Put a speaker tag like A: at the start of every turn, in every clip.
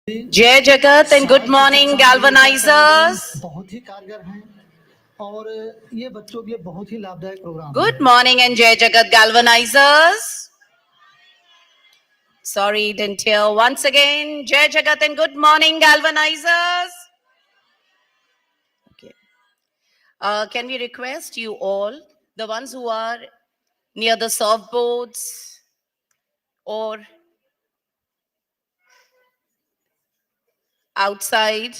A: Jai Jagat and good morning, Galvanizers.
B: बहुत ही कारगर हैं और ये बच्चों के लिए बहुत ही लाभदायक प्रोग्राम है।
A: Good morning and Jai Jagat, Galvanizers. Sorry, didn't hear. Once again, Jai Jagat and good morning, Galvanizers. Okay. Can we request you all, the ones who are near the softboards or outside,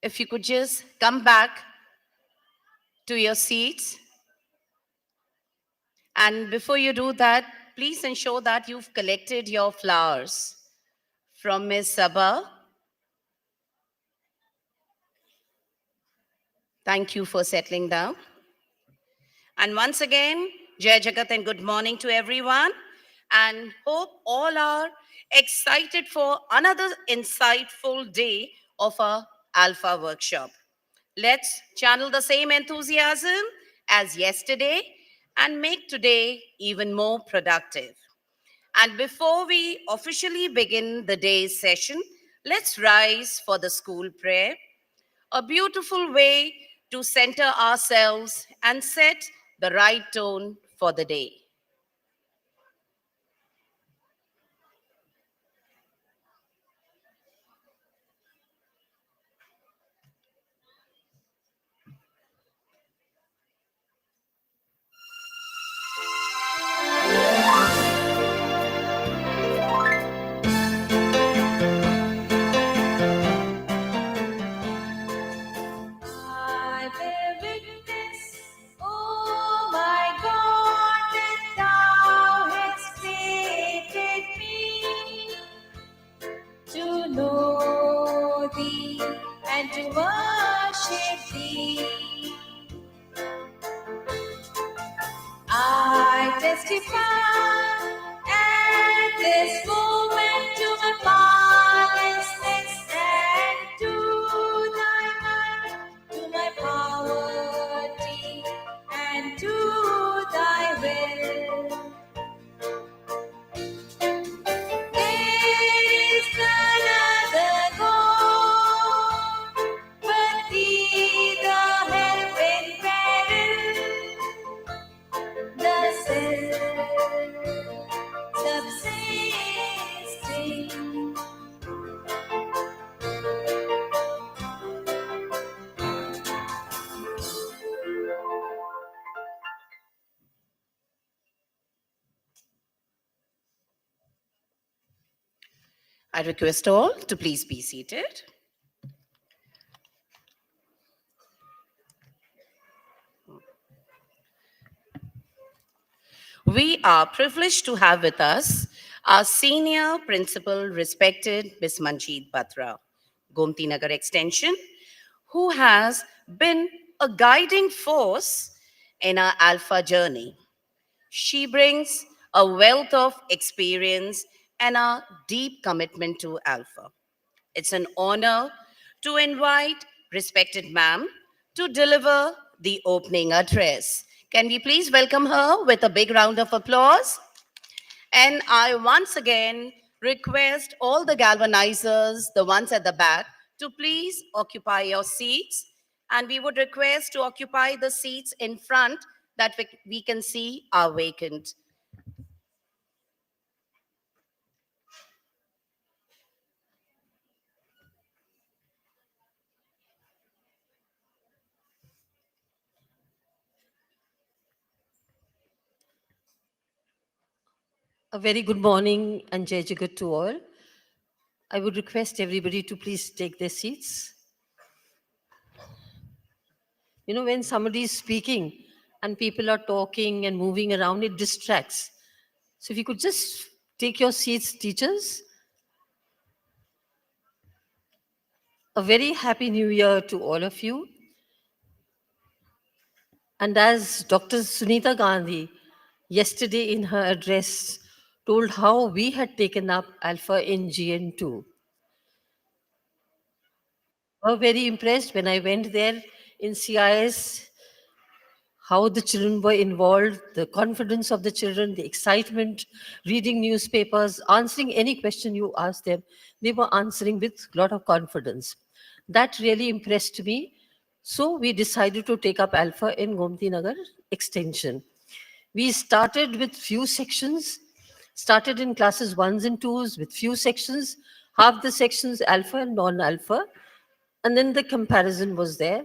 A: if you could just come back to your seats. And before you do that, please ensure that you've collected your flowers from Ms. Sabha. Thank you for settling down. And once again, Jai Jagat and good morning to everyone. And hope all are excited for another insightful day of our ALfA workshop. Let's channel the same enthusiasm as yesterday and make today even more productive. And before we officially begin the day's session, let's rise for the school prayer, a beautiful way to center ourselves and set the right tone for the day.
C: And to worship thee, I testify at this moment to my powerlessness and to thy might, to my poverty and to thy will. There is none other God but thee, the help in peril, the self-subsisting.
A: I request all to please be seated. We are privileged to have with us our senior principal, respected Ms. Manjeet Batra, Gomti Nagar Extension, who has been a guiding force in our ALfA journey. She brings a wealth of experience and a deep commitment to ALfA. It's an honor to invite respected ma'am to deliver the opening address. Can we please welcome her with a big round of applause? And I once again request all the galvanizers, the ones at the back, to please occupy your seats. And we would request to occupy the seats in front that we can see are vacant.
D: A very good morning and Jai Jagat to all. I would request everybody to please take their seats. You know, when somebody is speaking and people are talking and moving around, it distracts. So if you could just take your seats, teachers. A very happy new year to all of you. And as Dr. Sunita Gandhi yesterday in her address told how we had taken up ALfA in GN2. I was very impressed when I went there in CIS, how the children were involved, the confidence of the children, the excitement, reading newspapers, answering any question you asked them. They were answering with a lot of confidence. That really impressed me. So we decided to take up Alpha in Gomti Nagar Extension. We started with few sections, started in classes ones and twos with few sections, half the sections Alpha and non-Alpha, and then the comparison was there.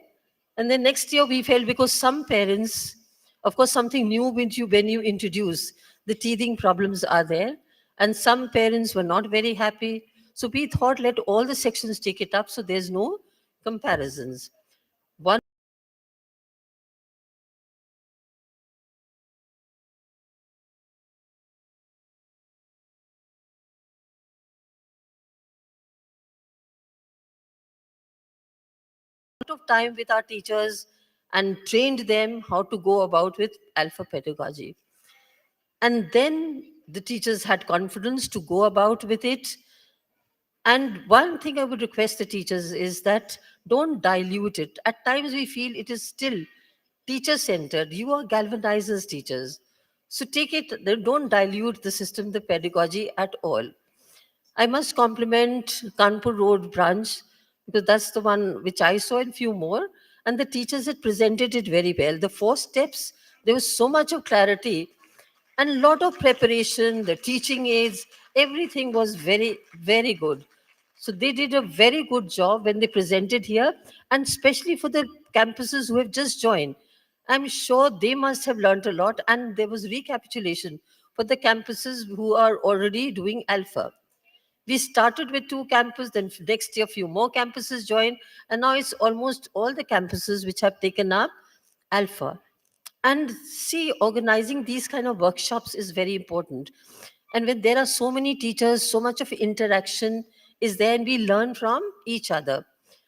D: And then next year we felt, because some parents, of course, something new when you introduce, the teething problems are there, and some parents were not very happy. So we thought, let all the sections take it up so there's no comparisons. One of time with our teachers and trained them how to go about with alpha pedagogy. And then the teachers had confidence to go about with it. And one thing I would request the teachers is that don't dilute it. At times we feel it is still teacher centered. You are galvanizers teachers. So take it, don't dilute the system, the pedagogy at all. I must compliment Kanpur Road branch, because that's the one which I saw and few more. And the teachers had presented it very well. The 4 steps, there was so much of clarity and a lot of preparation, the teaching aids, everything was very, very good. So they did a very good job when they presented here, and especially for the campuses who have just joined. I'm sure they must have learned a lot, and there was recapitulation for the campuses who are already doing Alpha. We started with 2 campuses, then next year few more campuses joined, and now it's almost all the campuses which have taken up Alpha. And see, organizing these kind of workshops is very important. And when there are so many teachers, so much of interaction is there, and we learn from each other.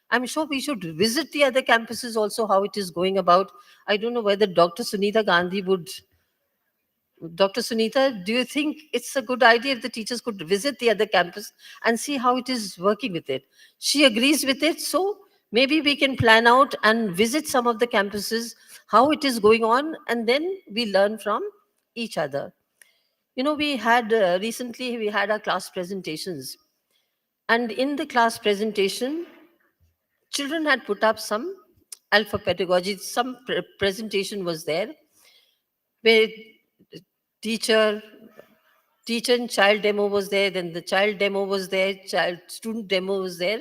D: I'm sure we should visit the other campuses also, how it is going about. I don't know whether Dr. Sunita Gandhi would. Dr. Sunita, do you think it's a good idea if the teachers could visit the other campus and see how it is working with it? She agrees with it, so maybe we can plan out and visit some of the campuses, how it is going on, and then we learn from each other. You know, we had recently we had our class presentations, and in the class presentation, children had put up some alpha pedagogy. Some presentation was there where teacher teacher and child demo was there, then the child demo was there, child student demo was there,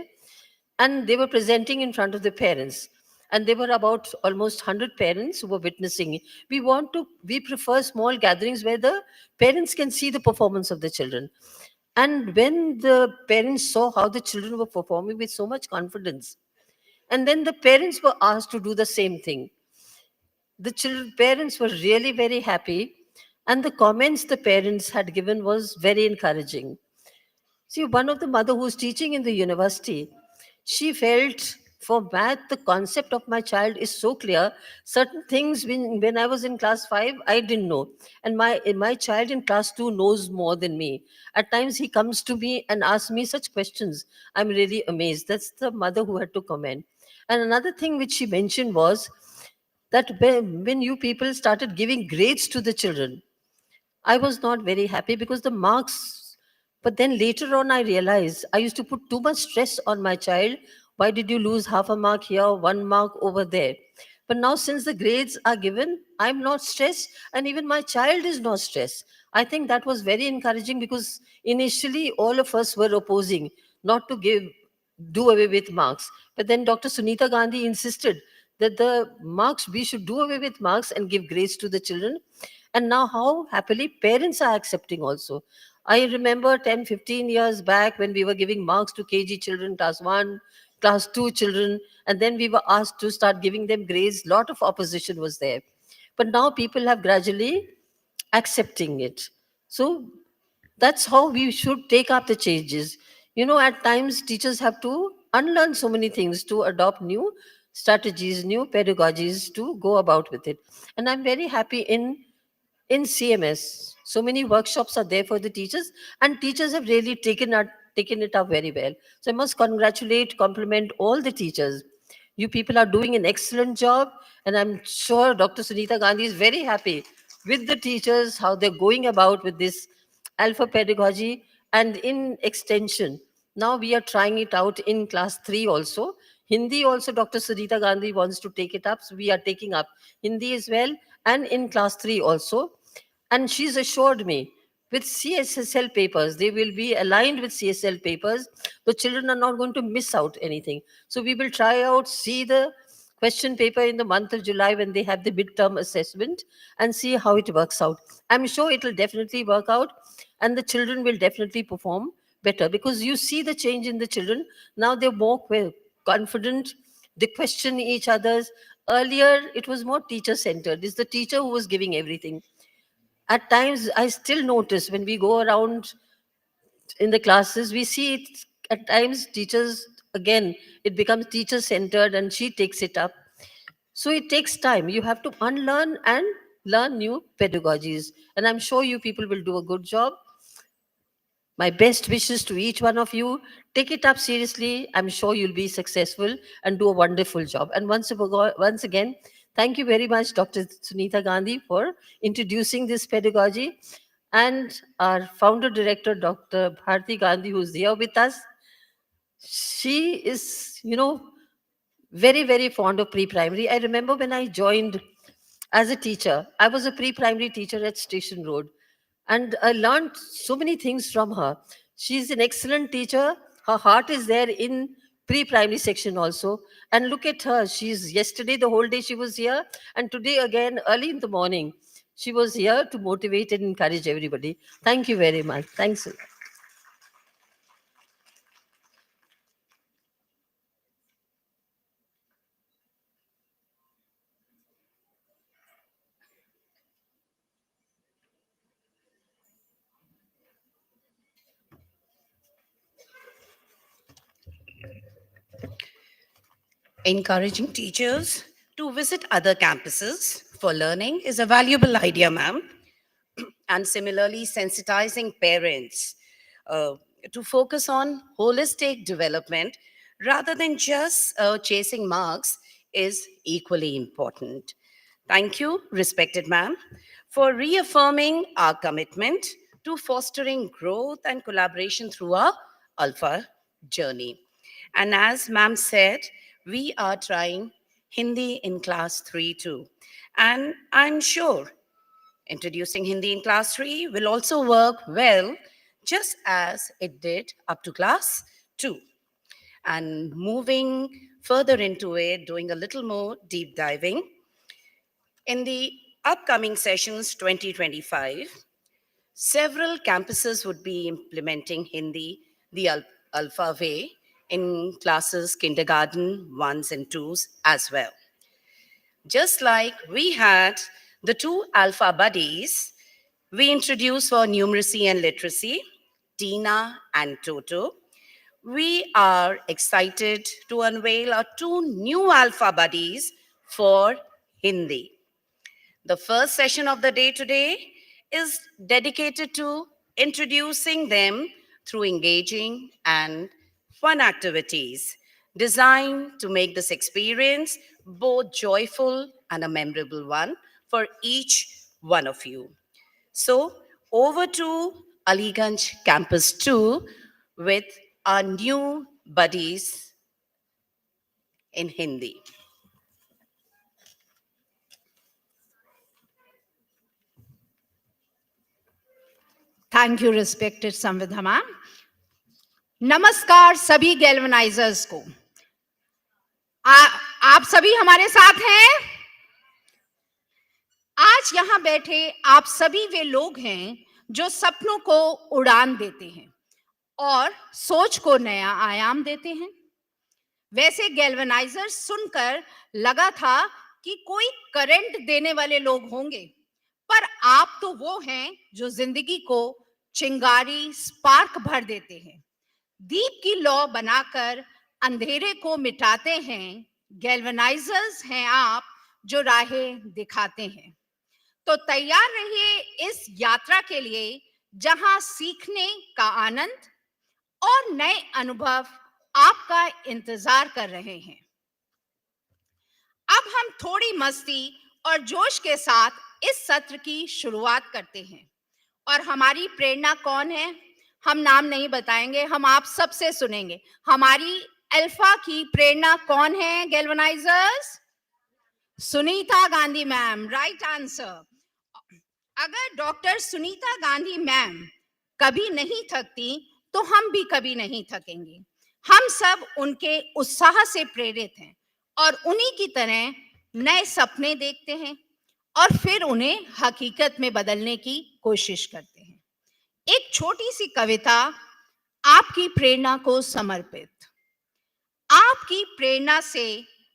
D: and they were presenting in front of the parents, and there were about almost 100 parents who were witnessing it. We prefer small gatherings where the parents can see the performance of the children. And when the parents saw how the children were performing with so much confidence, and then the parents were asked to do the same thing, the children parents were really very happy, and the comments the parents had given was very encouraging. See, one of the mother who was teaching in the university, she felt, for math, the concept of my child is so clear. Certain things when I was in class 5, I didn't know. And my child in class 2 knows more than me. At times he comes to me and asks me such questions. I'm really amazed. That's the mother who had to comment. And another thing which she mentioned was that when you people started giving grades to the children, I was not very happy because the marks. But then later on, I realized I used to put too much stress on my child. Why did you lose half a mark here, 1 mark over there? But now, since the grades are given, I'm not stressed, and even my child is not stressed. I think that was very encouraging, because initially all of us were opposing not to do away with marks. But then Dr. Sunita Gandhi insisted that the marks, we should do away with marks and give grades to the children. And now how happily parents are accepting also. I remember 10, 15 years back when we were giving marks to KG children, class 1, class 2 children, and then we were asked to start giving them grades. Lot of opposition was there. But now people have gradually accepting it. So that's how we should take up the changes. You know, at times teachers have to unlearn so many things to adopt new strategies, new pedagogies to go about with it. And I'm very happy in CMS. So many workshops are there for the teachers, and teachers have really taken it up very well. So I must compliment all the teachers. You people are doing an excellent job, and I'm sure Dr. Sunita Gandhi is very happy with the teachers, how they're going about with this alpha pedagogy. And in extension, now we are trying it out in class 3 also. Hindi also, Dr. Sunita Gandhi wants to take it up, so we are taking up Hindi as well, and in class 3 also. And she's assured me with CSSL papers, they will be aligned with CSL papers. The children are not going to miss out anything. So we will try out, see the question paper in the month of July when they have the midterm assessment, and see how it works out. I'm sure it will definitely work out, and the children will definitely perform better, because you see the change in the children. Now they're more confident. They question each other's. Earlier, it was more teacher centered. It's the teacher who was giving everything. At times, I still notice when we go around in the classes, we see it at times, teachers, again, it becomes teacher centered and she takes it up. So it takes time. You have to unlearn and learn new pedagogies. And I'm sure you people will do a good job. My best wishes to each one of you. Take it up seriously. I'm sure you'll be successful and do a wonderful job. And once again, thank you very much, Dr. Sunita Gandhi, for introducing this pedagogy. And our founder director, Dr. Bharti Gandhi, who's here with us. She is, very, very fond of pre-primary. I remember when I joined as a teacher, I was a pre-primary teacher at Station Road, and I learned so many things from her. She's an excellent teacher. Her heart is there in pre-primary section also. And look at her. She's yesterday, the whole day she was here, and today again, early in the morning, she was here to motivate and encourage everybody. Thank you very much. Thanks.
A: Encouraging teachers to visit other campuses for learning is a valuable idea, ma'am. And similarly, sensitizing parents uh, to focus on holistic development rather than just chasing marks is equally important. Thank you, respected ma'am, for reaffirming our commitment to fostering growth and collaboration through our ALfA journey. And as ma'am said, we are trying Hindi in class 3 too. And I'm sure introducing Hindi in class 3 will also work well, just as it did up to class 2. And moving further into it, doing a little more deep diving, in the upcoming sessions 2025, several campuses would be implementing Hindi the ALfA way in classes kindergarten 1s and 2s as well. Just like we had the two ALfA buddies we introduced for numeracy and literacy, Tina and Toto. We are excited to unveil our two new ALfA buddies for Hindi. The first session of the day today is dedicated to introducing them through engaging and fun activities designed to make this experience both joyful and a memorable one for each one of you. So, over to Aliganj Campus 2 with our new buddies in Hindi.
E: Thank you respected Samvidha ma'am. नमस्कार सभी गैल्वेनाइजर्स को। आप सभी हमारे साथ हैं। आज यहां बैठे आप सभी वे लोग हैं जो सपनों को उड़ान देते हैं और सोच को नया आयाम देते हैं। वैसे गैल्वेनाइजर सुनकर लगा था कि कोई करंट देने वाले लोग होंगे, पर आप तो वो हैं जो जिंदगी को चिंगारी स्पार्क भर देते हैं, दीप की लौ बनाकर अंधेरे को मिटाते हैं। गैल्वेनाइजर्स हैं आप जो राहें दिखाते हैं। तो तैयार रहिए इस यात्रा के लिए जहां सीखने का आनंद और नए अनुभव आपका इंतजार कर रहे हैं। अब हम थोड़ी मस्ती और जोश के साथ इस सत्र की शुरुआत करते हैं। और हमारी प्रेरणा कौन है? हम नाम नहीं बताएंगे, हम आप सबसे सुनेंगे। हमारी अल्फा की प्रेरणा कौन है galvanisers? Sunita Gandhi ma'am, right answer. अगर डॉक्टर सुनीता गांधी मैम कभी नहीं थकती तो हम भी कभी नहीं थकेंगे। हम सब उनके उत्साह से प्रेरित हैं और उन्हीं की तरह नए सपने देखते हैं और फिर उन्हें हकीकत में बदलने की कोशिश करते हैं। एक छोटी सी कविता आपकी प्रेरणा को समर्पित। आपकी प्रेरणा से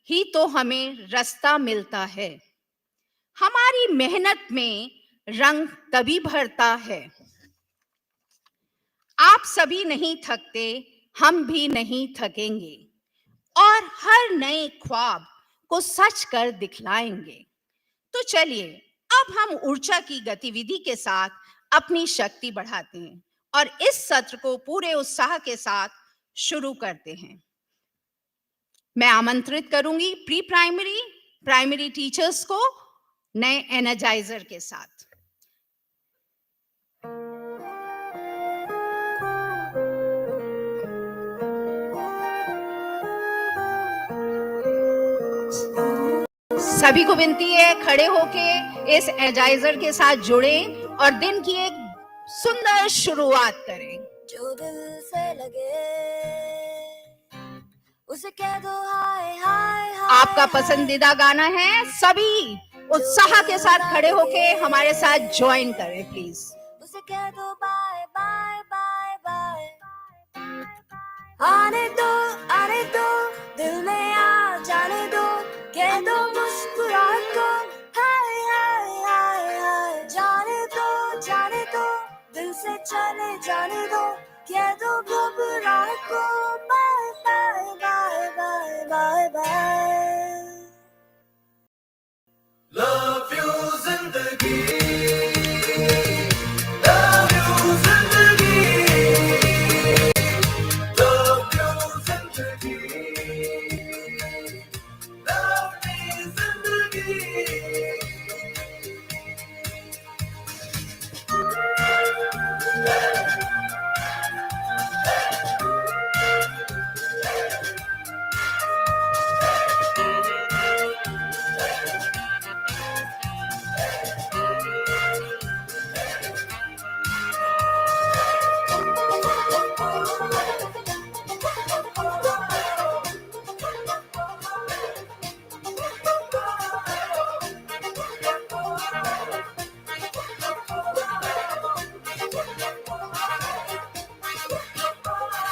E: ही तो हमें रास्ता मिलता है, हमारी मेहनत में रंग तभी भरता है। आप सभी नहीं थकते, हम भी नहीं थकेंगे और हर नए ख्वाब को सच कर दिखलाएंगे। तो चलिए अब हम ऊर्जा की गतिविधि के साथ अपनी शक्ति बढ़ाते हैं और इस सत्र को पूरे उत्साह के साथ शुरू करते हैं। मैं आमंत्रित करूंगी प्री प्राइमरी, प्राइमरी टीचर्स को नए एनर्जाइजर के साथ। सभी को विनती है खड़े होके इस एनर्जाइजर के साथ जुड़े और दिन की एक सुंदर शुरुआत करें।
C: जो दिल से लगे उसे कह दो हाय हाय हाय।
E: आपका पसंदीदा गाना है, सभी उत्साह के साथ खड़े होके हमारे साथ ज्वाइन करें प्लीज।
C: उसे कह दो बाय बाय बाय बाय। आने दो दिल में आ जाने दो, कह दो मुस्कुराहट को हाय हाय हाय हाय। जाने दो दिल से चले जाने दो, कह दो घबराहट को bye bye bye bye bye bye.
F: Love you जिंदगी, love you जिंदगी, love you जिंदगी, love me जिंदगी।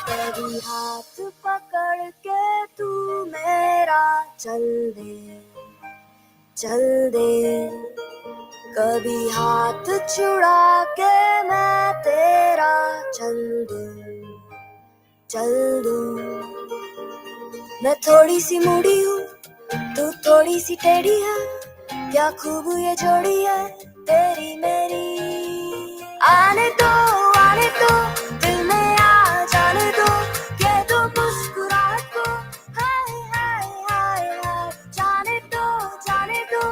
C: कभी हाथ पकड़ के तू मेरा चल दे, कभी हाथ छुड़ा के मैं तेरा चल दूं। मैं थोड़ी सी मुड़ी हूँ, तू थोड़ी सी टेढ़ी है, क्या खूब ये जोड़ी है तेरी मेरी। आने दो दिल में आ जाने दो, कह दो मुस्कुराहट को हाय हाय हाय हाय। जाने दो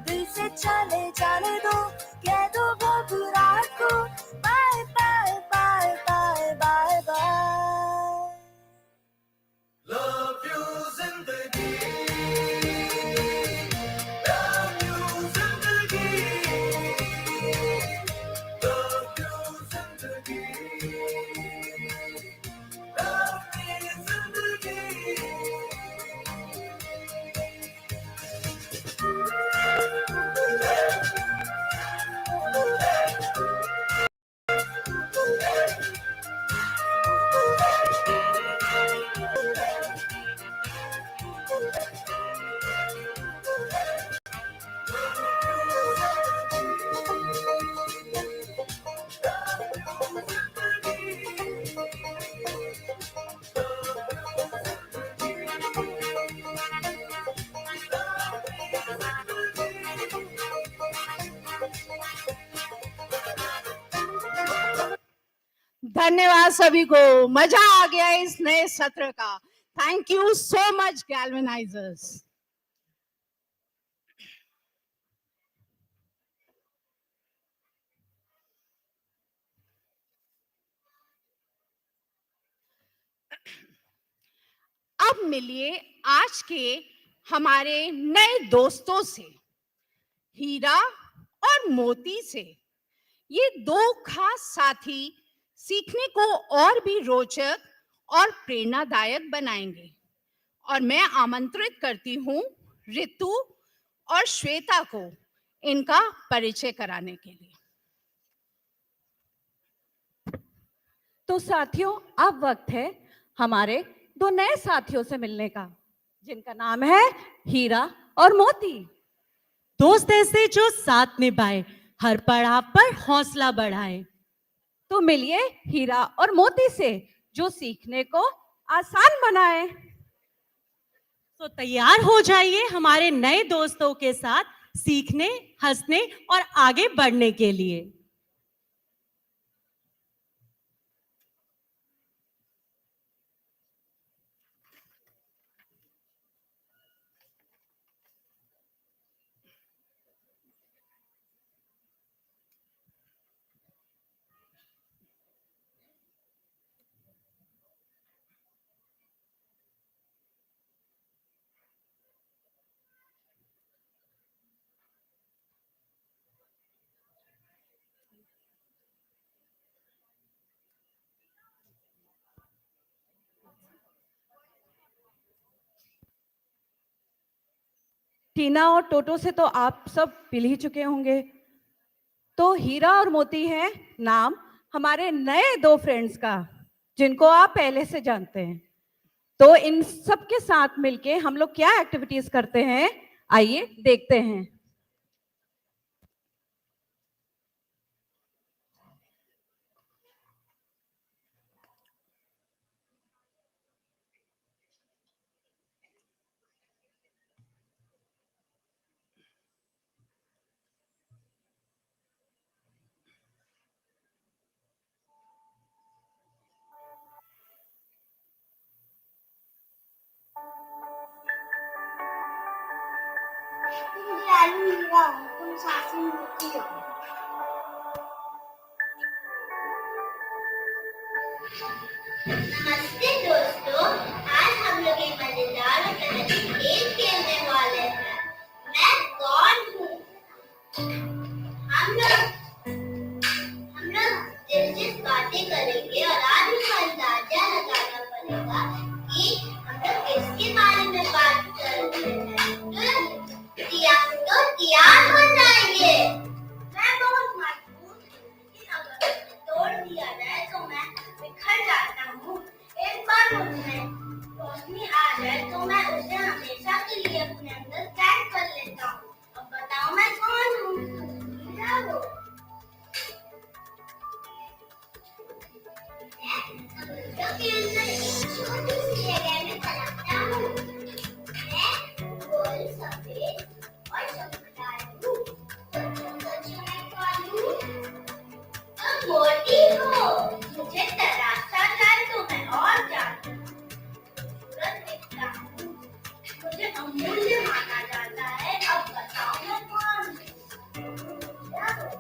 C: दिल से चले जाने दो, कह दो घबराहट को bye bye bye bye bye bye.
F: Love you जिंदगी, love you जिंदगी, love you जिंदगी, love me जिंदगी।
E: धन्यवाद सभी को, मजा आ गया इस नए सत्र का। Thank you so much galvanisers. अब मिलिए आज के हमारे नए दोस्तों से, हीरा और मोती से। ये दो खास साथी सीखने को और भी रोचक और प्रेरणादायक बनाएंगे। और मैं आमंत्रित करती हूँ ऋतु और श्वेता को इनका परिचय कराने के लिए।
G: तो साथियों, अब वक्त है हमारे दो नए साथियों से मिलने का, जिनका नाम है हीरा और मोती।
H: दोस्त ऐसे जो साथ निभाए, हर पड़ाव पर हौसला बढ़ाए।
G: तो मिलिए हीरा और मोती से, जो सीखने को आसान बनाए।
H: तो तैयार हो जाइए हमारे नए दोस्तों के साथ सीखने, हंसने और आगे बढ़ने के लिए।
G: टीना और टोटो से तो आप सब मिल ही चुके होंगे। तो हीरा और मोती है नाम हमारे नए दो फ्रेंड्स का, जिनको आप पहले से जानते हैं। तो इन सब के साथ मिलके हम लोग क्या एक्टिविटीज करते हैं, आइए देखते हैं।
C: तुम दयालु हीरा हो, तुम सासी मोती हो। नमस्ते दोस्तों, आज हम लोग एक मजेदार और कलरफुल गेम खेलने वाले हैं। मैं कौन हूँ? हम लोग दिलचस्प बातें करेंगे और आज हमको अंदाजा लगाना पड़ेगा कि हम लोग किसके बारे में बात कर रहे हैं। तो तैयार हो जाइए। मैं बहुत मजबूत हूँ, लेकिन अगर मुझे तोड़ दिया जाए तो मैं बिखर जाता हूँ। एक बार मुझमें रोशनी आ जाए तो मैं उसे हमेशा के लिए अपने अंदर कैद कर लेता हूँ। अब बताओ मैं कौन हूँ? क्या हो? समुद्र के अंदर एक छोटी सी जगह में पनपता हूँ। मैं गोल, सफेद और चमकदार हूँ। सच में कौन हूँ? तुम मोटी हो। मुझे तराशा जाए तो मैं और ज्यादा खूबसूरत दिखता हूँ। मुझे अमूल्य माना जाता है। अब बताओ मैं कौन हूँ? क्या हूँ?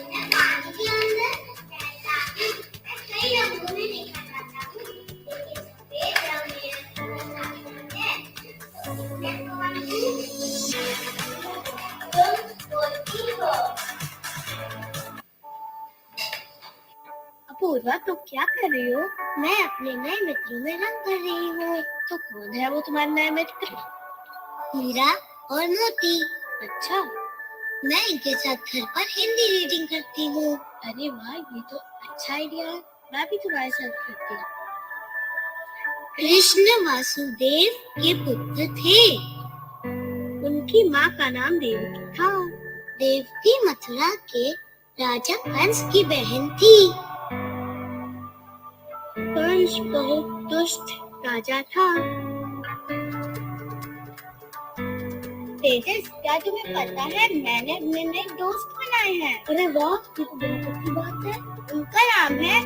C: मैं पानी के अंदर रहता हूँ। मैं कई रंगों में देखा जाता हूँ, लेकिन सफेद रंग मेरा पसंदीदा है। तो मैं कौन हूँ? तुम मोती हो। अपूर्वा, तुम क्या कर रही हो? मैं अपने नए मित्रों में रंग भर रही हूँ। तो कौन है वो तुम्हारे नए मित्र? हीरा और मोती। अच्छा, मैं इनके साथ घर पर हिंदी रीडिंग करती हूँ। अरे वाह, ये तो अच्छा आइडिया है। मैं भी तुम्हारे साथ करती हूँ। कृष्ण वासुदेव के पुत्र थे। उनकी माँ का नाम देवकी था। देवकी मथुरा के राजा कंस की बहन थी। कंस बहुत दुष्ट राजा था। तेजस, क्या तुम्हें पता है मैंने अपने नए दोस्त बनाए हैं? अरे वाह, ये तो बहुत अच्छी बात है। उनका नाम है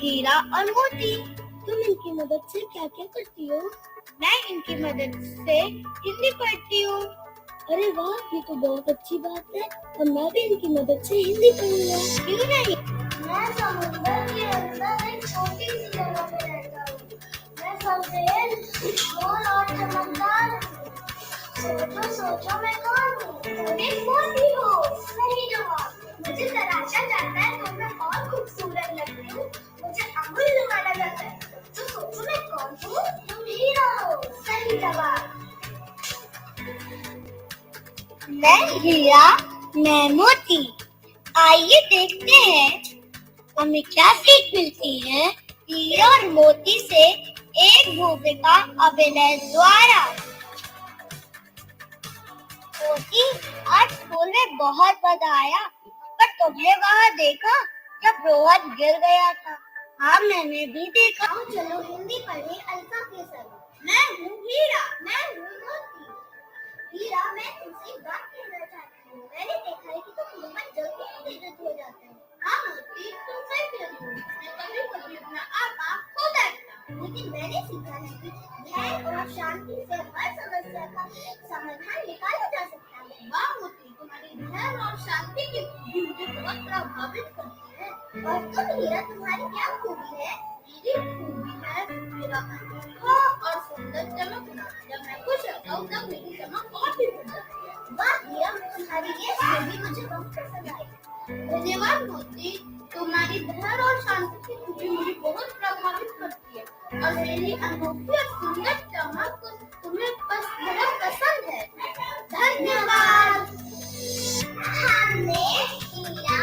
C: हीरा और मोती। तुम इनकी मदद से क्या क्या करती हो? मैं इनकी मदद से हिंदी पढ़ती हूँ। अरे वाह, ये तो बहुत अच्छी बात है। और मैं भी इनकी मदद से हिंदी पढ़ूंगा। क्यों नहीं? मैं समुद्र के अंदर एक छोटी सी जगह पे रहता जेल गोल और चमकदार सोचो सोचो मैं कौन हूँ तुम एक मोती हो सही जवाब मुझे तराशा जाता है तो मैं और खूबसूरत लगती हूँ मुझे अंगुल माना जाता है तो सोचो मैं कौन हूँ तुम हीरा हो सही जवाब मैं हीरा मैं मोती आइए देखते हैं हमें क्या सीख मिलती है हीरा और मोती से एक भूमिका अभिनय द्वारा मोती आज स्कूल में बहुत मजा आया पर तुमने वहाँ देखा जब रोहन गिर गया था हाँ मैंने भी देखा चलो हिंदी पढ़े अल्फा के संग मैं हूँ हीरा मैं हूँ मोती हीरा मैं तुमसे एक बात कहना चाहती हूँ मैंने देखा है कि तुम बहुत जल्दी उत्तेजित हो जाते हो हाँ मोती तुम सही कहती हो मैं कभी कभी अपना आपा खो बैठता हूँ लेकिन मैंने सीखा है कि धैर्य और शांति से हर समस्या का समाधान निकाला जा सकता है वाह मोती तुम्हारी धैर्य और शांति की खूबी मुझे बहुत प्रभावित करती है और तुम हीरा तुम्हारी क्या खूबी है मेरी खूबी है मेरा अनोखा और सुंदर चमकना जब मैं खुश रहता हूँ तब मेरी चमक और भी बढ़ जाती है वाह हीरा तुम्हारी ये खूबी मुझे बहुत पसंद आई धन्यवाद मोती तुम्हारी धैर्य और शांति की खूबी मुझे बहुत प्रभावित करती है और मेरी अनोखी और सुंदर चमक तुम्हें बहुत पसंद है धन्यवाद हमने हीरा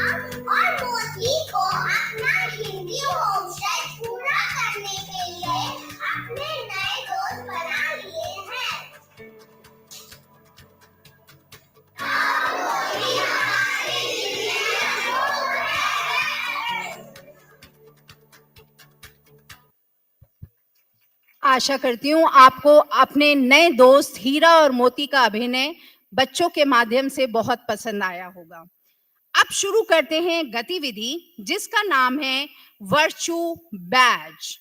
C: और मोती को अपना हिंदी होमवर्क पूरा करने के लिए अपने नए दोस्त बना लिए हैं
E: आशा करती हूँ आपको अपने नए दोस्त हीरा और मोती का अभिनय बच्चों के माध्यम से बहुत पसंद आया होगा। अब शुरू करते हैं गतिविधि जिसका नाम है वर्चू बैज।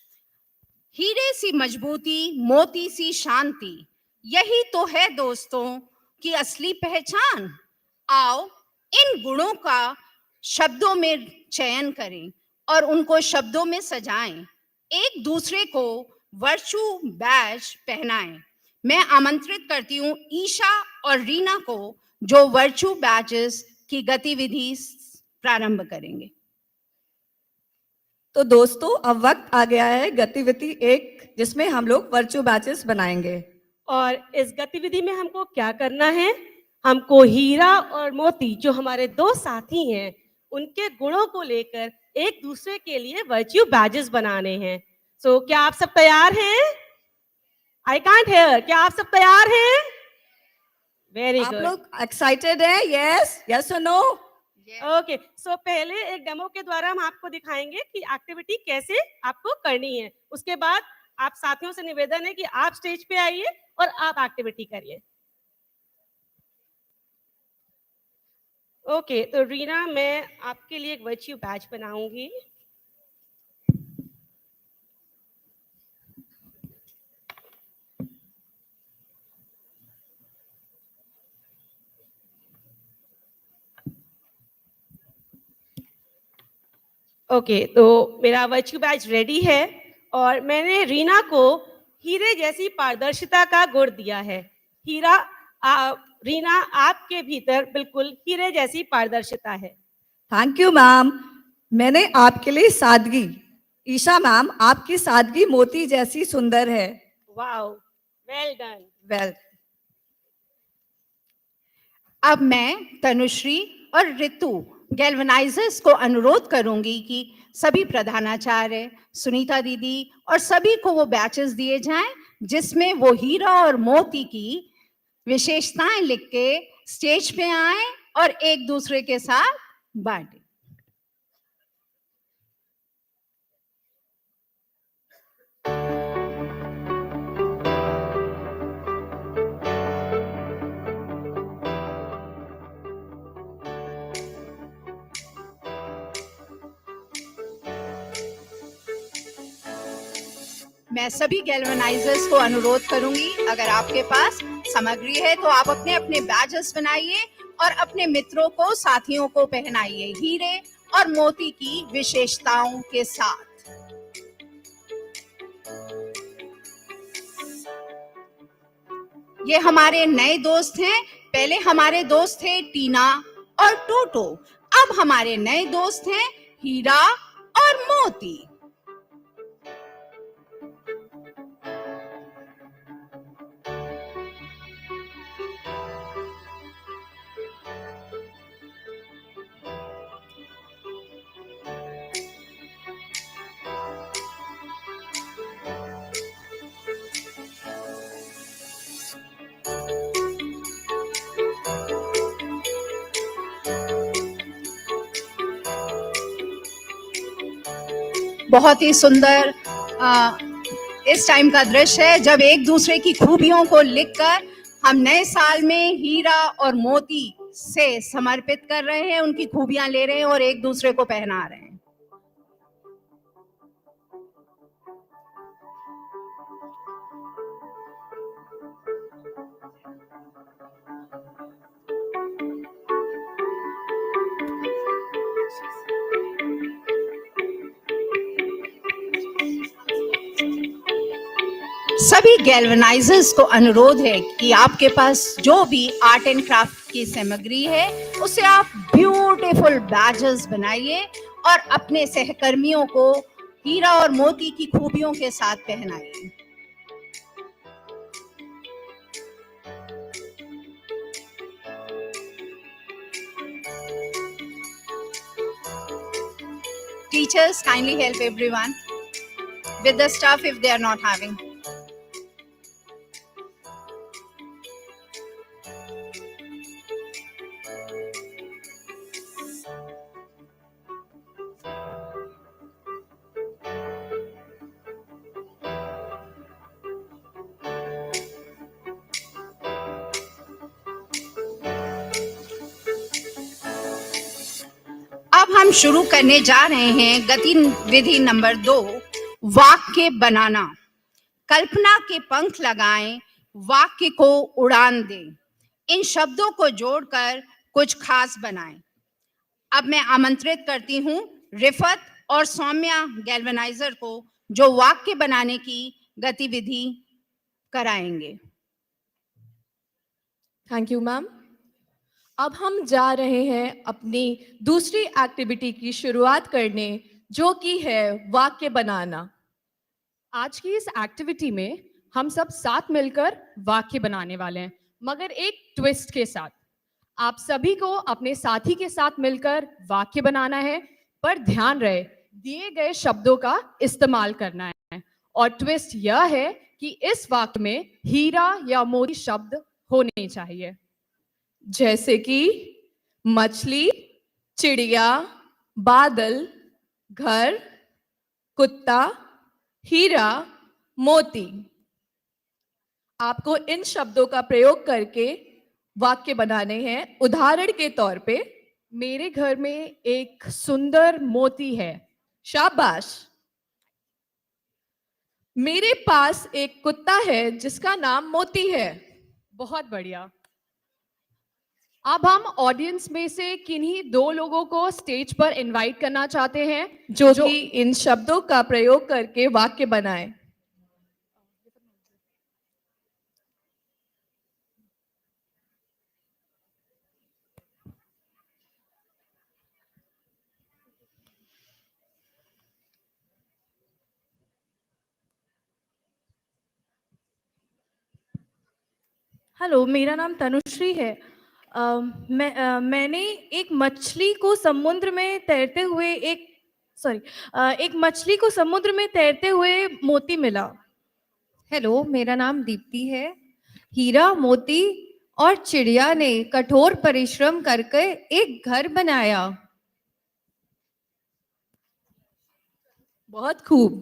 E: हीरे सी मजबूती मोती सी शांति यही तो है दोस्तों की असली पहचान। आओ इन गुणों का शब्दों में चयन करें और उनको शब्दों में सजाएं। एक दूसरे को वर्चू बैज पहनाएं। मैं आमंत्रित करती हूँ ईशा और रीना को जो वर्चू बैजेस की गतिविधि प्रारंभ करेंगे।
I: तो दोस्तों अब वक्त आ गया है गतिविधि 1 जिसमें हम लोग वर्चू बैचेस बनाएंगे।
H: और इस गतिविधि में हमको क्या करना है? हमको हीरा और मोती जो हमारे दो साथी हैं उनके गुणों को लेकर एक दूसरे के लिए वर्च्यू बैजेस बनाने हैं। सो क्या आप सब तैयार हैं? I can't hear. क्या आप सब तैयार हैं? वेरी
I: आप
H: गुड।
I: लोग एक्साइटेड हैं? यस यस और नो?
H: ओके, सो पहले एक डेमो के द्वारा हम आपको दिखाएंगे कि एक्टिविटी कैसे आपको करनी है। उसके बाद आप साथियों से निवेदन है कि आप स्टेज पे आइए और आप एक्टिविटी करिए। ओके, तो रीना मैं आपके लिए एक वर्च्यू बैच बनाऊंगी। ओके, तो मेरा वर्च्यू बैच रेडी है और मैंने रीना को हीरे जैसी पारदर्शिता का गुण दिया है। रीना आपके भीतर बिल्कुल हीरे जैसी पारदर्शिता है।
I: Thank you ma'am. मैंने आपके लिए सादगी। ईशा मैम आपकी सादगी मोती जैसी सुंदर है।
H: Wow, well done.
I: वेल
E: अब मैं तनुश्री और ऋतु गैल्वनाइजर्स को अनुरोध करूंगी कि सभी प्रधानाचार्य, सुनीता दीदी और सभी को वो बैचेस दिए जाएं जिसमें वो हीरा और मोती की विशेषताएं लिख के स्टेज पे आए और एक दूसरे के साथ बांटें। मैं सभी गैल्वनाइजर्स को अनुरोध करूंगी अगर आपके पास सामग्री है तो आप अपने अपने बैजेस बनाइए और अपने मित्रों को, साथियों को पहनाइए हीरे और मोती की विशेषताओं के साथ। ये हमारे नए दोस्त हैं। पहले हमारे दोस्त थे टीना और टोटो। अब हमारे नए दोस्त हैं हीरा और मोती। बहुत ही सुंदर इस टाइम का दृश्य है जब एक दूसरे की खूबियों को लिखकर हम नए साल में हीरा और मोती से समर्पित कर रहे हैं, उनकी खूबियां ले रहे हैं और एक दूसरे को पहना रहे हैं। सभी गैल्वेनाइजर्स को अनुरोध है कि आपके पास जो भी आर्ट एंड क्राफ्ट की सामग्री है उसे आप ब्यूटीफुल बैजेस बनाइए और अपने सहकर्मियों को हीरा और मोती की खूबियों के साथ पहनाइए। Teachers, kindly help everyone with the stuff if they are not having. अब हम शुरू करने जा रहे हैं गतिविधि नंबर 2, वाक्य बनाना। कल्पना के पंख लगाएं, वाक्य को उड़ान दें, इन शब्दों को जोड़कर कुछ खास बनाएं। अब मैं आमंत्रित करती हूं रिफत और सौम्या गैल्वेनाइजर को जो वाक्य बनाने की गतिविधि कराएंगे।
J: Thank you ma'am. अब हम जा रहे हैं अपनी दूसरी एक्टिविटी की शुरुआत करने, जो कि है वाक्य बनाना।
K: आज की इस एक्टिविटी में हम सब साथ मिलकर वाक्य बनाने वाले हैं, मगर एक ट्विस्ट के साथ। आप सभी को अपने साथी के साथ मिलकर वाक्य बनाना है, पर ध्यान रहे दिए गए शब्दों का इस्तेमाल करना है। और ट्विस्ट यह है कि इस वाक्य में हीरा या मोती शब्द होने चाहिए,
J: जैसे कि मछली, चिड़िया, बादल, घर, कुत्ता, हीरा, मोती। आपको इन शब्दों का प्रयोग करके वाक्य बनाने हैं। उदाहरण के तौर पे,
K: मेरे घर में एक सुंदर मोती है।
J: शाबाश। मेरे पास एक कुत्ता है जिसका नाम मोती है।
K: बहुत बढ़िया। अब हम ऑडियंस में से किन्हीं 2 लोगों को स्टेज पर इनवाइट करना चाहते हैं
J: जो कि इन शब्दों का प्रयोग करके वाक्य बनाएं।
G: हेलो, मेरा नाम तनुश्री है। मैंने एक मछली को समुद्र में तैरते हुए मोती मिला।
L: हेलो, मेरा नाम दीप्ति है। हीरा, मोती और चिड़िया ने कठोर परिश्रम करके एक घर बनाया।
J: बहुत खूब,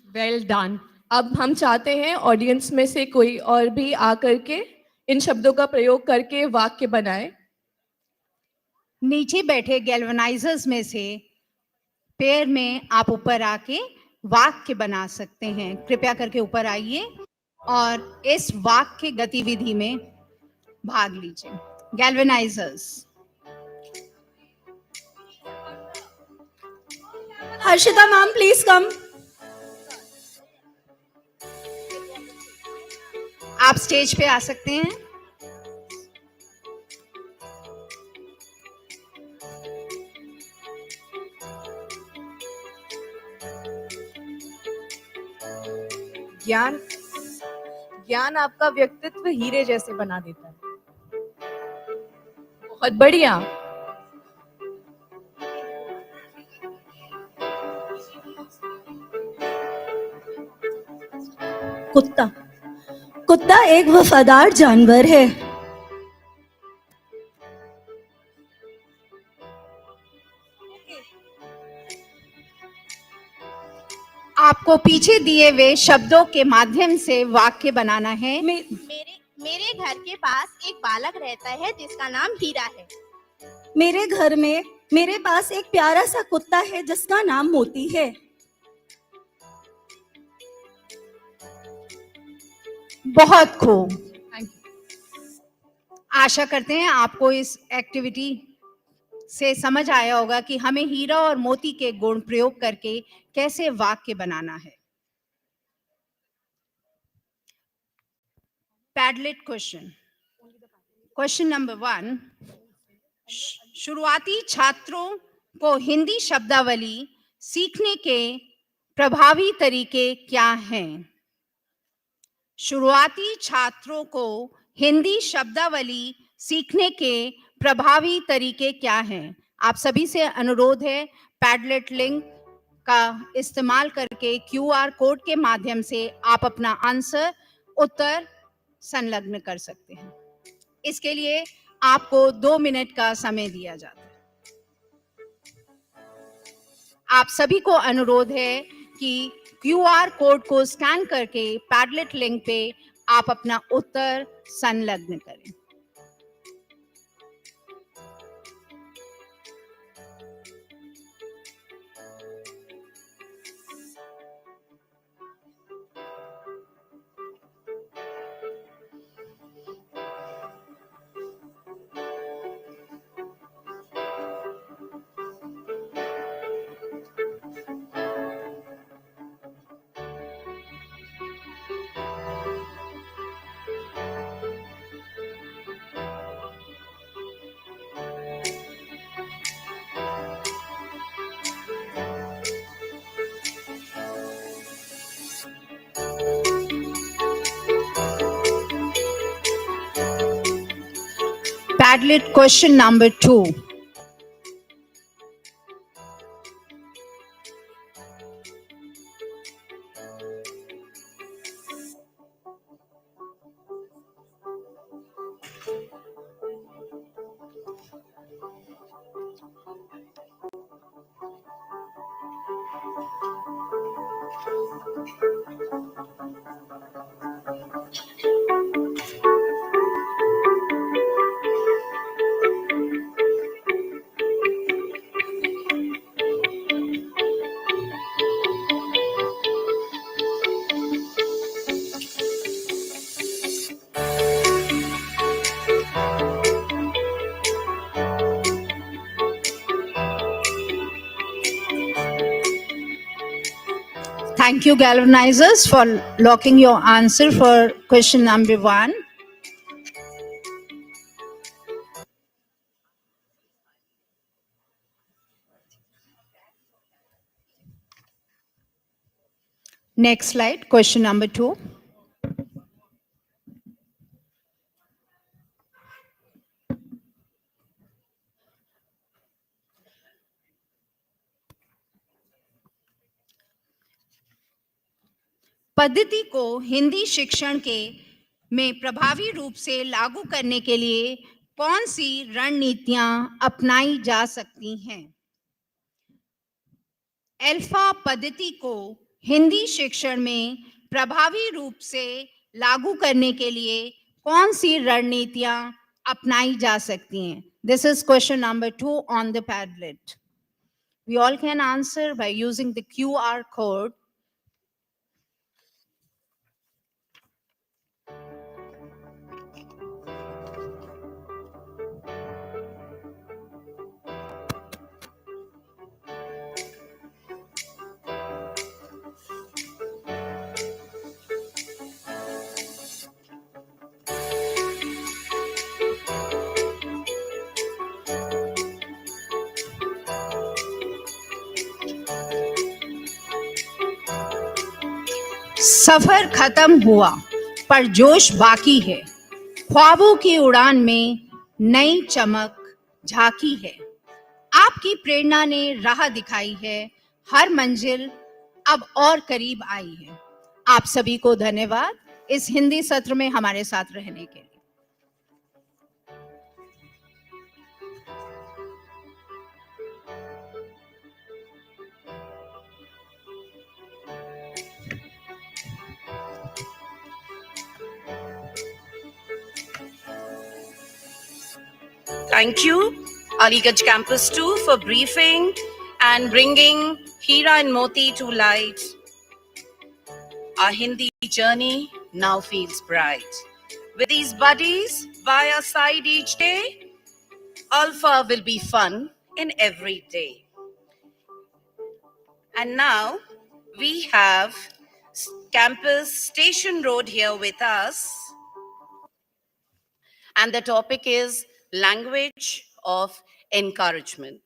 K: वेल डन।
J: अब हम चाहते हैं ऑडियंस में से कोई और भी आकर के इन शब्दों का प्रयोग करके वाक्य बनाए।
E: नीचे बैठे गैल्वेनाइजर्स में से पेयर में आप ऊपर आके वाक्य बना सकते हैं। कृपया करके ऊपर आइए और इस वाक्य गतिविधि में भाग लीजिए। Galvanisers.
I: Harshita ma'am, please come.
E: आप स्टेज पे आ सकते हैं।
J: ज्ञान ज्ञान आपका व्यक्तित्व हीरे जैसे बना देता है। बहुत बढ़िया।
I: कुत्ता कुत्ता एक वफादार जानवर है।
E: आपको पीछे दिए हुए शब्दों के माध्यम से वाक्य बनाना है।
M: मेरे घर के पास एक बालक रहता है जिसका नाम हीरा है।
I: मेरे घर में मेरे पास एक प्यारा सा कुत्ता है जिसका नाम मोती है।
E: बहुत खूब। आशा करते हैं आपको इस एक्टिविटी से समझ आया होगा कि हमें हीरा और मोती के गुण प्रयोग करके कैसे वाक्य बनाना है। Padlet question number 1। शुरुआती छात्रों को हिंदी शब्दावली सीखने के प्रभावी तरीके क्या हैं? शुरुआती छात्रों को हिंदी शब्दावली सीखने के प्रभावी तरीके क्या हैं? आप सभी से अनुरोध है, पैडलेट लिंक का इस्तेमाल करके क्यूआर कोड के माध्यम से आप अपना आंसर उत्तर संलग्न कर सकते हैं। इसके लिए आपको 2 मिनट का समय दिया जाता है। आप सभी को अनुरोध है कि क्यूआर कोड को स्कैन करके पैडलेट लिंक पे आप अपना उत्तर संलग्न करें। Padlet question number 2. Thank you, Galvanizers, for locking your answer for question number 1. Next slide, question number 2. पद्धति को हिंदी शिक्षण के में प्रभावी रूप से लागू करने के लिए कौन सी रणनीतियां अपनाई जा सकती हैं? ALfA पद्धति को हिंदी शिक्षण में प्रभावी रूप से लागू करने के लिए कौन सी रणनीतियां अपनाई जा सकती हैं? This is question number 2 on the Padlet. We all can answer by using the QR code. सफर खत्म हुआ पर जोश बाकी है, ख्वाबों की उड़ान में नई चमक झांकी है। आपकी प्रेरणा ने राह दिखाई है, हर मंजिल अब और करीब आई है। आप सभी को धन्यवाद इस हिंदी सत्र में हमारे साथ रहने के लिए।
A: Thank you, Aligarh Campus 2, for briefing and bringing Hira and Moti to light. Our Hindi journey now feels bright. With these buddies by our side each day, ALfA will be fun in every day. And now we have Campus Station Road here with us. And the topic is language of encouragement.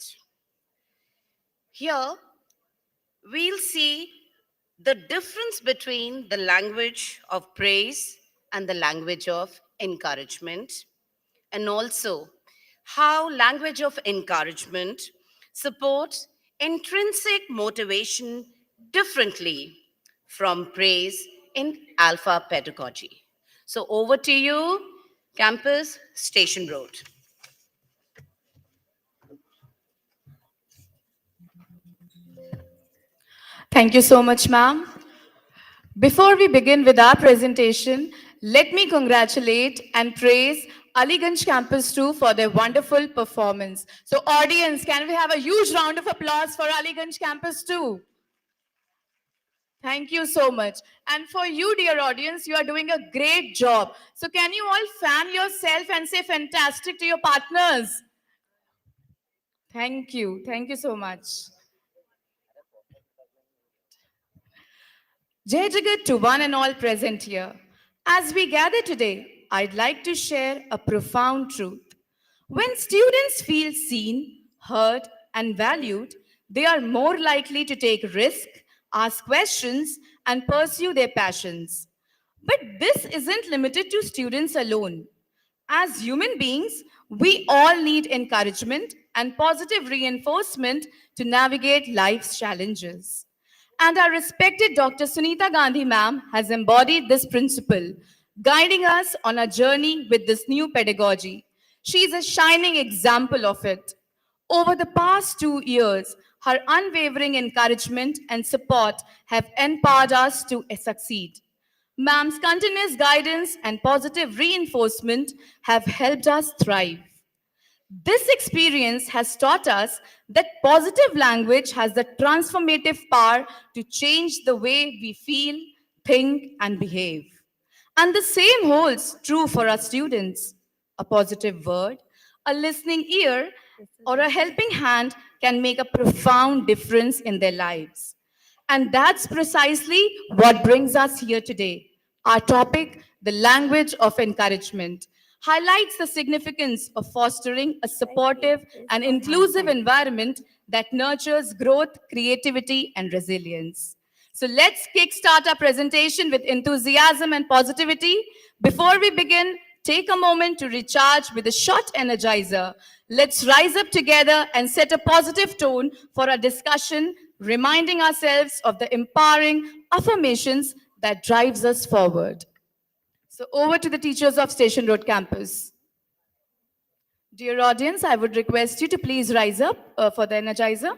A: Here, we'll see the difference between the language of praise and the language of encouragement, and also how language of encouragement supports intrinsic motivation differently from praise in ALfA pedagogy. So over to you, Campus Station Road.
J: Thank you so much, ma'am. Before we begin with our presentation, let me congratulate and praise Aliganj Campus 2 for their wonderful performance. So audience, can we have a huge round of applause for Aliganj Campus 2? Thank you so much. And for you, dear audience, you are doing a great job. So can you all fan yourself and say fantastic to your partners? Thank you. Thank you so much. Jai Jagat to one and all present here. As we gather today, I'd like to share a profound truth. When students feel seen, heard, and valued, they are more likely to take risks, ask questions, and pursue their passions. But this isn't limited to students alone. As human beings, we all need encouragement and positive reinforcement to navigate life's challenges. And our respected Dr. Sunita Gandhi ma'am has embodied this principle, guiding us on a journey with this new pedagogy. She is a shining example of it. Over the past 2 years, her unwavering encouragement and support have empowered us to succeed. Ma'am's continuous guidance and positive reinforcement have helped us thrive. This experience has taught us that positive language has the transformative power to change the way we feel, think, and behave. And the same holds true for our students. A positive word, a listening ear, or a helping hand can make a profound difference in their lives. And that's precisely what brings us here today. Our topic, the language of encouragement, highlights the significance of fostering a supportive and inclusive environment that nurtures growth, creativity, and resilience. So let's kickstart our presentation with enthusiasm and positivity. Before we begin, take a moment to recharge with a short energizer. Let's rise up together and set a positive tone for our discussion, reminding ourselves of the empowering affirmations that drives us forward. So over to the teachers of Station Road campus. Dear audience, I would request you to please rise up for the energizer.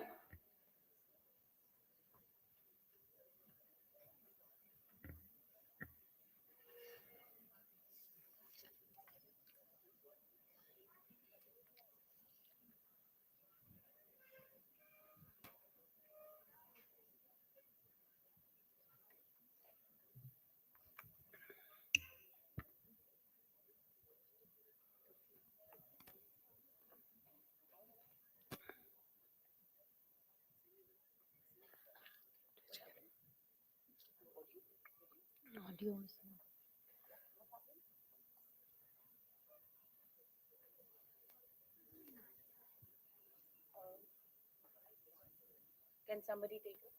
J: Can somebody take it?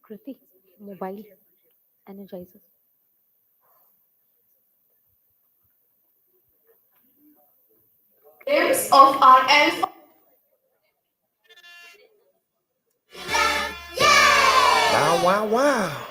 N: Kriti, mobile energizer.
J: Glimpse of our ALfA.
F: Wow, wow, wow.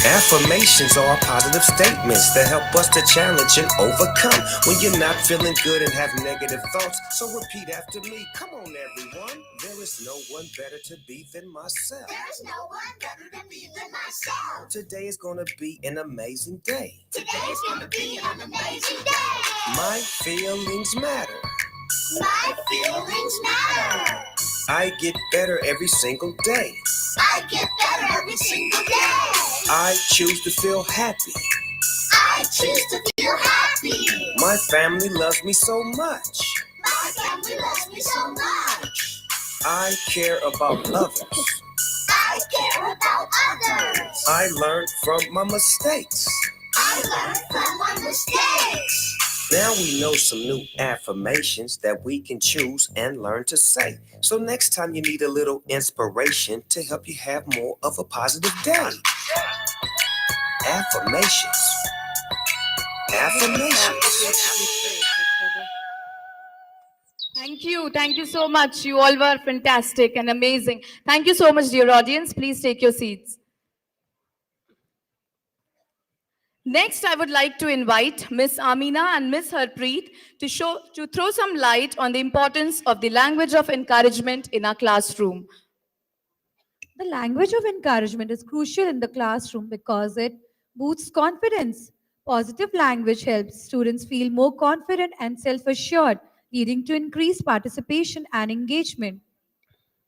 F: Affirmations are positive statements that help us to challenge and overcome when you're not feeling good and have negative thoughts. So repeat after me. Come on, everyone. There is no one better to be than myself.
C: There is no one better to be than myself.
F: Today is going to be an amazing day.
C: Today is going to be an amazing day.
F: My feelings matter.
C: My feelings matter.
F: I get better every single day.
C: I get better every single day.
F: I choose to feel happy.
C: I choose to feel happy.
F: My family loves me so much.
C: My family loves me so much.
F: I care about others.
C: I care about others.
F: I learn from my mistakes.
C: I learn from my mistakes.
F: Now we know some new affirmations that we can choose and learn to say. So next time you need a little inspiration to help you have more of a positive day. Affirmations. Affirmations.
J: Thank you so much. You all were fantastic and amazing. Thank you so much, dear audience. Please take your seats. Next, I would like to invite Miss Amina and Miss Harpreet to throw some light on the importance of the language of encouragement in our classroom.
O: The language of encouragement is crucial in the classroom because it boosts confidence. Positive language helps students feel more confident and self-assured, leading to increased participation and engagement.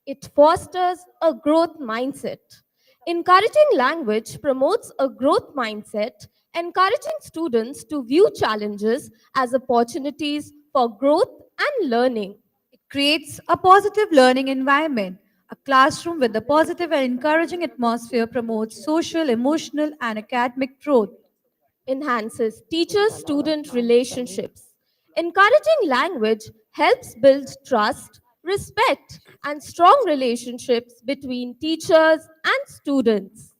P: It fosters a growth mindset. Encouraging language promotes a growth mindset, encouraging students to view challenges as opportunities for growth and learning.
O: It creates a positive learning environment. A classroom with a positive and encouraging atmosphere promotes social, emotional, and academic growth.
P: Enhances teacher-student relationships. Encouraging language helps build trust, respect, and strong relationships between teachers and students.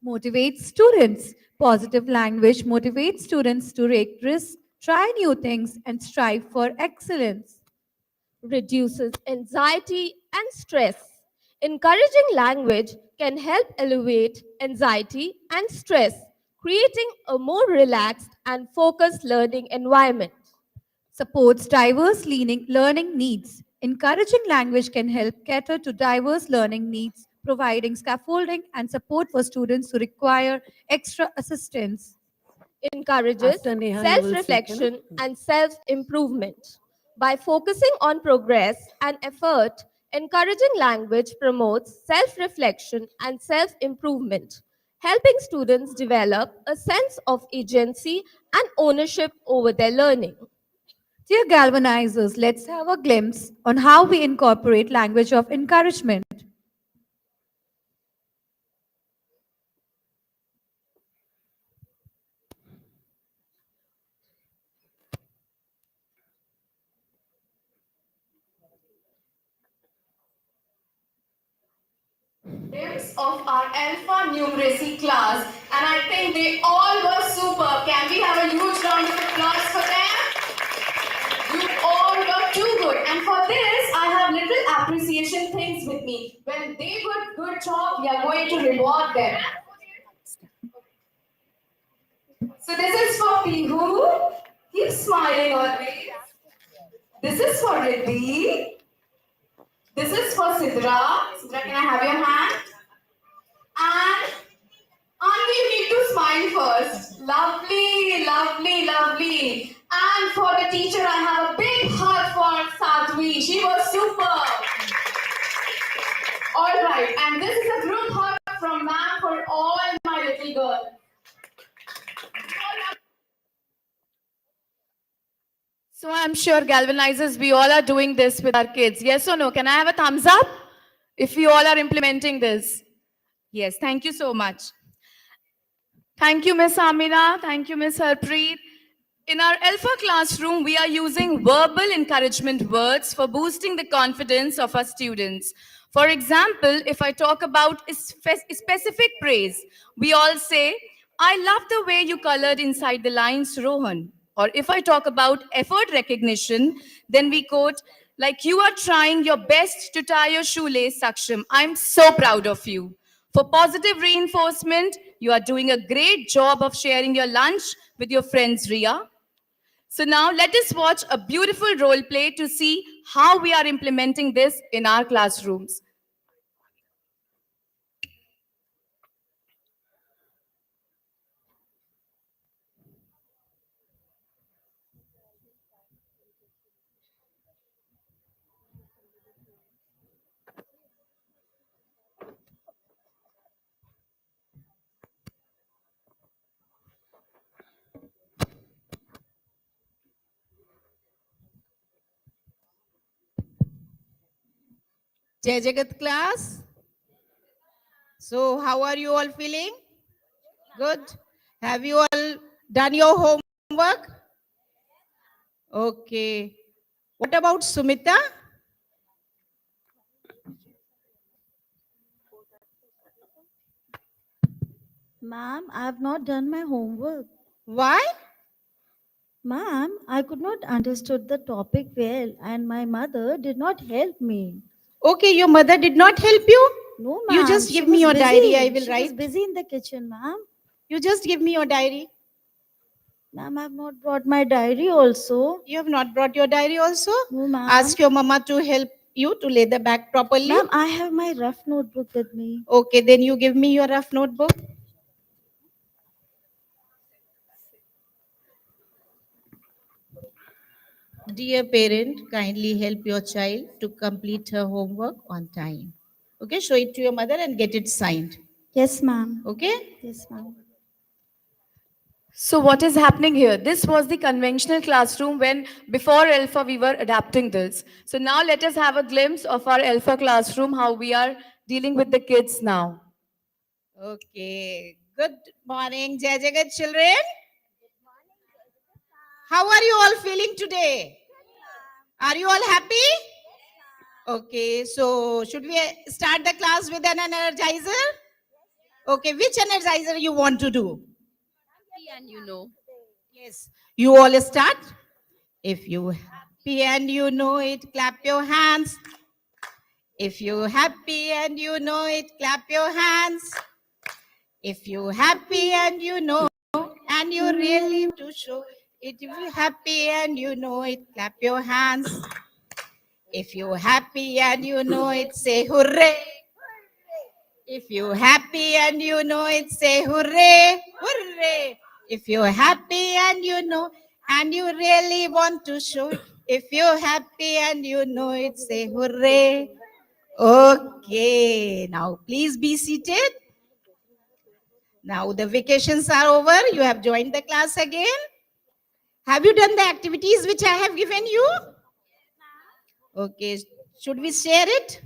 O: Motivates students. Positive language motivates students to take risks, try new things, and strive for excellence.
P: Reduces anxiety and stress. Encouraging language can help alleviate anxiety and stress, creating a more relaxed and focused learning environment.
O: Supports diverse learning needs. Encouraging language can help cater to diverse learning needs, providing scaffolding and support for students who require extra assistance.
P: Encourages
D: After Neha, you will speak,
P: self-reflection and self-improvement. By focusing on progress and effort, encouraging language promotes self-reflection and self-improvement, helping students develop a sense of agency and ownership over their learning.
O: Dear Galvanizers, let's have a glimpse on how we incorporate language of encouragement.
J: Glimpse of our ALfA numeracy class, and I think they all were superb. Can we have a huge round of applause for them? You all were too good, and for this, I have little appreciation things with me. When they did good job, we are going to reward them. So this is for Pihu. Keep smiling always. This is for Riddhi. This is for Sidra. Sidra, can I have your hand? And Anvi, you need to smile first. Lovely, lovely, lovely. And for the teacher, I have a big hug for Sadhvi. She was super. All right, and this is a group hug from ma'am for all my little girls. So I'm sure galvanizers, we all are doing this with our kids. Yes or no? Can I have a thumbs up if we all are implementing this? Yes, thank you so much. Thank you, Miss Amina. Thank you, Miss Harpreet. In our ALfA classroom, we are using verbal encouragement words for boosting the confidence of our students. For example, if I talk about a specific praise, we all say, I love the way you colored inside the lines, Rohan. Or if I talk about effort recognition, then we quote, like you are trying your best to tie your shoelace, Saksham. I'm so proud of you. For positive reinforcement, you are doing a great job of sharing your lunch with your friends, Ria. So now let us watch a beautiful role play to see how we are implementing this in our classrooms.
E: Jai Jagat class. So how are you all feeling? Good. Have you all done your homework? Okay. What about Sumita?
Q: Ma'am, I have not done my homework.
E: Why?
Q: Ma'am, I could not understood the topic well and my mother did not help me.
E: Okay, your mother did not help you?
Q: No, ma'am.
E: You just
Q: she
E: give me
Q: was
E: your
Q: busy.
E: diary, I will
Q: She
E: write.
Q: was busy in the kitchen, ma'am.
E: You just give me your diary.
Q: Ma'am, I have not brought my diary also.
E: You have not brought your diary also?
Q: No, ma'am.
E: Ask your mama to help you to lay the bag properly.
Q: Ma'am, I have my rough notebook with me.
E: Okay, then you give me your rough notebook. Dear parent, kindly help your child to complete her homework on time. Okay, show it to your mother and get it signed.
Q: Yes, ma'am.
E: Okay?
Q: Yes, ma'am.
J: So what is happening here? This was the conventional classroom when before ALfA we were adapting this. So now let us have a glimpse of our ALfA classroom, how we are dealing with the kids now.
E: Okay. Good morning, Jai Jagat children. How are you all feeling today? Are you all happy? Okay, so should we start the class with an energizer? Okay, which energizer you want to do?
P: And you know.
E: Yes. You all start. If you happy and you know it, clap your hands. If you happy and you know it, clap your hands. If you happy and you know and you really to show it, if you happy and you know it, clap your hands. If you happy and you know it, say hooray. If you happy and you know it, say hooray, hooray. If you're happy and you know and you really want to show it, if you're happy and you know it, say hooray. Okay, now please be seated. Now the vacations are over. You have joined the class again. Have you done the activities which I have given you? Okay, should we share it?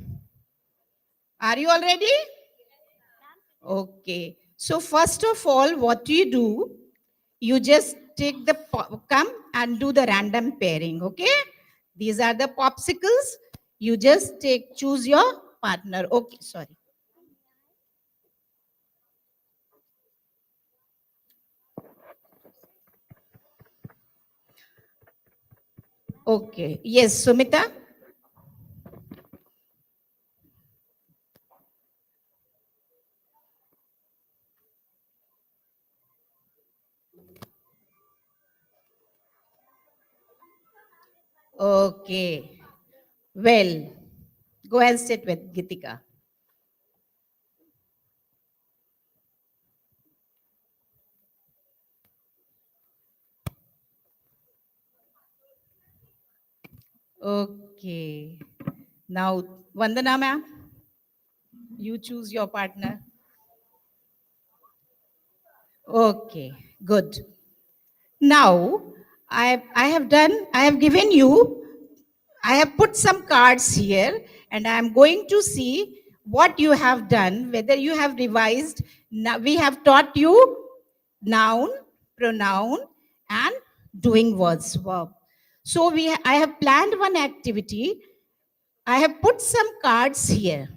E: Are you all ready? Okay. So first of all, what do? You just take the come and do the random pairing. Okay. These are the popsicles. You just choose your partner. Okay. Sorry. Okay. Yes, Sumita. Okay. Well, go and sit with Gitika. Okay. Now, Vandana ma'am, you choose your partner. Okay, good. Now, I have given you, I have put some cards here and I am going to see what you have done, whether you have revised. Now, we have taught you noun, pronoun and
R: doing words, verb. So I have planned one activity. I have put some cards here.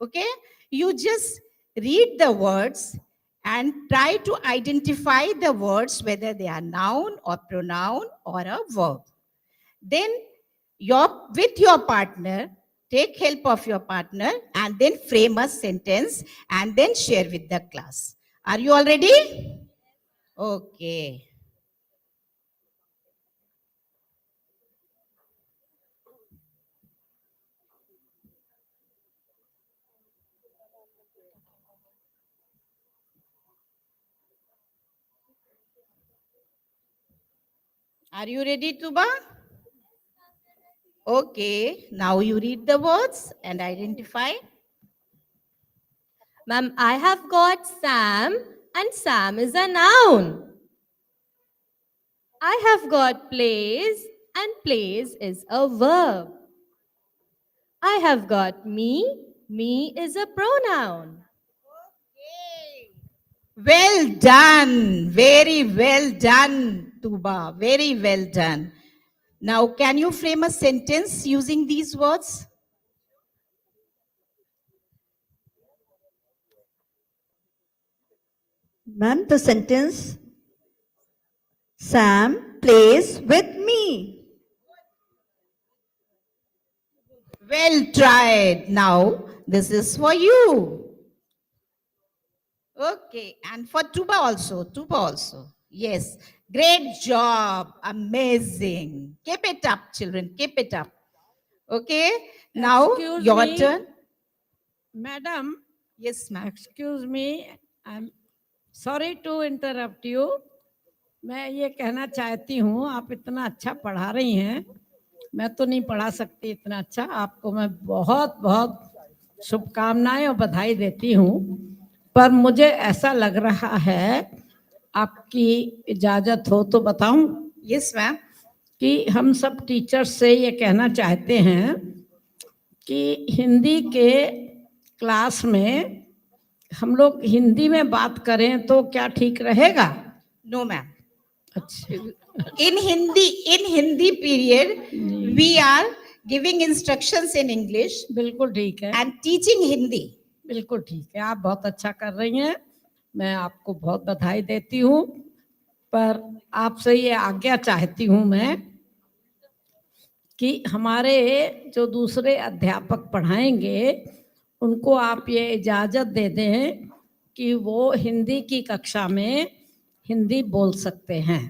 R: Okay? You just read the words and try to identify the words, whether they are noun or pronoun or a verb. Then with your partner, take help of your partner and then frame a sentence and then share with the class. Are you all ready? Okay. Are you ready, Tuba? Okay, now you read the words and identify.
P: Ma'am, I have got Sam, and Sam is a noun. I have got plays, and plays is a verb. I have got me is a pronoun.
R: Well done, very well done, Tuba, very well done. Now, can you frame a sentence using these words?
Q: Ma'am, the sentence, Sam plays with me.
R: Well tried. Now, this is for you. Okay, and for Tuba also. Yes, great job, amazing. Keep it up, children, keep it up. Okay, now
S: Excuse
R: your
S: me.
R: turn.
S: Madam.
R: Yes, ma'am.
S: Excuse me. I'm sorry to interrupt you. मैं ये कहना चाहती हूँ, आप इतना अच्छा पढ़ा रही हैं, मैं तो नहीं पढ़ा सकती इतना अच्छा. आपको मैं बहुत बहुत शुभकामनाएं और बधाई देती हूँ, पर मुझे ऐसा लग रहा है, आपकी इजाजत हो तो बताऊं.
R: Yes ma'am.
S: कि हम सब टीचर्स से ये कहना चाहते हैं कि हिंदी के क्लास में हम लोग हिंदी में बात करें तो क्या ठीक रहेगा?
R: No ma'am.
S: अच्छा.
R: In Hindi period, we are giving instructions in English.
S: बिल्कुल ठीक है.
R: And teaching Hindi.
S: बिल्कुल ठीक है, आप बहुत अच्छा कर रही हैं, मैं आपको बहुत बधाई देती हूँ, पर आपसे ये आज्ञा चाहती हूँ मैं कि हमारे जो दूसरे अध्यापक पढ़ाएंगे उनको आप ये इजाज़त दे दें कि वो हिंदी की कक्षा में हिंदी बोल सकते हैं,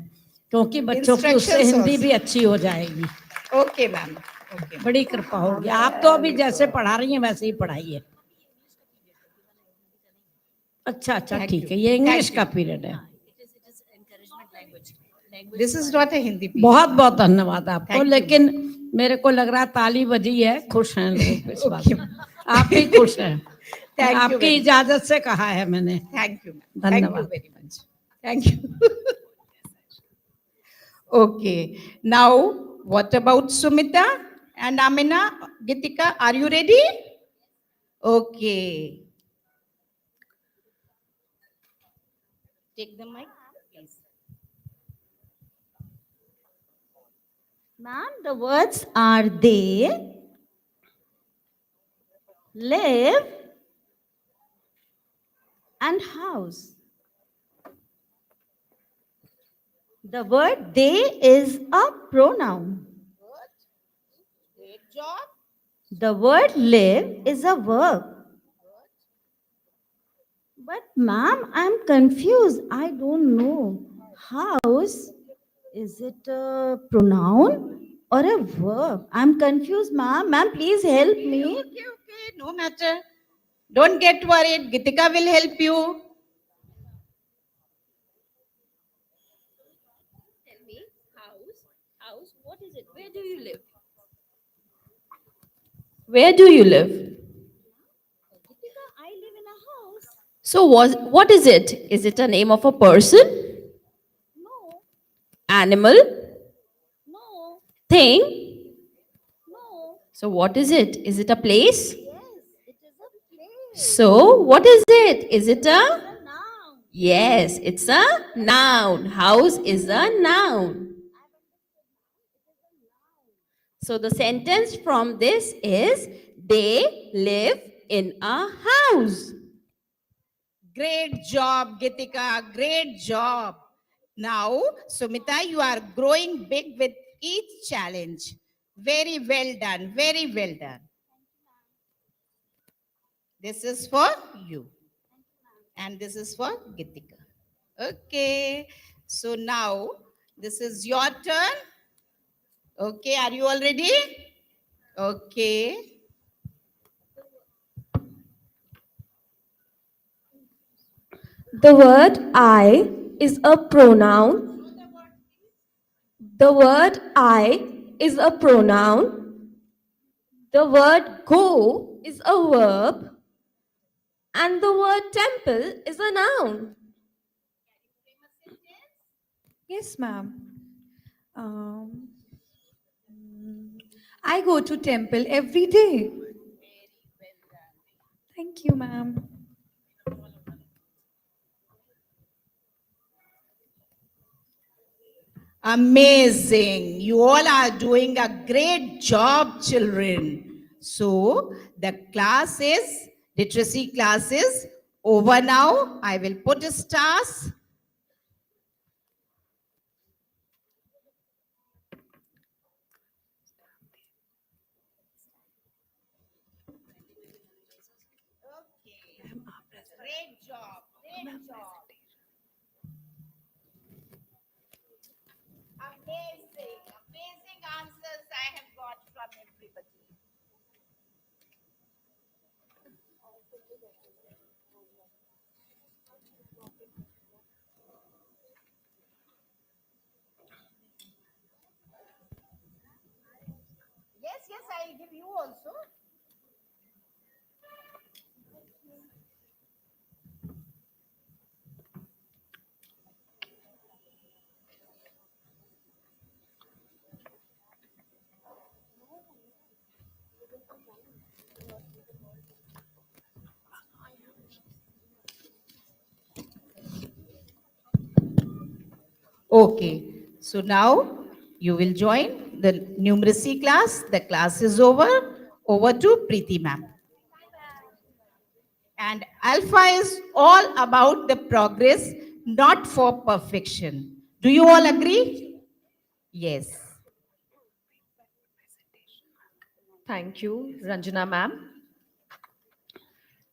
S: क्योंकि बच्चों की उससे हिंदी भी अच्छी हो जाएगी.
R: Okay ma'am.
S: बड़ी कृपा होगी. आप तो अभी जैसे पढ़ा रही हैं वैसे ही पढ़ाइए. अच्छा अच्छा ठीक है, ये इंग्लिश का पीरियड है.
R: This is not a Hindi period.
S: बहुत बहुत धन्यवाद आपको. लेकिन मेरे को लग रहा है ताली बजी है, खुश हैं लोग इस बात में. आप भी खुश हैं. आपकी इजाजत से कहा है मैंने.
R: Thank you.
S: धन्यवाद.
R: Very much. Thank you. Okay. Now, what about Sumita and Amina? Gitika, are you ready? Okay. Take the mic, please.
Q: Ma'am, the words are they, live, and house. The word they is a pronoun.
R: Great job.
Q: The word live is a verb. But ma'am, I'm confused. I don't know. House, is it a pronoun or a verb? I'm confused, ma'am. Ma'am, please help me.
R: Okay, no matter. Don't get worried. Gitika will help you.
P: Tell me, house, what is it? Where do you live? Where do you live?
Q: Gitika, I live in a house.
P: So what is it? Is it a name of a person?
Q: No.
P: Animal?
Q: No.
P: Thing?
Q: No.
P: So what is it? Is it a place?
Q: Yes, it is a place.
P: So what is it? Is it a
Q: noun.
T: Yes, it's a noun. House is a noun. So the sentence from this is, they live in a house.
R: Great job, Gitika. Great job. Now, Sumita, you are growing big with each challenge. Very well done. Very well done. This is for you. And this is for Gitika. Okay. So now, this is your turn. Okay. Are you all ready? Okay.
P: The word I is a pronoun. The word I is a pronoun. The word go is a verb. And the word temple is a noun.
O: Yes, ma'am. I go to temple every day. Thank you, ma'am.
R: Amazing. You all are doing a great job, children. So the class is, literacy class is over now. I will put stars. Great job. Great job. Amazing. Amazing answers I have got from everybody. Yes, yes, I'll give you also. Okay, so now you will join the numeracy class. The class is over. Over to Preeti ma'am. And ALfA is all about the progress, not for perfection. Do you all agree? Yes.
U: Thank you, Ranjana ma'am.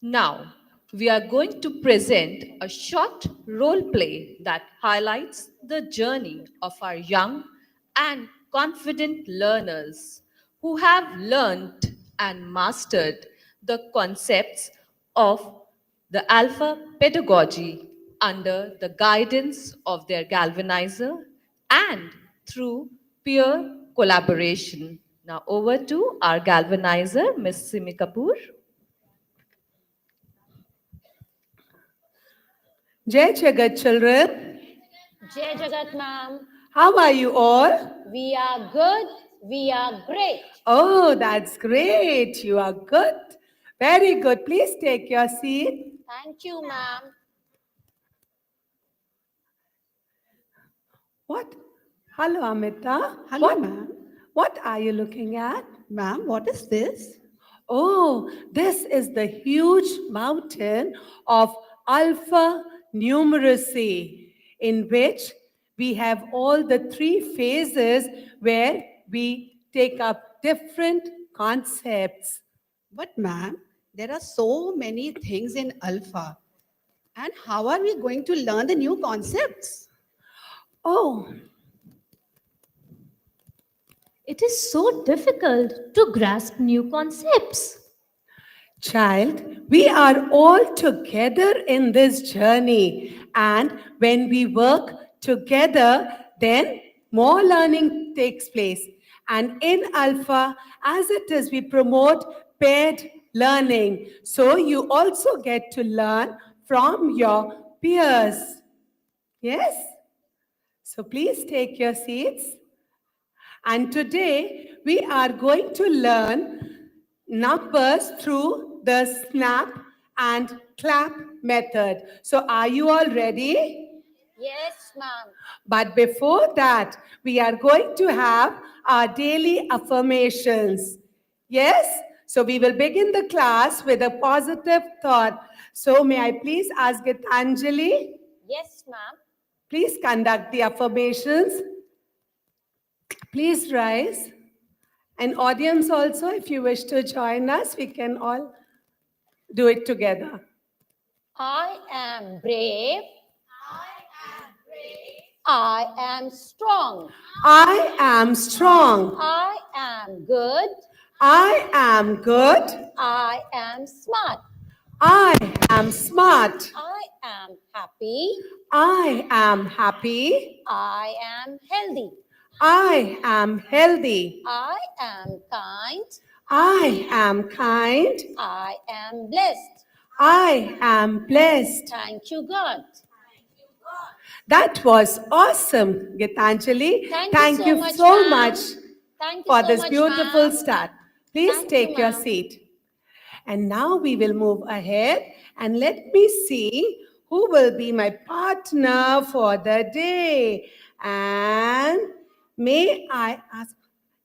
U: Now, we are going to present a short role play that highlights the journey of our young and confident learners who have learned and mastered the concepts of the ALfA pedagogy under the guidance of their galvanizer and through peer collaboration. Now over to our galvanizer, Ms. Simi Kapoor.
V: Jai Jagat children.
W: Jai Jagat ma'am.
V: How are you all?
W: We are good. We are great.
V: Oh, that's great. You are good. Very good. Please take your seat.
W: Thank you ma'am.
V: What? Hello, Amita.
X: Hello,
V: What?
X: ma'am.
V: What are you looking at?
X: Ma'am, what is this?
V: Oh, this is the huge mountain of alpha numeracy, in which we have all the three phases where we take up different concepts.
X: But ma'am, there are so many things in ALfA. And how are we going to learn the new concepts?
V: Oh,
W: It is so difficult to grasp new concepts.
V: child, we are all together in this journey. And when we work together, then more learning takes place. And in ALfA, as it is, we promote paired learning. So you also get to learn from your peers. Yes? So please take your seats. And today we are going to learn numbers through the snap and clap method. So are you all ready?
P: Yes, ma'am.
V: But before that, we are going to have our daily affirmations. Yes? So we will begin the class with a positive thought. So may I please ask Gitanjali,
P: Yes, ma'am.
V: please conduct the affirmations. Please rise. And audience also, if you wish to join us, we can all do it together.
P: I am brave. I am strong.
V: I am strong.
P: I am good.
V: I am good.
P: I am smart.
V: I am smart.
P: I am happy.
V: I am happy.
P: I am healthy.
V: I am healthy.
P: I am kind.
V: I am kind.
P: I am blessed.
V: I am blessed.
P: Thank you, God.
V: That was awesome, Gitanjali.
P: Thank you so much, ma'am. Thank you
V: for
P: so
V: this
P: much,
V: beautiful
P: ma'am.
V: start. Please
P: Thank
V: take
P: you,
V: your
P: ma'am.
V: seat. And now we will move ahead and let me see who will be my partner for the day. And may I ask,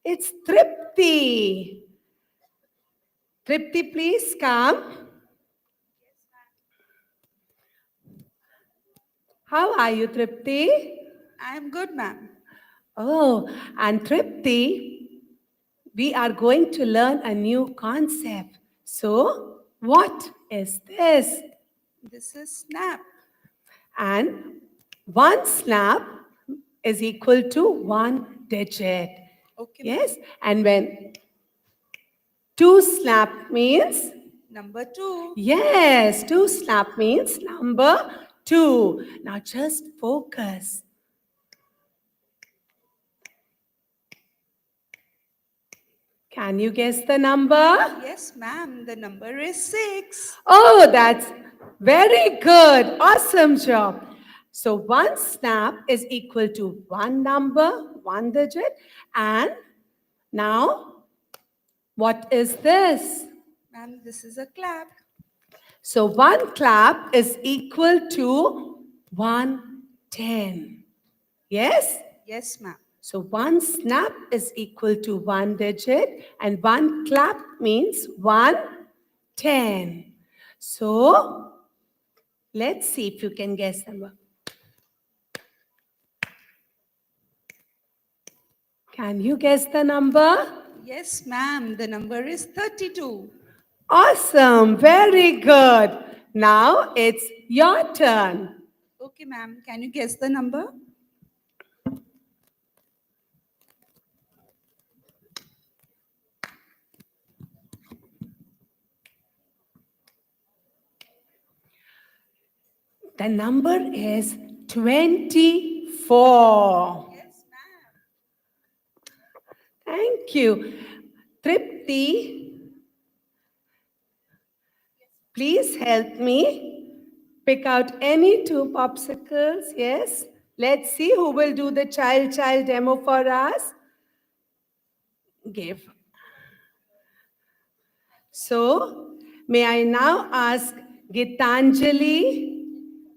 V: it's Tripti. Tripti, please come. How are you, Tripti?
B: I am good, ma'am.
V: Oh, and Tripti, we are going to learn a new concept. So, what is this?
B: This is snap.
V: And one snap is equal to one digit.
B: Okay.
V: Yes, and when two snap means?
B: Number 2.
V: Yes, two snap means number 2. Now just focus. Can you guess the number?
B: Yes, ma'am. The number is 6.
V: Oh, that's very good. Awesome job. So one snap is equal to one number, one digit. And now, what is this?
B: Ma'am, this is a clap.
V: So one clap is equal to 110. Yes?
B: Yes, ma'am.
V: So one snap is equal to one digit and one clap means 110. So let's see if you can guess the number. Can you guess the number?
B: Yes, ma'am. The number is 32.
V: Awesome. Very good. Now it's your turn.
B: Okay, ma'am. Can you guess the number?
V: The number is 24.
B: Yes, ma'am.
V: Thank you. Tripti, please help me pick out any two popsicles. Yes. Let's see who will do the child demo for us. Give. So, may I now ask Gitanjali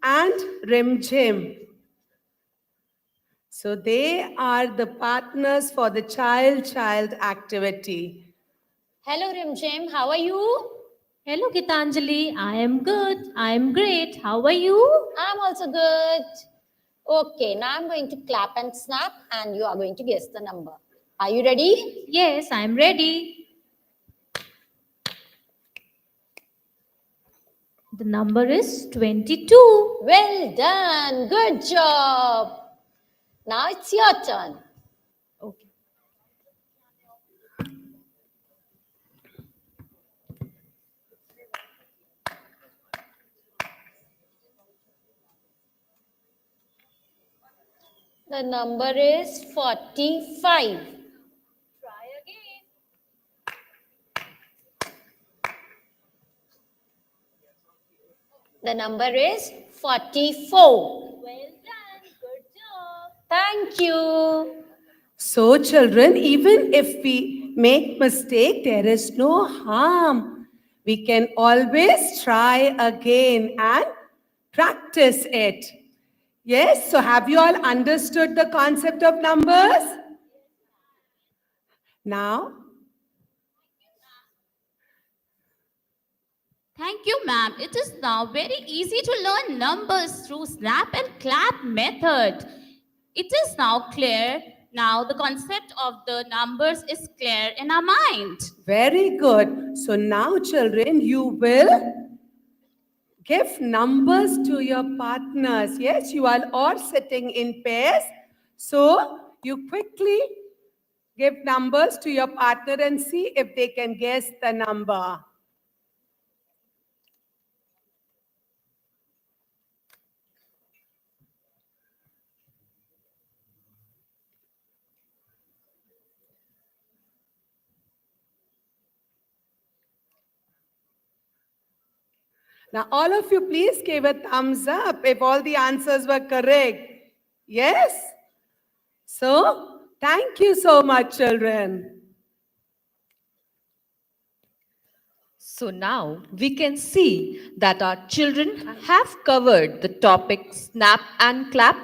V: and Rimjim. So they are the partners for the child activity.
P: Hello, Rimjim. How are you?
W: Hello, Gitanjali. I am good. I am great. How are you?
P: I'm also good. Okay, now I'm going to clap and snap and you are going to guess the number. Are you ready?
W: Yes, I am ready. The number is 22.
P: Well done. Good job. Now it's your turn.
W: Okay.
P: The number is 45.
W: Try again.
P: The number is 44.
W: Well done. Good job.
P: Thank you.
V: So children, even if we make mistake, there is no harm. We can always try again and practice it. Yes, so have you all understood the concept of numbers? Now,
T: Thank you, ma'am. It is now very easy to learn numbers through snap and clap method. It is now clear. Now the concept of the numbers is clear in our mind.
V: very good. So now, children, you will give numbers to your partners. Yes, you are all sitting in pairs. So you quickly give numbers to your partner and see if they can guess the number. Now, all of you, please give a thumbs up if all the answers were correct. Yes? So, thank you so much, children.
U: So now we can see that our children have covered the topics snap and clap,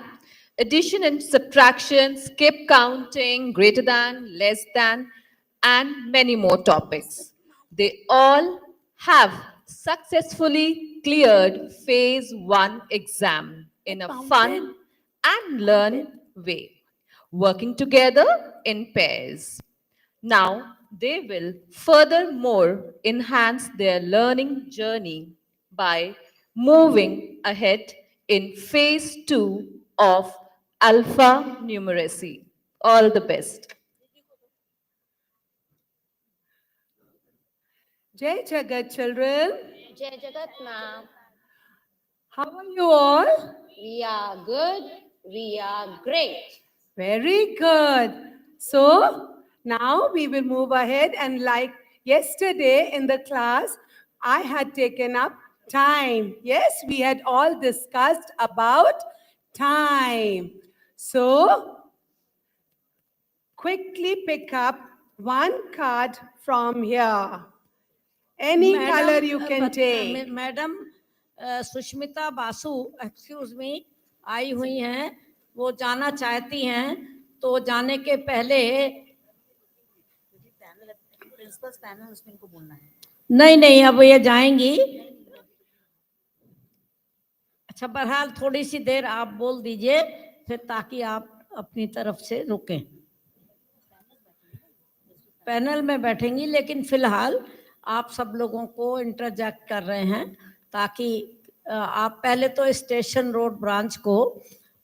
U: addition and subtraction, skip counting, greater than, less than, and many more topics. They all have successfully cleared phase 1 exam in a fun and learn way, working together in pairs. Now, they will furthermore enhance their learning journey by moving ahead in phase 2 of alpha numeracy. All the best.
V: Jai Jagat, children.
P: Jai Jagat, ma'am.
V: How are you all?
P: We are good. We are great.
V: Very good. So, now we will move ahead, and like yesterday in the class, I had taken up time. Yes, we had all discussed about time. So, quickly pick up one card from here. Any color you can take.
S: Madam Sushmita Basu excuse me आई हुई हैं, वो जाना चाहती हैं, तो जाने के पहले
Q: प्रिंसिपल पैनल उसमें इनको बोलना है।
S: नहीं नहीं अब ये जाएंगी। अच्छा बहरहाल थोड़ी सी देर आप बोल दीजिए फिर ताकि आप अपनी तरफ से रुकें। पैनल में बैठेंगी लेकिन फिलहाल आप सब लोगों को इंटरजेक्ट कर रहे हैं ताकि आप पहले तो स्टेशन रोड ब्रांच को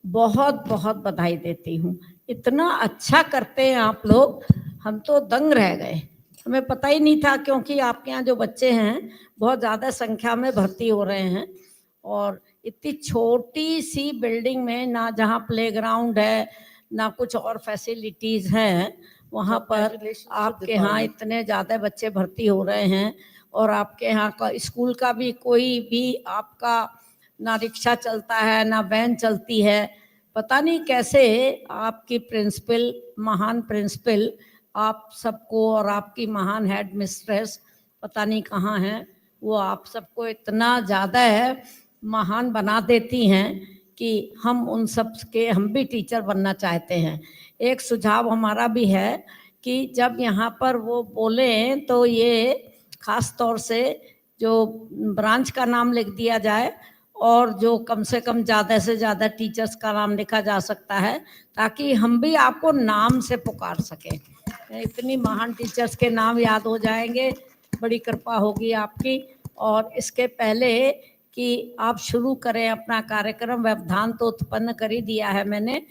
S: बहुत बहुत बधाई देती हूँ। इतना अच्छा करते हैं आप लोग, हम तो दंग रह गए। हमें पता ही नहीं था क्योंकि आपके यहाँ जो बच्चे हैं बहुत ज़्यादा संख्या में भर्ती हो रहे हैं और इतनी छोटी सी बिल्डिंग में ना जहाँ प्लेग्राउंड है ना कुछ और फैसिलिटीज़ हैं, वहाँ पर आपके यहाँ इतने ज़्यादा बच्चे भर्ती हो रहे हैं और आपके यहाँ का स्कूल का भी कोई भी आपका ना रिक्शा चलता है ना वैन चलती है। पता नहीं कैसे आपकी प्रिंसिपल, महान प्रिंसिपल, आप सबको और आपकी महान हेड मिस्ट्रेस पता नहीं कहाँ हैं, वो आप सबको इतना ज़्यादा है महान बना देती हैं कि हम उन सब के हम भी टीचर बनना चाहते हैं। एक सुझाव हमारा भी है कि जब यहाँ पर वो बोलें तो ये ख़ास तौर से जो ब्रांच का नाम लिख दिया जाए और जो कम से कम ज़्यादा से ज़्यादा टीचर्स का नाम लिखा जा सकता है ताकि हम भी आपको नाम से पुकार सकें। इतनी महान टीचर्स के नाम याद हो जाएंगे, बड़ी कृपा होगी आपकी। और इसके पहले कि आप शुरू करें अपना कार्यक्रम, व्यवधान तो उत्पन्न कर ही दिया है मैंने।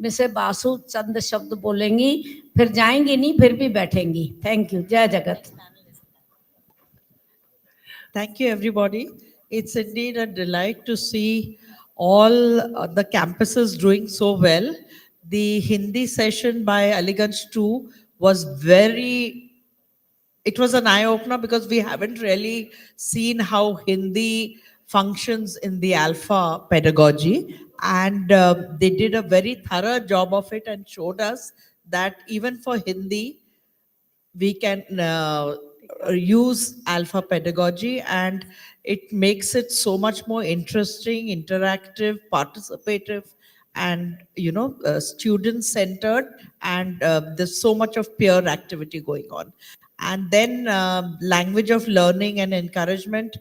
S: मिसे बासु चंद शब्द बोलेंगी, फिर जाएंगी नहीं, फिर भी बैठेंगी। Thank you. जय जगत।
G: Thank you, everybody. It's indeed a delight to see all the campuses doing so well. The Hindi session by Aliganj 2 was it was an eye-opener because we haven't really seen how Hindi functions in the alpha pedagogy. And they did a very thorough job of it and showed us that even for Hindi, we can use alpha pedagogy, and it makes it so much more interesting, interactive, participative, and student centered, and there's so much of peer activity going on. And then language of learning and encouragement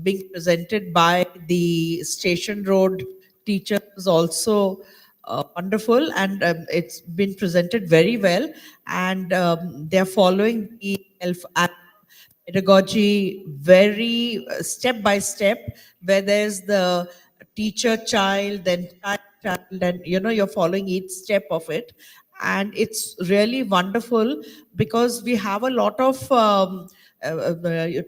G: being presented by the Station Road teachers is also wonderful, and it's been presented very well, and they're following the pedagogy very step by step, where there's the teacher child, then child, and you're following each step of it. And it's really wonderful because we have a lot of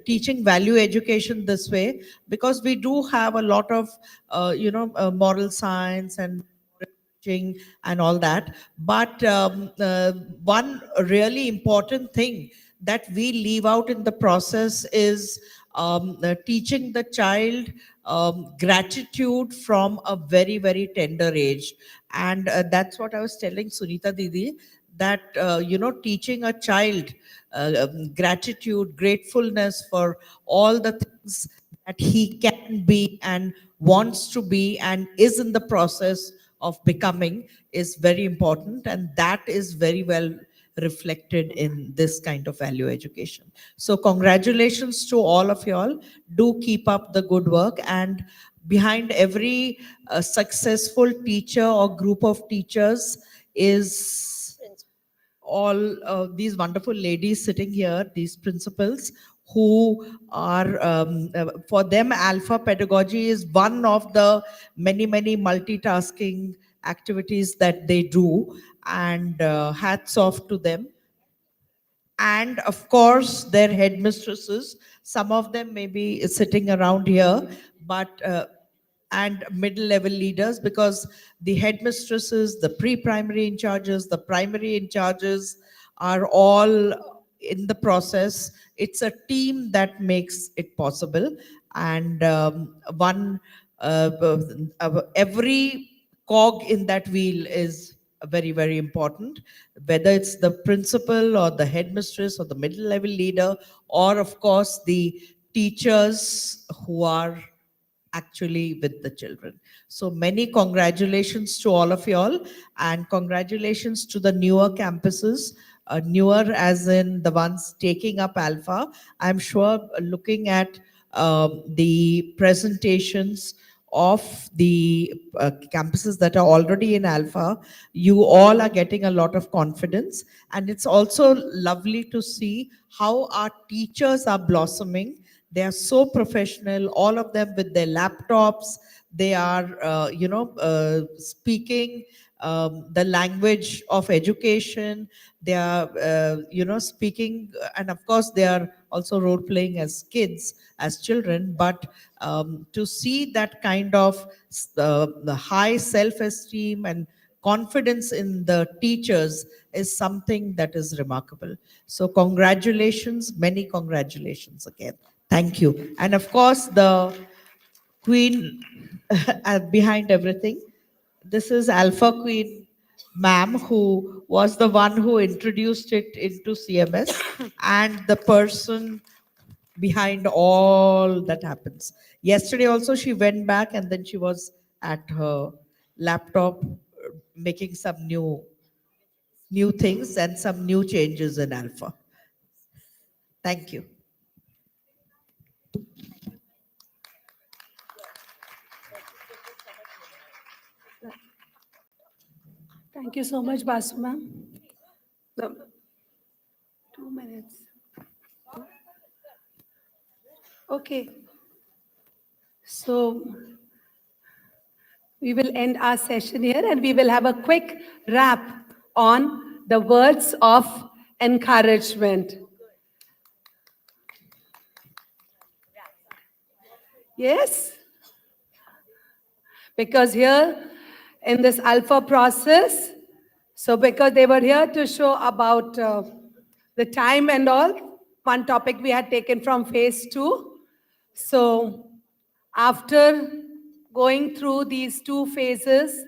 G: teaching value education this way, because we do have a lot of moral science and teaching and all that. But one really important thing that we leave out in the process is teaching the child gratitude from a very, very tender age. And that's what I was telling Sunita Didi, that, teaching a child gratitude, gratefulness for all the things that he can be and wants to be and is in the process of becoming is very important. And that is very well reflected in this kind of value education. So congratulations to all of y'all. Do keep up the good work. And behind every successful teacher or group of teachers is all these wonderful ladies sitting here, these principals, who are, for them, alpha pedagogy is one of the many, many multitasking activities that they do. And hats off to them. And of course, their headmistresses, some of them may be sitting around here, but and middle level leaders, because the headmistresses, the pre-primary in charges, the primary in charges are all in the process. It's a team that makes it possible. And every cog in that wheel is very, very important, whether it's the principal or the headmistress or the middle level leader, or of course the teachers who are actually with the children. So many congratulations to all of y'all, and congratulations to the newer campuses, newer as in the ones taking up alpha. I'm sure looking at the presentations of the campuses that are already in alpha, you all are getting a lot of confidence. And it's also lovely to see how our teachers are blossoming. They are so professional, all of them with their laptops. They are, speaking the language of education. They are, speaking, and of course, they are also role playing as kids, as children. But to see that kind of the high self-esteem and confidence in the teachers is something that is remarkable. So congratulations, many congratulations again. Thank you. And of course, the queen behind everything. This is Alpha Queen ma'am, who was the one who introduced it into CMS and the person behind all that happens. Yesterday also she went back and then she was at her laptop making some new things and some new changes in Alpha. Thank you.
V: Thank you so much, Basu ma'am. 2 minutes. Okay. So we will end our session here and we will have a quick wrap on the words of encouragement. Yes? Because here in this alpha process, so because they were here to show about the time and all, one topic we had taken from phase 2. So after going through these 2 phases,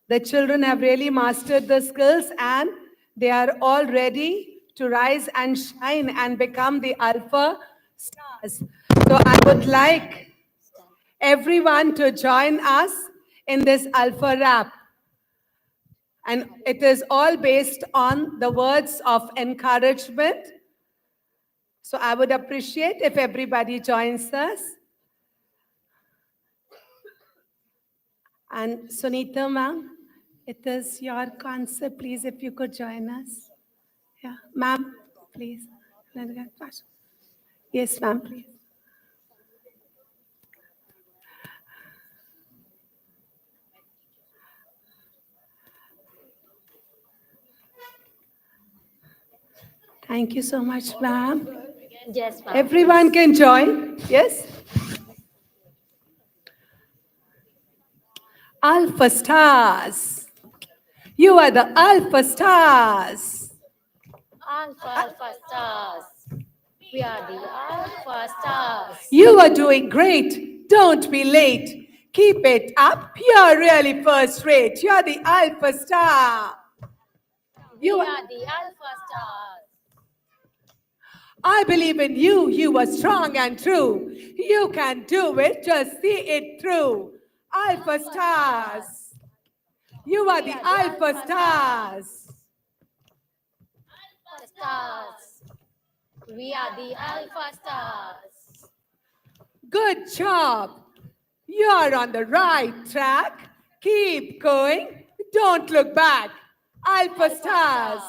V: the children have really mastered the skills and they are all ready to rise and shine and become the alpha stars. So I would like everyone to join us in this alpha rap. And it is all based on the words of encouragement. So I would appreciate if everybody joins us. And Sunita ma'am, it is your concept. Please, if you could join us. Yeah, ma'am, please. Yes, ma'am, please. Thank you so much, ma'am.
N: Yes, ma'am.
V: Everyone can join. Yes? Alpha stars. You are the alpha stars.
N: Alpha, alpha stars. We are the alpha stars.
V: You are doing great. Don't be late. Keep it up. You're really first rate. You're the alpha star.
N: We are the alpha stars.
V: I believe in you. You are strong and true. You can do it. Just see it through. Alpha stars. You are the alpha stars.
N: Alpha stars. We are the alpha stars.
V: Good job. You're on the right track. Keep going. Don't look back. Alpha stars.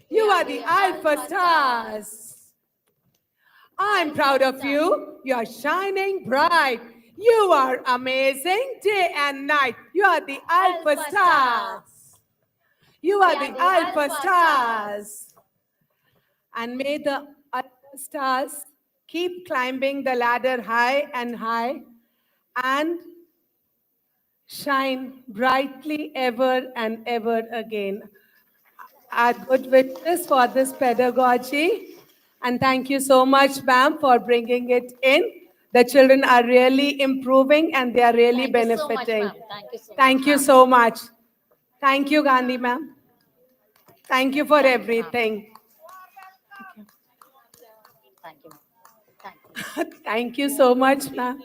V: You are the alpha stars. I'm proud of you. You're shining bright. You are amazing day and night. You are the alpha stars. You are the alpha stars. And may the alpha stars keep climbing the ladder high and high and shine brightly ever and ever again. Our good wishes for this pedagogy. And thank you so much, ma'am, for bringing it in. The children are really improving and they are really benefiting.
N: Thank you so much, ma'am.
V: Thank you, Gandhi, ma'am. Thank you for everything.
N: Thank you, ma'am.
V: Thank you so much, ma'am.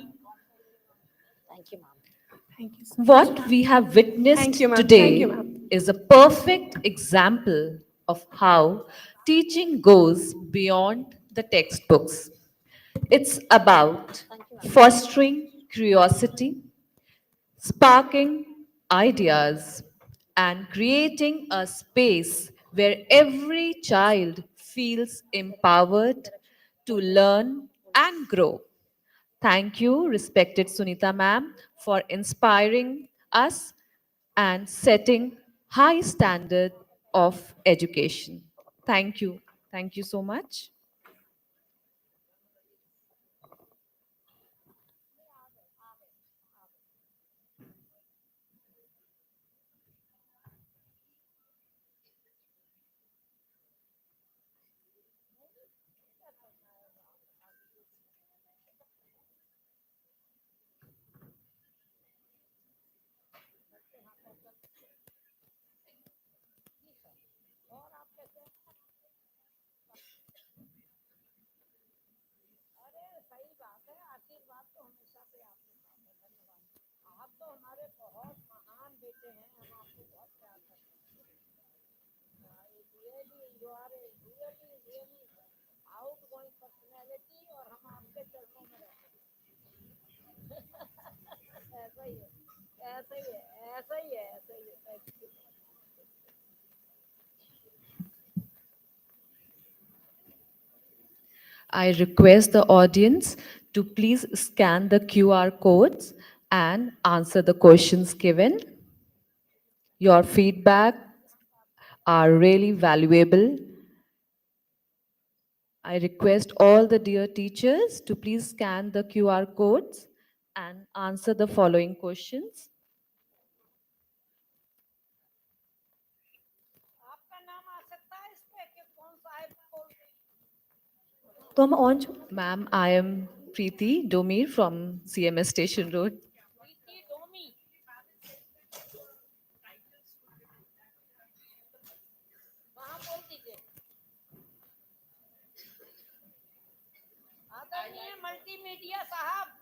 N: Thank you, ma'am.
V: Thank you so
U: What
V: much,
U: we have witnessed
V: Thank you, ma'am.
U: today
V: Thank you, ma'am.
U: is a perfect example of how teaching goes beyond the textbooks. It's about fostering curiosity, sparking ideas, and creating a space where every child feels empowered to learn and grow. Thank you, respected Sunita ma'am, for inspiring us and setting high standard of education. Thank you. Thank you so much. I request the audience to please scan the QR codes and answer the questions given. Your feedback are really valuable. I request all the dear teachers to please scan the QR codes and answer the following questions.
O: तो हम on
U: Ma'am, I am Preeti Domir from CMS Station Road.
S: Multimedia साहब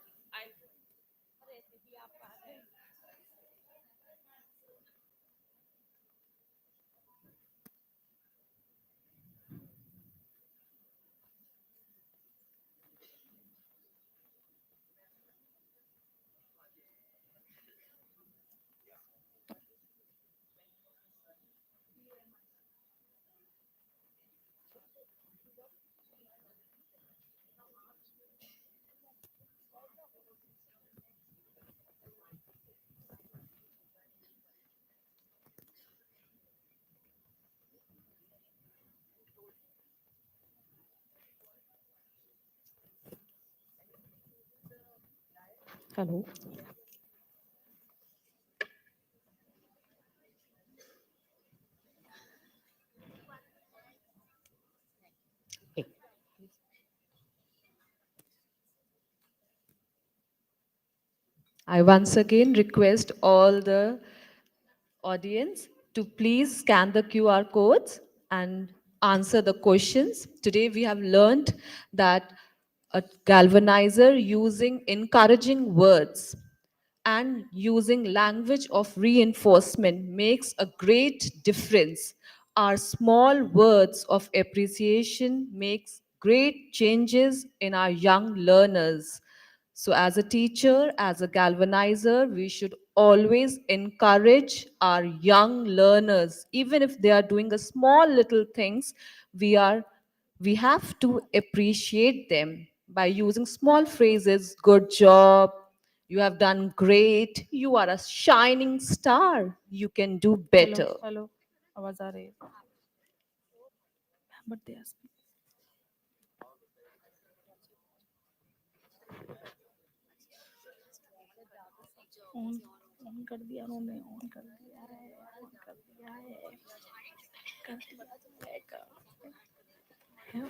H: Hello. I once again request all the audience to please scan the QR codes and answer the questions. Today we have learned that a galvanizer using encouraging words and using language of reinforcement makes a great difference. Our small words of appreciation makes great changes in our young learners. So as a teacher, as a galvanizer, we should always encourage our young learners. Even if they are doing a small little things, we have to appreciate them by using small phrases. Good job, you have done great, you are a shining star, you can do better.
K: Hello आवाज आ रही है but they on on कर दिया उन्होंने on कर दिया है on कर दिया है कर दिया है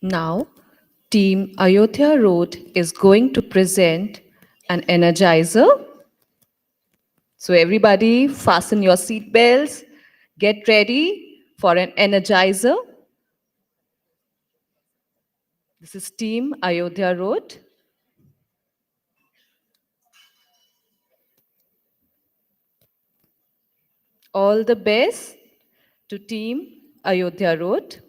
U: Now, Team Ayodhya Road is going to present an energizer. So everybody fasten your seat belts, get ready for an energizer. This is Team Ayodhya Road. All the best to Team Ayodhya Road.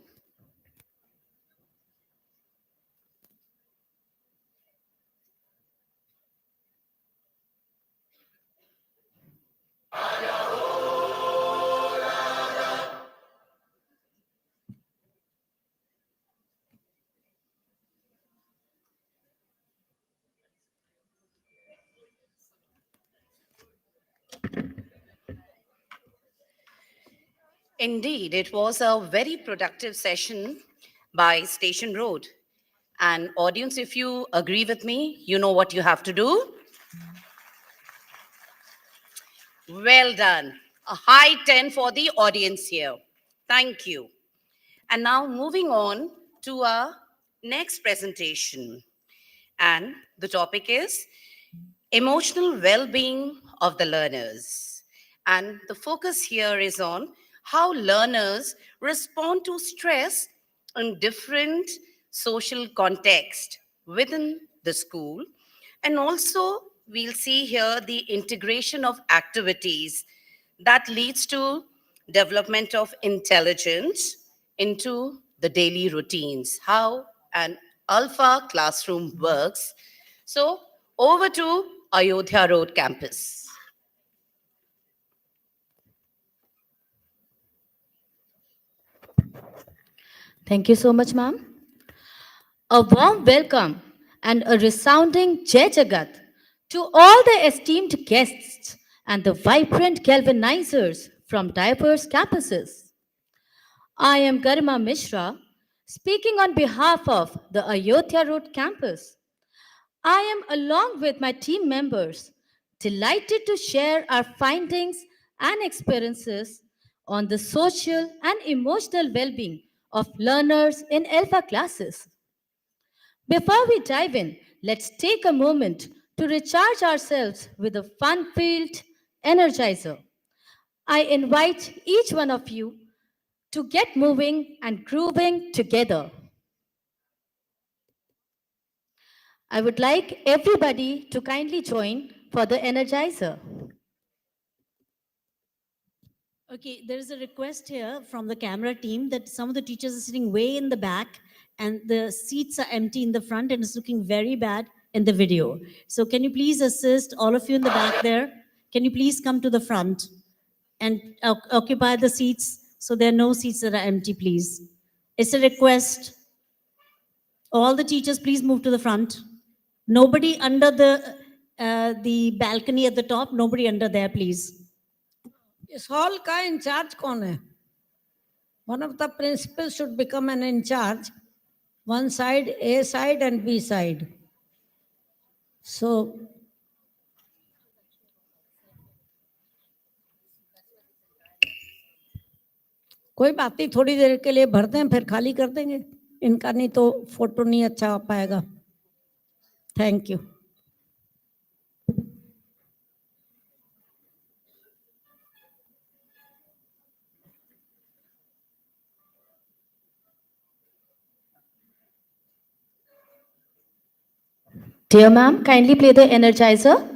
A: Indeed, it was a very productive session by Station Road. And audience, if you agree with me, you know what you have to do. Well done. A high 10 for the audience here. Thank you. And now moving on to our next presentation. And the topic is emotional well-being of the learners. And the focus here is on how learners respond to stress in different social context within the school. And also we'll see here the integration of activities that leads to development of intelligence into the daily routines, how an alpha classroom works. So over to Ayodhya Road campus.
L: Thank you so much, ma'am. A warm welcome and a resounding Jai Jagat to all the esteemed guests and the vibrant galvanizers from diverse campuses. I am Garima Mishra, Speaking on behalf of the Ayodhya Road campus, I am, along with my team members, delighted to share our findings and experiences on the social and emotional well being of learners in ALfA classes. Before we dive in, let's take a moment to recharge ourselves with a fun filled energizer. I invite each one of you to get moving and grooving together. I would like everybody to kindly join for the energizer.
Q: Okay, there is a request here from the camera team that some of the teachers are sitting way in the back and the seats are empty in the front and it's looking very bad in the video. So can you please assist all of you in the back there? Can you please come to the front and occupy the seats so there are no seats that are empty, please? It's a request. All the teachers, please move to the front. Nobody under the balcony at the top, nobody under there, please.
S: इस hall का in charge कौन है? One of the principals should become an in charge. One side, A side and B side. So कोई बात नहीं, थोड़ी देर के लिए भर दें, फिर खाली कर देंगे इनका, नहीं तो फोटो नहीं अच्छा आ पाएगा. Thank you.
L: Dear ma'am, kindly play the energizer.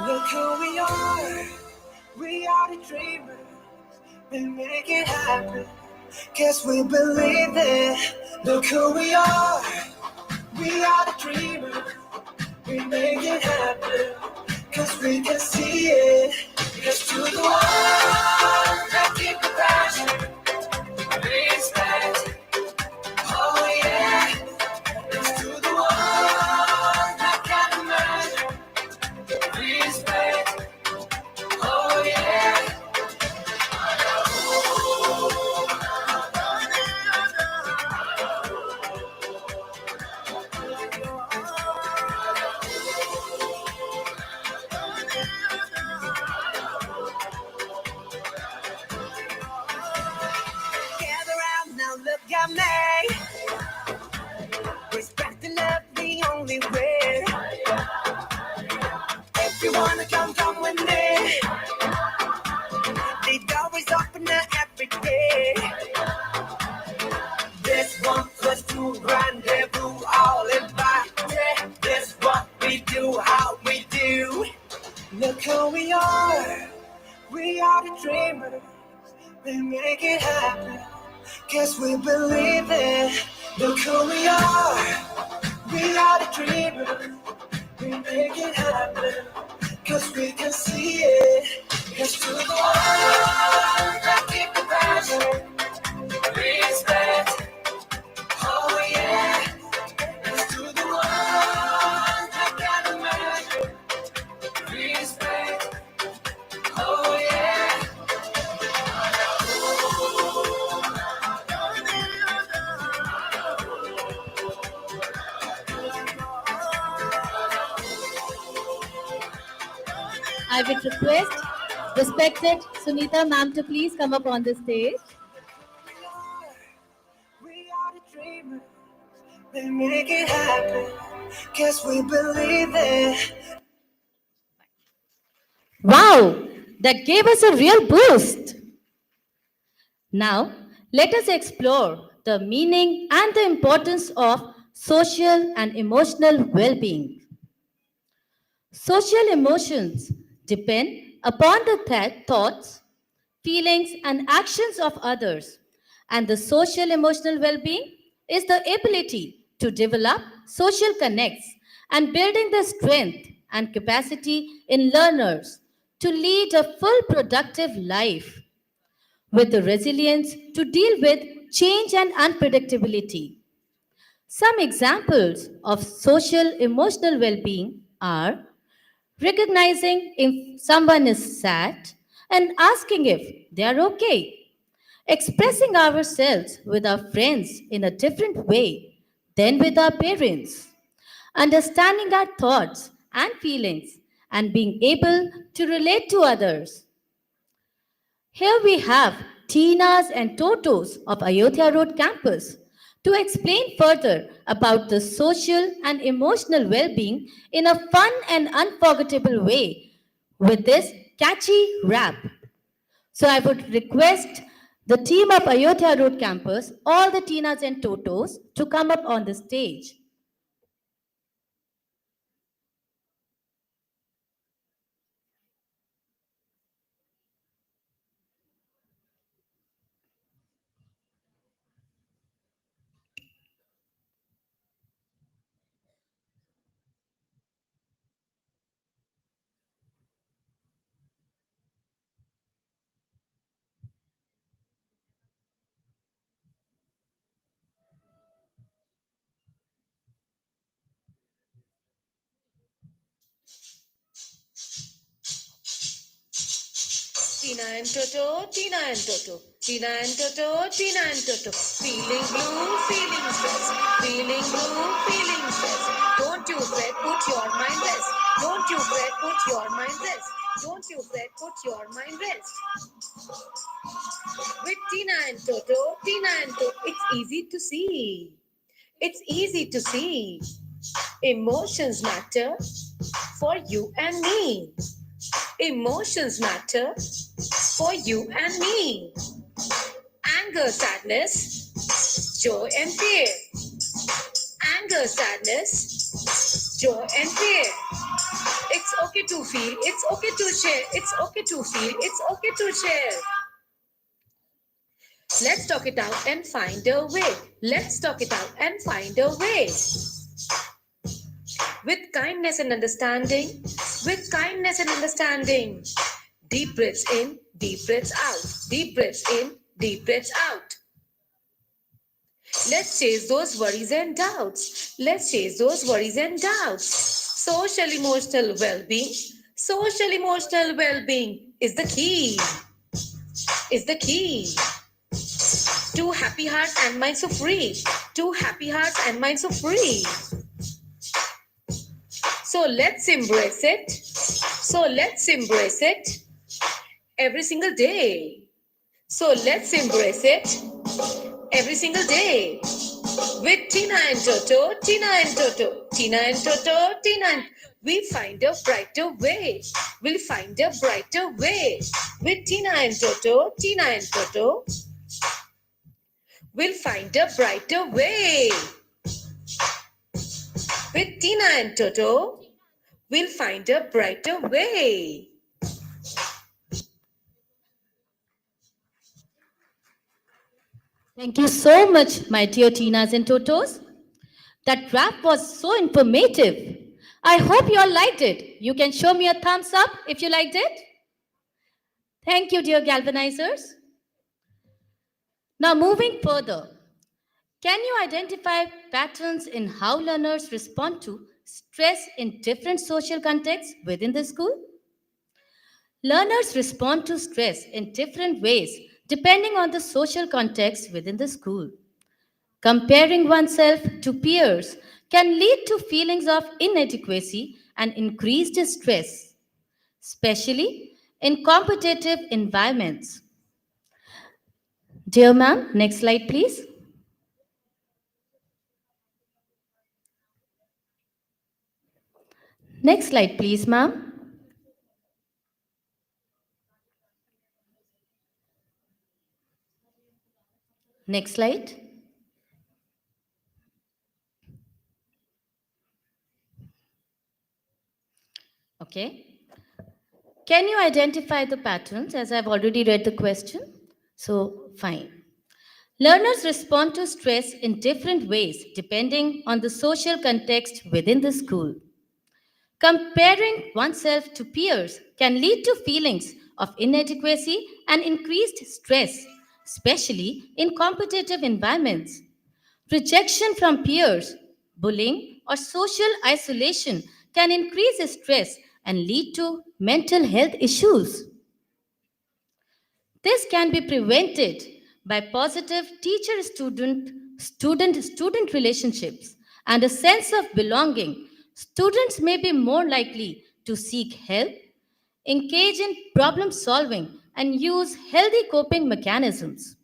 C: Look who we are the dreamers, we make it happen, guess we believe it. Look who we are the dreamers, we make it happen, cause we can see it. Cause to the one that keep the passion, respect, oh yeah. Cause to the one that can imagine, respect, oh yeah. Gather round now, look at me. Respect and love the only way. If you wanna come with me. The door is open every day. This 1 + 2 rendezvous, all invited. This what we do, how we do. Look who we are the dreamers, we make it happen, cause we believe it. Look who we are the dreamers, we make it happen, cause we can see it. Cause to the one that keep the passion, respect, oh yeah. Cause to the one that can imagine, respect, oh yeah.
L: I would request respected Sunita ma'am to please come up on the stage.
C: We make it happen, guess we believe it.
L: Wow, that gave us a real boost. Now, let us explore the meaning and the importance of social and emotional well being. Social emotions depend upon the thoughts, feelings, and actions of others, and the social emotional well being is the ability to develop social connects and building the strength and capacity in learners to lead a full productive life. with the resilience to deal with change and unpredictability. Some examples of social emotional well being are recognizing if someone is sad and asking if they are okay, expressing ourselves with our friends in a different way than with our parents, understanding our thoughts and feelings, and being able to relate to others. Here we have Tina's and Toto's of Ayodhya Road campus to explain further about the social and emotional well-being in a fun and unforgettable way with this catchy rap. So I would request the team of Ayodhya Road campus, all the Tinas and Totos, to come up on the stage.
D: Tina and Toto, Tina and Toto, Tina and Toto, Tina and Toto. Feeling blue, feeling stressed. Feeling blue, feeling stressed. Don't you fret, put your mind rest. Don't you fret, put your mind rest. Don't you fret, put your mind rest. With Tina and Toto, Tina and Toto, it's easy to see. It's easy to see. Emotions matter for you and me. Emotions matter for you and me. Anger, sadness, joy and fear. Anger, sadness, joy and fear. It's okay to feel, it's okay to share, it's okay to feel, it's okay to share. Let's talk it out and find a way. Let's talk it out and find a way. With kindness and understanding, with kindness and understanding. Deep breaths in, deep breaths out. Deep breaths in, deep breaths out. Let's chase those worries and doubts. Let's chase those worries and doubts. Social emotional well-being. Social emotional well-being is the key. Is the key. Two happy hearts and minds so free. Two happy hearts and minds so free. So let's embrace it. So let's embrace it every single day. So let's embrace it every single day. With Tina and Toto, Tina and Toto, Tina and Toto, Tina and we find a brighter way. We'll find a brighter way. With Tina and Toto, Tina and Toto, we'll find a brighter way. With Tina and Toto, we'll find a brighter way.
L: Thank you so much, my dear Tinas and Totos. That rap was so informative. I hope you all liked it. You can show me a thumbs up if you liked it. Thank you, dear galvanizers. Now, moving further, can you identify patterns in how learners respond to stress in different social contexts within the school? Learners respond to stress in different ways depending on the social context within the school. Comparing oneself to peers can lead to feelings of inadequacy and increased stress, especially in competitive environments. Dear ma'am, next slide please. Next slide please, ma'am. Next slide. Okay. Can you identify the patterns as I've already read the question? So, fine. Learners respond to stress in different ways depending on the social context within the school. Comparing oneself to peers can lead to feelings of inadequacy and increased stress, especially in competitive environments. Rejection from peers, bullying, or social isolation can increase stress and lead to mental health issues. This can be prevented by positive teacher student relationships and a sense of belonging. Students may be more likely to seek help, engage in problem solving, and use healthy coping mechanisms.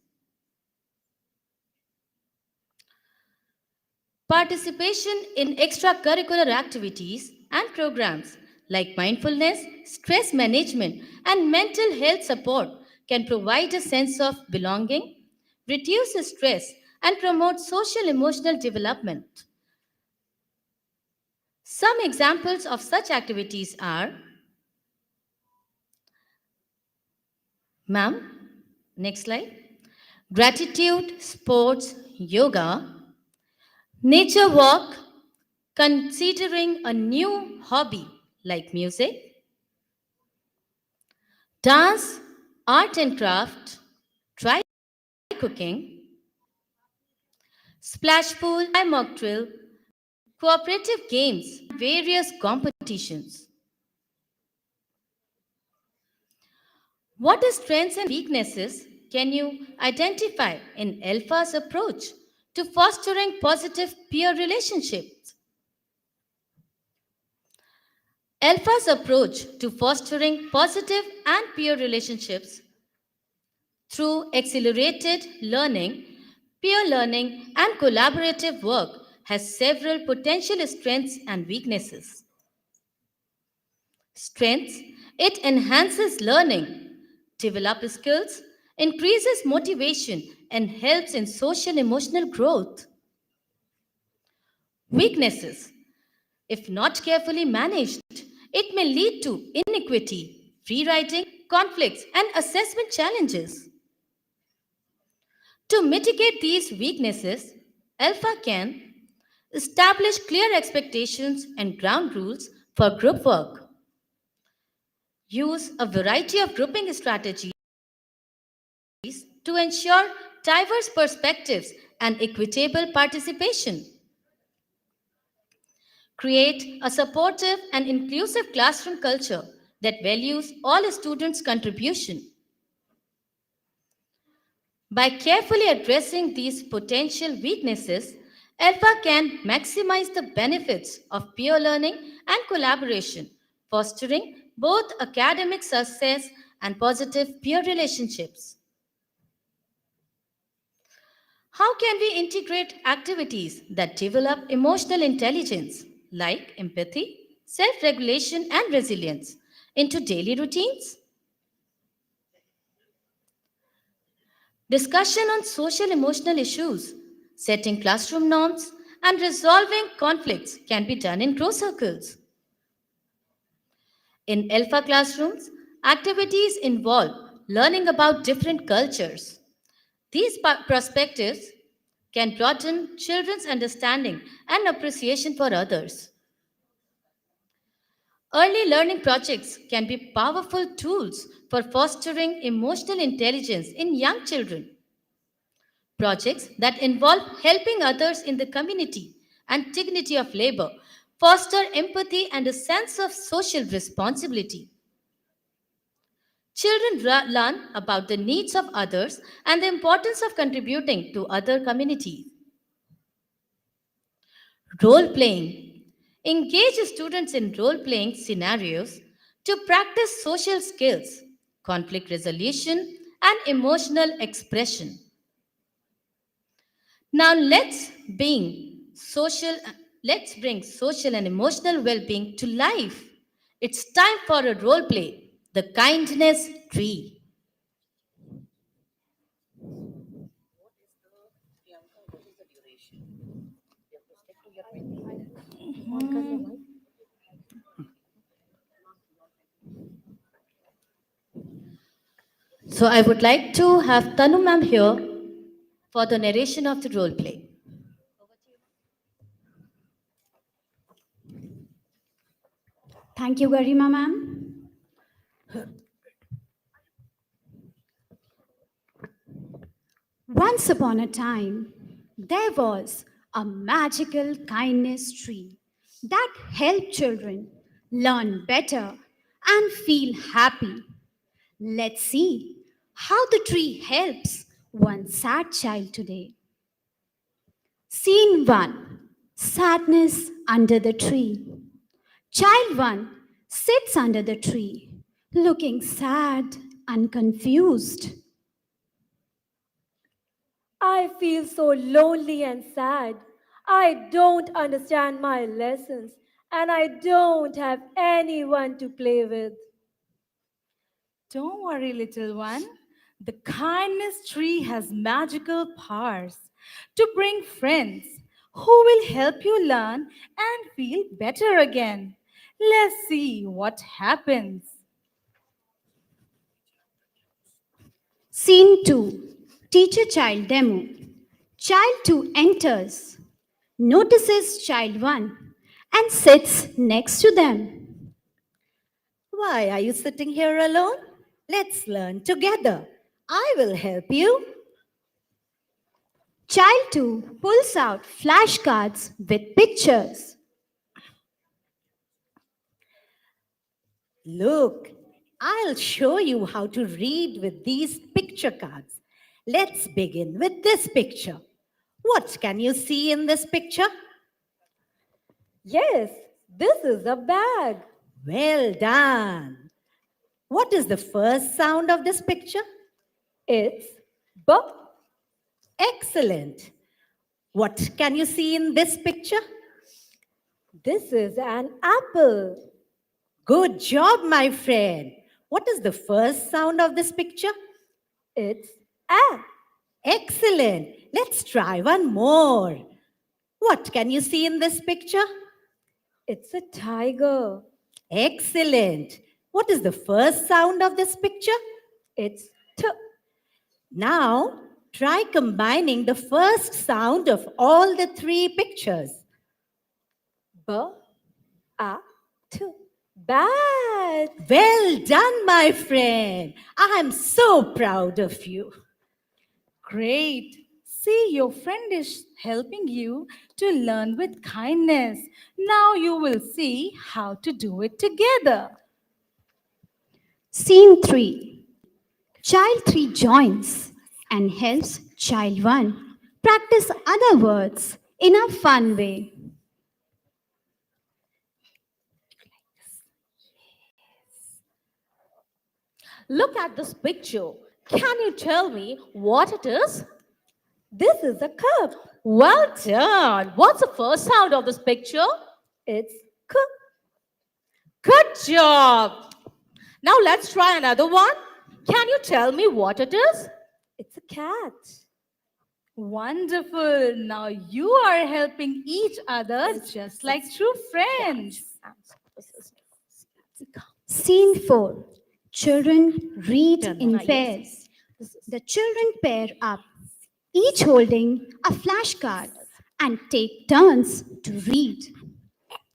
L: Participation in extracurricular activities and programs like mindfulness, stress management, and mental health support can provide a sense of belonging, reduce stress, and promote social emotional development. Some examples of such activities are, ma'am, next slide. Gratitude, sports, yoga, nature walk, considering a new hobby like music, dance, art and craft, try cooking, splash pool, mock drill, cooperative games, various competitions. What are strengths and weaknesses can you identify in ALfA's approach to fostering positive peer relationships? ALfA's approach to fostering positive and peer relationships through accelerated learning, peer learning, and collaborative work has several potential strengths and weaknesses. Strengths: it enhances learning, develops skills, increases motivation, and helps in social emotional growth. Weaknesses: if not carefully managed, it may lead to inequity, rewriting, conflicts, and assessment challenges. To mitigate these weaknesses, ALfA can establish clear expectations and ground rules for group work, use a variety of grouping strategies to ensure diverse perspectives and equitable participation, create a supportive and inclusive classroom culture that values all students' contribution. By carefully addressing these potential weaknesses, ALfA can maximize the benefits of peer learning and collaboration, fostering both academic success and positive peer relationships. How can we integrate activities that develop emotional intelligence, like empathy, self regulation, and resilience, into daily routines? Discussion on social emotional issues, setting classroom norms, and resolving conflicts can be done in grow circles. In ALfA classrooms, activities involve learning about different cultures. These perspectives can broaden children's understanding and appreciation for others. Early learning projects can be powerful tools for fostering emotional intelligence in young children. Projects that involve helping others in the community and dignity of labor foster empathy and a sense of social responsibility. Children learn about the needs of others and the importance of contributing to other communities. Role playing. Engage students in role playing scenarios to practice social skills, conflict resolution, and emotional expression. Now let's bring social and emotional well-being to life. It's time for a role play, the kindness tree. So I would like to have Tanu ma'am here for the narration of the role play.
Q: Thank you, Garima ma'am.
F: Once upon a time, there was a magical kindness tree that helped children learn better and feel happy. Let's see how the tree helps one sad child today. Scene 1. Sadness under the tree. Child 1 sits under the tree, looking sad and confused.
I: I feel so lonely and sad. I don't understand my lessons and I don't have anyone to play with.
J: Don't worry, little one. The kindness tree has magical powers to bring friends who will help you learn and feel better again. Let's see what happens.
F: Scene 2. Teacher child demo. Child 2 enters, notices child 1 and sits next to them.
M: Why are you sitting here alone? Let's learn together. I will help you.
F: Child 2 pulls out flashcards with pictures.
M: Look, I'll show you how to read with these picture cards. Let's begin with this picture. What can you see in this picture?
I: Yes, this is a bag.
M: Well done. What is the first sound of this picture?
I: It's B.
M: Excellent. What can you see in this picture?
I: This is an apple.
M: Good job, my friend. What is the first sound of this picture?
I: It's A.
M: Excellent. Let's try one more. What can you see in this picture?
I: It's a tiger.
M: Excellent. What is the first sound of this picture?
I: It's T.
M: Now, try combining the first sound of all the three pictures.
I: B, A, T. Bat.
M: Well done, my friend. I am so proud of you.
J: Great. See, your friend is helping you to learn with kindness. Now you will see how to do it together.
F: Scene 3. Child 3 joins and helps child 1 practice other words in a fun way.
D: Look at this picture. Can you tell me what it is?
I: This is a cup.
D: Well done. What's the first sound of this picture?
I: It's K.
D: Good job. Now let's try another one. Can you tell me what it is?
I: It's a cat.
J: Wonderful. Now you are helping each other just like true friends.
F: Scene 4. Children read in pairs. The children pair up, each holding a flashcard, and take turns to read.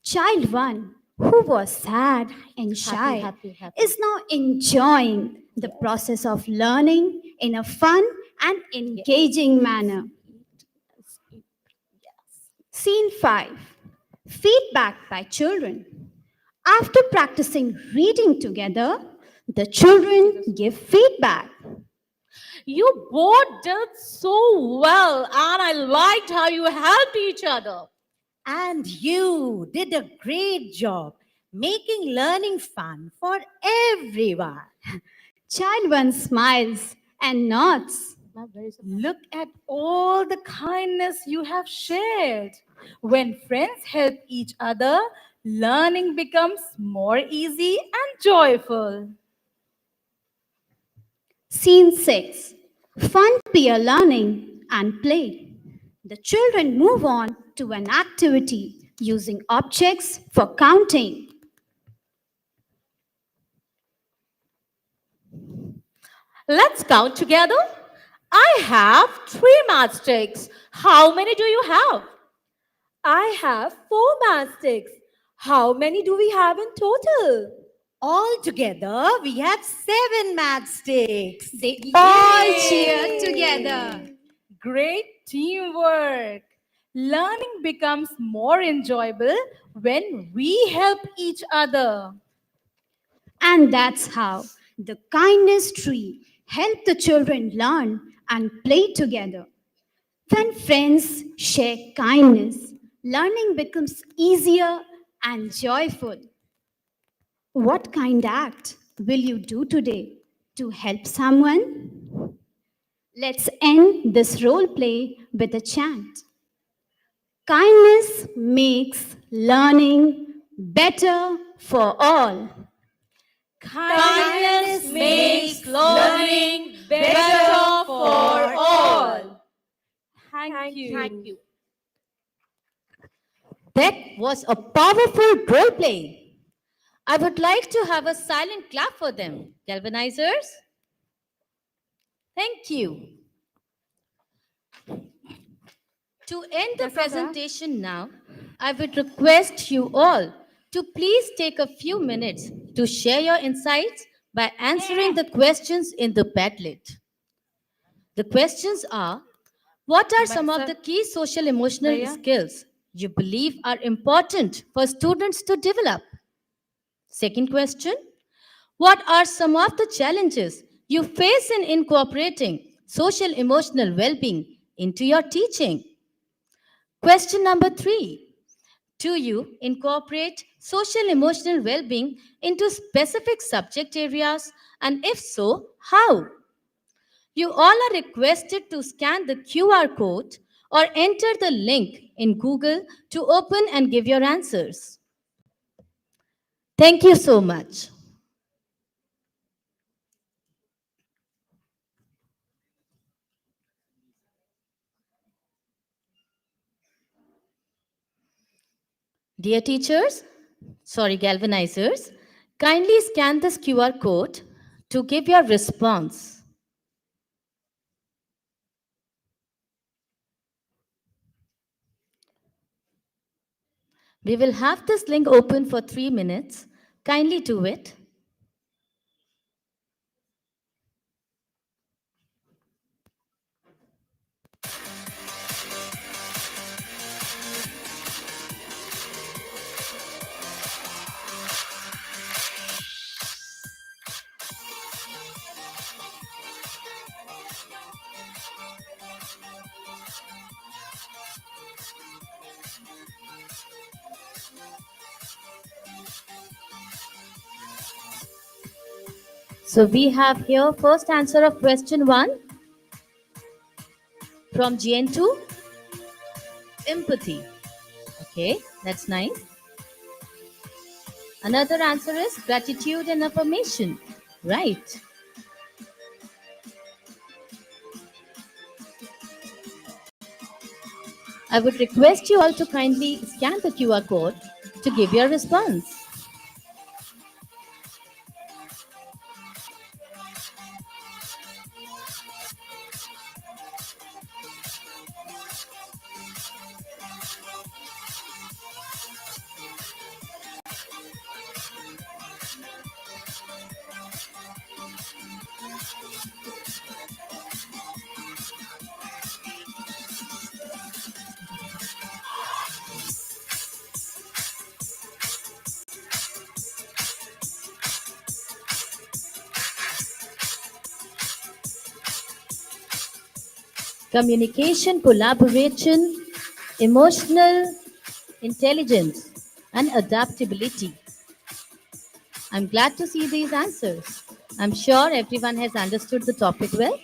F: Child 1, who was sad and shy, is now enjoying the process of learning in a fun and engaging manner. Scene 5. Feedback by children. After practicing reading together, the children give feedback.
D: You both did so well, and I liked how you helped each other.
M: And you did a great job making learning fun for everyone.
F: Child 1 smiles and nods.
J: Look at all the kindness you have shared. When friends help each other, learning becomes more easy and joyful.
F: Scene 6. Fun peer learning and play. The children move on to an activity using objects for counting.
D: Let's count together. I have 3 matchsticks. How many do you have?
I: I have 4 matchsticks. How many do we have in total?
M: All together, we have 7 matchsticks.
F: They all cheer together.
J: Great teamwork. Learning becomes more enjoyable when we help each other.
F: And that's how the kindness tree helped the children learn and play together. When friends share kindness, learning becomes easier and joyful. What kind act will you do today to help someone? Let's end this role play with a chant. Kindness makes learning better for all.
J: Kindness makes learning better for all. Thank you.
L: That was a powerful role play. I would like to have a silent clap for them. Galvanizers? Thank you. To end the presentation now, I would request you all to please take a few minutes to share your insights by answering the questions in the Padlet. The questions are: what are some of the key social emotional skills you believe are important for students to develop? Second question: what are some of the challenges you face in incorporating social emotional well being into your teaching? Question number 3: do you incorporate social emotional well being into specific subject areas? And if so, how? You all are requested to scan the QR code or enter the link in Google to open and give your answers. Thank you so much. Dear teachers, galvanizers, kindly scan this QR code to give your response. We will have this link open for 3 minutes. Kindly do it. So we have here first answer of question 1 from GN2, empathy. Okay, that's nice. Another answer is gratitude and affirmation. Right. I would request you all to kindly scan the QR code to give your response. Communication, collaboration, emotional intelligence, and adaptability. I'm glad to see these answers. I'm sure everyone has understood the topic well.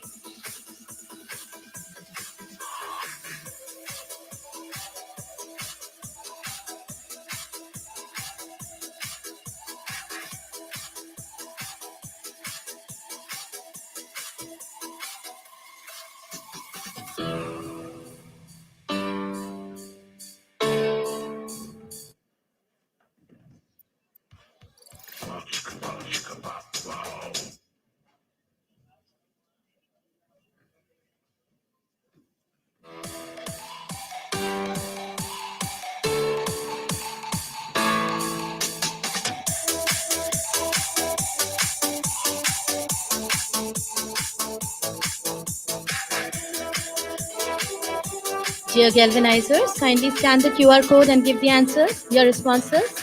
L: Dear Galvanizers, kindly scan the QR code and give the answers, your responses.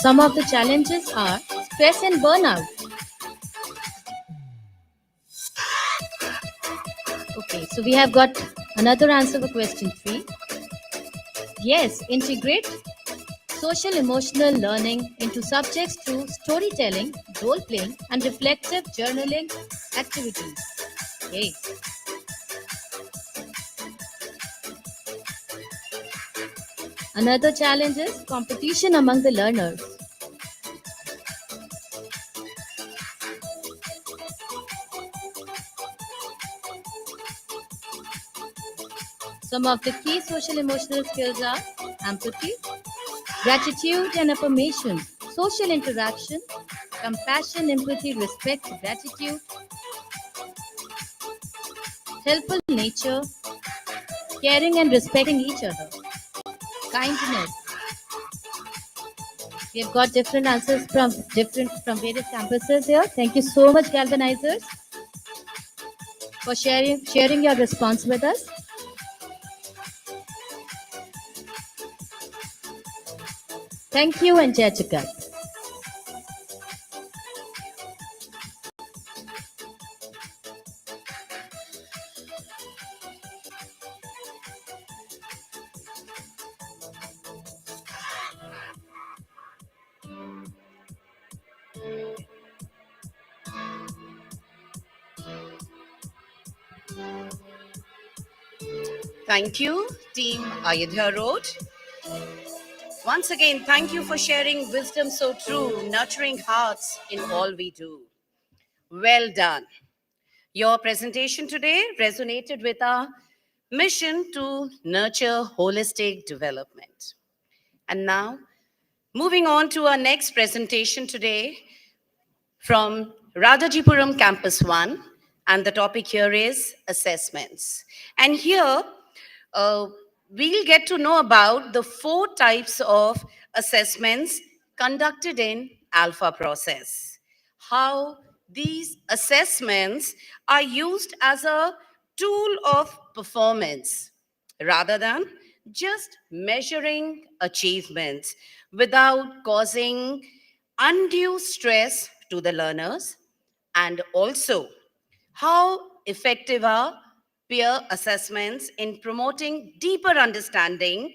L: Some of the challenges are stress and burnout. Okay, so we have got another answer for question 3. Yes, integrate social emotional learning into subjects through storytelling, role playing, and reflective journaling activities. Okay. Another challenge is competition among the learners. Some of the key social emotional skills are empathy, gratitude and affirmation, social interaction, compassion, empathy, respect, gratitude, helpful nature, caring and respecting each other, kindness. We have got different answers from various campuses here. Thank you so much, Galvanizers, for sharing your response with us. Thank you and Jai Jagat.
A: Thank you, Team Ayodhya Road. Once again, thank you for sharing wisdom so true, nurturing hearts in all we do. Well done. Your presentation today resonated with our mission to nurture holistic development. And now, moving on to our next presentation today from Radhajipuram Campus 1, and the topic here is assessments. And here, uh, we'll get to know about the 4 types of assessments conducted in ALfA process. How these assessments are used as a tool of performance rather than just measuring achievements without causing undue stress to the learners, and also how effective are peer assessments in promoting deeper understanding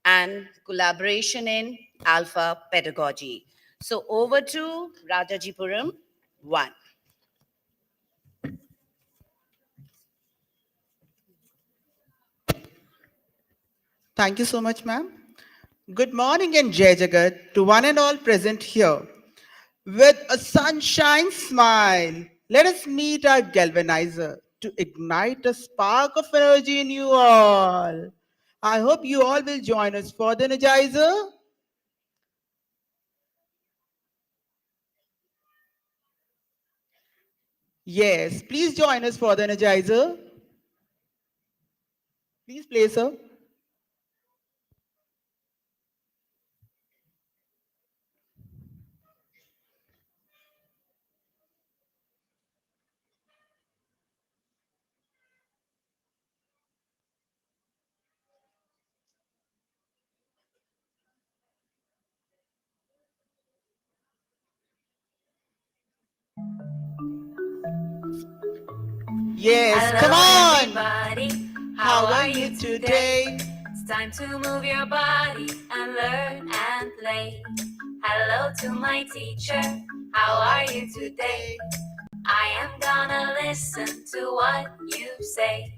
A: and collaboration in ALfA pedagogy. So over to Rajajipuram 1.
B: Thank you so much, ma'am. Good morning and Jai Jagat to one and all present here. With a sunshine smile, let us meet our galvanizer to ignite a spark of energy in you all. I hope you all will join us for the energizer. Yes, please join us for the energizer. Please play, sir. Yes, come
C: Hello,
B: on.
C: everybody.
B: How
C: How
B: are
C: are
B: you
C: you
B: today?
C: today? It's time to move your body and learn and play. Hello to my teacher. How are you today? I am gonna listen to what you say.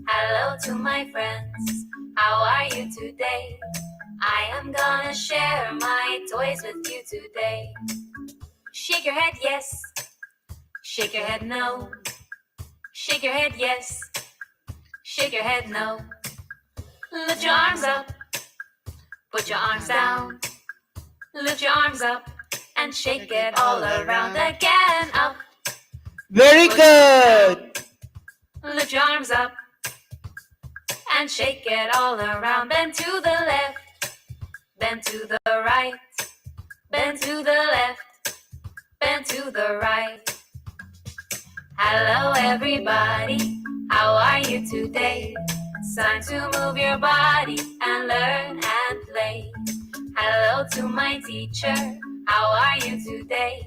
C: Hello to my friends. How are you today? I am gonna share my toys with you today. Shake your head, yes. Shake your head, no. Shake your head, yes. Shake your head, no. Lift your arms up. Put your arms down. Lift your arms up and shake it all around again. Up.
B: Very good.
C: Lift your arms up and shake it all around. Bend to the left. Bend to the right. Bend to the left. Bend to the right. Hello, everybody. How are you today? It's time to move your body and learn and play. Hello to my teacher. How are you today?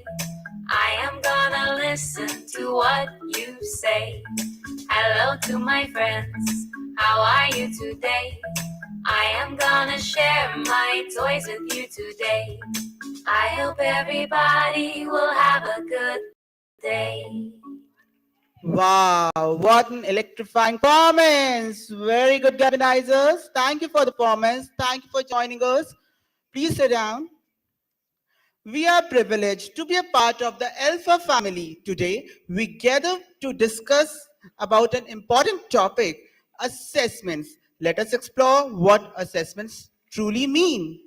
C: I am gonna listen to what you say. Hello to my friends. How are you today? I am gonna share my toys with you today. I hope everybody will have a good day.
B: Wow, what an electrifying performance. Very good, Galvanizers. Thank you for the performance. Thank you for joining us. Please sit down. We are privileged to be a part of the ALfA family. Today, we gather to discuss about an important topic, assessments. Let us explore what assessments truly mean.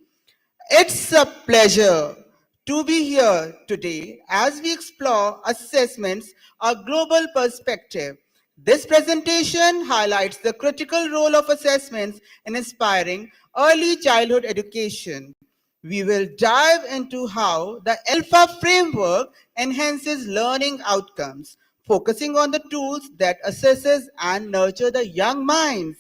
B: It's a pleasure to be here today as we explore assessments, a global perspective. This presentation highlights the critical role of assessments in inspiring early childhood education. We will dive into how the ALfA framework enhances learning outcomes, focusing on the tools that assesses and nurture the young minds.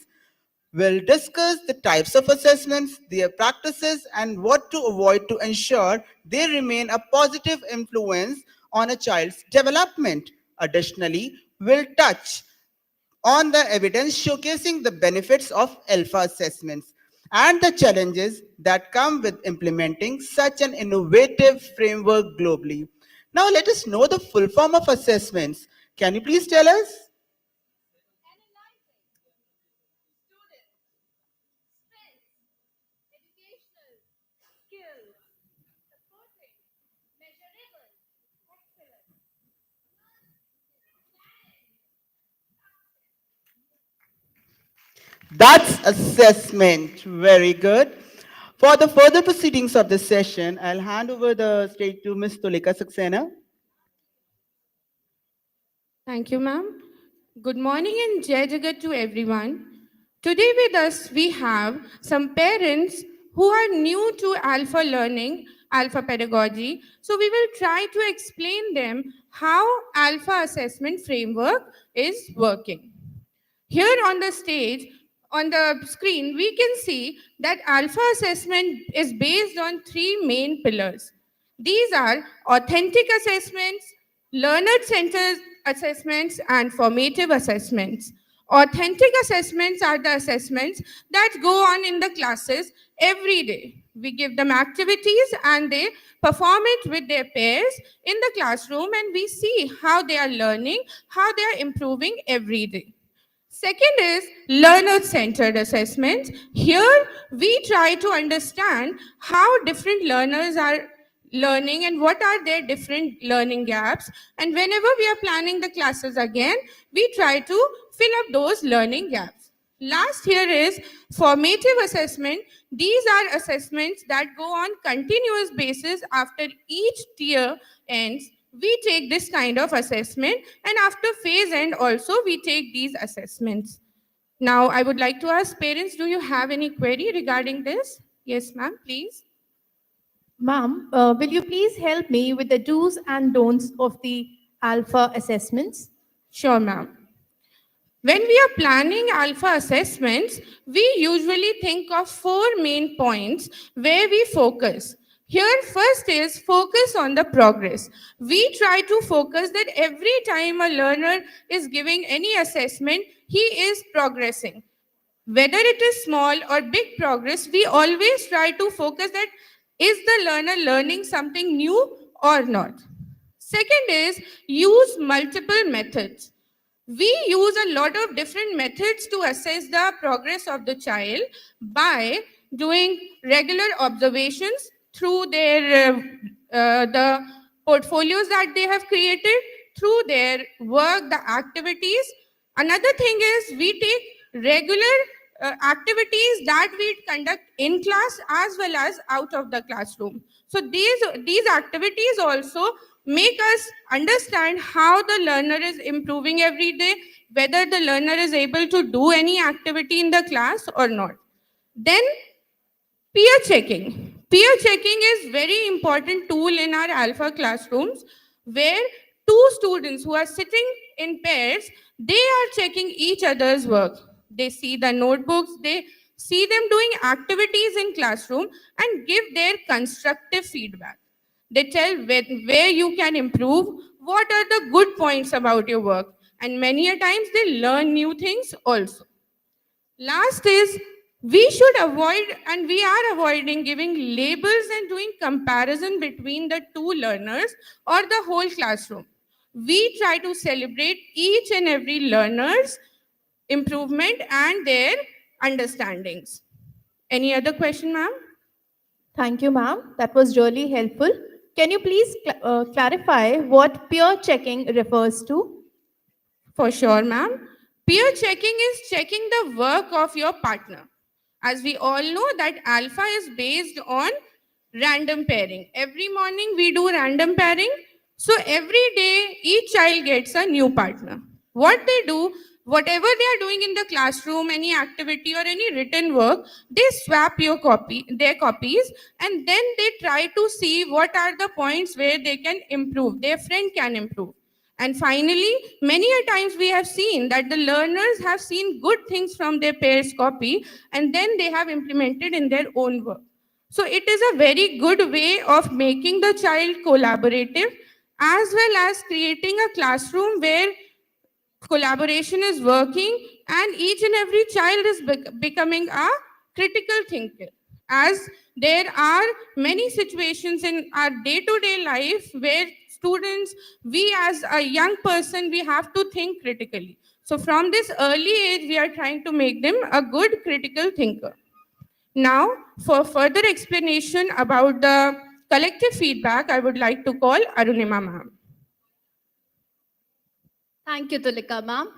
B: We'll discuss the types of assessments, their practices, and what to avoid to ensure they remain a positive influence on a child's development. Additionally, we'll touch on the evidence showcasing the benefits of ALfA assessments and the challenges that come with implementing such an innovative framework globally. Now, let us know the full form of assessments. Can you please tell us? That's assessment. Very good. For the further proceedings of this session, I'll hand over the stage to Ms. Tulika Saxena.
E: Thank you, ma'am. Good morning and Jai Jagat to everyone. Today with us we have some parents who are new to ALfA learning, ALfA pedagogy. So we will try to explain them how ALfA assessment framework is working. Here on the stage, on the screen, we can see that ALfA assessment is based on three main pillars. These are authentic assessments, learner-centered assessments, and formative assessments. Authentic assessments are the assessments that go on in the classes every day. We give them activities and they perform it with their peers in the classroom, and we see how they are learning, how they are improving every day. Second is learner-centered assessment. Here, we try to understand how different learners are learning and what are their different learning gaps. And whenever we are planning the classes again, we try to fill up those learning gaps. Last here is formative assessment. These are assessments that go on continuous basis after each tier ends. We take this kind of assessment, and after phase end also we take these assessments. Now I would like to ask parents, do you have any query regarding this? Yes, ma'am, please.
J: Ma'am, will you please help me with the do's and don'ts of the ALfA assessments?
E: Sure, ma'am. When we are planning ALfA assessments, we usually think of four main points where we focus. Here, first is focus on the progress. We try to focus that every time a learner is giving any assessment, he is progressing. Whether it is small or big progress, we always try to focus that is the learner learning something new or not. Second is use multiple methods. We use a lot of different methods to assess the progress of the child by doing regular observations through their the portfolios that they have created, through their work, the activities. Another thing is we take regular activities that we conduct in class as well as out of the classroom. So these activities also make us understand how the learner is improving every day, whether the learner is able to do any activity in the class or not. Then peer checking. Peer checking is very important tool in our ALfA classrooms where two students who are sitting in pairs, they are checking each other's work. They see the notebooks, they see them doing activities in classroom and give their constructive feedback. They tell where you can improve, what are the good points about your work, and many a times they learn new things also. Last is we should avoid and we are avoiding giving labels and doing comparison between the two learners or the whole classroom. We try to celebrate each and every learner's improvement and their understandings. Any other question, ma'am?
R: Thank you, ma'am. That was really helpful. Can you please clarify what peer checking refers to?
E: For sure, ma'am. Peer checking is checking the work of your partner. As we all know that ALfA is based on random pairing. Every morning we do random pairing. So every day each child gets a new partner. What they do, whatever they are doing in the classroom, any activity or any written work, they swap their copies, and then they try to see what are the points where they can improve, their friend can improve. And finally, many a times we have seen that the learners have seen good things from their peers' copy and then they have implemented in their own work. So it is a very good way of making the child collaborative as well as creating a classroom where collaboration is working and each and every child is becoming a critical thinker, as there are many situations in our day-to-day life where students, we as a young person, we have to think critically. So from this early age we are trying to make them a good critical thinker. Now for further explanation about the collective feedback, I would like to call Arunima ma'am.
T: Thank you, Tulika ma'am.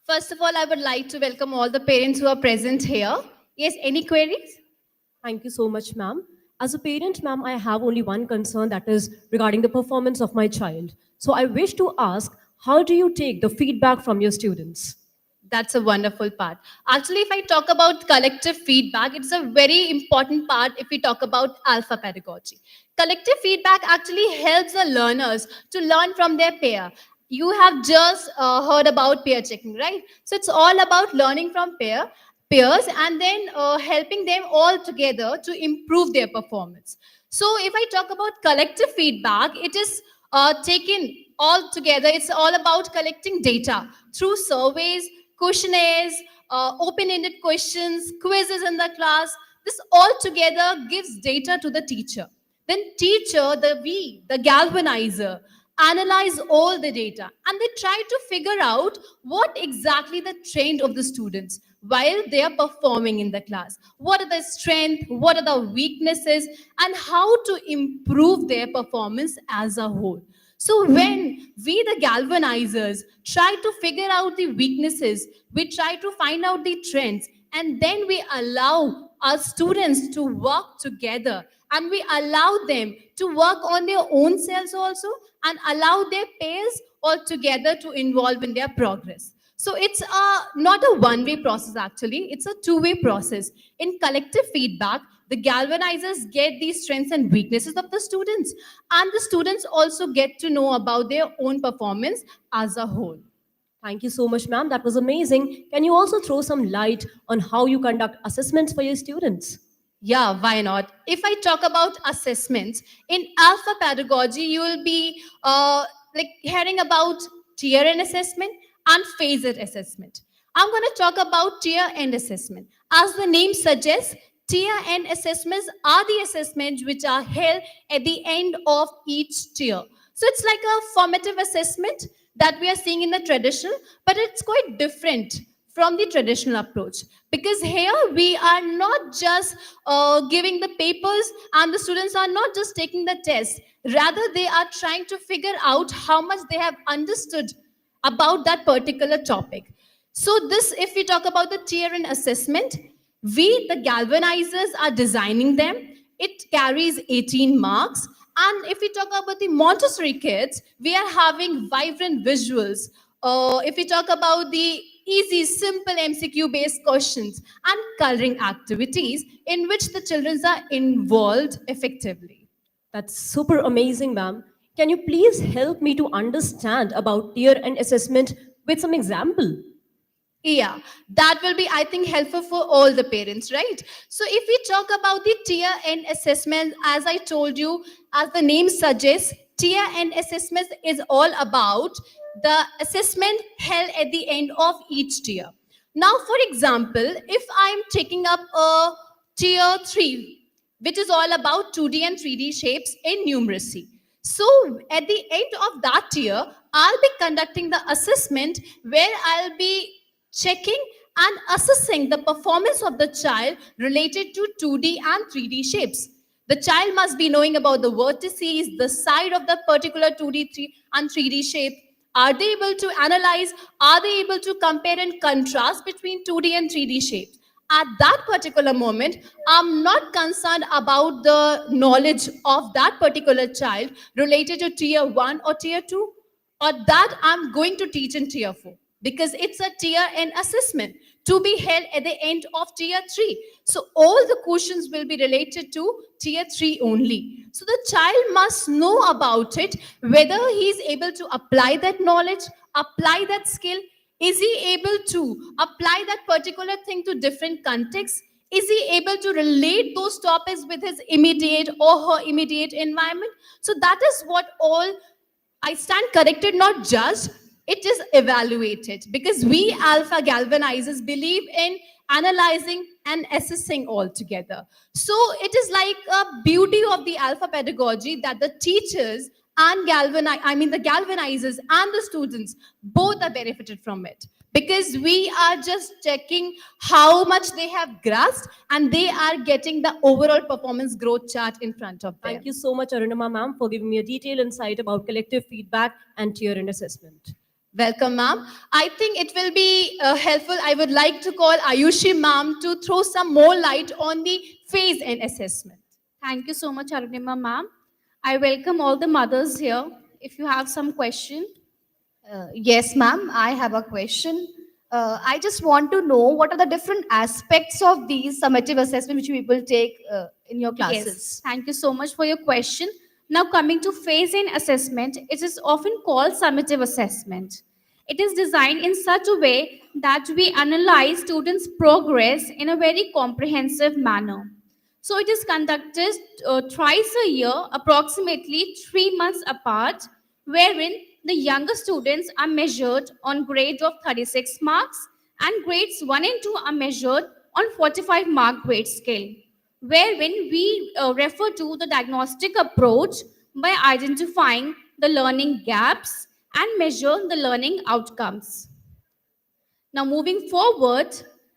T: First of all, I would like to welcome all the parents who are present here. Yes, any queries?
W: Thank you so much, ma'am. As a parent, ma'am, I have only one concern, that is regarding the performance of my child. So I wish to ask, how do you take the feedback from your students?
T: That's a wonderful part. Actually, if I talk about collective feedback, it's a very important part if we talk about ALfA pedagogy. Collective feedback actually helps the learners to learn from their peer. You have just heard about peer checking, right? So it's all about learning from peers and then helping them all together to improve their performance. So if I talk about collective feedback, it is taken all together. It's all about collecting data through surveys, questionnaires, open-ended questions, quizzes in the class. This all together gives data to the teacher. Then teacher, the galvanizer, analyze all the data and they try to figure out what exactly the trend of the students while they are performing in the class. What are the strengths, what are the weaknesses, and how to improve their performance as a whole. So when we, the galvanizers, try to figure out the weaknesses, we try to find out the trends, and then we allow our students to work together and we allow them to work on their own selves also and allow their peers all together to involve in their progress. So it's not a one-way process actually, it's a two-way process. In collective feedback, the galvanizers get these strengths and weaknesses of the students, and the students also get to know about their own performance as a whole.
W: Thank you so much, ma'am. That was amazing. Can you also throw some light on how you conduct assessments for your students?
T: Yeah, why not? If I talk about assessments, in alpha pedagogy, you will be like hearing about tier end assessment and phased assessment. I'm going to talk about tier end assessment. As the name suggests, tier end assessments are the assessments which are held at the end of each tier. So it's like a formative assessment that we are seeing in the traditional, but it's quite different from the traditional approach, because here we are not just giving the papers and the students are not just taking the test, rather they are trying to figure out how much they have understood about that particular topic. So this, if we talk about the tier and assessment, we the galvanizers are designing them. It carries 18 marks. And if we talk about the Montessori kids, we are having vibrant visuals. If we talk about the easy, simple MCQ based questions and coloring activities in which the children are involved effectively.
W: That's super amazing, ma'am. Can you please help me to understand about tier and assessment with some example?
T: Yeah, that will be, I think, helpful for all the parents, right? So if we talk about the tier end assessment, as I told you, as the name suggests, tier end assessment is all about the assessment held at the end of each tier. Now, for example, if I'm taking up a tier 3, which is all about 2D and 3D shapes in numeracy. So at the end of that year, I'll be conducting the assessment where I'll be checking and assessing the performance of the child related to 2D and 3D shapes. The child must be knowing about the vertices, the side of the particular 2D and 3D shape. Are they able to analyze? Are they able to compare and contrast between 2D and 3D shapes? At that particular moment, I'm not concerned about the knowledge of that particular child related to tier 1 or tier 2, or that I'm going to teach in tier 4, because it's a tier and assessment to be held at the end of tier 3. So all the questions will be related to tier 3 only. So the child must know about it, whether he is able to apply that knowledge, apply that skill. Is he able to apply that particular thing to different contexts? Is he able to relate those topics with his immediate or her immediate environment? So that is what all I stand corrected, not judged. It is evaluated, because we alpha galvanizers believe in analyzing and assessing all together. So it is like a beauty of the alpha pedagogy that the teachers and the galvanizers and the students both are benefited from it, because we are just checking how much they have grasped and they are getting the overall performance growth chart in front of them.
W: Thank you so much, Arunima ma'am, for giving me a detailed insight about collective feedback and tier and assessment.
T: Welcome, ma'am. I think it will be helpful. I would like to call Ayushi ma'am to throw some more light on the phase and assessment.
E: Thank you so much, Arunima ma'am. I welcome all the mothers here. If you have some question.
G: Yes, ma'am, I have a question. I just want to know what are the different aspects of these summative assessment which you will take in your classes.
E: Yes, thank you so much for your question. Now coming to phase-in assessment, it is often called summative assessment. It is designed in such a way that we analyze students' progress in a very comprehensive manner. So it is conducted thrice a year, approximately 3 months apart, wherein the younger students are measured on grade of 36 marks and grades 1 and 2 are measured on 45 mark grade scale, wherein we refer to the diagnostic approach by identifying the learning gaps and measure the learning outcomes. Now moving forward,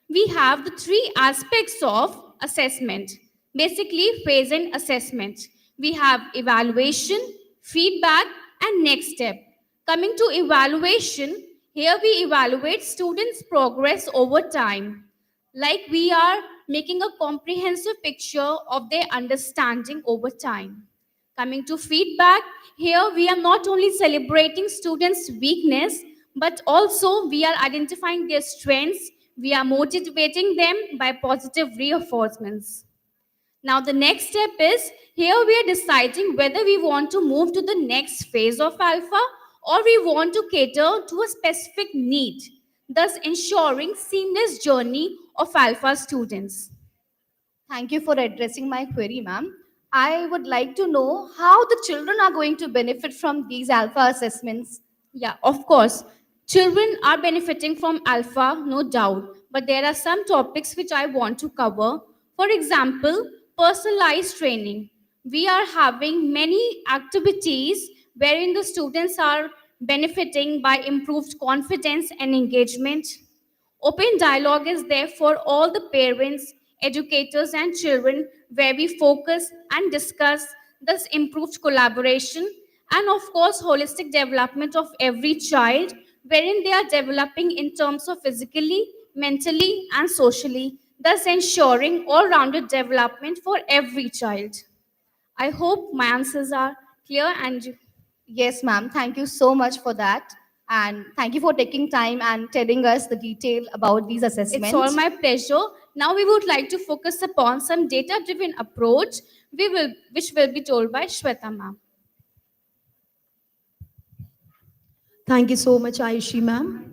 E: we have the three aspects of assessment. Basically, phase and assessment. We have evaluation, feedback, and next step. Coming to evaluation, here we evaluate students' progress over time. Like we are making a comprehensive picture of their understanding over time. Coming to feedback, here we are not only celebrating students' weakness, but also we are identifying their strengths. We are motivating them by positive reinforcements. Now the next step is, here we are deciding whether we want to move to the next phase of alpha or we want to cater to a specific need, thus ensuring seamless journey of alpha students.
G: Thank you for addressing my query, ma'am. I would like to know how the children are going to benefit from these alpha assessments.
N: Yeah, of course. Children are benefiting from alpha, no doubt. But there are some topics which I want to cover. For example, personalized training. We are having many activities wherein the students are benefiting by improved confidence and engagement. Open dialogue is there for all the parents, educators, and children, where we focus and discuss this improved collaboration and, of course, holistic development of every child, wherein they are developing in terms of physically, mentally, and socially, thus ensuring all rounded development for every child. I hope my answers are clear and
G: Yes, ma'am. Thank you so much for that. And thank you for taking time and telling us the detail about these
N: it's all
G: assessments.
N: my pleasure. Now we would like to focus upon some data-driven approach which will be told by Shweta ma'am.
P: Thank you so much, Aishi ma'am.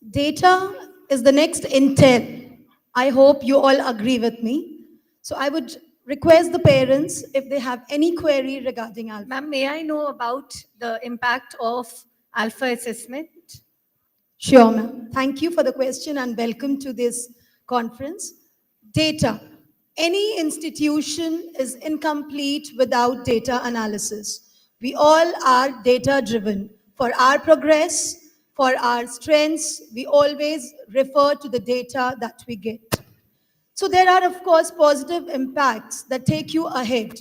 P: Data is the next intel. I hope you all agree with me. So I would request the parents if they have any query regarding alpha.
O: Ma'am, may I know about the impact of alpha assessment?
P: Sure, ma'am. Thank you for the question and welcome to this conference. Data. Any institution is incomplete without data analysis. We all are data driven. For our progress, for our strengths, we always refer to the data that we get. So there are, of course, positive impacts that take you ahead.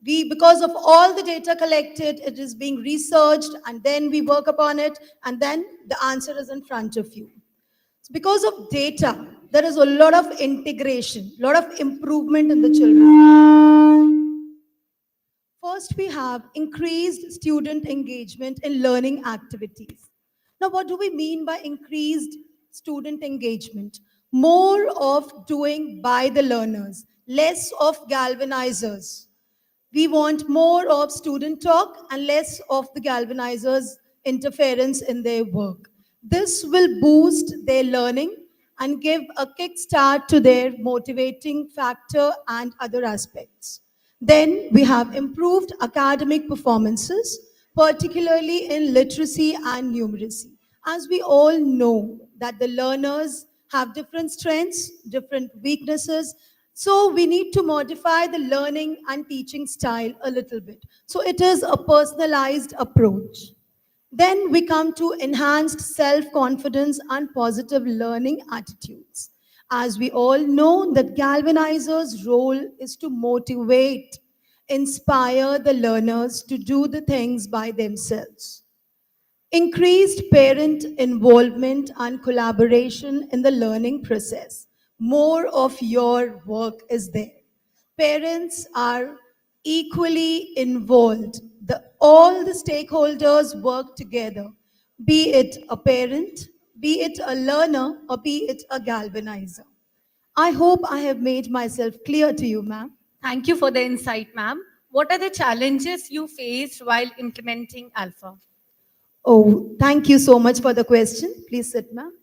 P: Because of all the data collected, it is being researched, and then we work upon it, and then the answer is in front of you. So because of data, there is a lot of integration, a lot of improvement in the children. First, we have increased student engagement in learning activities. Now, what do we mean by increased student engagement? More of doing by the learners, less of galvanizers. We want more of student talk and less of the galvanizers' interference in their work. This will boost their learning and give a kickstart to their motivating factor and other aspects. Then we have improved academic performances, particularly in literacy and numeracy. As we all know that the learners have different strengths, different weaknesses, so we need to modify the learning and teaching style a little bit. So it is a personalized approach. Then we come to enhanced self-confidence and positive learning attitudes. As we all know that galvanizer's role is to motivate, inspire the learners to do the things by themselves. Increased parent involvement and collaboration in the learning process. More of your work is there. Parents are equally involved. All the stakeholders work together, be it a parent, be it a learner, or be it a galvanizer. I hope I have made myself clear to you, ma'am.
O: Thank you for the insight, ma'am. What are the challenges you faced while implementing alpha?
P: Oh, thank you so much for the question. Please sit, ma'am.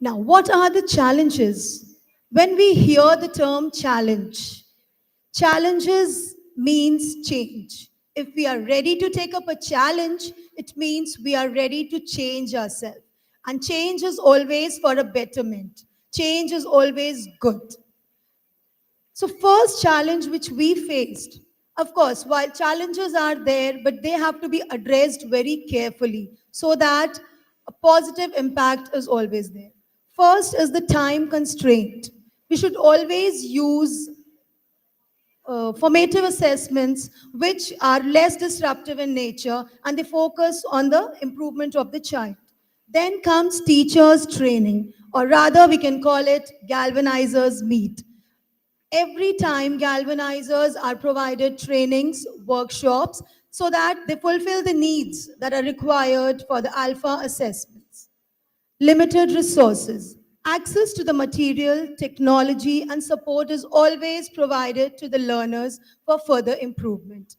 P: Now, what are the challenges? When we hear the term challenge, challenges means change. If we are ready to take up a challenge, it means we are ready to change ourselves. And change is always for a betterment. Change is always good. So first challenge which we faced, of course, while challenges are there, but they have to be addressed very carefully so that a positive impact is always there. First is the time constraint. We should always use formative assessments which are less disruptive in nature and they focus on the improvement of the child. Then comes teachers training, or rather we can call it galvanizers meet. Every time galvanizers are provided trainings, workshops, so that they fulfill the needs that are required for the alpha assessments. Limited resources. Access to the material, technology, and support is always provided to the learners for further improvement.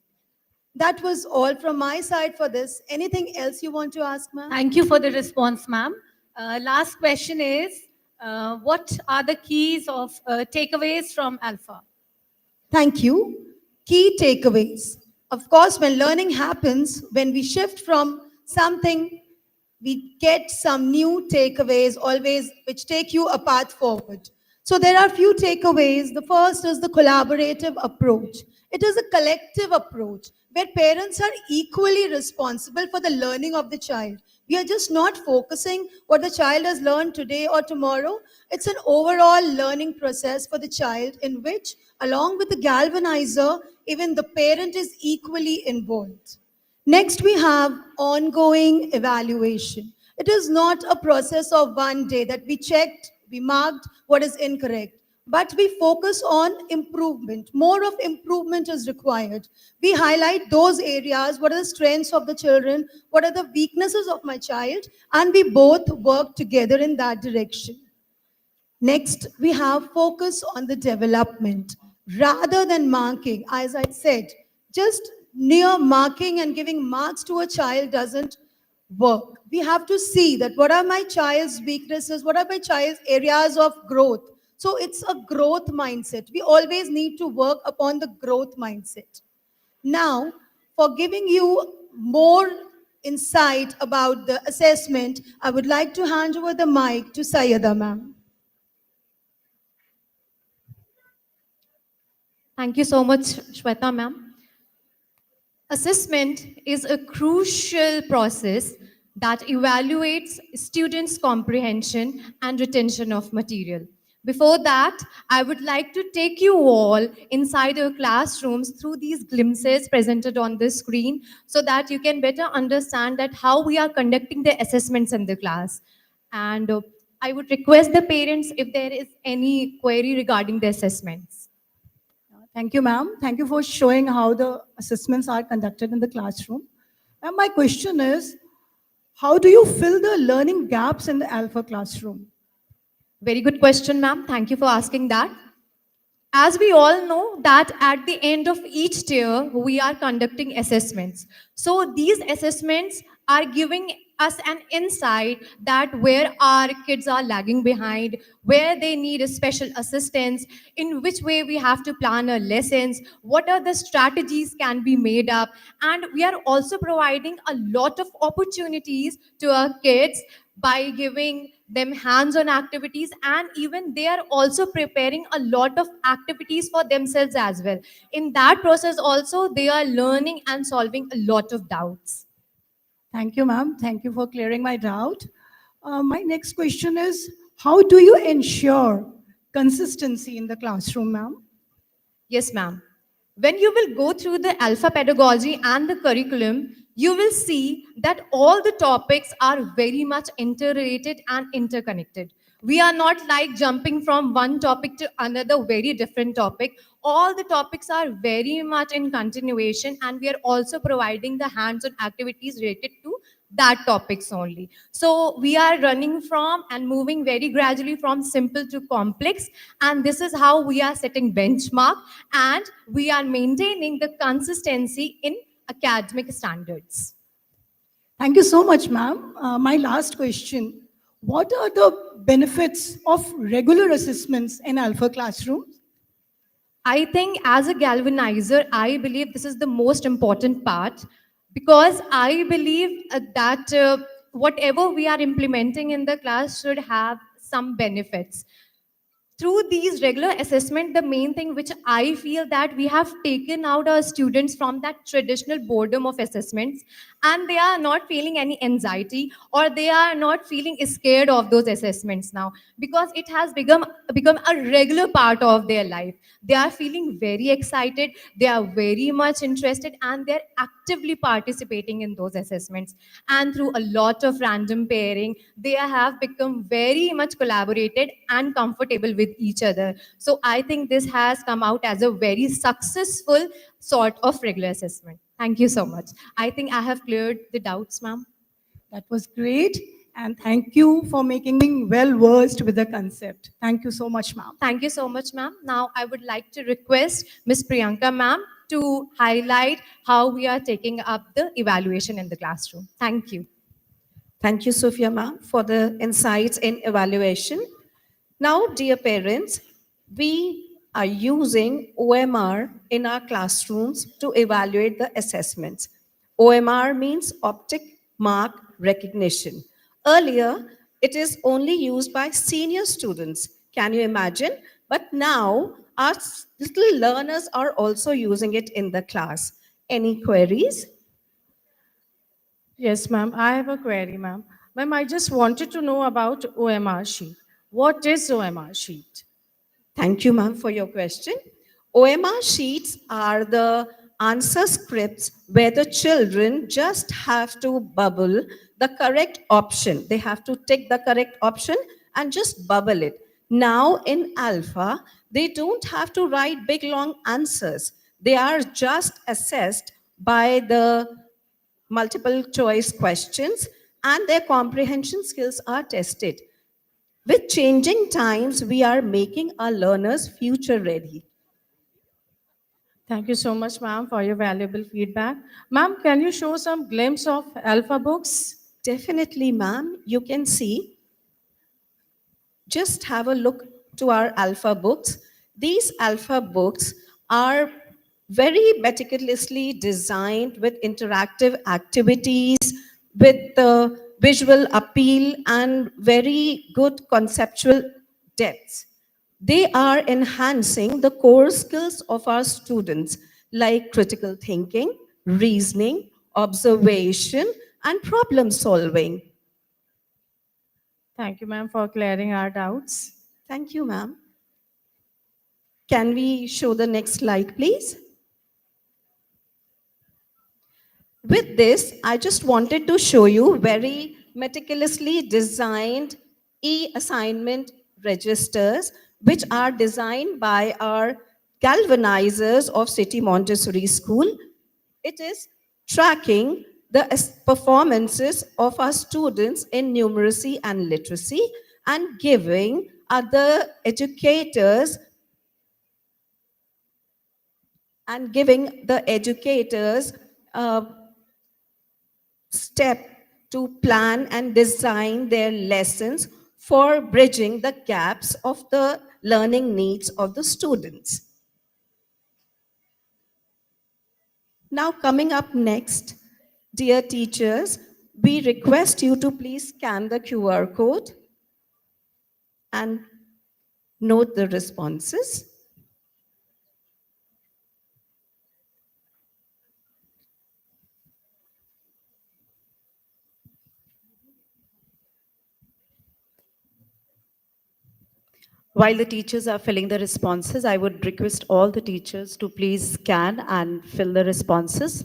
P: That was all from my side for this. Anything else you want to ask, ma'am?
O: Thank you for the response, ma'am. Last question is, what are the keys of takeaways from alpha?
P: Thank you. Key takeaways. Of course, when learning happens, when we shift from something, we get some new takeaways always, which take you a path forward. So there are few takeaways. The first is the collaborative approach. It is a collective approach where parents are equally responsible for the learning of the child. We are just not focusing what the child has learned today or tomorrow. It's an overall learning process for the child in which, along with the galvanizer, even the parent is equally involved. Next, we have ongoing evaluation. It is not a process of one day that we checked, we marked what is incorrect, but we focus on improvement. More of improvement is required. We highlight those areas, what are the strengths of the children, what are the weaknesses of my child, and we both work together in that direction. Next, we have focus on the development rather than marking. As I said, just near marking and giving marks to a child doesn't work. We have to see that what are my child's weaknesses, what are my child's areas of growth. So it's a growth mindset. We always need to work upon the growth mindset. Now, for giving you more insight about the assessment, I would like to hand over the mic to Sayada ma'am.
W: Thank you so much, Shweta ma'am. Assessment is a crucial process that evaluates students' comprehension and retention of material. Before that, I would like to take you all inside our classrooms through these glimpses presented on the screen so that you can better understand that how we are conducting the assessments in the class. And I would request the parents if there is any query regarding the assessments.
H: Thank you, ma'am. Thank you for showing how the assessments are conducted in the classroom. And my question is, how do you fill the learning gaps in the ALfA classroom?
W: Very good question, ma'am. Thank you for asking that. As we all know that at the end of each tier, we are conducting assessments. So these assessments are giving us an insight that where our kids are lagging behind, where they need a special assistance, in which way we have to plan our lessons, what are the strategies can be made up. And we are also providing a lot of opportunities to our kids by giving them hands-on activities, and even they are also preparing a lot of activities for themselves as well. In that process also, they are learning and solving a lot of doubts.
H: Thank you, ma'am. Thank you for clearing my doubt. My next question is, how do you ensure consistency in the classroom, ma'am?
W: Yes, ma'am. When you will go through the ALfA pedagogy and the curriculum, you will see that all the topics are very much interrelated and interconnected. We are not like jumping from one topic to another very different topic. All the topics are very much in continuation, and we are also providing the hands-on activities related to that topics only. So we are running from and moving very gradually from simple to complex, and this is how we are setting benchmark, and we are maintaining the consistency in academic standards.
H: Thank you so much, ma'am. My last question, what are the benefits of regular assessments in ALfA classrooms?
W: I think as a galvanizer, I believe this is the most important part, because I believe that whatever we are implementing in the class should have some benefits. Through these regular assessment, the main thing which I feel that we have taken out our students from that traditional boredom of assessments, and they are not feeling any anxiety, or they are not feeling scared of those assessments now, because it has become a regular part of their life. They are feeling very excited, they are very much interested, and they're actively participating in those assessments. And through a lot of random pairing, they have become very much collaborated and comfortable with each other. So I think this has come out as a very successful sort of regular assessment. Thank you so much. I think I have cleared the doubts, ma'am.
H: That was great. And thank you for making me well versed with the concept. Thank you so much, ma'am.
W: Thank you so much, ma'am. Now I would like to request Ms. Priyanka, ma'am, to highlight how we are taking up the evaluation in the classroom. Thank you.
K: Thank you, Sophia ma'am, for the insights in evaluation. Now, dear parents, we are using OMR in our classrooms to evaluate the assessments. OMR means optic mark recognition. Earlier, it is only used by senior students. Can you imagine? But now, our little learners are also using it in the class. Any queries?
S: Yes, ma'am. I have a query, ma'am. Ma'am, I just wanted to know about OMR sheet. What is OMR sheet?
K: Thank you, ma'am, for your question. OMR sheets are the answer scripts where the children just have to bubble the correct option. They have to tick the correct option and just bubble it. Now in ALfA, they don't have to write big long answers. They are just assessed by the multiple choice questions and their comprehension skills are tested. With changing times, we are making our learners future ready.
S: Thank you so much, ma'am, for your valuable feedback. Ma'am, can you show some glimpse of ALfA books?
K: Definitely, ma'am. You can see. Just have a look to our ALfA books. These ALfA books are very meticulously designed with interactive activities, with the visual appeal and very good conceptual depth. They are enhancing the core skills of our students like critical thinking, reasoning, observation, and problem solving.
S: Thank you, ma'am, for clearing our doubts.
K: Thank you, ma'am. Can we show the next slide, please? With this, I just wanted to show you very meticulously designed e-assignment registers, which are designed by our galvanizers of City Montessori School. It is tracking the performances of our students in numeracy and literacy and giving other educators step to plan and design their lessons for bridging the gaps of the learning needs of the students. Now coming up next, dear teachers, we request you to please scan the QR code and note the responses.
U: While the teachers are filling the responses, I would request all the teachers to please scan and fill the responses.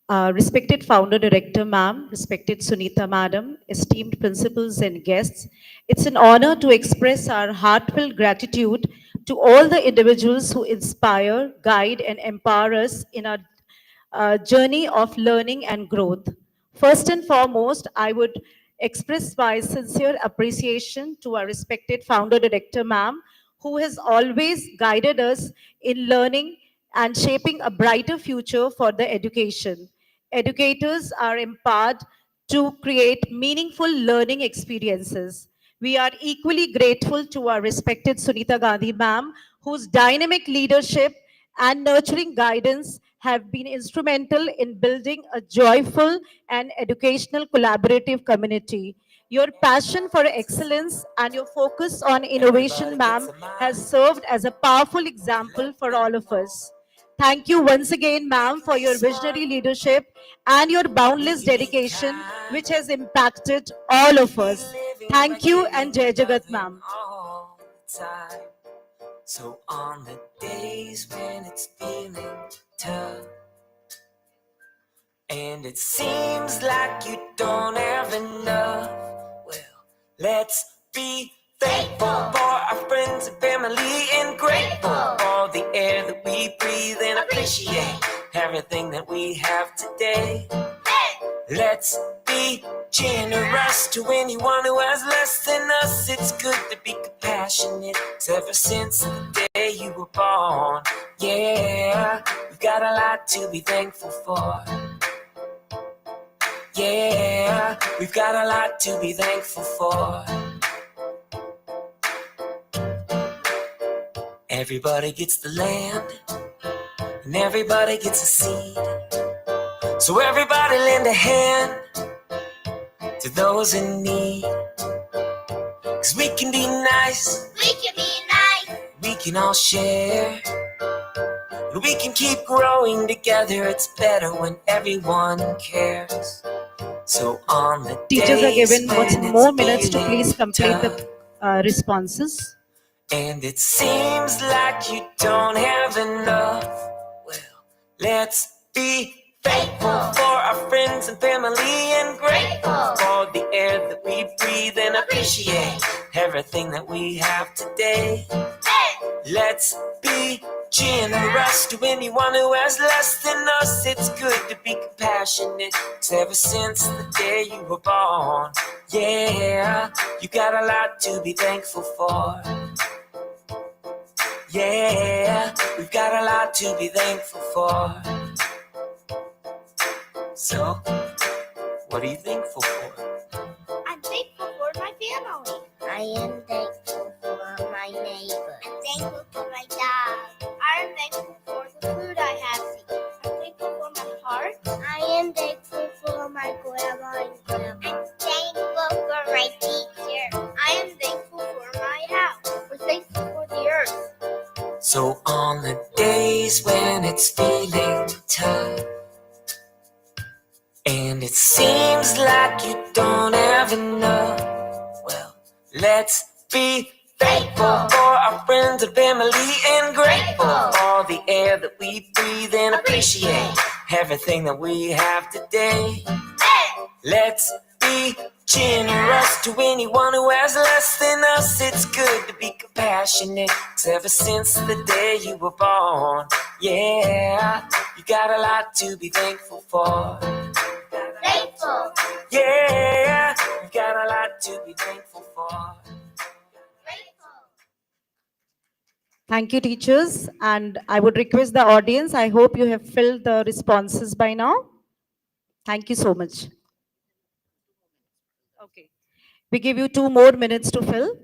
U: Respected Founder Director Ma'am, respected Sunita Madam, esteemed principals and guests, it's an honor to express our heartfelt gratitude to all the individuals who inspire, guide, and empower us in our journey of learning and growth. First and foremost, I would express my sincere appreciation to our respected Founder Director Ma'am, who has always guided us in learning and shaping a brighter future for the education. Educators are empowered to create meaningful learning experiences. We are equally grateful to our respected Sunita Gandhi ma'am, whose dynamic leadership and nurturing guidance have been instrumental in building a joyful and educational collaborative community. Your passion for excellence and your focus on innovation, ma'am, has served as a powerful example for all of us. Thank you once again, ma'am, for your visionary leadership and your boundless dedication, which has impacted all of us. Thank you and Jai Jagat, ma'am.
C: So on the days when it's feeling tough and it seems like you don't have enough, well, let's be thankful for our friends and family and grateful for the air that we breathe and appreciate everything that we have today. Let's be generous to anyone who has less than us. It's good to be compassionate. 'Cause ever since the day you were born, yeah, we've got a lot to be thankful for. Yeah, we've got a lot to be thankful for. Everybody gets the land, and everybody gets a seed. So everybody lend a hand to those in need. 'Cause we can be nice, we can all share, and we can keep growing together. It's better when everyone cares. So on the
U: Teachers are
C: days
U: given
C: when
U: more
C: it's
U: minutes to please
C: feeling
U: complete
C: tough,
U: the responses.
C: and it seems like you don't have enough, well, let's be thankful for our friends and family, and grateful for the air that we breathe, and appreciate everything that we have today. Let's be generous to anyone who has less than us. It's good to be compassionate, 'cause ever since the day you were born, yeah, you got a lot to be thankful for. Yeah, we've got a lot to be thankful for. So, what are you thankful for?
D: I'm thankful for my family. I am thankful for my neighbor. I'm thankful for my dog. I am thankful for the food I have to eat. I'm thankful for my heart. I am thankful for my grandma and grandma. I'm thankful for my teacher. I am thankful for my house. We're thankful for the earth.
C: So on the days when it's feeling tough, and it seems like you don't have enough, well, let's be thankful for our friends and family, and grateful for the air that we breathe, and appreciate everything that we have today. Let's be generous to anyone who has less than us. It's good to be compassionate, 'cause ever since the day you were born, yeah, you got a lot to be thankful for.
D: Thankful.
C: Yeah, you got a lot to be thankful for.
U: Thank you, teachers. And I would request the audience, I hope you have filled the responses by now. Thank you so much. Okay. We give you 2 more minutes to fill.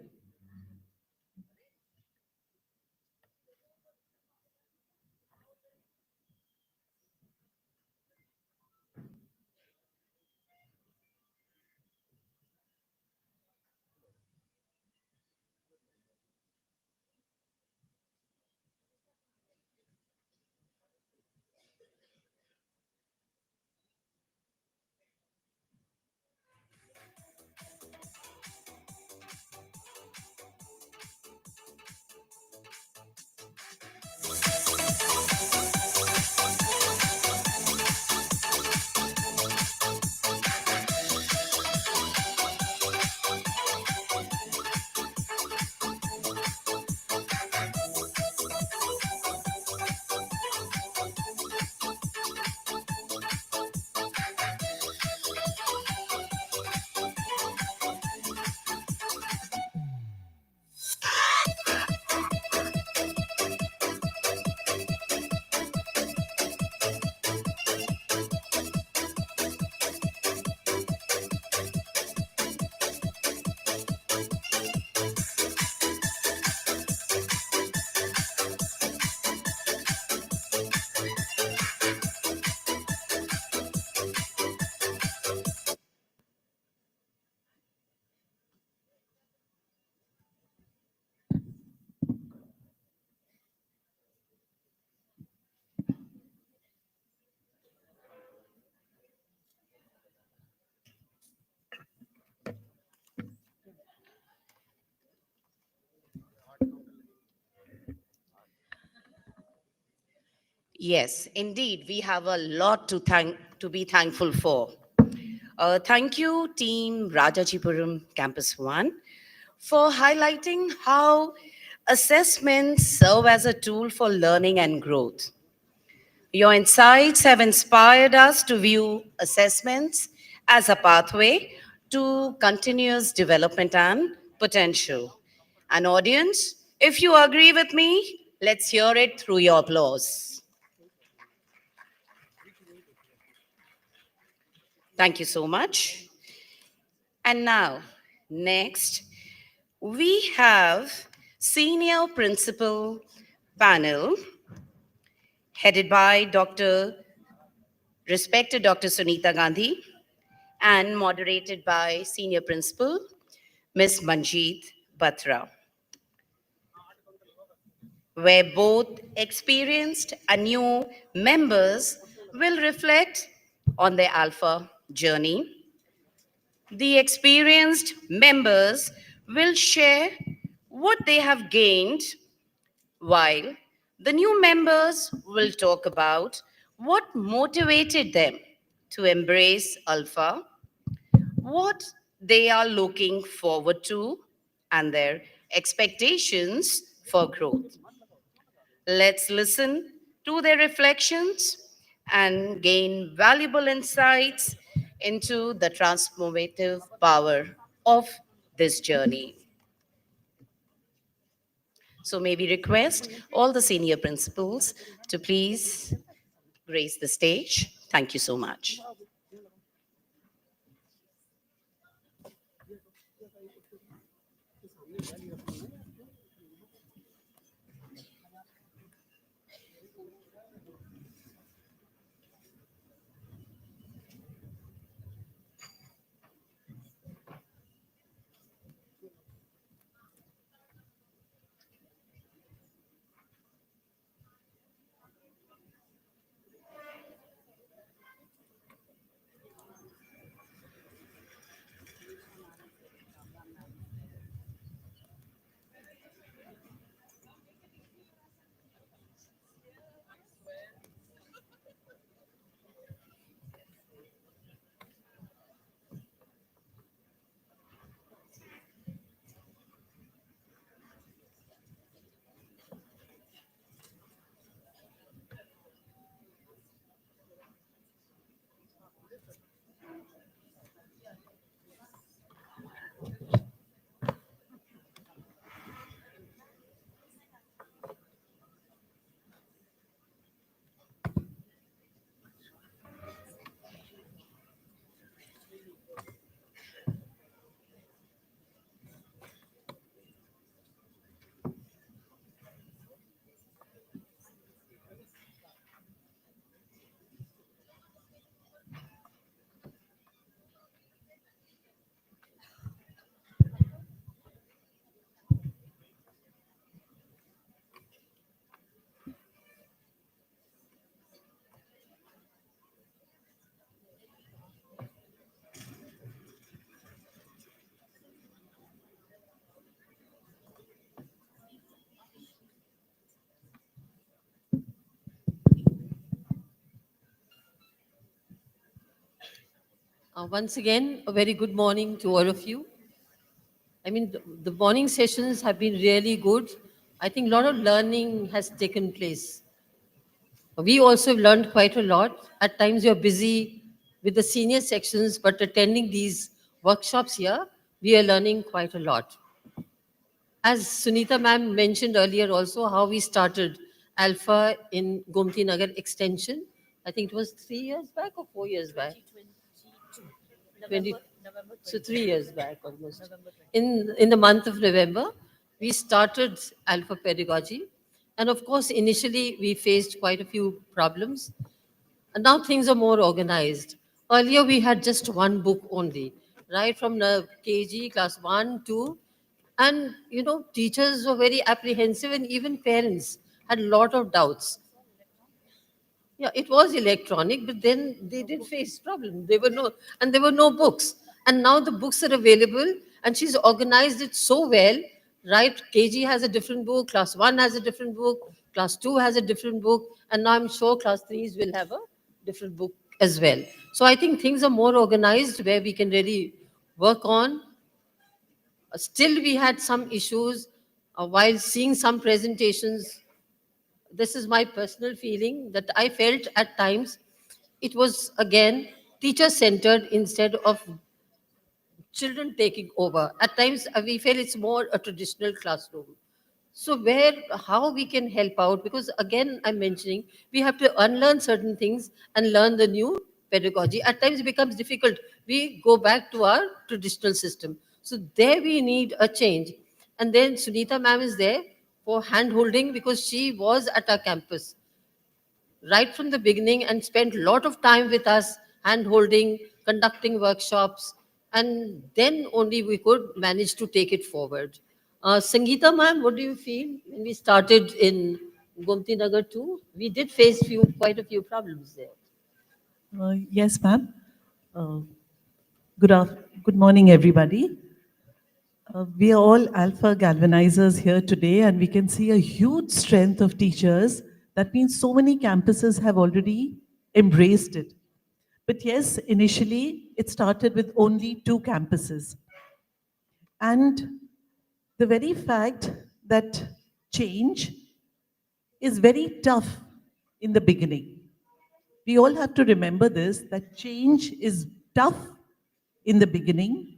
A: Yes, indeed, we have a lot to be thankful for. Thank you, Team Rajajipuram Campus 1, for highlighting how assessments serve as a tool for learning and growth. Your insights have inspired us to view assessments as a pathway to continuous development and potential. And audience, if you agree with me, let's hear it through your applause. Thank you so much. And now, next, we have Senior Principal panel headed by respected Dr. Sunita Gandhi and moderated by Senior Principal Ms. Manjeet Batra, where both experienced and new members will reflect on their ALfA journey. The experienced members will share what they have gained, while the new members will talk about what motivated them to embrace ALfA, what they are looking forward to, and their expectations for growth. Let's listen to their reflections and gain valuable insights into the transformative power of this journey. So, may we request all the senior principals to please grace the stage. Thank you so much.
I: Once again, a very good morning to all of you. I mean, the morning sessions have been really good. I think a lot of learning has taken place. We also have learned quite a lot. At times you're busy with the senior sections, but attending these workshops here, we are learning quite a lot. As Sunita ma'am mentioned earlier also, how we started ALfA in Gomti Nagar Extension. I think it was 3 years back or 4 years back? 20, so 3 years back almost. In the month of November, we started ALfA pedagogy. And of course, initially we faced quite a few problems. And now things are more organized. Earlier we had just one book only, right from the KG, class 1, 2. And, you know, teachers were very apprehensive and even parents had a lot of doubts. Yeah, it was electronic, but then they did face problems. There were no books. And now the books are available, and she's organized it so well, right? KG has a different book, class 1 has a different book, class 2 has a different book, and now I'm sure class 3s will have a different book as well. So I think things are more organized where we can really work on. Still, we had some issues while seeing some presentations. This is my personal feeling that I felt at times it was again teacher centered instead of children taking over. At times we feel it's more a traditional classroom. So how we can help out, because again I'm mentioning we have to unlearn certain things and learn the new pedagogy. At times it becomes difficult. We go back to our traditional system. So there we need a change. And then Sunita ma'am is there for hand holding because she was at our campus right from the beginning and spent a lot of time with us, hand holding, conducting workshops, and then only we could manage to take it forward. Sangeeta ma'am, what do you feel when we started in Gomti Nagar too? We did face quite a few problems there.
M: Yes, ma'am. Uh, good morning, everybody. We are all ALfA galvanizers here today, and we can see a huge strength of teachers. That means so many campuses have already embraced it. But yes, initially it started with only 2 campuses. And the very fact that change is very tough in the beginning. We all have to remember this, that change is tough in the beginning.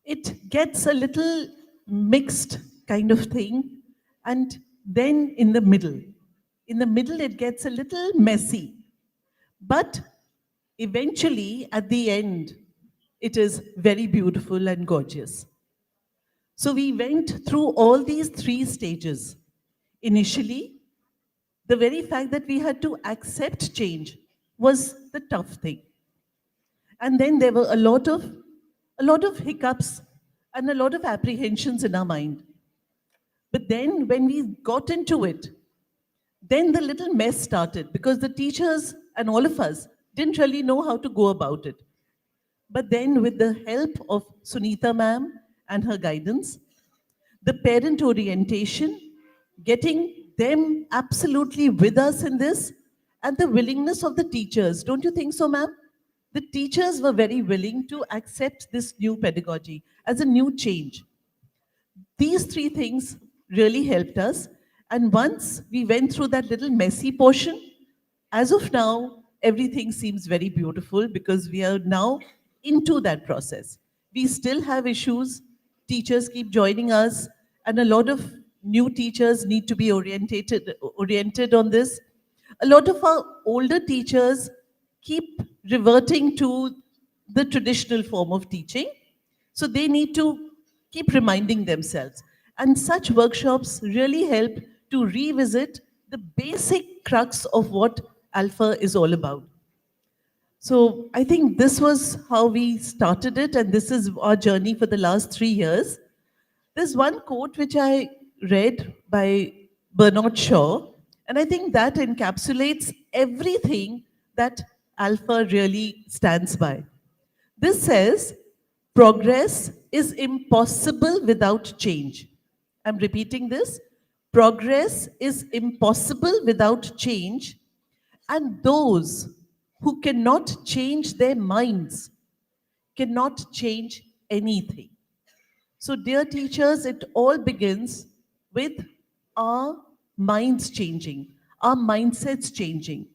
M: It gets a little mixed kind of thing, and then in the middle it gets a little messy. But eventually, at the end, it is very beautiful and gorgeous. So we went through all these 3 stages. Initially, the very fact that we had to accept change was the tough thing. And then there were a lot of hiccups and a lot of apprehensions in our mind. But then when we got into it, then the little mess started because the teachers and all of us didn't really know how to go about it. But then with the help of Sunita ma'am and her guidance, the parent orientation, getting them absolutely with us in this, and the willingness of the teachers. Don't you think so, ma'am? The teachers were very willing to accept this new pedagogy as a new change. These 3 things really helped us. And once we went through that little messy portion, as of now, everything seems very beautiful because we are now into that process. We still have issues. Teachers keep joining us, and a lot of new teachers need to be oriented on this. A lot of our older teachers keep reverting to the traditional form of teaching. So they need to keep reminding themselves. And such workshops really help to revisit the basic crux of what ALfA is all about. So I think this was how we started it, and this is our journey for the last 3 years. There's one quote which I read by Bernard Shaw, and I think that encapsulates everything that ALfA really stands by. This says, progress is impossible without change. I'm repeating this. Progress is impossible without change, and those who cannot change their minds cannot change anything. So, dear teachers, it all begins with our minds changing, our mindsets changing.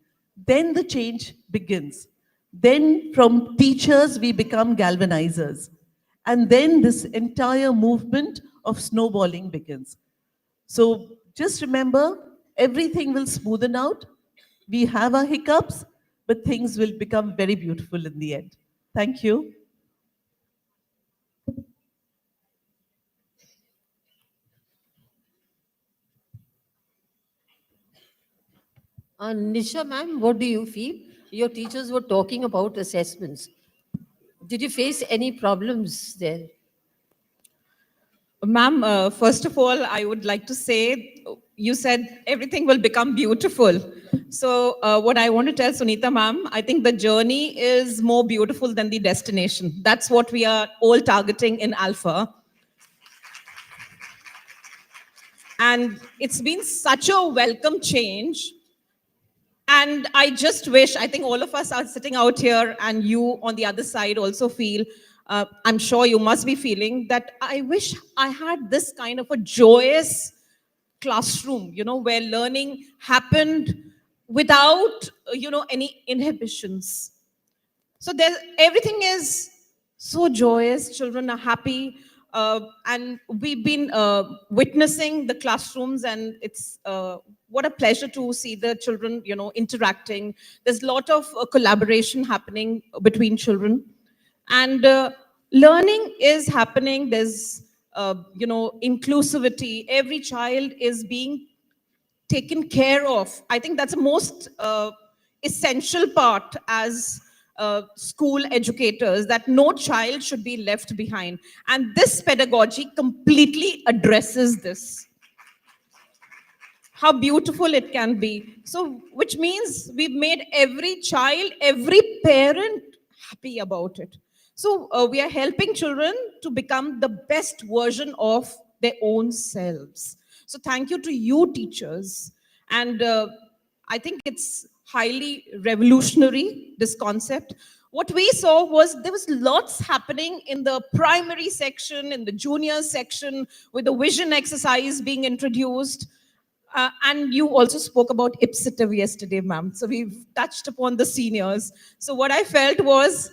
M: Then the change begins. Then from teachers, we become galvanizers. And then this entire movement of snowballing begins. So just remember, everything will smoothen out. We have our hiccups, but things will become very beautiful in the end. Thank you.
I: Nisha ma'am, what do you feel? Your teachers were talking about assessments. Did you face any problems there?
Q: Ma'am, first of all, I would like to say, you said everything will become beautiful. So what I want to tell Sunita ma'am, I think the journey is more beautiful than the destination. That's what we are all targeting in ALfA. And it's been such a welcome change. And I just wish, I think all of us are sitting out here and you on the other side also feel, I'm sure you must be feeling that I wish I had this kind of a joyous classroom, where learning happened without, any inhibitions. So everything is so joyous, children are happy, and we've been witnessing the classrooms, and it's what a pleasure to see the children, interacting. There's a lot of collaboration happening between children, and learning is happening. There's inclusivity. Every child is being taken care of. I think that's the most essential part as school educators, that no child should be left behind. And this pedagogy completely addresses this. How beautiful it can be. So, which means we've made every child, every parent happy about it. So, we are helping children to become the best version of their own selves. So, thank you to you, teachers. And I think it's highly revolutionary, this concept. What we saw was there was lots happening in the primary section, in the junior section, with the vision exercise being introduced. And you also spoke about Ipsitive yesterday, ma'am. So we've touched upon the seniors. So what I felt was,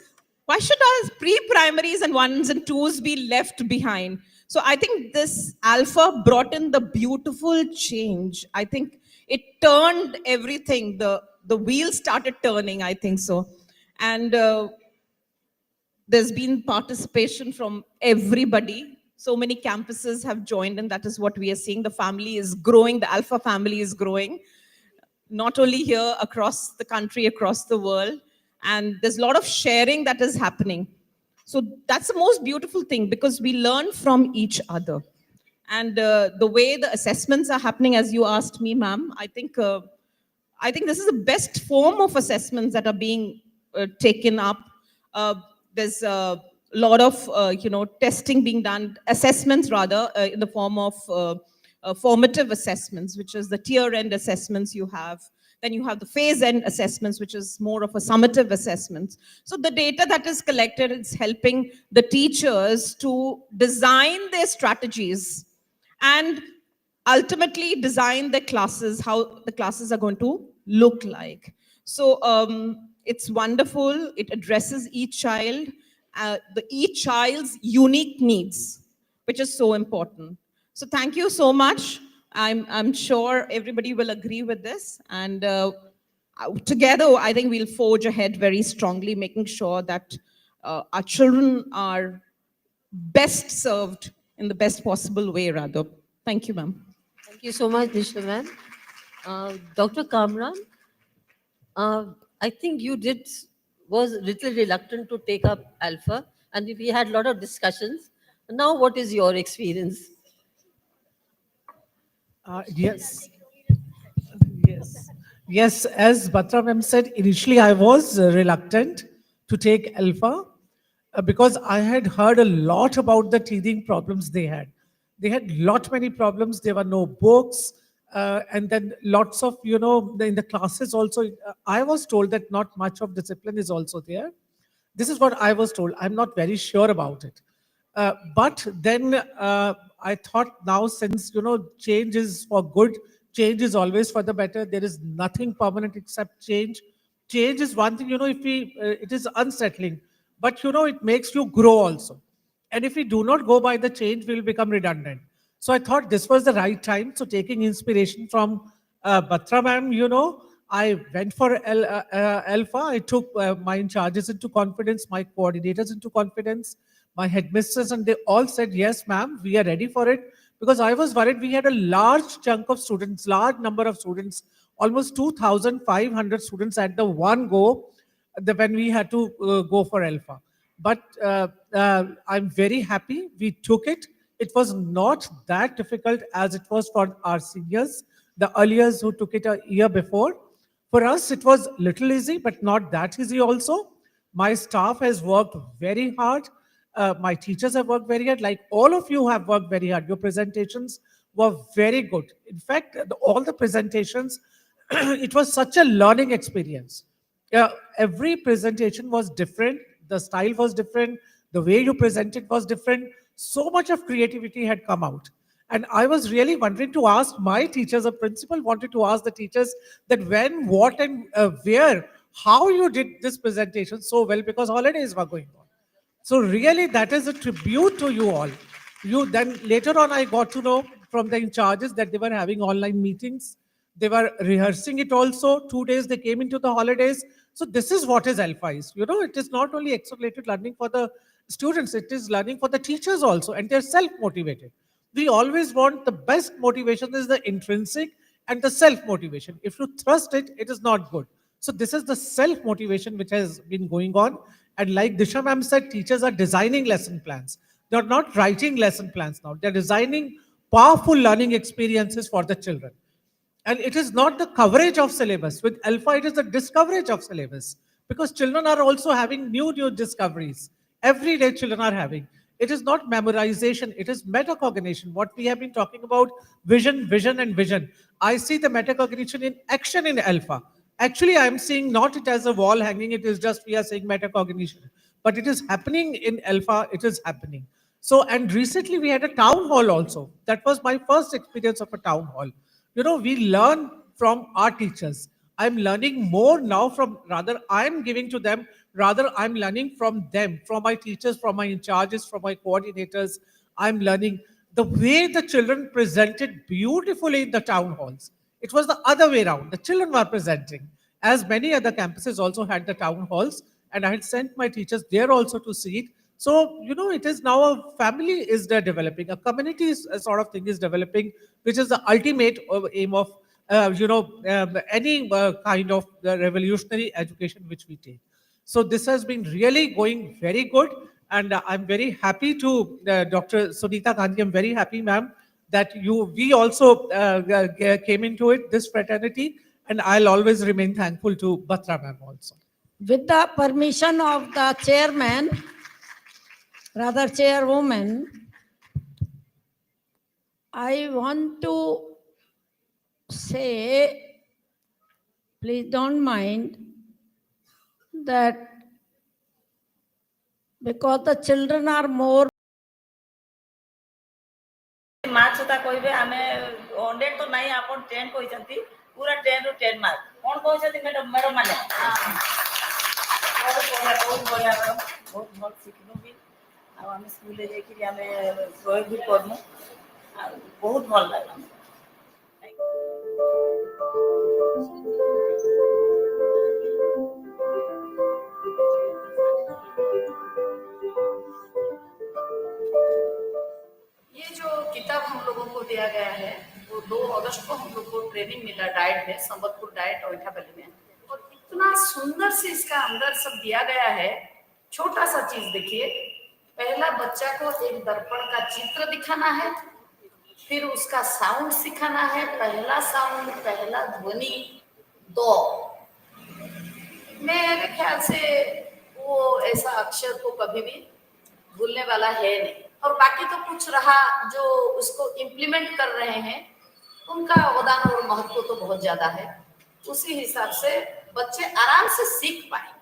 Q: why should our pre-primaries and ones and twos be left behind? So I think this ALfA brought in the beautiful change. I think it turned everything. The wheel started turning, I think so. And there's been participation from everybody. So many campuses have joined, and that is what we are seeing. The family is growing, the ALfA family is growing, not only here, across the country, across the world. And there's a lot of sharing that is happening. So that's the most beautiful thing, because we learn from each other. And the way the assessments are happening, as you asked me, ma'am, I think this is the best form of assessments that are being taken up. There's a lot of testing being done, assessments rather, in the form of formative assessments, which is the tier end assessments you have. Then you have the phase end assessments, which is more of a summative assessment. So the data that is collected is helping the teachers to design their strategies and ultimately design the classes, how the classes are going to look like. So it's wonderful. It addresses each child, each child's unique needs, which is so important. So thank you so much. I'm sure everybody will agree with this. And together, I think we'll forge ahead very strongly, making sure that our children are best served in the best possible way, rather. Thank you, ma'am.
I: Thank you so much, Disha ma'am. Dr. Kamran, I think you was little reluctant to take up ALfA, and we had a lot of discussions. Now, what is your experience?
F: Yes. Yes. Yes, as Batra ma'am said, initially I was reluctant to take ALfA because I had heard a lot about the teething problems they had. They had many problems. There were no books, and then lots of, in the classes also, I was told that not much of discipline is also there. This is what I was told. I'm not very sure about it. But then I thought, now since change is for good, change is always for the better. There is nothing permanent except change. Change is one thing, if we it is unsettling, but it makes you grow also. And if we do not go by the change, we will become redundant. So I thought this was the right time. So taking inspiration from Batra ma'am, I went for ALfA. I took my in charges into confidence, my coordinators into confidence, my headmistress, and they all said, yes, ma'am, we are ready for it. Because I was worried, we had a large chunk of students, large number of students, almost 2,500 students at the one go, when we had to go for ALfA. But I'm very happy we took it. It was not that difficult as it was for our seniors, the earliers who took it a year before. For us, it was little easy, but not that easy also. My staff has worked very hard. My teachers have worked very hard. Like all of you have worked very hard. Your presentations were very good. In fact, all the presentations, it was such a learning experience. Every presentation was different. The style was different. The way you presented was different. So much of creativity had come out. And I was really wondering to ask my teachers, a principal wanted to ask the teachers that when, what, and where, how you did this presentation so well, because holidays were going on. So really, that is a tribute to you all. Then later on, I got to know from the in charges that they were having online meetings. They were rehearsing it also. 2 days they came into the holidays. So this is what is ALfA is. It is not only accelerated learning for the students, it is learning for the teachers also, and they're self-motivated. We always want the best motivation is the intrinsic and the self-motivation. If you thrust it, it is not good. So this is the self-motivation which has been going on. And like Disha ma'am said, teachers are designing lesson plans. They're not writing lesson plans now. They're designing powerful learning experiences for the children. And it is not the coverage of syllabus. With ALfA, it is the discoverage of syllabus. Because children are also having new discoveries. Every day children are having. It is not memorization, it is metacognition. What we have been talking about, vision, and vision. I see the metacognition in action in ALfA. Actually, I am seeing not it as a wall hanging, it is just we are saying metacognition. But it is happening in ALfA, it is happening. So, and recently we had a town hall also. That was my first experience of a town hall. You know, we learn from our teachers. I'm learning more now from, rather I'm giving to them, rather I'm learning from them, from my teachers, from my in charges, from my coordinators. I'm learning the way the children presented beautifully in the town halls. It was the other way around. The children were presenting, as many other campuses also had the town halls, and I had sent my teachers there also to see it. So, you know, it is now a family is there developing, a community sort of thing is developing, which is the ultimate aim of, any kind of revolutionary education which we take. So this has been really going very good. And I'm very happy to, Dr. Sunita Gandhi, I'm very happy, ma'am, that we also came into it, this fraternity. And I'll always remain thankful to Batra ma'am also.
B: With the permission of the chairman, rather chairwoman, I want to say, please don't mind, that because the children are more.
L: Marks होता कहबे आमे 100 तो नहीं आपन 10 कहचंती पूरा 10 रो 10 mark कोन कहचंती madam माने बहुत बढ़िया बहुत बहुत सिखनु भी आ आमे स्कूल जाई कि आमे प्रयोग भी करनु बहुत भल लागला
A: ये जो किताब हम लोगों को दिया गया है वो 2 अगस्त को हम लोग को ट्रेनिंग मिला डाइट में, संबलपुर डाइट ओइठापल्ली में, और इतना सुंदर से इसका अंदर सब दिया गया है। छोटा सा चीज देखिए, पहला बच्चा को एक दर्पण का चित्र दिखाना है, फिर उसका साउंड सिखाना है, पहला साउंड, पहला ध्वनि, दो। मेरे ख्याल से वो ऐसा अक्षर को कभी भी भूलने वाला है नहीं। और बाकी तो कुछ रहा जो उसको इम्प्लीमेंट कर रहे हैं, उनका अवदान और महत्व तो बहुत ज्यादा है। उसी हिसाब से बच्चे आराम से सीख पाएंगे।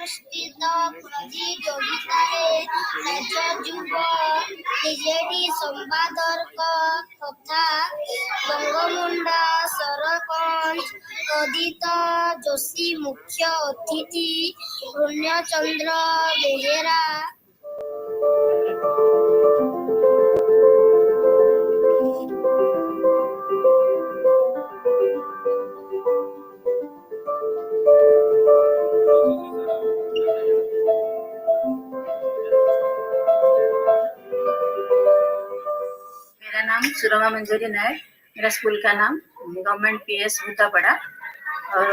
D: ସଂସ୍କୃତ ପ୍ରତିଯୋଗିତାରେ ରାଜ୍ୟ ଯୁବ ବିଜେଡି ସମ୍ପାଦକ ତଥା ବଙ୍ଗମୁଣ୍ଡା ସରପଞ୍ଚ ଅଦିତ ଯୋଶୀ ମୁଖ୍ୟ ଅତିଥି ପୂର୍ଣ୍ଣଚନ୍ଦ୍ର ବେହେରା
J: मेरा नाम सुरमा मंजूरी नायक, मेरा स्कूल का नाम गवर्नमेंट पीएस भूतापड़ा। और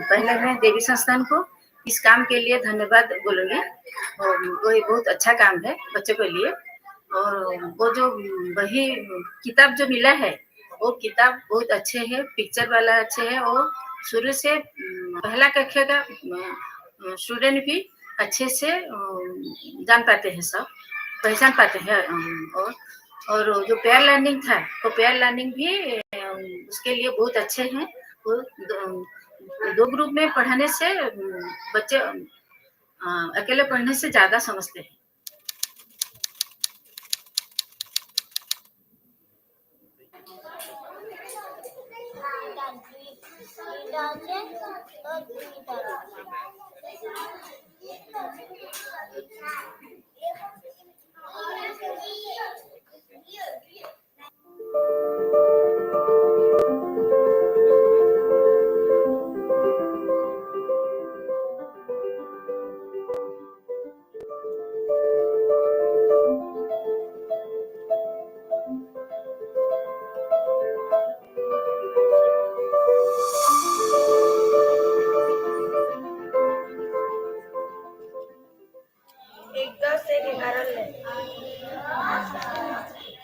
J: पहले मैं देवी संस्थान को इस काम के लिए धन्यवाद बोलूँगी। वो एक बहुत अच्छा काम है बच्चों के लिए। और वो जो वही किताब जो मिला है वो किताब बहुत अच्छे है, पिक्चर वाला अच्छे है। और शुरू से पहला कक्षा का स्टूडेंट भी अच्छे से जान पाते हैं, सब पहचान पाते हैं। और जो पेयर लर्निंग था वो पेयर लर्निंग भी उसके लिए बहुत अच्छे हैं। वो दो ग्रुप में पढ़ाने से बच्चे अकेले पढ़ने से ज्यादा समझते हैं।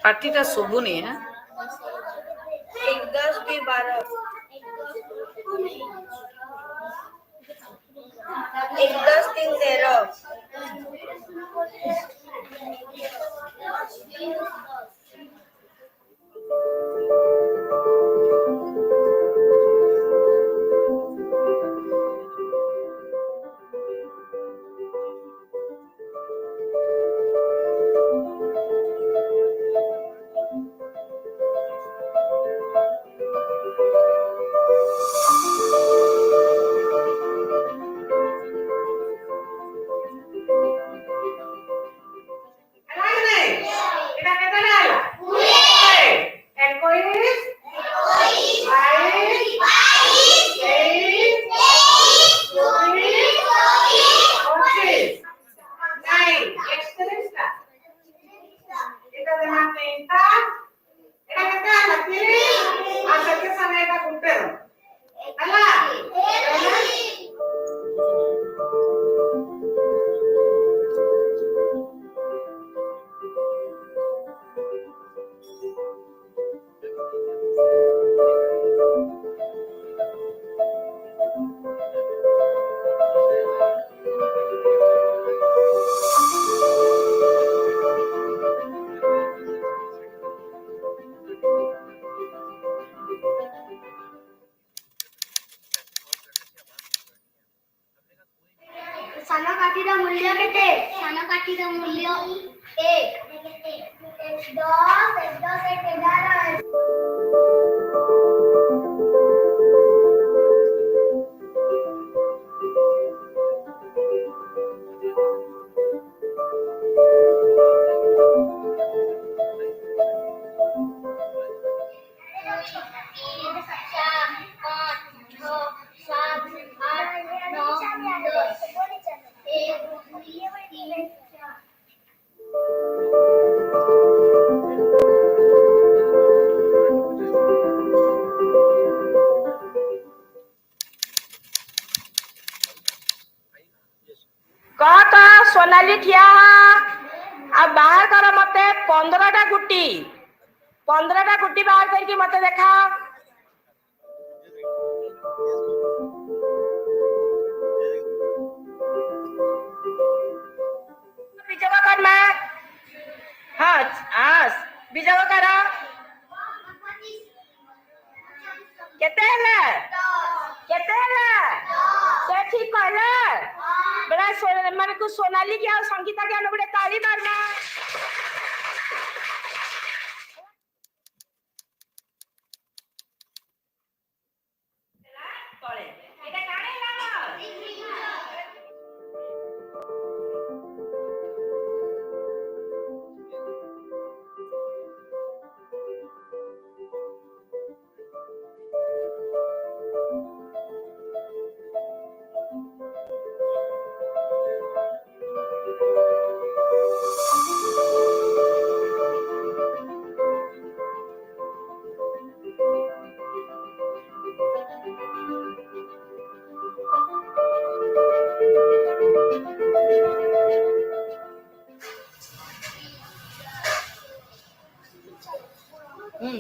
A: ପାଟିଟା ଶୁଭୁନି।
D: एक 10 भी 12 एक 10 3 13 सानो काठीर मूल्य केते सानो काठीर मूल्य 1 10 10 11
R: कत सोनाली ठिया आ बाहर कर मते 15टा गुटी 15टा गुटी बाहर करके मते देखा। बीजवा कर में हाँ हाँ बीजवा कर केते है से ठीक कहले बड़ा ଏମାନଙ୍କୁ ସୋନାଲି କି ଆଉ ସଙ୍ଗୀତା କି ଆମେ ଗୋଟେ ତାଳି ମାରମା।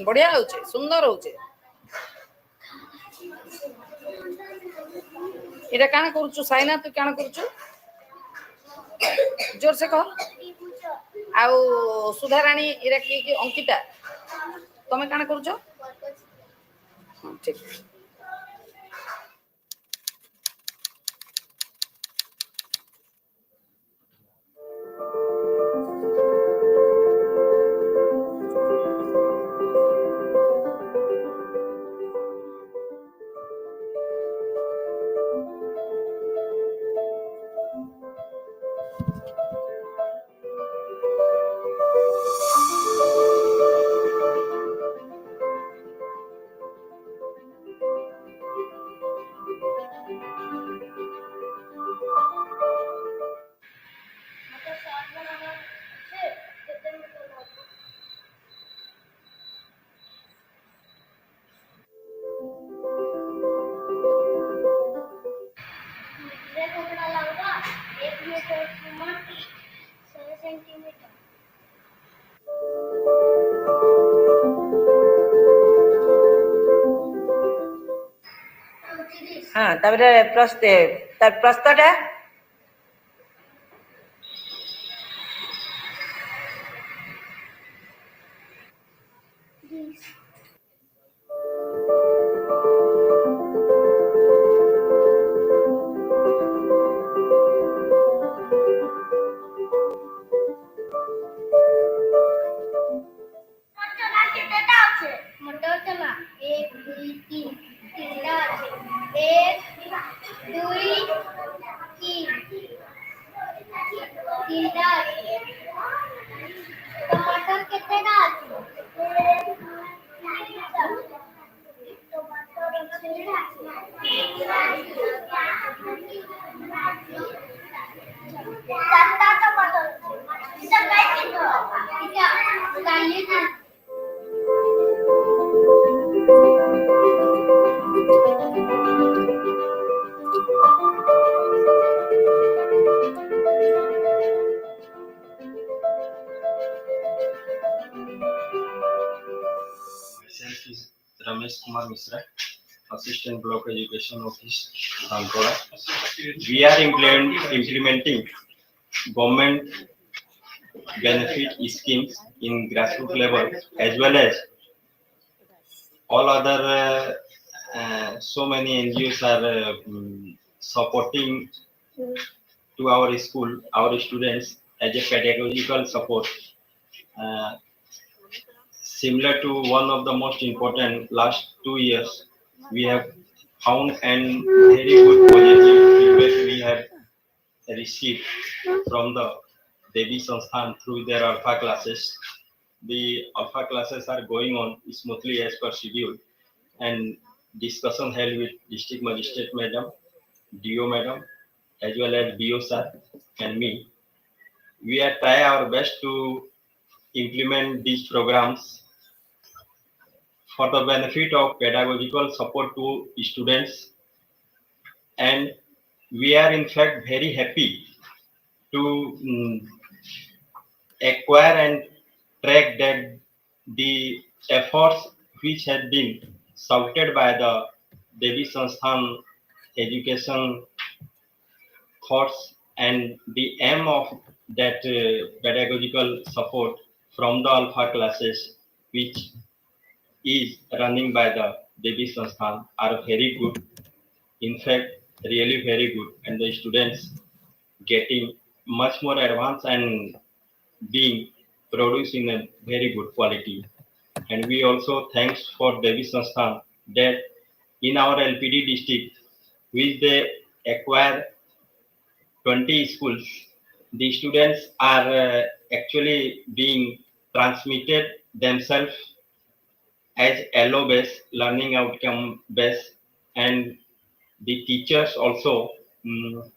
A: बढ़िया होचे, सुंदर होचे। एटा काना करूछु साइना तू काना करूछु जोर से कह। आउ सुधा रानी एरा की अंकिता तमे काना करूछु? ठीक। हाँ ताबरे प्रस्तटा
D: मोटर चला 1 2 3 तीनटा আছে 1 2 3 तीनटा আছে टमाटर कितनेटा আছে टमाटर सातटा टमाटर इथं काय केलं इथं Gandhi
E: Myself is Ramesh Kumar Misra, Assistant Block Education Office, Ramkola. We are implementing government benefit schemes in grassroots level as well as all other so many NGOs are supporting to our school, our students as a pedagogical support. Similar to one of the most important last 2 years, we have found and very good positive feedback we have received from the Devi Sansthan through their ALfA classes. The ALfA classes are going on smoothly as per schedule, and discussion held with District Magistrate Madam, DO Madam, as well as BO sir and me. We are trying our best to implement these programs for the benefit of pedagogical support to students, and we are in fact very happy to acquire and track that the efforts which had been shouted by the Devi Sansthan education thoughts and the aim of that pedagogical support from the ALfA classes, which is running by the Devi Sansthan, are very good. In fact, really very good. And the students getting much more advanced and being produced in a very good quality. And we also thanks for Devi Sansthan that in our LPD district, which they acquire 20 schools, the students are actually being transmitted themselves as LO based, learning outcome based, and the teachers also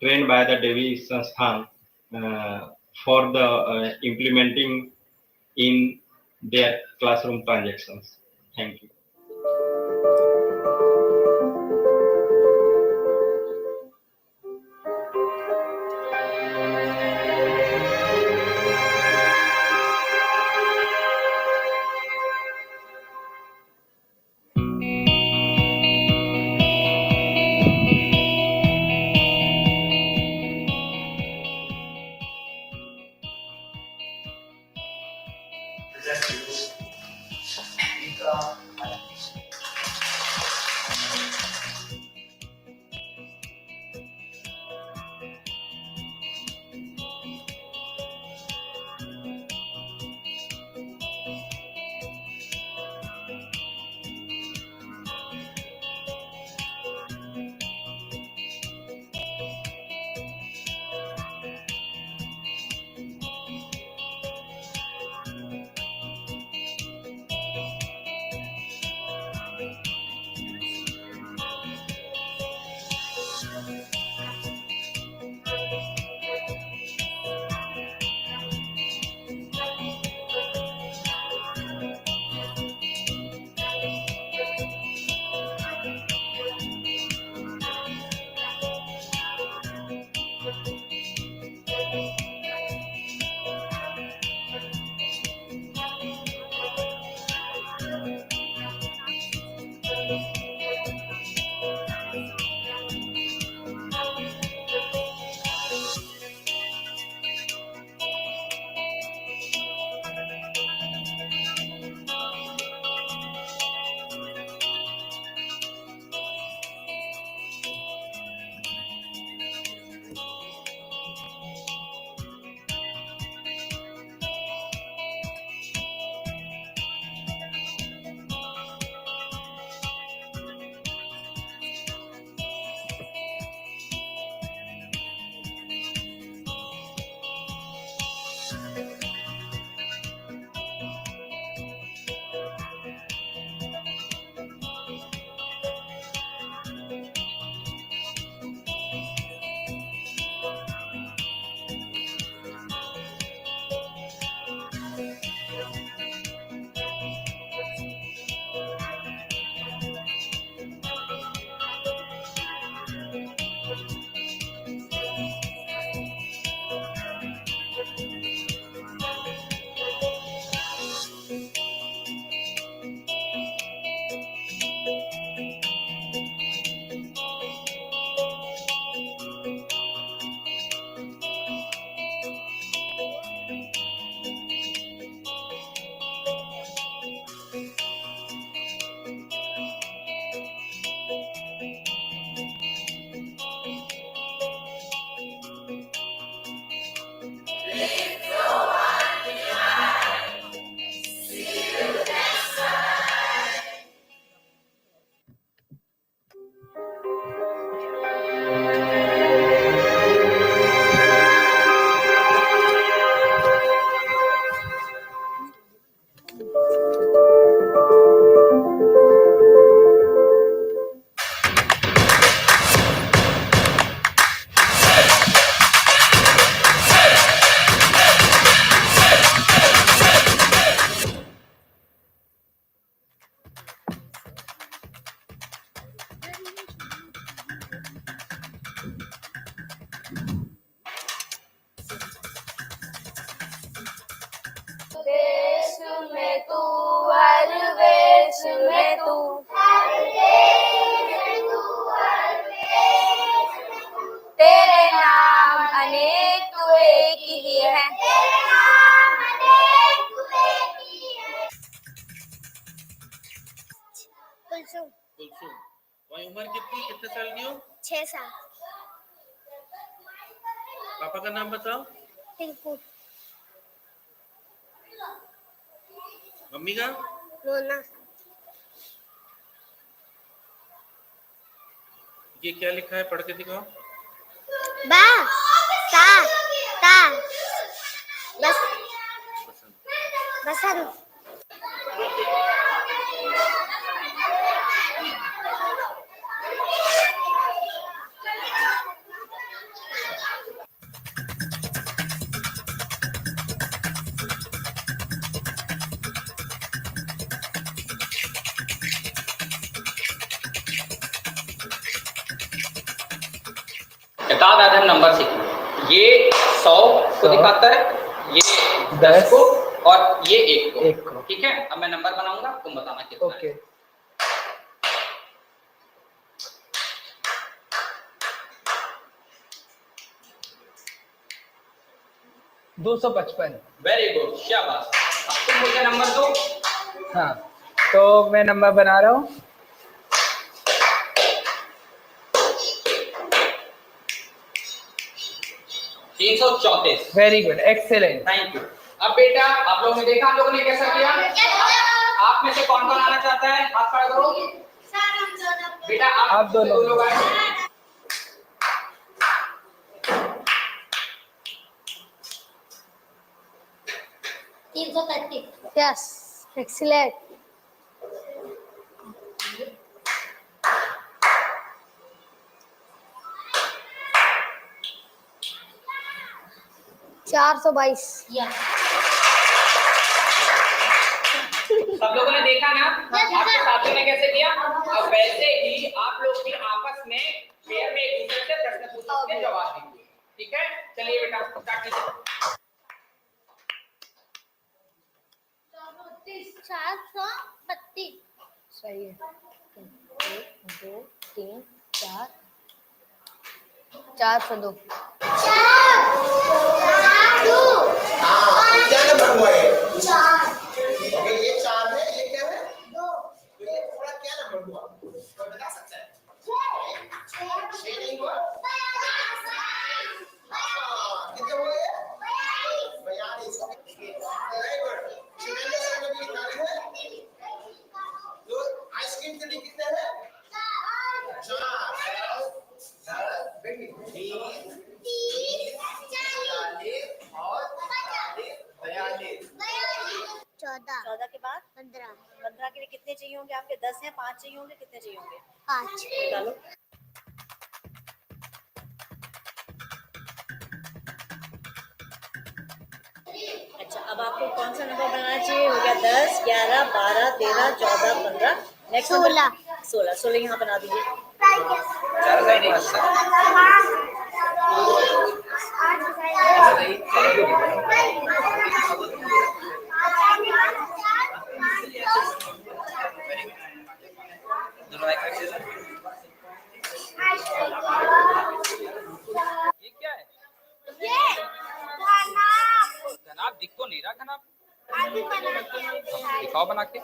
E: trained by the Devi Sansthan for the implementing in their classroom transactions. Thank you.
D: देश में तू हर वेश में तू तेरे नाम अनेक तू एक ही है कुलसुम
G: तुम्हारी उम्र कितनी कितने साल की हो
D: 6 साल
G: पापा का नाम बताओ।
D: टिंकू।
G: मम्मी का?
D: मोना।
G: ये क्या लिखा है, पढ़ के दिखाओ।
D: बा ता ता बस बसंत।
T: किताब आदम नंबर सीखेंगे। ये 100 को दिखाता है, ये 10 को, और ये 1 को। ठीक है, अब मैं नंबर बनाऊंगा, तुम बताना कितना है।
V: 255।
T: वेरी गुड, शाबाश। अब तुम मुझे नंबर दो।
V: हाँ, तो मैं नंबर बना रहा हूँ।
T: 334।
V: Very good, excellent.
T: Thank you. अब बेटा, आप लोगों ने देखा हम लोगों ने कैसा किया। आप में से कौन कौन आना चाहता है, हाथ खड़ा करो। बेटा आप दो लोग आए।
D: 330। Yes, excellent. 422।
T: सब लोगों ने देखा ना आपके साथियों ने कैसे किया। अब वैसे ही आप लोग भी आपस में पेयर में एक दूसरे से प्रश्न पूछ सकते हैं, जवाब दीजिए। ठीक है, चलिए बेटा स्टार्ट कीजिए।
D: 432। सही है। 1 2 3 4 402।
C: क्या नंबर हुआ ये? 4। ये 4 है, ये क्या है? 2। तो ये पूरा क्या नंबर हुआ? कोई बता सकता है? 6 नहीं हुआ? कितने हुए? 42। Very good. चिल्ड्रन डे में भी कितना है? तो आइसक्रीम के लिए कितने हैं? 4। बेटी 30 40 और 42।
D: 14
X: के बाद 15 के लिए कितने चाहिए होंगे आपके? 10 हैं, 5 चाहिए होंगे, कितने चाहिए होंगे?
D: 5।
X: निकालो। अच्छा, अब आपको कौन सा नंबर बनाना चाहिए? हो गया 10, 11, 12, 13, 14, 15। नेक्स्ट 16। 16 यहाँ बना दीजिए।
T: ये क्या है? घनाभ दिख तो नहीं रहा। घनाभ दिखाओ बना के।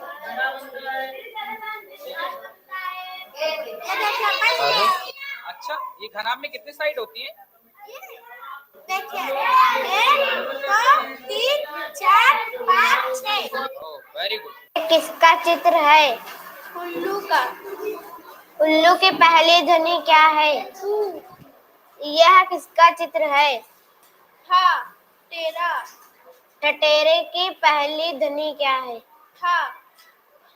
T: अच्छा, ये घनाभ में कितनी साइड होती है?
D: देखिए 1 2 3 4 5 6।
T: Very good.
D: किसका चित्र है? उल्लू का। उल्लू की पहली ध्वनि क्या है? यह किसका चित्र है? था। तेरा। ठटेरे की पहली ध्वनि क्या है? था।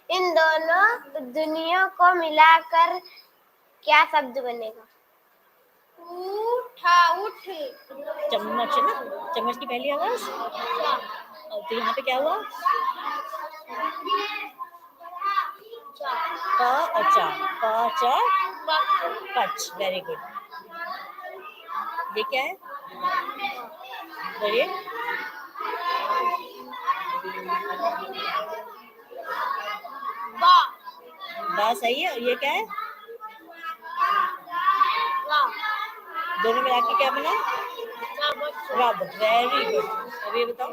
D: इन दोनों ध्वनियों को मिलाकर क्या शब्द बनेगा? उठा। उठ।
X: चम्मच है ना, चम्मच की पहली आवाज। तो यहाँ पे क्या हुआ? अच्छा, पच। Very good. ये क्या है? बोलिए। बा सही है। और ये क्या है? दोनों मिला के क्या बना? रब। Very good. अब ये बताओ।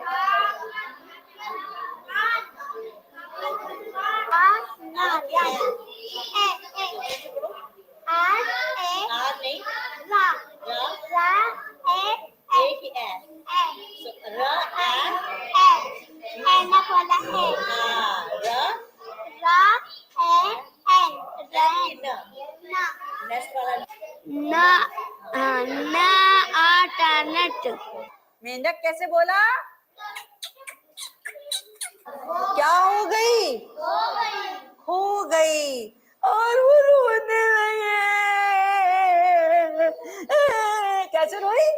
H: मेंढक कैसे बोला? क्या हो गई? खो गई और वो रोने लगे। कैसे रोई?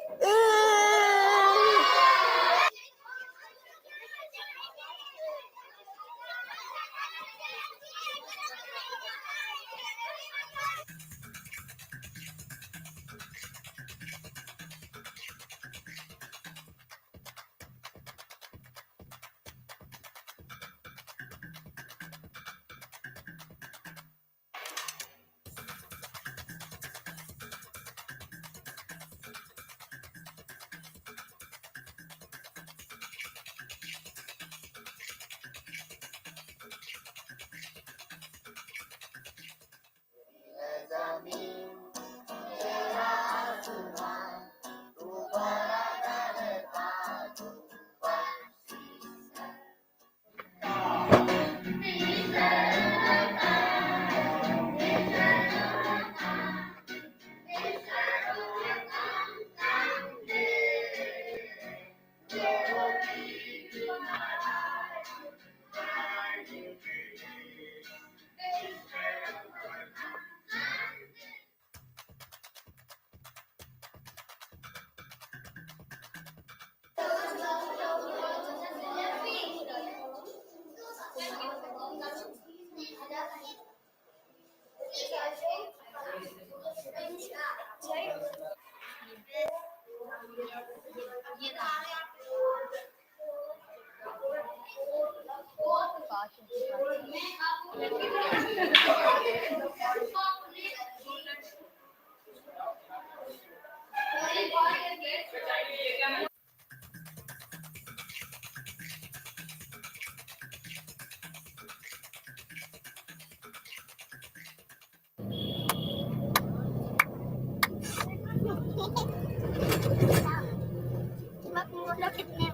D: कितने?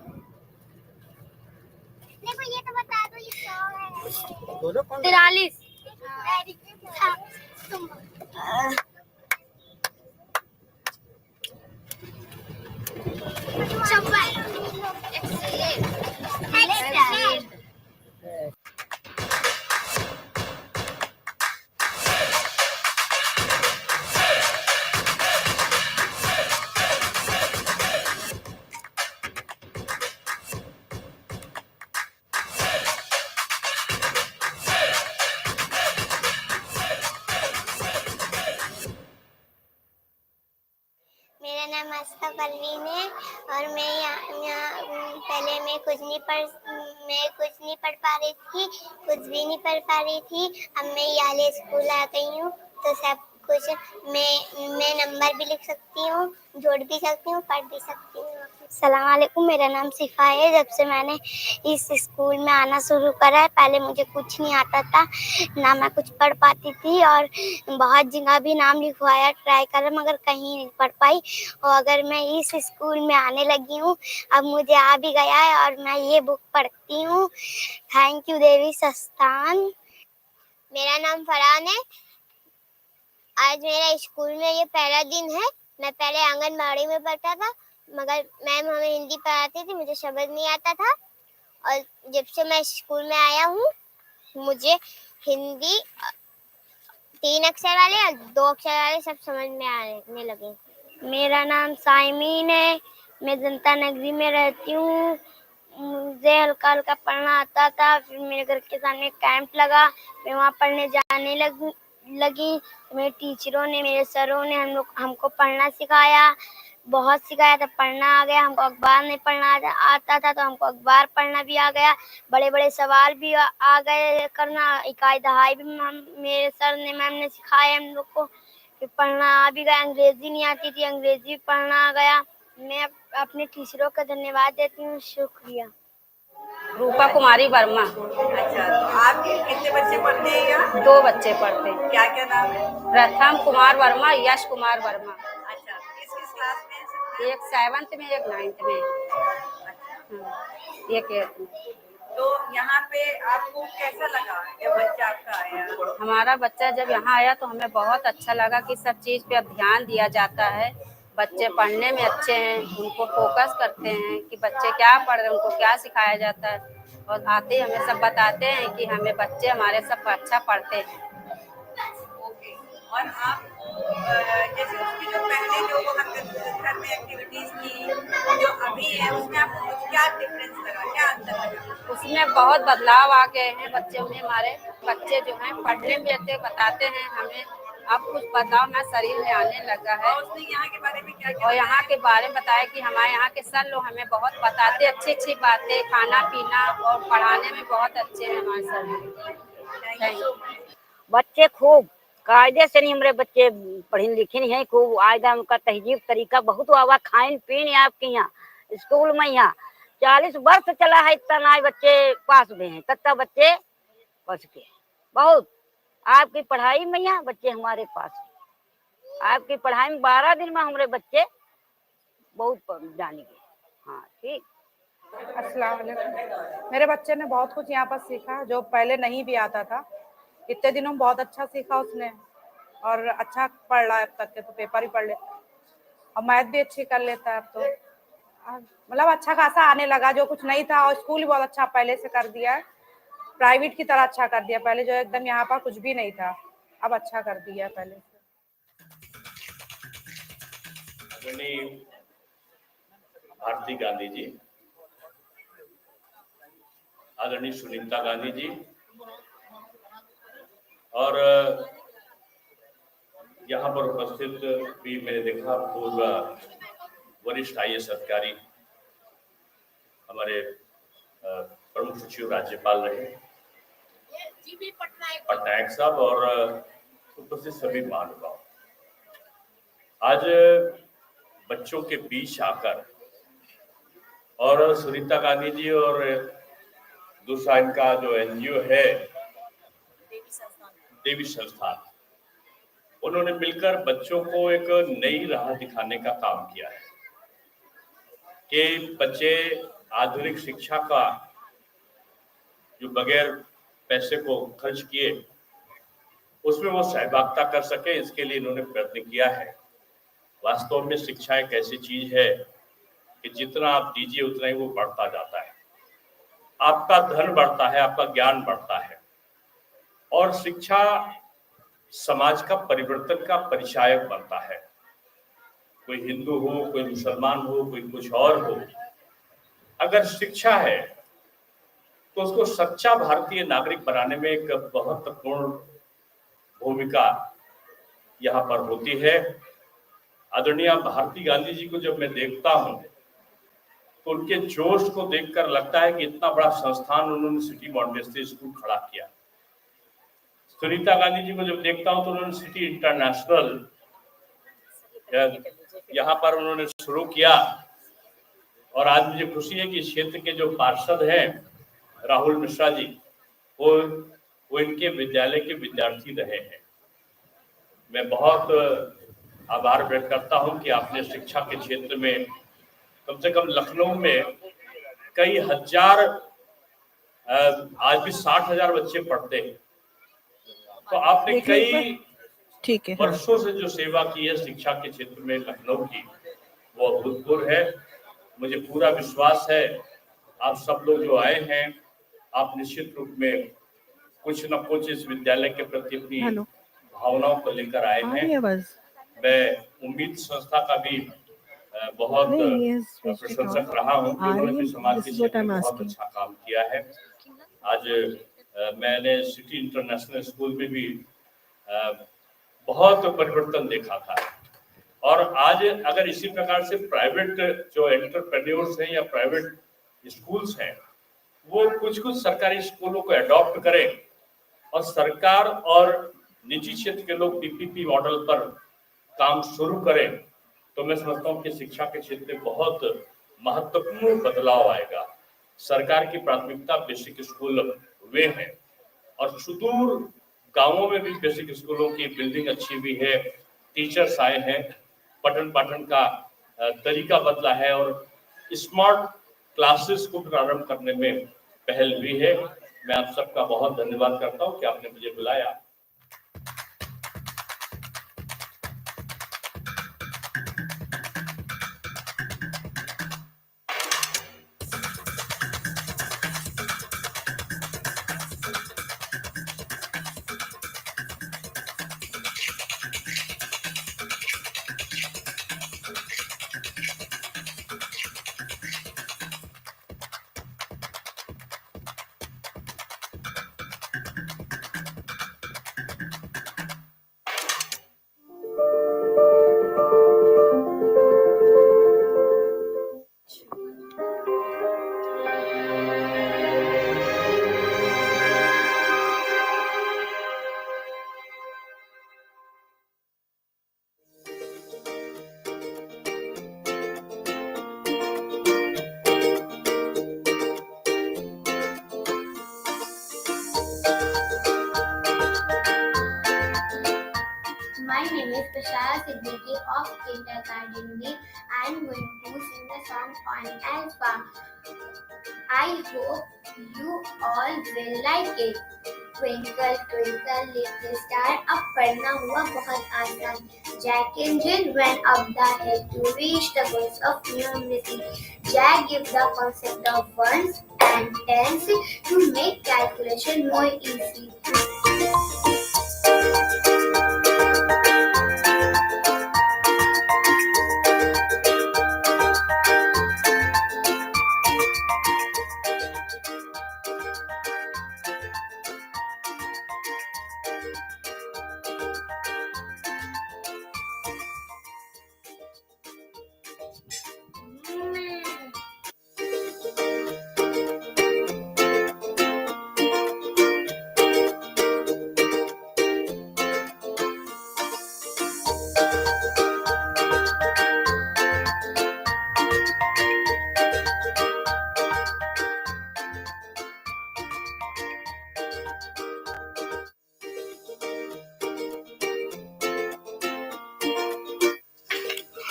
D: देखो ये तो बता दो, ये 100 है। 43। मेरा नाम आस्था परवीन है और मैं यहाँ पहले मैं कुछ नहीं पढ़ पा रही थी, कुछ भी नहीं पढ़ पा रही थी। अब मैं याले स्कूल आ गई हूँ तो सब कुछ मैं नंबर भी लिख सकती हूँ, जोड़ भी सकती हूँ, पढ़ भी सकती हूँ। अस्सलाम वालेकुम, मेरा नाम सिफा है। जब से मैंने इस स्कूल में आना शुरू करा है, पहले मुझे कुछ नहीं आता था, ना मैं कुछ पढ़ पाती थी और बहुत जगह भी नाम लिखवाया, ट्राई करा, मगर कहीं नहीं पढ़ पाई। और अगर मैं इस स्कूल में आने लगी हूँ, अब मुझे आ भी गया है और मैं ये बुक पढ़ती हूँ। थैंक यू देवी संस्थान। मेरा नाम फरहान है। आज मेरा स्कूल में ये पहला दिन है। मैं पहले आंगनबाड़ी में पढ़ता था, मगर मैम हमें हिंदी पढ़ाती थी, मुझे समझ नहीं आता था। और जब से मैं स्कूल में आया हूँ, मुझे हिंदी 3 अक्षर वाले और 2 अक्षर वाले सब समझ में आने लगे। मेरा नाम साइमीन है। मैं जनता नगरी में रहती हूँ। मुझे हल्का हल्का पढ़ना आता था, फिर मेरे घर के सामने कैंप लगा, मैं वहाँ पढ़ने जाने लगी। मेरे टीचरों ने, मेरे सरों ने हमको पढ़ना सिखाया, बहुत सिखाया, तब पढ़ना आ गया। हमको अखबार नहीं पढ़ना आता था, तो हमको अखबार पढ़ना भी आ गया। बड़े बड़े सवाल भी आ गए करना, इकाई दहाई भी मेरे सर ने, मैम ने सिखाया हम लोग को। फिर पढ़ना आ भी गया। अंग्रेजी नहीं आती थी, अंग्रेजी भी पढ़ना आ गया। मैं अपने टीचरों का धन्यवाद देती हूँ। शुक्रिया।
N: रूपा कुमारी वर्मा।
H: अच्छा, तो आपके कितने बच्चे पढ़ते हैं यहाँ?
N: 2 बच्चे पढ़ते हैं।
H: क्या क्या नाम है?
N: प्रथम कुमार वर्मा, यश कुमार वर्मा।
H: अच्छा, किस किस क्लास में है?
N: एक 7th में, एक 9th में। एक 8th में।
H: तो यहाँ पे आपको कैसा लगा जब बच्चा आपका आया?
N: हमारा बच्चा जब यहाँ आया तो हमें बहुत अच्छा लगा कि सब चीज़ पे अब ध्यान दिया जाता है। बच्चे पढ़ने में अच्छे हैं, उनको फोकस करते हैं कि बच्चे क्या पढ़ रहे हैं, उनको क्या सिखाया जाता है, और आते ही हमें सब बताते हैं कि हमें बच्चे हमारे सब अच्छा पढ़ते हैं।
H: ओके, और आपको जैसे उसकी जो पहले जो वो घर में एक्टिविटीज थी जो अभी है उसमें आपको कुछ क्या डिफरेंस लगा, क्या अंतर लगा?
N: उसमें बहुत बदलाव आ गए हैं बच्चों में। हमारे बच्चे जो हैं पढ़ने में अच्छे, बताते हैं हमें अब कुछ बदलाव ना शरीर में आने लगा है।
H: और उसने यहाँ के बारे में क्या
N: और यहाँ के बारे में बताया कि हमारे यहाँ के सर लोग हमें बहुत बताते, अच्छी अच्छी बातें, खाना पीना और पढ़ाने में बहुत अच्छे हैं हमारे सर। Thank you.
O: बच्चे खूब कायदे से नहीं, हमारे बच्चे पढ़े लिखे नहीं है, खूब आयदा उनका तहजीब तरीका बहुत हुआ खान पीन आपके यहाँ स्कूल में। यहाँ 40 वर्ष चला है, इतना ना बच्चे पास हुए हैं, तब बच्चे पढ़ के बहुत। आपकी पढ़ाई में यहाँ बच्चे हमारे पास, आपकी पढ़ाई में 12 दिन में हमारे बच्चे बहुत जानेंगे। हाँ ठीक।
P: अस्सलाम वालेकुम। मेरे बच्चे ने बहुत कुछ यहाँ पर सीखा जो पहले नहीं भी आता था। इतने दिनों में बहुत अच्छा सीखा उसने, और अच्छा पढ़ रहा है अब तक के, तो पेपर ही पढ़ ले, और मैथ भी अच्छी कर लेता है अब तो। मतलब अच्छा खासा आने लगा, जो कुछ नहीं था। और स्कूल भी बहुत अच्छा पहले से कर दिया है, प्राइवेट की तरह अच्छा कर दिया। पहले जो एकदम यहाँ पर कुछ भी नहीं था, अब अच्छा कर दिया है पहले से।
S: भारती गांधी जी, आदरणीय सुनीता गांधी जी, और यहाँ पर उपस्थित भी मैंने देखा पूर्व वरिष्ठ IAS अधिकारी, हमारे प्रमुख सचिव राज्यपाल रहे पटनायक साहब, और उपस्थित सभी महानुभाव। आज बच्चों के बीच आकर, और सुनीता गांधी जी और दूसरा इनका जो NGO है देवी संस्थान, उन्होंने मिलकर बच्चों को एक नई राह दिखाने का काम किया है कि बच्चे आधुनिक शिक्षा का जो बगैर पैसे को खर्च किए उसमें वो सहभागिता कर सके, इसके लिए इन्होंने प्रयत्न किया है। वास्तव में शिक्षा एक ऐसी चीज है कि जितना आप दीजिए उतना ही वो बढ़ता जाता है, आपका धन बढ़ता है, आपका ज्ञान बढ़ता है, और शिक्षा समाज का परिवर्तन का परिचायक बनता है। कोई हिंदू हो, कोई मुसलमान हो, कोई कुछ और हो, अगर शिक्षा है तो उसको सच्चा भारतीय नागरिक बनाने में एक महत्वपूर्ण भूमिका यहाँ पर होती है। आदरणीय भारती गांधी जी को जब मैं देखता हूँ तो उनके जोश को देखकर लगता है कि इतना बड़ा संस्थान उन्होंने सिटी मॉन्टेसरी स्कूल खड़ा किया। सुनीता गांधी जी को जब देखता हूँ तो उन्होंने सिटी इंटरनेशनल यहाँ पर उन्होंने शुरू किया, और आज मुझे खुशी है कि इस क्षेत्र के जो पार्षद हैं राहुल मिश्रा जी, वो इनके विद्यालय के विद्यार्थी रहे हैं। मैं बहुत आभार व्यक्त करता हूं कि आपने शिक्षा के क्षेत्र में कम से कम लखनऊ में कई हजार, आज भी 60,000 बच्चे पढ़ते हैं, तो आपने कई वर्षों से जो सेवा की है शिक्षा के क्षेत्र में लखनऊ की, वो अभूतपूर्व है। मुझे पूरा विश्वास है आप सब लोग जो आए हैं, आप निश्चित रूप में कुछ न कुछ इस विद्यालय के प्रति अपनी भावनाओं को लेकर आए हैं। मैं उम्मीद संस्था का भी बहुत प्रशंसक रहा हूँ कि उन्होंने भी समाज के क्षेत्र में बहुत अच्छा काम किया है। आज मैंने सिटी इंटरनेशनल स्कूल में भी बहुत परिवर्तन देखा था, और आज अगर इसी प्रकार से प्राइवेट जो एंटरप्रेन्योर्स हैं या प्राइवेट स्कूल्स हैं, वो कुछ सरकारी स्कूलों को अडॉप्ट करें और सरकार और निजी क्षेत्र के लोग PPP मॉडल पर काम शुरू करें, तो मैं समझता हूँ कि शिक्षा के क्षेत्र में बहुत महत्वपूर्ण बदलाव आएगा। सरकार की प्राथमिकता बेसिक स्कूल वे हैं, और सुदूर गांवों में भी बेसिक स्कूलों की बिल्डिंग अच्छी भी है, टीचर्स आए हैं, पठन पाठन का तरीका बदला है, और स्मार्ट क्लासेस को प्रारंभ करने में पहल हुई है। मैं आप सबका बहुत धन्यवाद करता हूं कि आपने मुझे बुलाया।
D: Tushar Siddiqui of kindergarten B. I am going to sing a song on ALfA. I hope you all will like it. Twinkle twinkle little star, अब पढ़ना हुआ बहुत आसान. Jack and Jill went up the hill to reach the goals of numeracy. Jack gives the concept of ones and tens to make calculation more easy.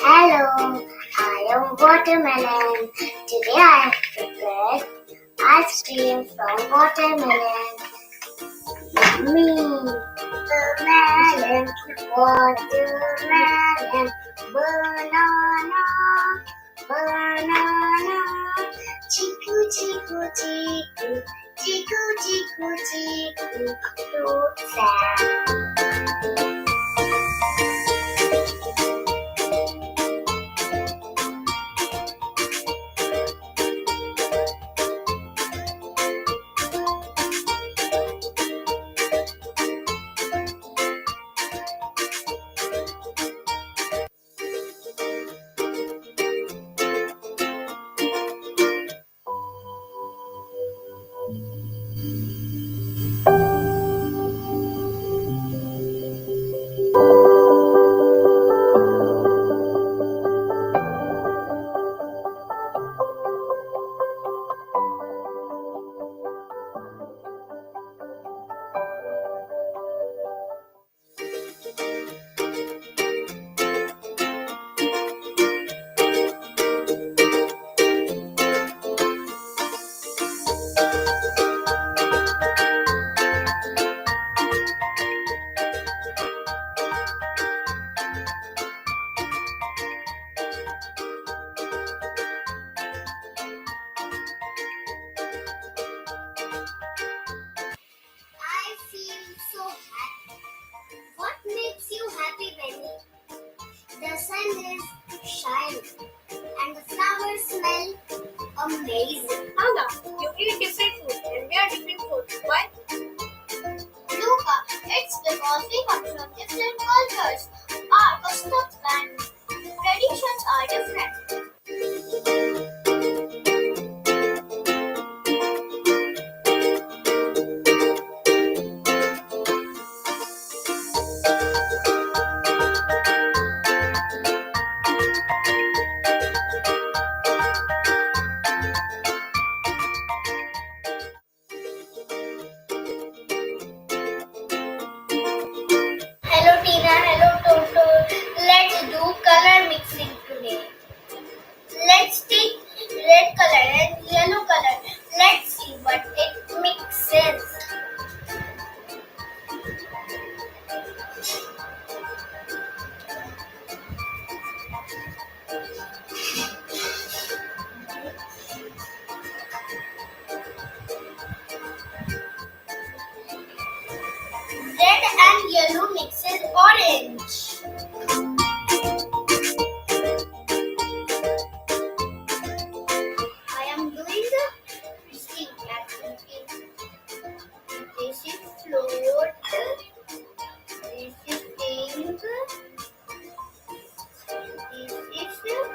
D: Hello, I am Watermelon. Today I have prepared ice cream from watermelon. Me, watermelon, watermelon, banana, banana, chiku, chiku, chiku, chiku, chiku, chiku, fruit salad. I feel so happy. What makes you happy, Benny? The sun is shining and the flowers smell amazing. Anna, you eat different food and we are different foods. Why? Luca, it's because we come from different cultures. Our customs and traditions are different. Hello Tina, hello Toto. Let's do color mixing today. Let's take red color and yellow color. Let's see what it mixes. Red and yellow mixes orange. I am doing the mixing activity. This is float. This is pink. This is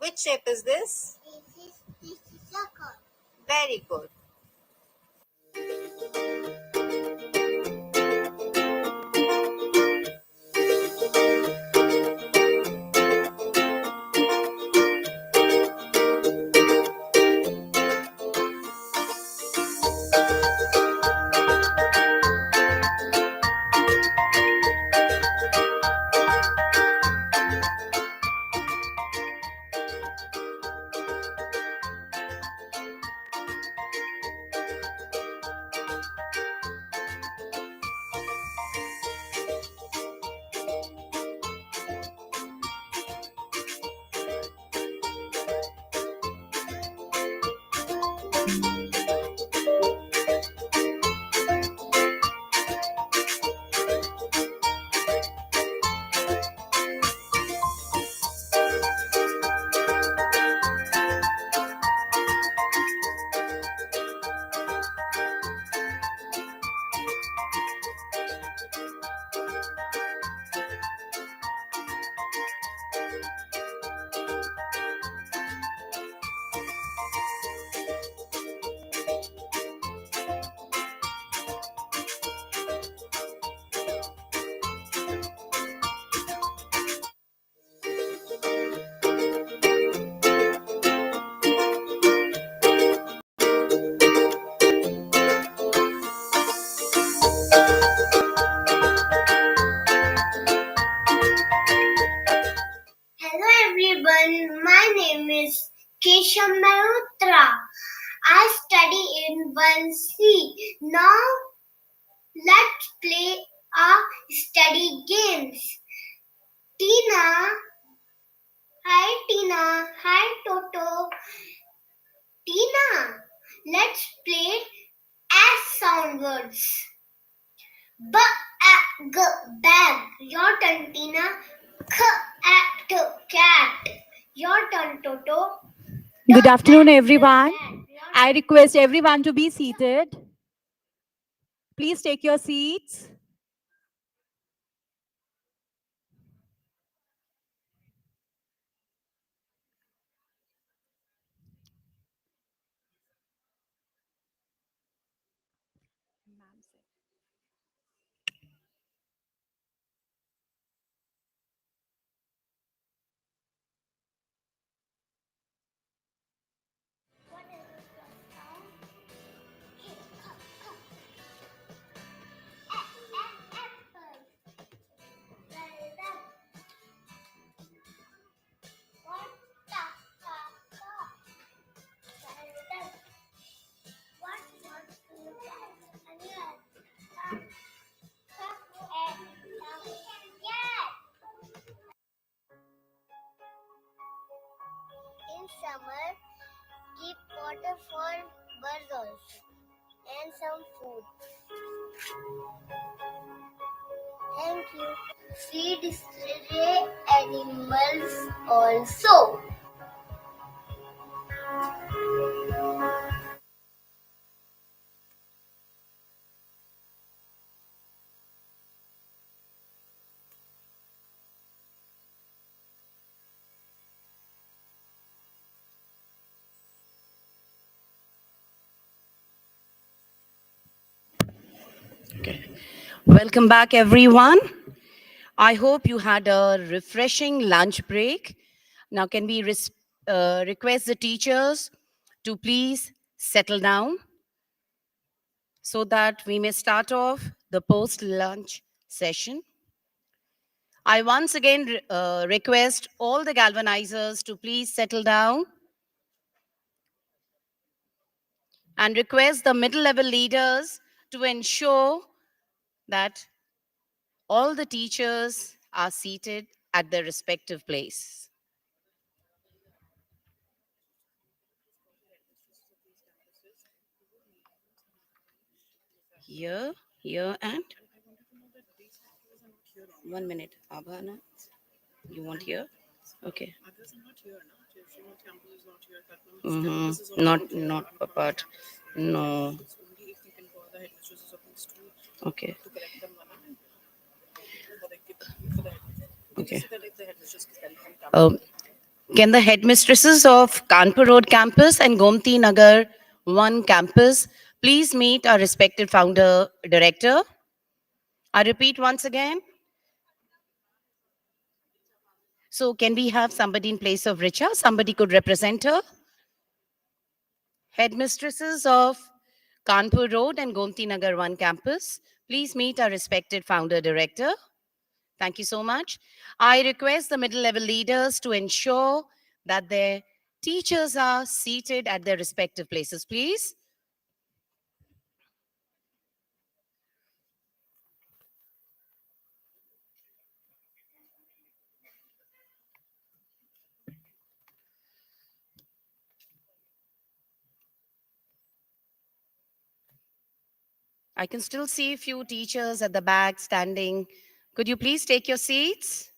H: Which shape is this?
D: This is circle.
H: Very good.
D: Hello everyone, my name is Keshav Malhotra. I study in 1C. Now let's play our study games. Tina, hi Tina, hi Toto. Tina, let's play S sound words. Bag. Your turn, Tina. Cat. Your turn, Toto.
K: Good afternoon, everyone. I request everyone to be seated. Please take your seats.
D: In summer, keep water for birds also and some food. Thank you. Feed stray animals also.
A: Welcome back, everyone. I hope you had a refreshing lunch break. Now, can we request the teachers to please settle down so that we may start off the post-lunch session? I once again request all the galvanizers to please settle down and request the middle-level leaders to ensure that all the teachers are seated at their respective place. Here, and 1 minute. Abhana, you want here? Okay. Not apart. No. Okay. Okay. Can the headmistresses of Kanpur Road campus and Gomti Nagar 1 campus please meet our respected founder director? I repeat once again. So can we have somebody in place of Richa? Somebody could represent her. Headmistresses of Kanpur Road and Gomti Nagar 1 campus, please meet our respected founder director. Thank you so much. I request the middle level leaders to ensure that their teachers are seated at their respective places, please. I can still see a few teachers at the back standing. Could you please take your seats?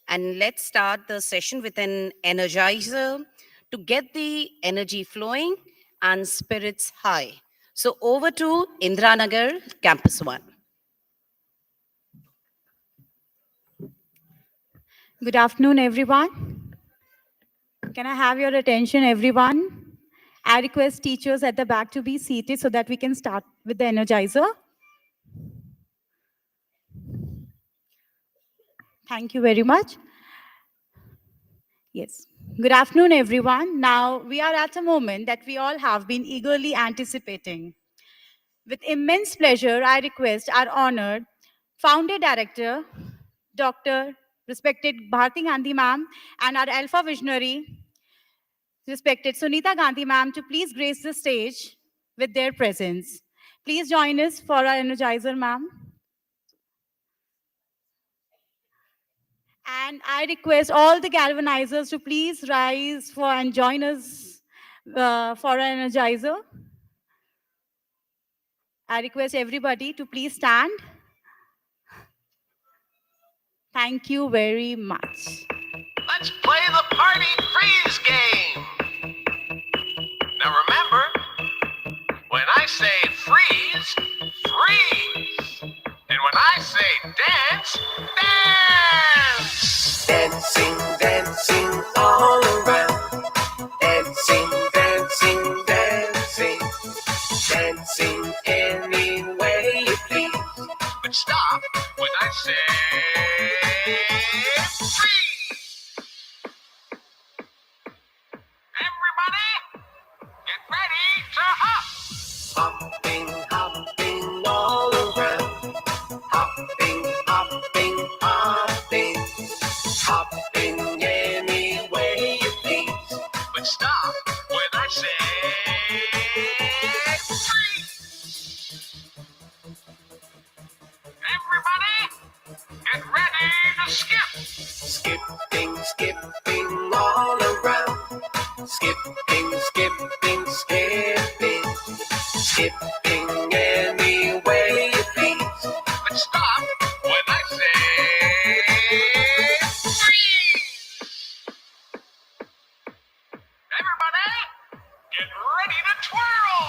A: And let's start the session with an energizer to get the energy flowing and spirits high. So over to Indranagar, Campus 1.
K: Good afternoon, everyone. Can I have your attention, everyone? I request teachers at the back to be seated so that we can start with the energizer. Thank you very much. Yes. Good afternoon, everyone. Now, we are at a moment that we all have been eagerly anticipating. With immense pleasure, I request our honored founder director, Dr. respected Bharti Gandhi ma'am, and our ALfA visionary, respected Sunita Gandhi ma'am, to please grace the stage with their presence. Please join us for our energizer, ma'am. And I request all the galvanizers to please rise for and join us for our energizer. I request everybody to please stand. Thank you very much.
C: Let's play the party freeze game. Now remember, when I say freeze, freeze. And when I say dance, dance. Dancing, dancing all around. Dancing, dancing, dancing. Dancing any way you please. But stop when I say freeze. Everybody, get ready to hop. Hopping, hopping all around. Hopping, hopping, hopping. Hopping any way you please. But stop when I say freeze. Everybody, get ready to skip. Skipping, skipping all around. Skipping, skipping, skipping. Skipping any way you please. But stop when I say freeze. Everybody, get ready to twirl.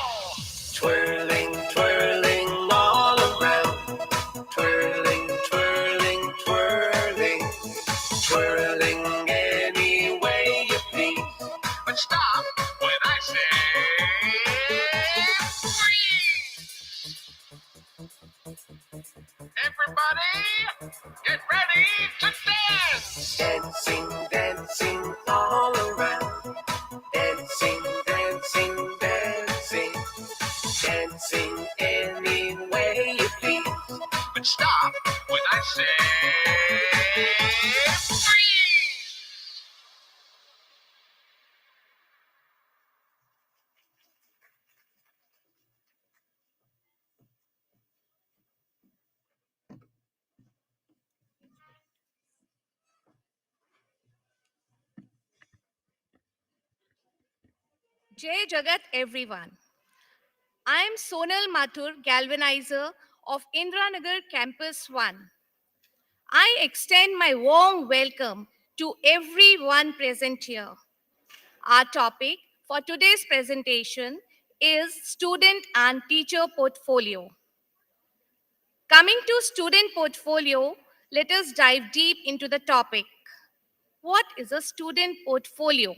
C: Twirling, twirling all around. Twirling, twirling, twirling. Twirling any way you please. But stop when I say freeze. Everybody, get ready to dance. Dancing, dancing all around. Dancing, dancing, dancing. Dancing any way you please. But stop when I say freeze.
M: Jai Jagat, everyone. I am Sonal Mathur, Galvanizer of Indranagar Campus 1. I extend my warm welcome to everyone present here. Our topic for today's presentation is Student and Teacher Portfolio. Coming to student portfolio, let us dive deep into the topic. What is a student portfolio?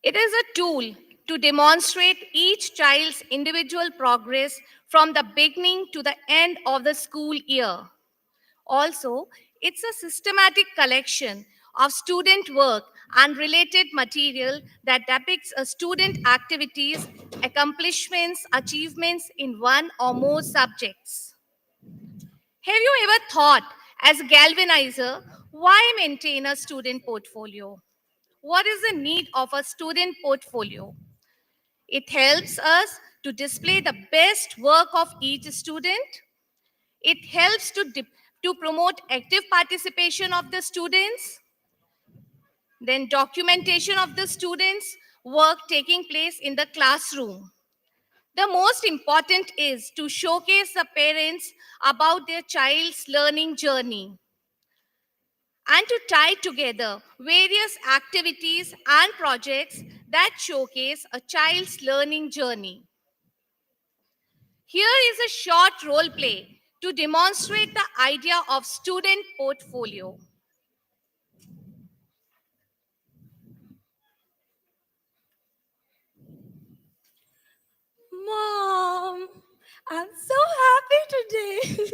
M: It is a tool to demonstrate each child's individual progress from the beginning to the end of the school year. Also, it's a systematic collection of student work and related material that depicts a student activities, accomplishments, achievements in one or more subjects. Have you ever thought, as a galvanizer, why maintain a student portfolio? What is the need of a student portfolio? It helps us to display the best work of each student. It helps to promote active participation of the students, then documentation of the students' work taking place in the classroom. The most important is to showcase the parents about their child's learning journey and to tie together various activities and projects that showcase a child's learning journey. Here is a short role play to demonstrate the idea of student portfolio.
I: Mom, I'm so happy today.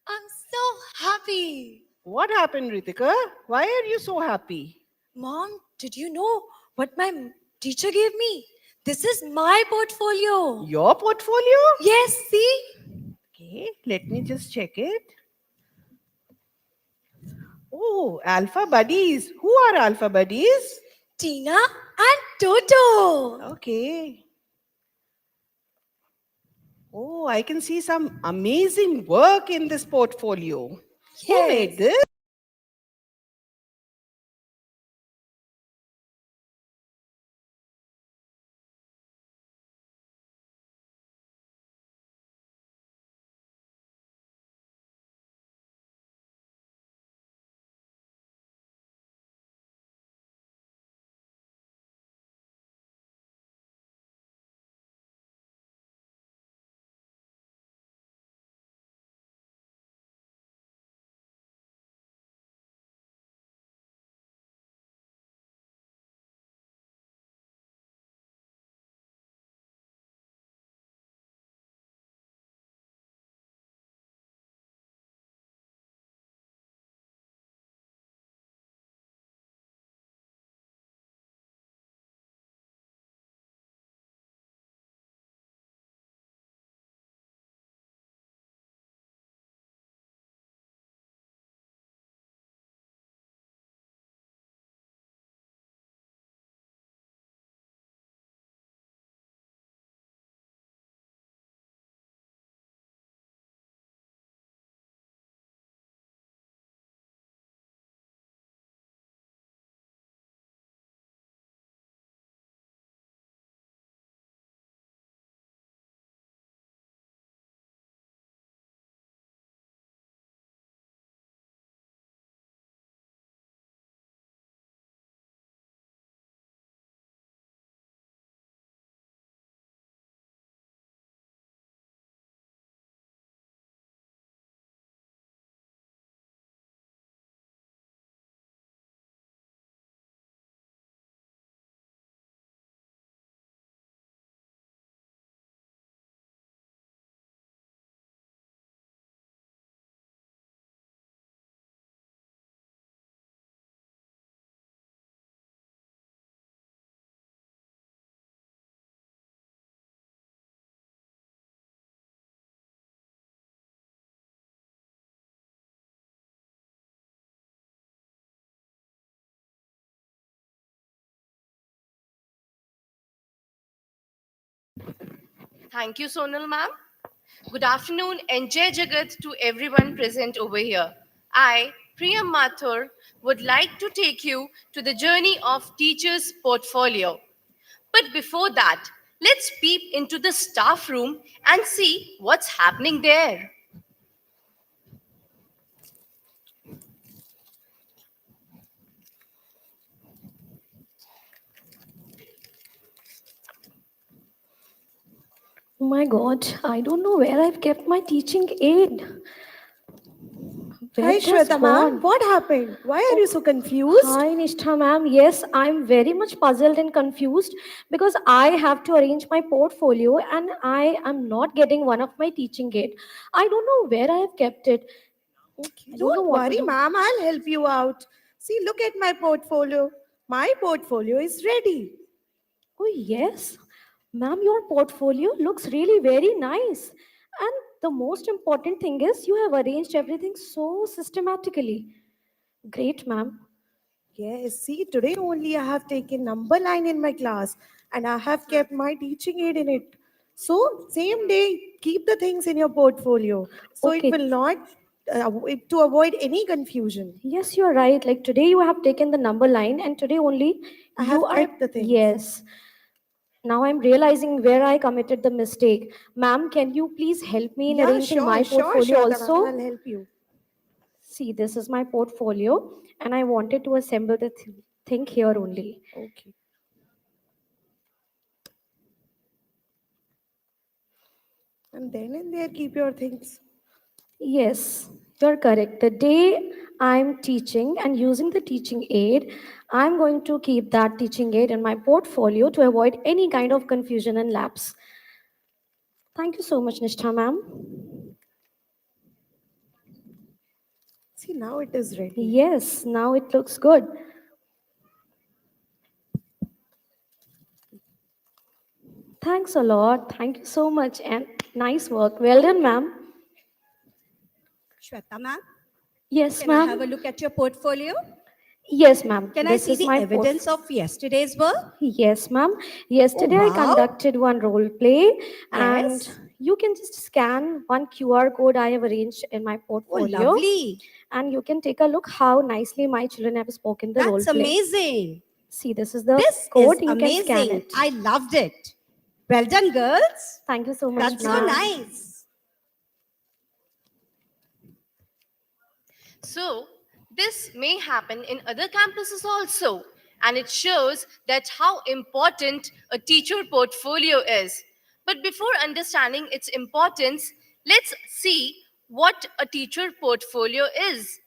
I: I'm so happy.
Q: What happened, Ritika? Why are you so happy?
I: Mom, did you know what my teacher gave me? This is my portfolio.
Q: Your portfolio?
I: Yes, see?
Q: Okay, let me just check it. Oh, ALfA buddies. Who are ALfA buddies?
I: Tina and Toto.
Q: Okay. Oh, I can see some amazing work in this portfolio. Who made this?
A: Thank you, Sonal ma'am. Good afternoon and Jai Jagat to everyone present over here. I, Priyam Mathur, would like to take you to the journey of teacher's portfolio. But before that, let's peep into the staff room and see what's happening there.
B: My God, I don't know where I've kept my teaching aid. Where
F: Hi,
B: it has
F: Shweta ma'am.
B: gone?
F: What happened? Why are you so confused?
B: Hi, Nishtha ma'am. Yes, I'm very much puzzled and confused because I have to arrange my portfolio and I am not getting one of my teaching aid. I don't know where I have kept it. I don't know
F: Don't
B: what to
F: worry,
B: do.
F: ma'am. I'll help you out. See, look at my portfolio. My portfolio is ready.
B: Oh, yes. Ma'am, your portfolio looks really very nice. And the most important thing is you have arranged everything so systematically. Great, ma'am.
F: Yes, see, today only I have taken number line in my class and I have kept my teaching aid in it. So, same day, keep the things in your portfolio so it
B: Okay.
F: will not, to avoid any confusion.
B: Yes, you are right. Like today you have taken the number line and today only
F: I
B: you
F: have
B: are.
F: kept the things.
B: Yes. Now I'm realizing where I committed the mistake. Ma'am, can you please help me in
F: Yeah,
B: arranging my
F: sure,
B: portfolio
F: Shweta ma'am.
B: also?
F: I'll help you.
B: See, this is my portfolio and I wanted to assemble the thing here only.
F: Okay. And then and there, keep your things.
B: Yes, you're correct. The day I'm teaching and using the teaching aid, I'm going to keep that teaching aid in my portfolio to avoid any kind of confusion and lapse. Thank you so much, Nishtha ma'am.
F: See, now it is ready.
B: Yes, now it looks good. Thanks a lot. Thank you so much and nice work. Well done, ma'am.
X: Shweta ma'am,
B: Yes,
X: can I have a
B: ma'am.
X: look at your portfolio?
B: Yes, ma'am.
X: Can I see the evidence of yesterday's work?
B: Yes, ma'am. Yesterday I
X: wow.
B: conducted one role play and
X: Yes.
B: you can just scan one QR code I have arranged in my portfolio.
X: lovely.
B: And you can take a look how nicely my children have spoken the role
X: That's
B: play.
X: amazing.
B: See, this is the
X: This
B: code.
X: is
B: You can scan
X: amazing.
B: it.
X: I loved it. Well done, girls.
B: Thank you so much,
X: That's so
B: ma'am.
X: nice.
M: So, this may happen in other campuses also, and it shows that how important a teacher portfolio is. But before understanding its importance, let's see what a teacher portfolio is.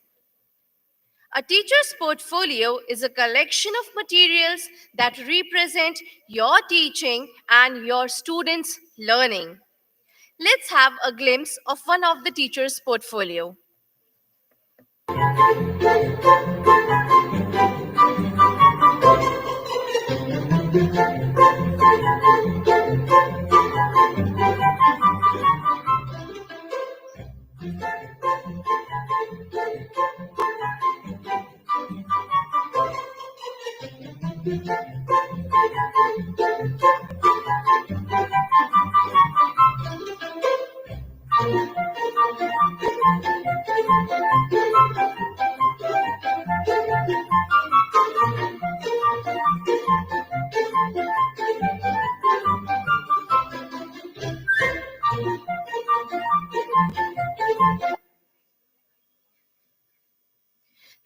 M: A teacher's portfolio is a collection of materials that represent your teaching and your students' learning. Let's have a glimpse of one of the teacher's portfolio.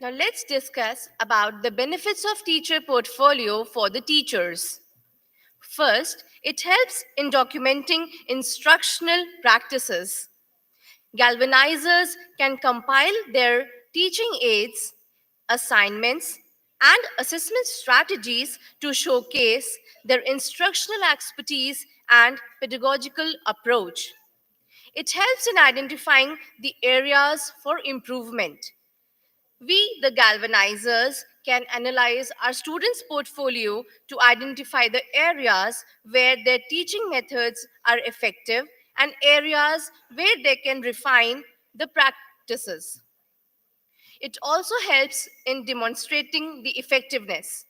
M: Now let's discuss about the benefits of teacher portfolio for the teachers. First, it helps in documenting instructional practices. Galvanizers can compile their teaching aids, assignments, and assessment strategies to showcase their instructional expertise and pedagogical approach. It helps in identifying the areas for improvement. We, the galvanizers, can analyze our students' portfolio to identify the areas where their teaching methods are effective and areas where they can refine the practices. It also helps in demonstrating the effectiveness.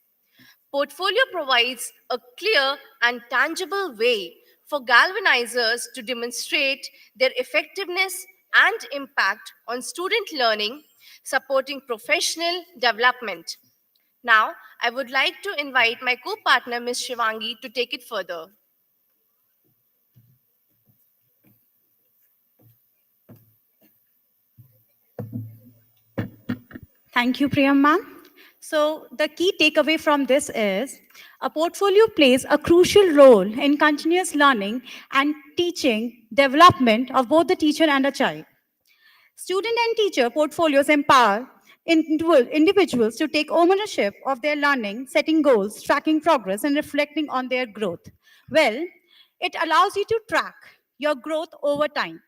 M: Portfolio provides a clear and tangible way for galvanizers to demonstrate their effectiveness and impact on student learning, supporting professional development. Now, I would like to invite my co partner, Ms. Shivangi, to take it further.
K: Thank you, Priyam ma'am. So the key takeaway from this is a portfolio plays a crucial role in continuous learning and teaching development of both the teacher and a child. Student and teacher portfolios empower individuals to take ownership of their learning, setting goals, tracking progress, and reflecting on their growth. Well, it allows you to track your growth over time.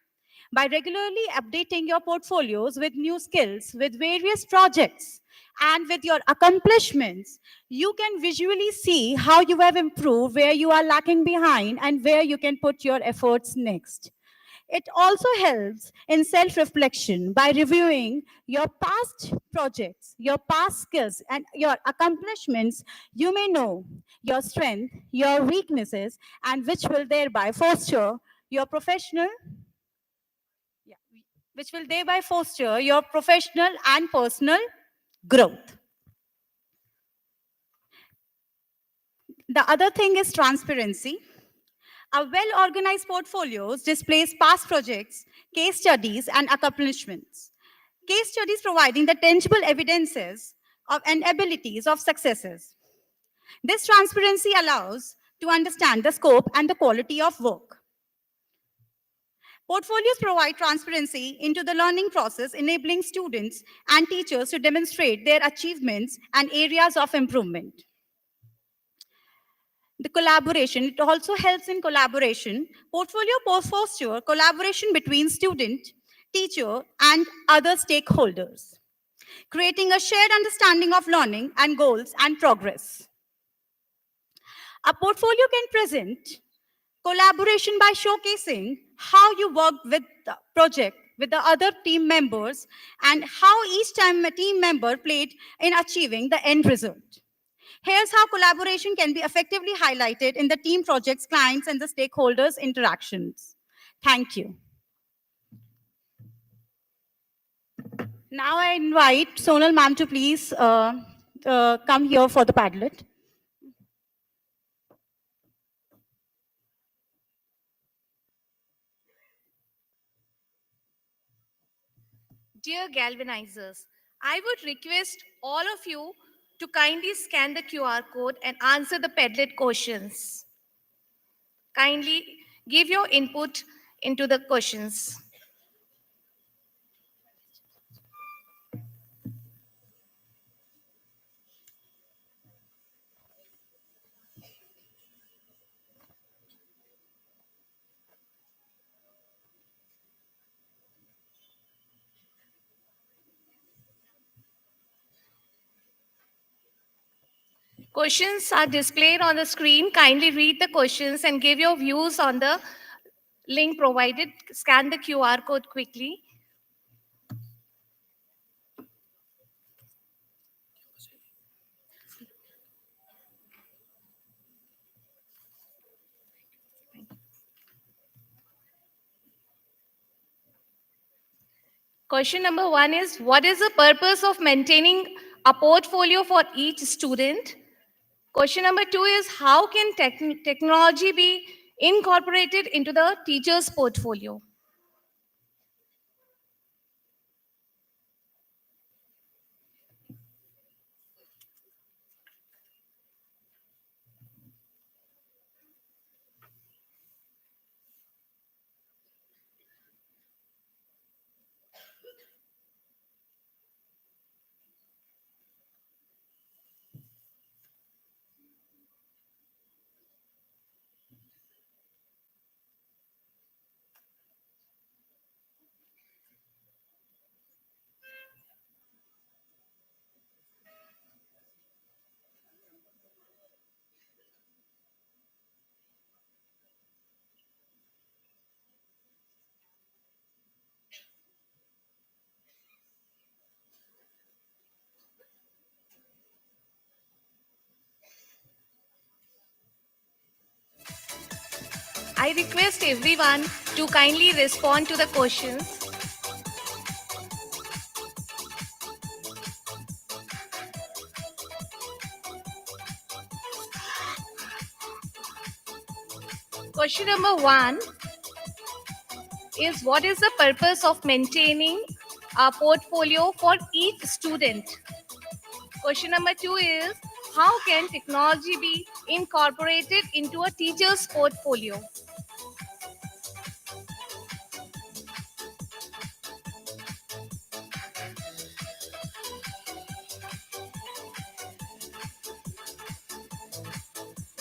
K: By regularly updating your portfolios with new skills, with various projects, and with your accomplishments, you can visually see how you have improved, where you are lacking behind, and where you can put your efforts next. It also helps in self reflection by reviewing your past projects, your past skills, and your accomplishments. You may know your strength, your weaknesses, and which will thereby foster your professional which will thereby foster your professional and personal growth. The other thing is transparency. A well-organized portfolios displays past projects, case studies, and accomplishments. Case studies providing the tangible evidences of and abilities of successes. This transparency allows to understand the scope and the quality of work. Portfolios provide transparency into the learning process, enabling students and teachers to demonstrate their achievements and areas of improvement. The collaboration, it also helps in collaboration. Portfolio foster collaboration between student, teacher, and other stakeholders, creating a shared understanding of learning and goals and progress. A portfolio can present collaboration by showcasing how you work with the project with the other team members and how each team member played in achieving the end result. Here's how collaboration can be effectively highlighted in the team projects, clients, and the stakeholders' interactions. Thank you. Now I invite Sonal ma'am to please come here for the Padlet.
M: Dear Galvanizers, I would request all of you to kindly scan the QR code and answer the Padlet questions. Kindly give your input into the questions. Questions are displayed on the screen. Kindly read the questions and give your views on the link provided. Scan the QR code quickly. Question number 1 is, what is the purpose of maintaining a portfolio for each student? Question number 2 is, how can technology be incorporated into the teacher's portfolio? I request everyone to kindly respond to the questions. Question number 1 is, what is the purpose of maintaining a portfolio for each student? Question number 2 is, how can technology be incorporated into a teacher's portfolio?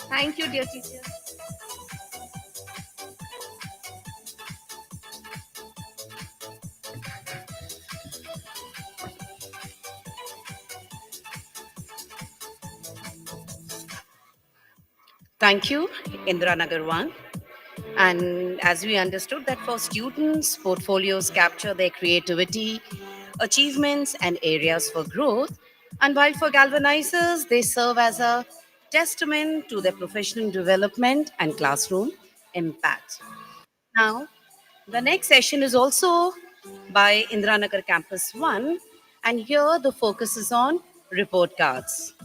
M: Thank you, dear teacher.
A: Thank you, Indira Nagar 1. And as we understood that for students, portfolios capture their creativity, achievements, and areas for growth. And while for galvanizers, they serve as a testament to their professional development and classroom impact. Now, the next session is also by Indiranagar Campus 1, and here the focus is on report cards,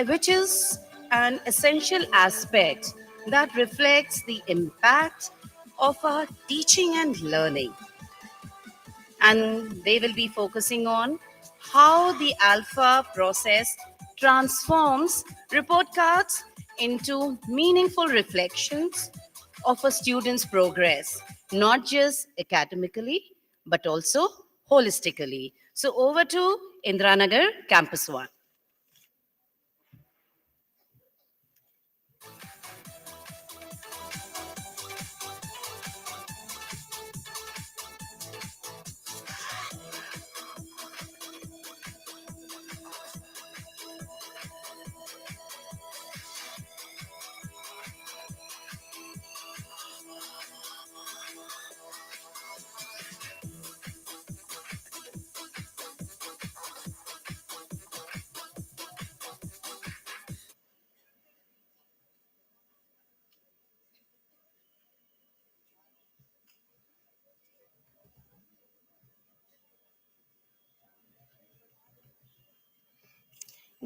A: which is an essential aspect that reflects the impact of our teaching and learning. And they will be focusing on how the ALfA process transforms report cards into meaningful reflections of a student's progress, not just academically, but also holistically. So over to Indiranagar Campus 1.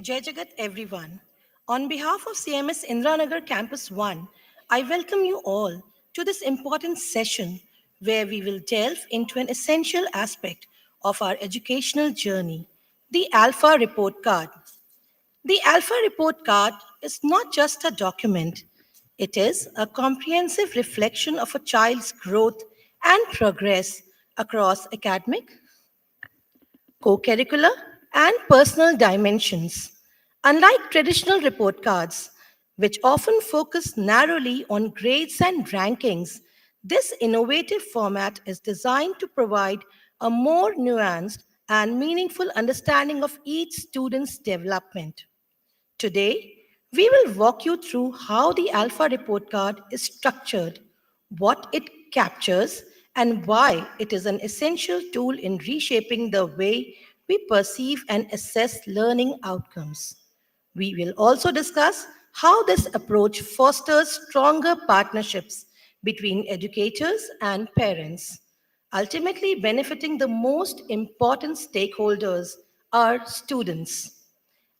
J: Jai Jagat everyone. On behalf of CMS Indranagar Campus 1, I welcome you all to this important session where we will delve into an essential aspect of our educational journey, the ALfA report card. The ALfA report card is not just a document, it is a comprehensive reflection of a child's growth and progress across academic, co-curricular, and personal dimensions. Unlike traditional report cards, which often focus narrowly on grades and rankings, this innovative format is designed to provide a more nuanced and meaningful understanding of each student's development. Today, we will walk you through how the ALfA report card is structured, what it captures, and why it is an essential tool in reshaping the way we perceive and assess learning outcomes. We will also discuss how this approach fosters stronger partnerships between educators and parents, ultimately benefiting the most important stakeholders, our students.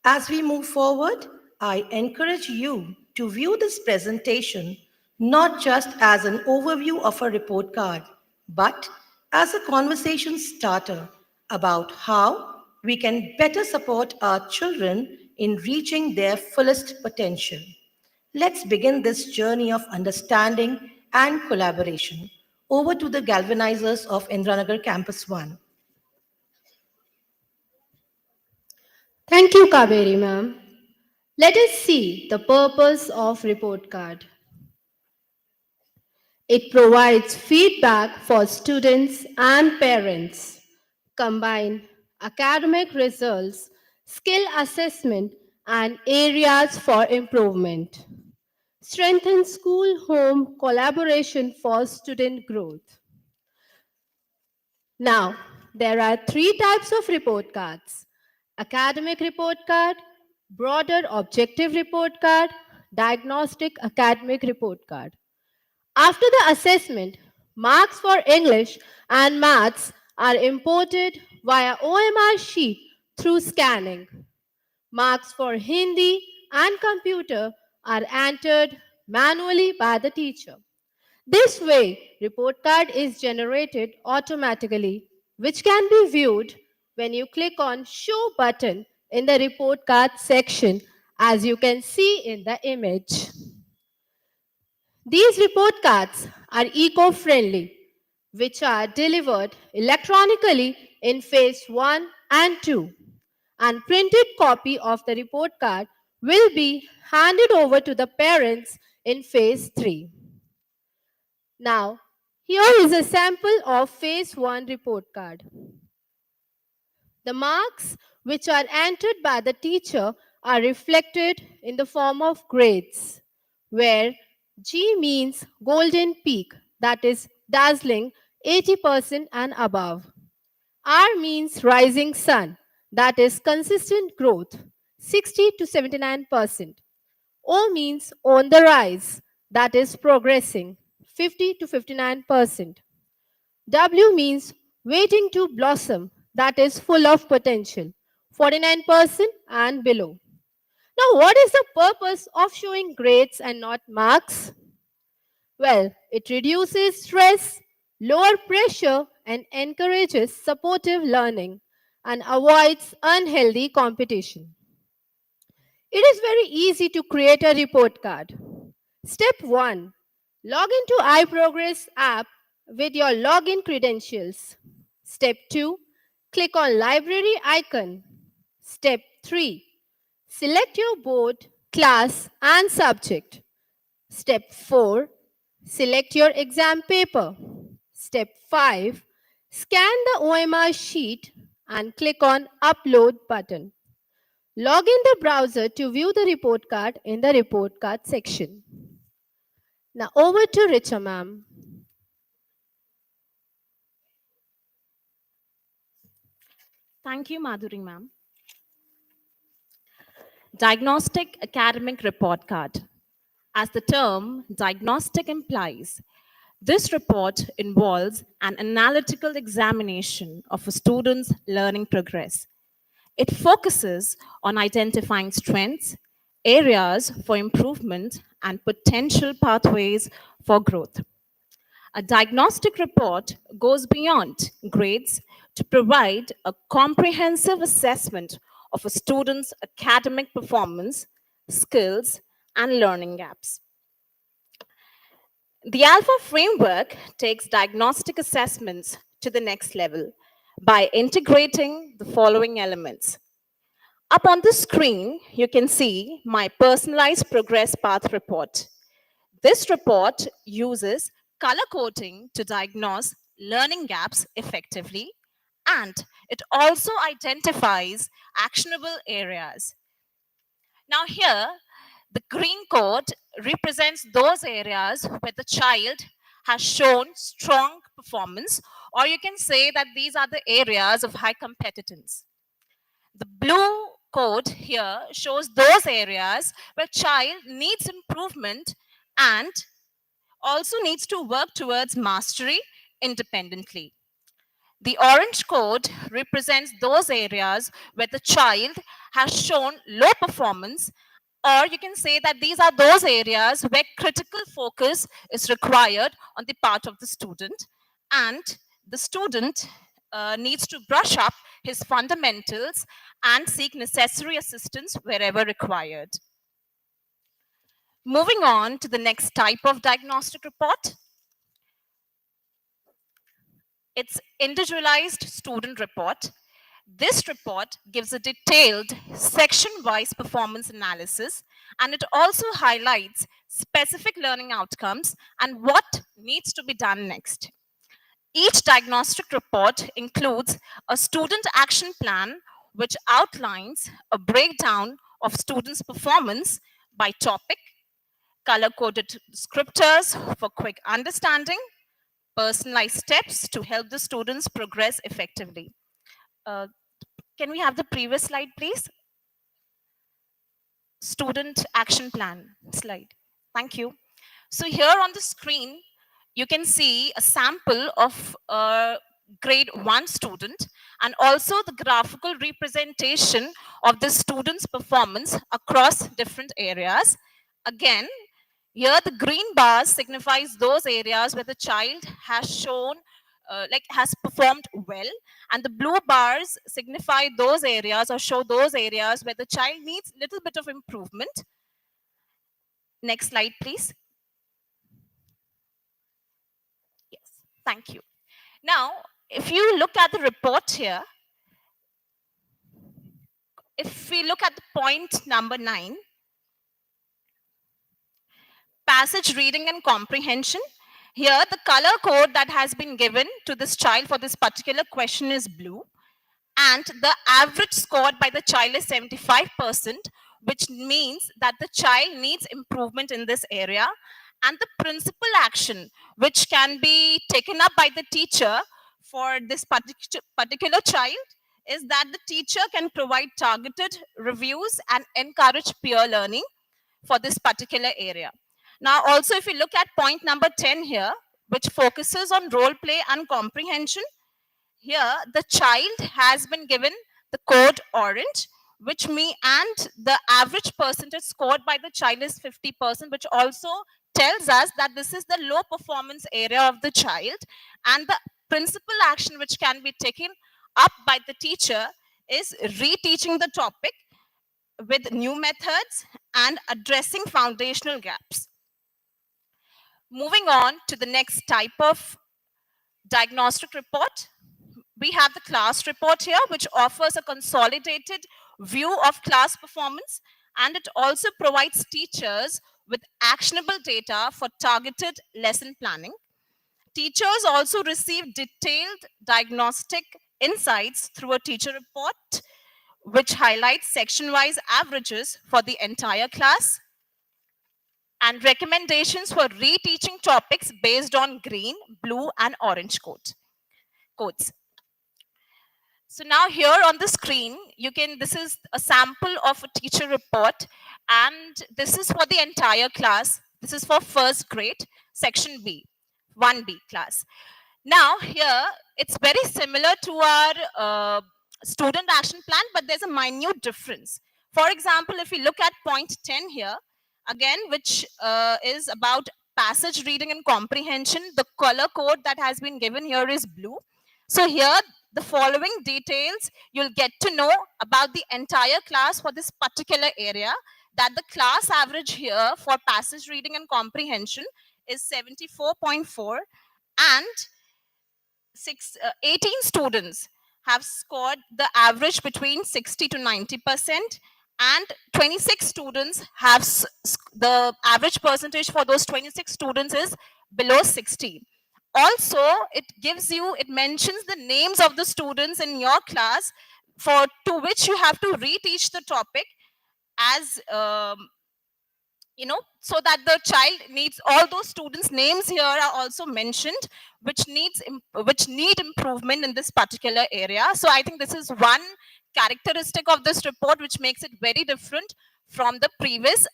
J: As we move forward, I encourage you to view this presentation not just as an overview of a report card, but as a conversation starter about how we can better support our children in reaching their fullest potential. Let's begin this journey of understanding and collaboration. Over to the galvanizers of Indranagar Campus 1.
L: Thank you, Kaveri ma'am. Let us see the purpose of report card. It provides feedback for students and parents, combine academic results, skill assessment, and areas for improvement. Strengthen school-home collaboration for student growth. Now, there are three types of report cards: academic report card, broader objective report card, diagnostic academic report card. After the assessment, marks for English and maths are imported via OMR sheet through scanning. Marks for Hindi and computer are entered manually by the teacher. This way, report card is generated automatically, which can be viewed when you click on Show button in the report card section, as you can see in the image. These report cards are eco-friendly, which are delivered electronically in phase 1 and 2, and printed copy of the report card will be handed over to the parents in phase 3. Now, here is a sample of phase 1 report card. The marks which are entered by the teacher are reflected in the form of grades, where G means golden peak, that is dazzling 80% and above. R means rising sun, that is consistent growth 60 to 79%. O means on the rise, that is progressing 50 to 59%. W means waiting to blossom, that is full of potential, 49% and below. Now, what is the purpose of showing grades and not marks? Well, it reduces stress, lower pressure, and encourages supportive learning and avoids unhealthy competition. It is very easy to create a report card. Step 1. Log into iProgress app with your login credentials. Step 2. Click on library icon. Step 3. Select your board, class and subject. Step 4. Select your exam paper. Step 5. Scan the OMR sheet and click on upload button. Log in the browser to view the report card in the report card section. Now over to Richa ma'am.
E: Thank you, Madhuri ma'am. Diagnostic Academic Report Card. As the term diagnostic implies, this report involves an analytical examination of a student's learning progress. It focuses on identifying strengths, areas for improvement, and potential pathways for growth. A diagnostic report goes beyond grades to provide a comprehensive assessment of a student's academic performance, skills, and learning gaps. The ALfA framework takes diagnostic assessments to the next level by integrating the following elements. Up on the screen, you can see my personalized progress path report. This report uses color coding to diagnose learning gaps effectively, and it also identifies actionable areas. Now here, the green code represents those areas where the child has shown strong performance, or you can say that these are the areas of high competence. The blue code here shows those areas where child needs improvement and also needs to work towards mastery independently. The orange code represents those areas where the child has shown low performance, or you can say that these are those areas where critical focus is required on the part of the student, and the student needs to brush up his fundamentals and seek necessary assistance wherever required. Moving on to the next type of diagnostic report. It's individualized student report. This report gives a detailed section-wise performance analysis, and it also highlights specific learning outcomes and what needs to be done next. Each diagnostic report includes a student action plan which outlines a breakdown of students' performance by topic, color-coded descriptors for quick understanding, personalized steps to help the students progress effectively. Can we have the previous slide, please? Student action plan slide. Thank you. So here on the screen, you can see a sample of grade 1 student and also the graphical representation of the student's performance across different areas. Again, here the green bars signifies those areas where the child has shown has performed well, and the blue bars signify those areas or show those areas where the child needs little bit of improvement. Next slide, please. Yes, thank you. Now, if you look at the report here, if we look at the point number 9, passage reading and comprehension, here the color code that has been given to this child for this particular question is blue, and the average scored by the child is 75%, which means that the child needs improvement in this area. And the principal action which can be taken up by the teacher for this particular child is that the teacher can provide targeted reviews and encourage peer learning for this particular area. Now, also, if you look at point number 10 here, which focuses on role play and comprehension, here the child has been given the code orange, which and the average percentage scored by the child is 50%, which also tells us that this is the low performance area of the child, and the principal action which can be taken up by the teacher is reteaching the topic with new methods and addressing foundational gaps. Moving on to the next type of diagnostic report, we have the class report here, which offers a consolidated view of class performance, and it also provides teachers with actionable data for targeted lesson planning. Teachers also receive detailed diagnostic insights through a teacher report, which highlights section-wise averages for the entire class and recommendations for reteaching topics based on green, blue, and orange codes. So now here on the screen, this is a sample of a teacher report, and this is for the entire class. This is for first grade, section B, 1B class. Now here, it's very similar to our student action plan, but there's a minute difference. For example, if we look at point 10 here, again, which is about passage reading and comprehension, the color code that has been given here is blue. So here, the following details you'll get to know about the entire class for this particular area, that the class average here for passage reading and comprehension is 74.4, and 18 students have scored the average between 60 to 90%, and 26 students have the average percentage for those 26 students is below 60. Also, it mentions the names of the students in your class to which you have to reteach the topic as so that the child needs, all those students' names here are also mentioned, which need improvement in this particular area. So I think this is one characteristic of this report which makes it very different from the previous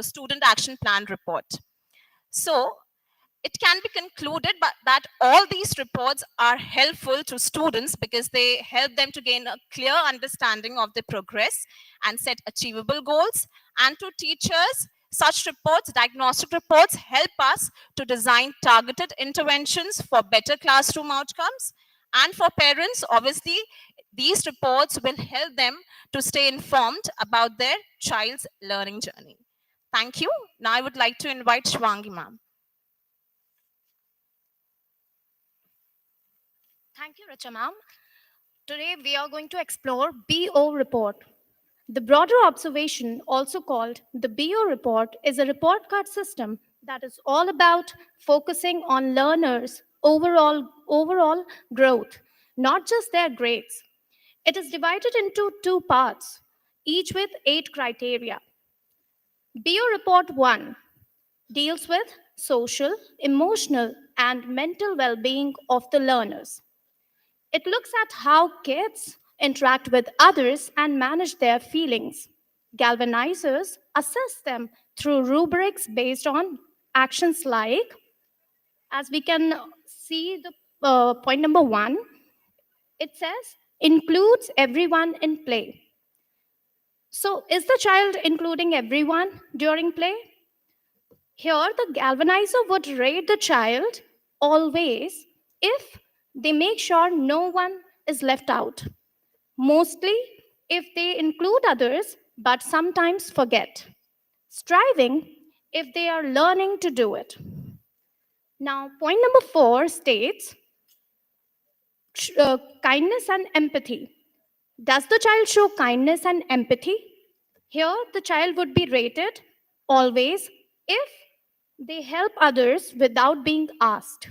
E: student action plan report. So it can be concluded that all these reports are helpful to students because they help them to gain a clear understanding of their progress and set achievable goals. And to teachers, such reports, diagnostic reports, help us to design targeted interventions for better classroom outcomes. And for parents, obviously, these reports will help them to stay informed about their child's learning journey. Thank you. Now I would like to invite Shwangi ma'am.
B: Thank you, Richa ma'am. Today we are going to explore BO report. The broader observation, also called the BO report, is a report card system that is all about focusing on learners' overall growth, not just their grades. It is divided into two parts, each with 8 criteria. BO report 1 deals with social, emotional, and mental well-being of the learners. It looks at how kids interact with others and manage their feelings. Galvanizers assess them through rubrics based on actions like, as we can see the point number 1, it says, includes everyone in play. So is the child including everyone during play? Here, the galvanizer would rate the child always if
G: They make sure no one is left out, mostly if they include others but sometimes forget. Striving if they are learning to do it. Now, point number 4 states kindness and empathy. Does the child show kindness and empathy? Here, the child would be rated always if they help others without being asked.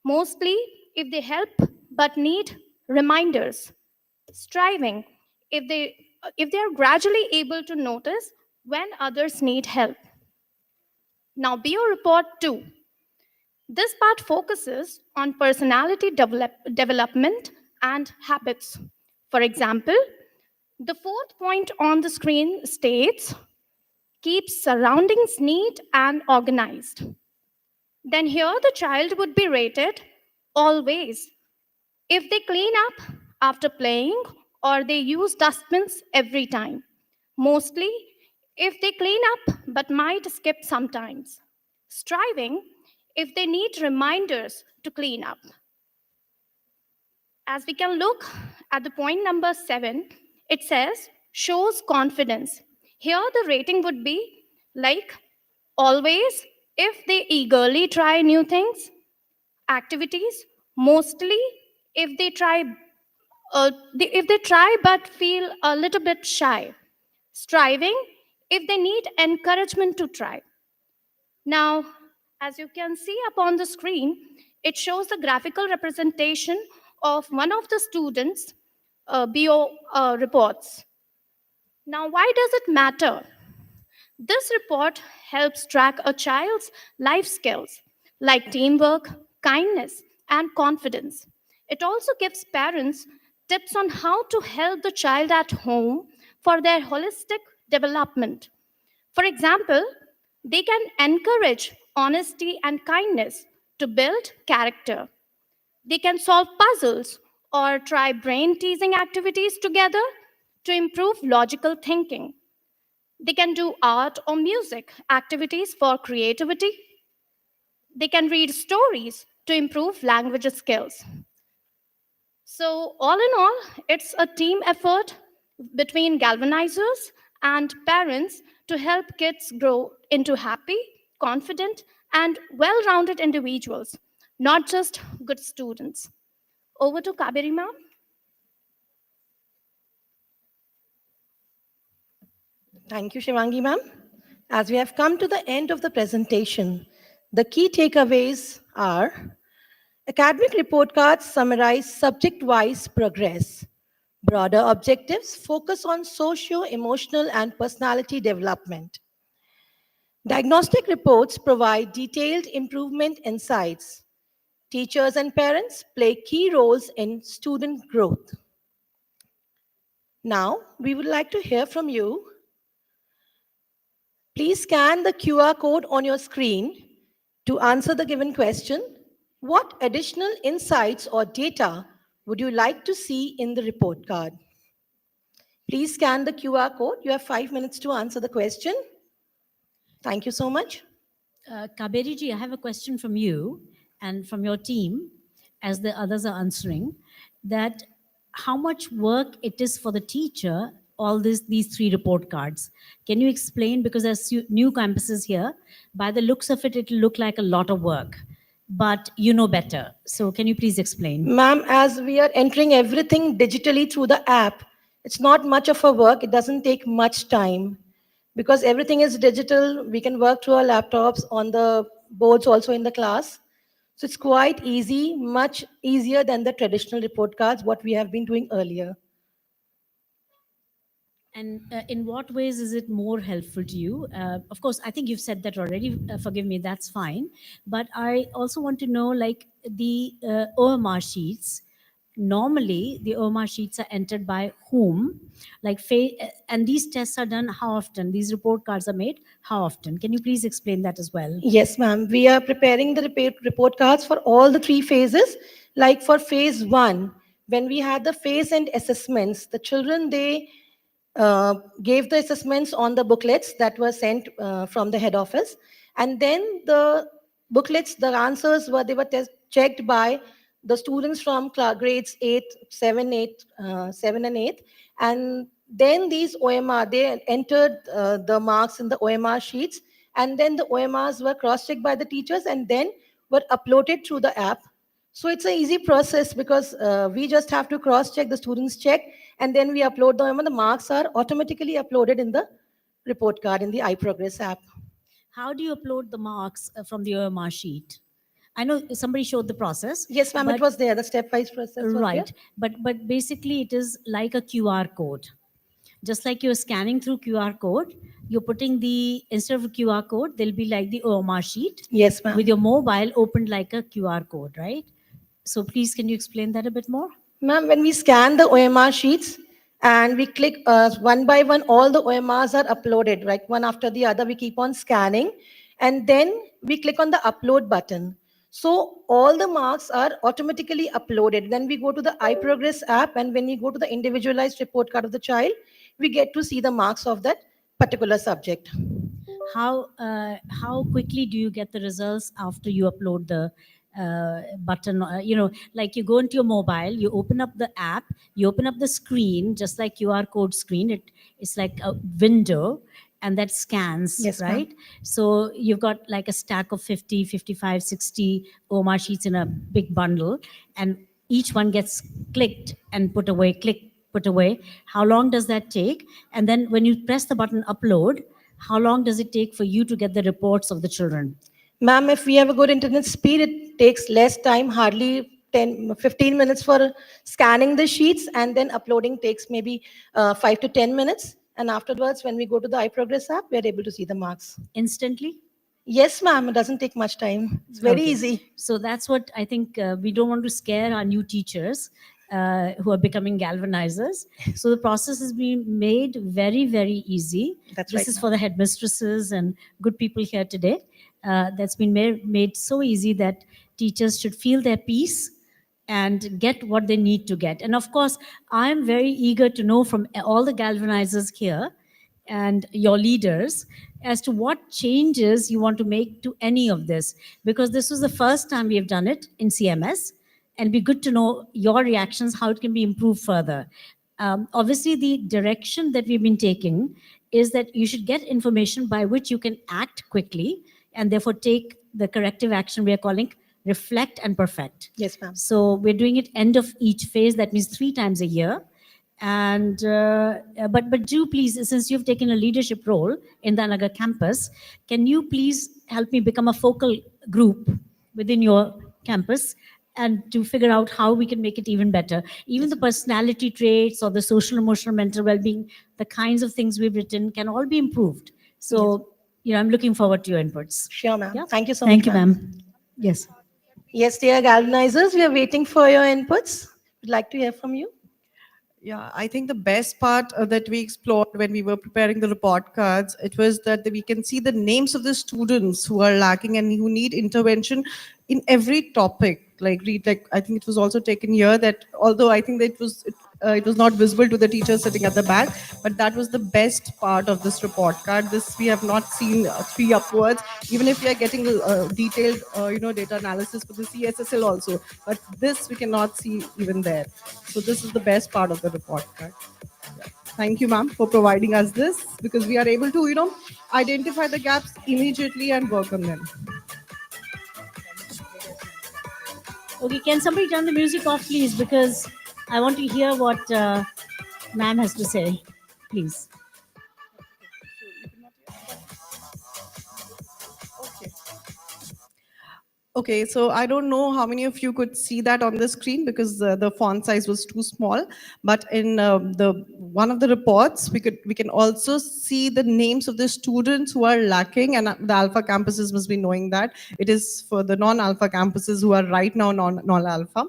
G: Mostly if they help but need reminders. Striving if they are gradually able to notice when others need help. Now, BO report 2. This part focuses on personality development and habits. For example, the fourth point on the screen states keep surroundings neat and organized. Then here the child would be rated always if they clean up after playing or they use dustbins every time. Mostly if they clean up but might skip sometimes. Striving if they need reminders to clean up. As we can look at the point number 7, it says shows confidence. Here the rating would be like always if they eagerly try new things, activities, mostly if they try if they try but feel a little bit shy, striving if they need encouragement to try. Now, as you can see up on the screen, it shows the graphical representation of one of the students' BO reports. Now, why does it matter? This report helps track a child's life skills like teamwork, kindness, and confidence. It also gives parents tips on how to help the child at home for their holistic development. For example, they can encourage honesty and kindness to build character. They can solve puzzles or try brain teasing activities together to improve logical thinking. They can do art or music activities for creativity. They can read stories to improve language skills. So, all in all, it's a team effort between galvanizers and parents to help kids grow into happy, confident, and well rounded individuals, not just good students. Over to Kaberi ma'am.
J: Thank you, Shivangi ma'am. As we have come to the end of the presentation, the key takeaways are academic report cards summarize subject-wise progress. Broader objectives focus on socio-emotional and personality development. Diagnostic reports provide detailed improvement insights. Teachers and parents play key roles in student growth. Now, we would like to hear from you. Please scan the QR code on your screen to answer the given question. What additional insights or data would you like to see in the report card? Please scan the QR code. You have 5 minutes to answer the question. Thank you so much.
R: Kaberi ji, I have a question from you and from your team, as the others are answering, that how much work it is for the teacher, all these 3 report cards. Can you explain? Because there's new campuses here. By the looks of it, it'll look like a lot of work, but you know better. So can you please explain?
J: Ma'am, as we are entering everything digitally through the app, it's not much of a work. It doesn't take much time because everything is digital. We can work through our laptops on the boards also in the class. So it's quite easy, much easier than the traditional report cards, what we have been doing earlier.
R: And in what ways is it more helpful to you? Of course, I think you've said that already. Forgive me, that's fine. But I also want to know, like the OMR sheets. Normally, the OMR sheets are entered by whom? Like, and these tests are done how often? These report cards are made how often? Can you please explain that as well?
J: Yes, ma'am. We are preparing the report cards for all the 3 phases. Like for phase 1, when we had the phase end assessments, the children, they gave the assessments on the booklets that were sent from the head office. And then the booklets, the answers were, they were checked by the students from grades 8, 7, 8, 7 and 8. And then these OMR, they entered the marks in the OMR sheets. And then the OMRs were cross-checked by the teachers and then were uploaded through the app. So it's an easy process because we just have to cross-check, the students check, and then we upload the OMR. The marks are automatically uploaded in the report card in the iProgress app.
R: How do you upload the marks from the OMR sheet? I know somebody showed the process.
J: Yes, ma'am, it was there. The step-wise process was
R: right.
J: there.
R: But basically it is like a QR code. Just like you're scanning through QR code, you're putting instead of a QR code, there'll be like the OMR sheet.
J: Yes, ma'am.
R: With your mobile opened like a QR code, right? So please, can you explain that a bit more?
J: Ma'am, when we scan the OMR sheets and we click one by one, all the OMRs are uploaded, like one after the other. We keep on scanning and then we click on the upload button. So all the marks are automatically uploaded. Then we go to the iProgress app, and when we go to the individualized report card of the child, we get to see the marks of that particular subject.
R: How quickly do you get the results after you upload the button? Like you go into your mobile, you open up the app, you open up the screen, just like QR code screen. It's like a window, and that scans,
J: Yes, ma'am.
R: right? So you've got like a stack of 50, 55, 60 OMR sheets in a big bundle, and each one gets clicked and put away, put away. How long does that take? And then when you press the button upload, how long does it take for you to get the reports of the children?
J: Ma'am, if we have a good internet speed, it takes less time, hardly 10, 15 minutes for scanning the sheets, and then uploading takes maybe 5 to 10 minutes. And afterwards, when we go to the iProgress app, we're able to see the marks.
R: Instantly?
J: Yes, ma'am. It doesn't take much time. It's very
R: Okay.
J: easy.
R: So that's what I think we don't want to scare our new teachers who are becoming galvanizers. So the process has been made very, very easy.
J: That's
R: this
J: right,
R: is
J: ma'am.
R: for the headmistresses and good people here today. That's been made so easy that teachers should feel their peace and get what they need to get. And of course, I'm very eager to know from all the galvanizers here and your leaders as to what changes you want to make to any of this, because this was the first time we have done it in CMS, and be good to know your reactions, how it can be improved further. Obviously, the direction that we've been taking is that you should get information by which you can act quickly and therefore take the corrective action we are calling reflect and perfect.
J: Yes, ma'am.
R: So we're doing it end of each phase. That means 3 times a year. And but do please, since you've taken a leadership role in the Nagar campus, can you please help me become a focal group within your campus and to figure out how we can make it even better? Even the personality traits or the social, emotional, mental well-being, the kinds of things we've written can all be improved. So, I'm looking forward to your inputs.
J: Sure, ma'am.
R: Yeah?
J: Thank you so
R: Thank
J: much,
R: you, ma'am. Yes.
J: Yes, dear galvanizers, we are waiting for your inputs. We'd like to hear from you.
T: Yeah, I think the best part that we explored when we were preparing the report cards, it was that we can see the names of the students who are lacking and who need intervention in every topic. Like I think it was also taken here that although I think that it was not visible to the teachers sitting at the back, but that was the best part of this report card. This we have not seen 3 upwards, even if we are getting detailed data analysis for the CSSL also, but this we cannot see even there. So this is the best part of the report card. Yeah. Thank you, ma'am, for providing us this, because we are able to identify the gaps immediately and work on them.
R: Okay, can somebody turn the music off, please? Because I want to hear what ma'am has to say, please.
T: Okay, so I don't know how many of you could see that on the screen because the font size was too small. But in the one of the reports, we can also see the names of the students who are lacking, and the ALfA campuses must be knowing that. It is for the non-ALfA campuses who are right now non-ALfA.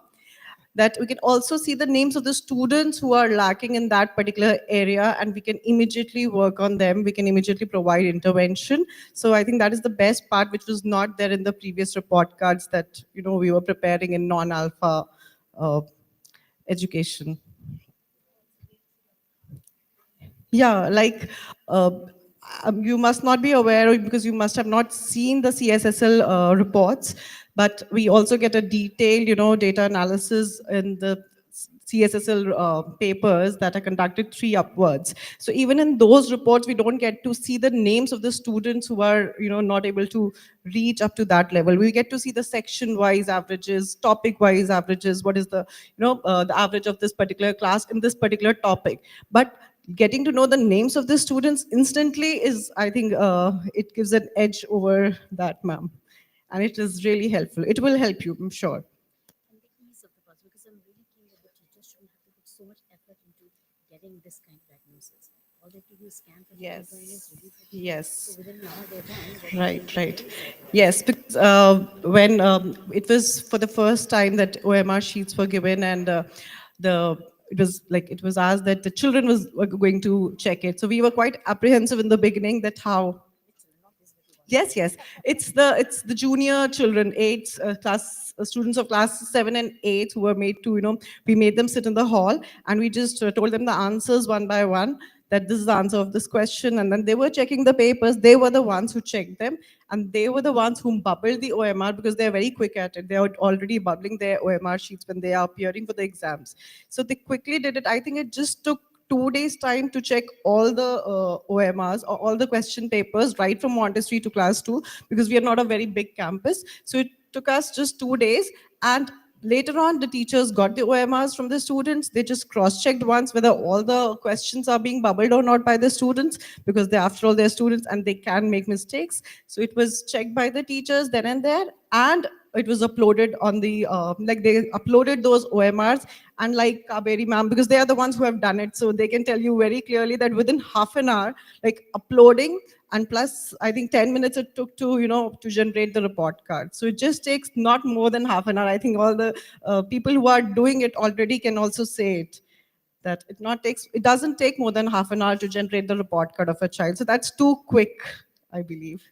T: That we can also see the names of the students who are lacking in that particular area, and we can immediately work on them. We can immediately provide intervention. So I think that is the best part, which was not there in the previous report cards that we were preparing in non-ALfA education. Yeah, like you must not be aware, because you must have not seen the CSSL reports, but we also get a detailed, data analysis in the CSSL papers that are conducted 3 upwards. So even in those reports, we don't get to see the names of the students who are, not able to reach up to that level. We get to see the section-wise averages, topic-wise averages, what is the, the average of this particular class in this particular topic. But getting to know the names of the students instantly is, I think, it gives an edge over that, ma'am. And it is really helpful. It will help you, I'm sure.
R: And the ease of the process, because I'm really keen that the teachers shouldn't have to put so much effort into getting this kind of diagnosis. All they have to do is scan for the
T: Yes.
R: paper and it's ready for them.
T: Yes.
R: So within an hour they're done.
T: Right, right. Yes, because when it was for the first time that OMR sheets were given, and it was asked that the children were going to check it. So we were quite apprehensive in the beginning that how. Yes, yes. It's the junior children, students of class 7 and 8 who were made to, we made them sit in the hall and we just told them the answers one by one, that this is the answer of this question. And then they were checking the papers. They were the ones who checked them. And they were the ones who bubbled the OMR because they're very quick at it. They are already bubbling their OMR sheets when they are appearing for the exams. So they quickly did it. I think it just took 2 days time to check all the OMRs or all the question papers right from Montessori to class 2, because we are not a very big campus. So it took us just 2 days, and later on the teachers got the OMRs from the students. They just cross-checked once whether all the questions are being bubbled or not by the students, because they, after all, they're students and they can make mistakes. So it was checked by the teachers then and there, and it was uploaded on the, they uploaded those OMRs, and like Kaberi ma'am, because they are the ones who have done it, so they can tell you very clearly that within half an hour, like uploading, and plus I think 10 minutes it took to, to generate the report card. So it just takes not more than half an hour. I think all the people who are doing it already can also say it, that it doesn't take more than half an hour to generate the report card of a child. So that's too quick, I believe.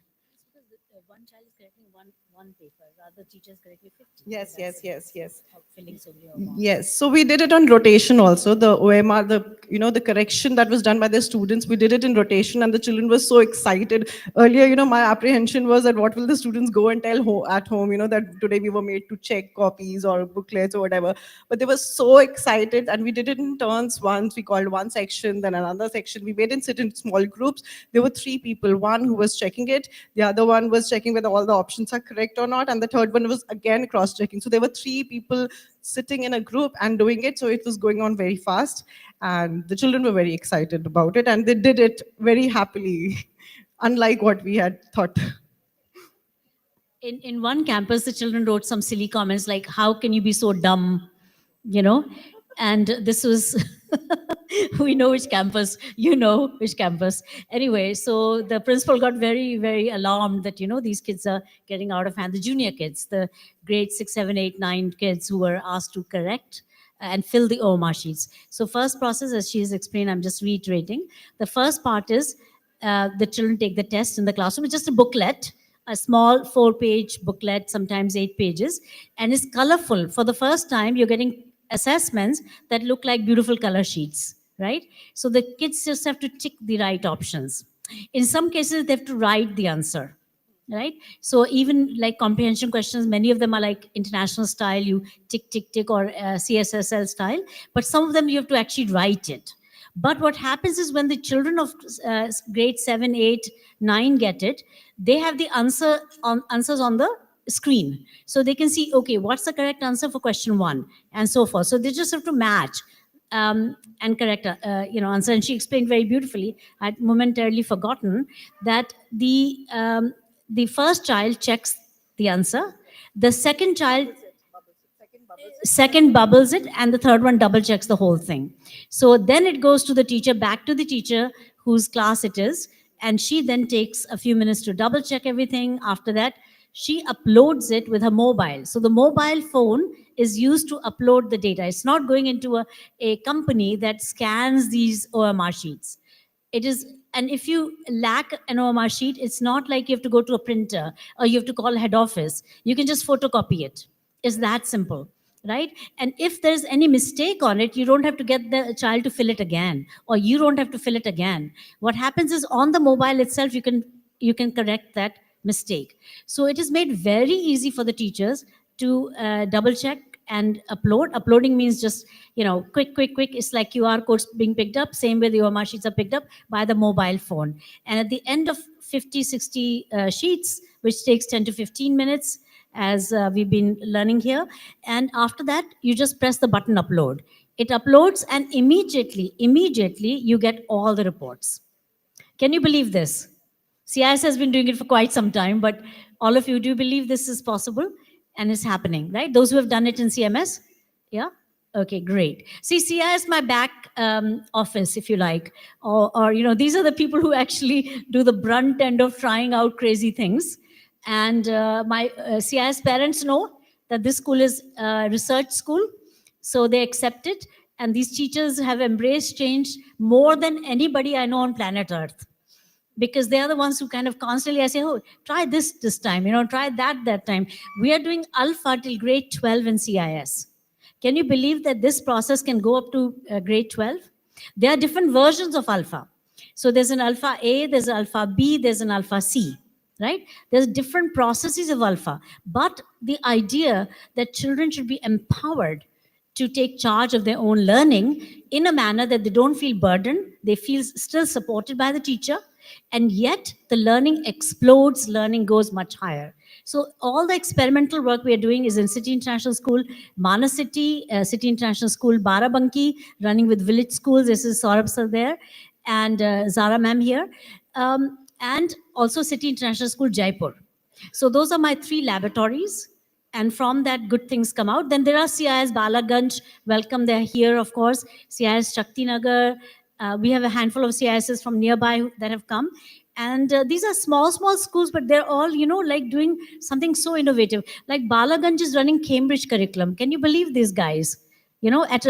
R: One child is correcting one paper, rather teachers correctly 50.
T: Yes, yes, yes, yes.
R: Filling so many OMR.
T: Yes, so we did it on rotation also. The OMR, the correction that was done by the students, we did it in rotation, and the children were so excited. Earlier, my apprehension was that what will the students go and tell at home, that today we were made to check copies or booklets or whatever. But they were so excited, and we did it in turns once. We called one section, then another section. We made it sit in small groups. There were 3 people, one who was checking it, the other one was checking whether all the options are correct or not, and the third one was again cross-checking. So there were 3 people sitting in a group and doing it. So it was going on very fast, and the children were very excited about it, and they did it very happily, unlike what we had thought.
R: In one campus, the children wrote some silly comments like, "How can you be so dumb?" And this was, we know which campus, which campus. Anyway, so the principal got very, very alarmed that, these kids are getting out of hand. The junior kids, the grade 6, 7, 8, 9 kids who were asked to correct and fill the OMR sheets. So first process, as she has explained, I'm just reiterating. The first part is the children take the test in the classroom. It's just a booklet, a small 4-page booklet, sometimes 8 pages, and it's colorful. For the first time, you're getting assessments that look like beautiful color sheets, right? So the kids just have to tick the right options. In some cases, they have to write the answer, right? So even like comprehension questions, many of them are like international style, you tick, tick, tick, or CSSL style, but some of them you have to actually write it. But what happens is when the children of grade 7, 8, 9 get it, they have the answers on the screen. So they can see, okay, what's the correct answer for question 1, and so forth. So they just have to match and correct answer. And she explained very beautifully, I'd momentarily forgotten, that the first child checks the answer, the second bubbles it, and the third one double checks the whole thing. So then it goes to the teacher, back to the teacher whose class it is, and she then takes a few minutes to double check everything. After that, she uploads it with her mobile. So the mobile phone is used to upload the data. It's not going into a company that scans these OMR sheets. It is, and if you lack an OMR sheet, it's not like you have to go to a printer or you have to call head office. You can just photocopy it. It's that simple, right? And if there's any mistake on it, you don't have to get the child to fill it again, or you don't have to fill it again. What happens is on the mobile itself, you can correct that mistake. So it is made very easy for the teachers to double check and upload. Uploading means just, quick. It's like QR codes being picked up. Same way the OMR sheets are picked up by the mobile phone. And at the end of 50, 60 sheets, which takes 10 to 15 minutes, as we've been learning here. And after that, you just press the button upload. It uploads and immediately you get all the reports. Can you believe this? CIS has been doing it for quite some time, but all of you, do you believe this is possible and is happening, right? Those who have done it in CMS? Yeah? Okay, great. See, CIS, my back office, if you like, or these are the people who actually do the brunt end of trying out crazy things. And my CIS parents know that this school is a research school, so they accept it. And these teachers have embraced change more than anybody I know on planet Earth, because they are the ones who kind of constantly, I say, oh, try this time, try that time. We are doing ALfA till grade 12 in CIS. Can you believe that this process can go up to grade 12? There are different versions of ALfA. So there's an ALfA A, there's an ALfA B, there's an ALfA C, right? There's different processes of ALfA. But the idea that children should be empowered to take charge of their own learning in a manner that they don't feel burdened, they feel still supported by the teacher, and yet the learning explodes, learning goes much higher. So all the experimental work we are doing is in City International School, Mana City, City International School, Barabanki, running with village schools. This is Saurabh sir there, and Zara ma'am here, and also City International School, Jaipur. So those are my 3 laboratories. And from that, good things come out. Then there are CIS Balaganj. Welcome, they're here, of course. CIS Shakti Nagar. We have a handful of CISs from nearby that have come. And these are small schools, but they're all, like doing something so innovative. Like Balaganj is running Cambridge curriculum. Can you believe these guys? At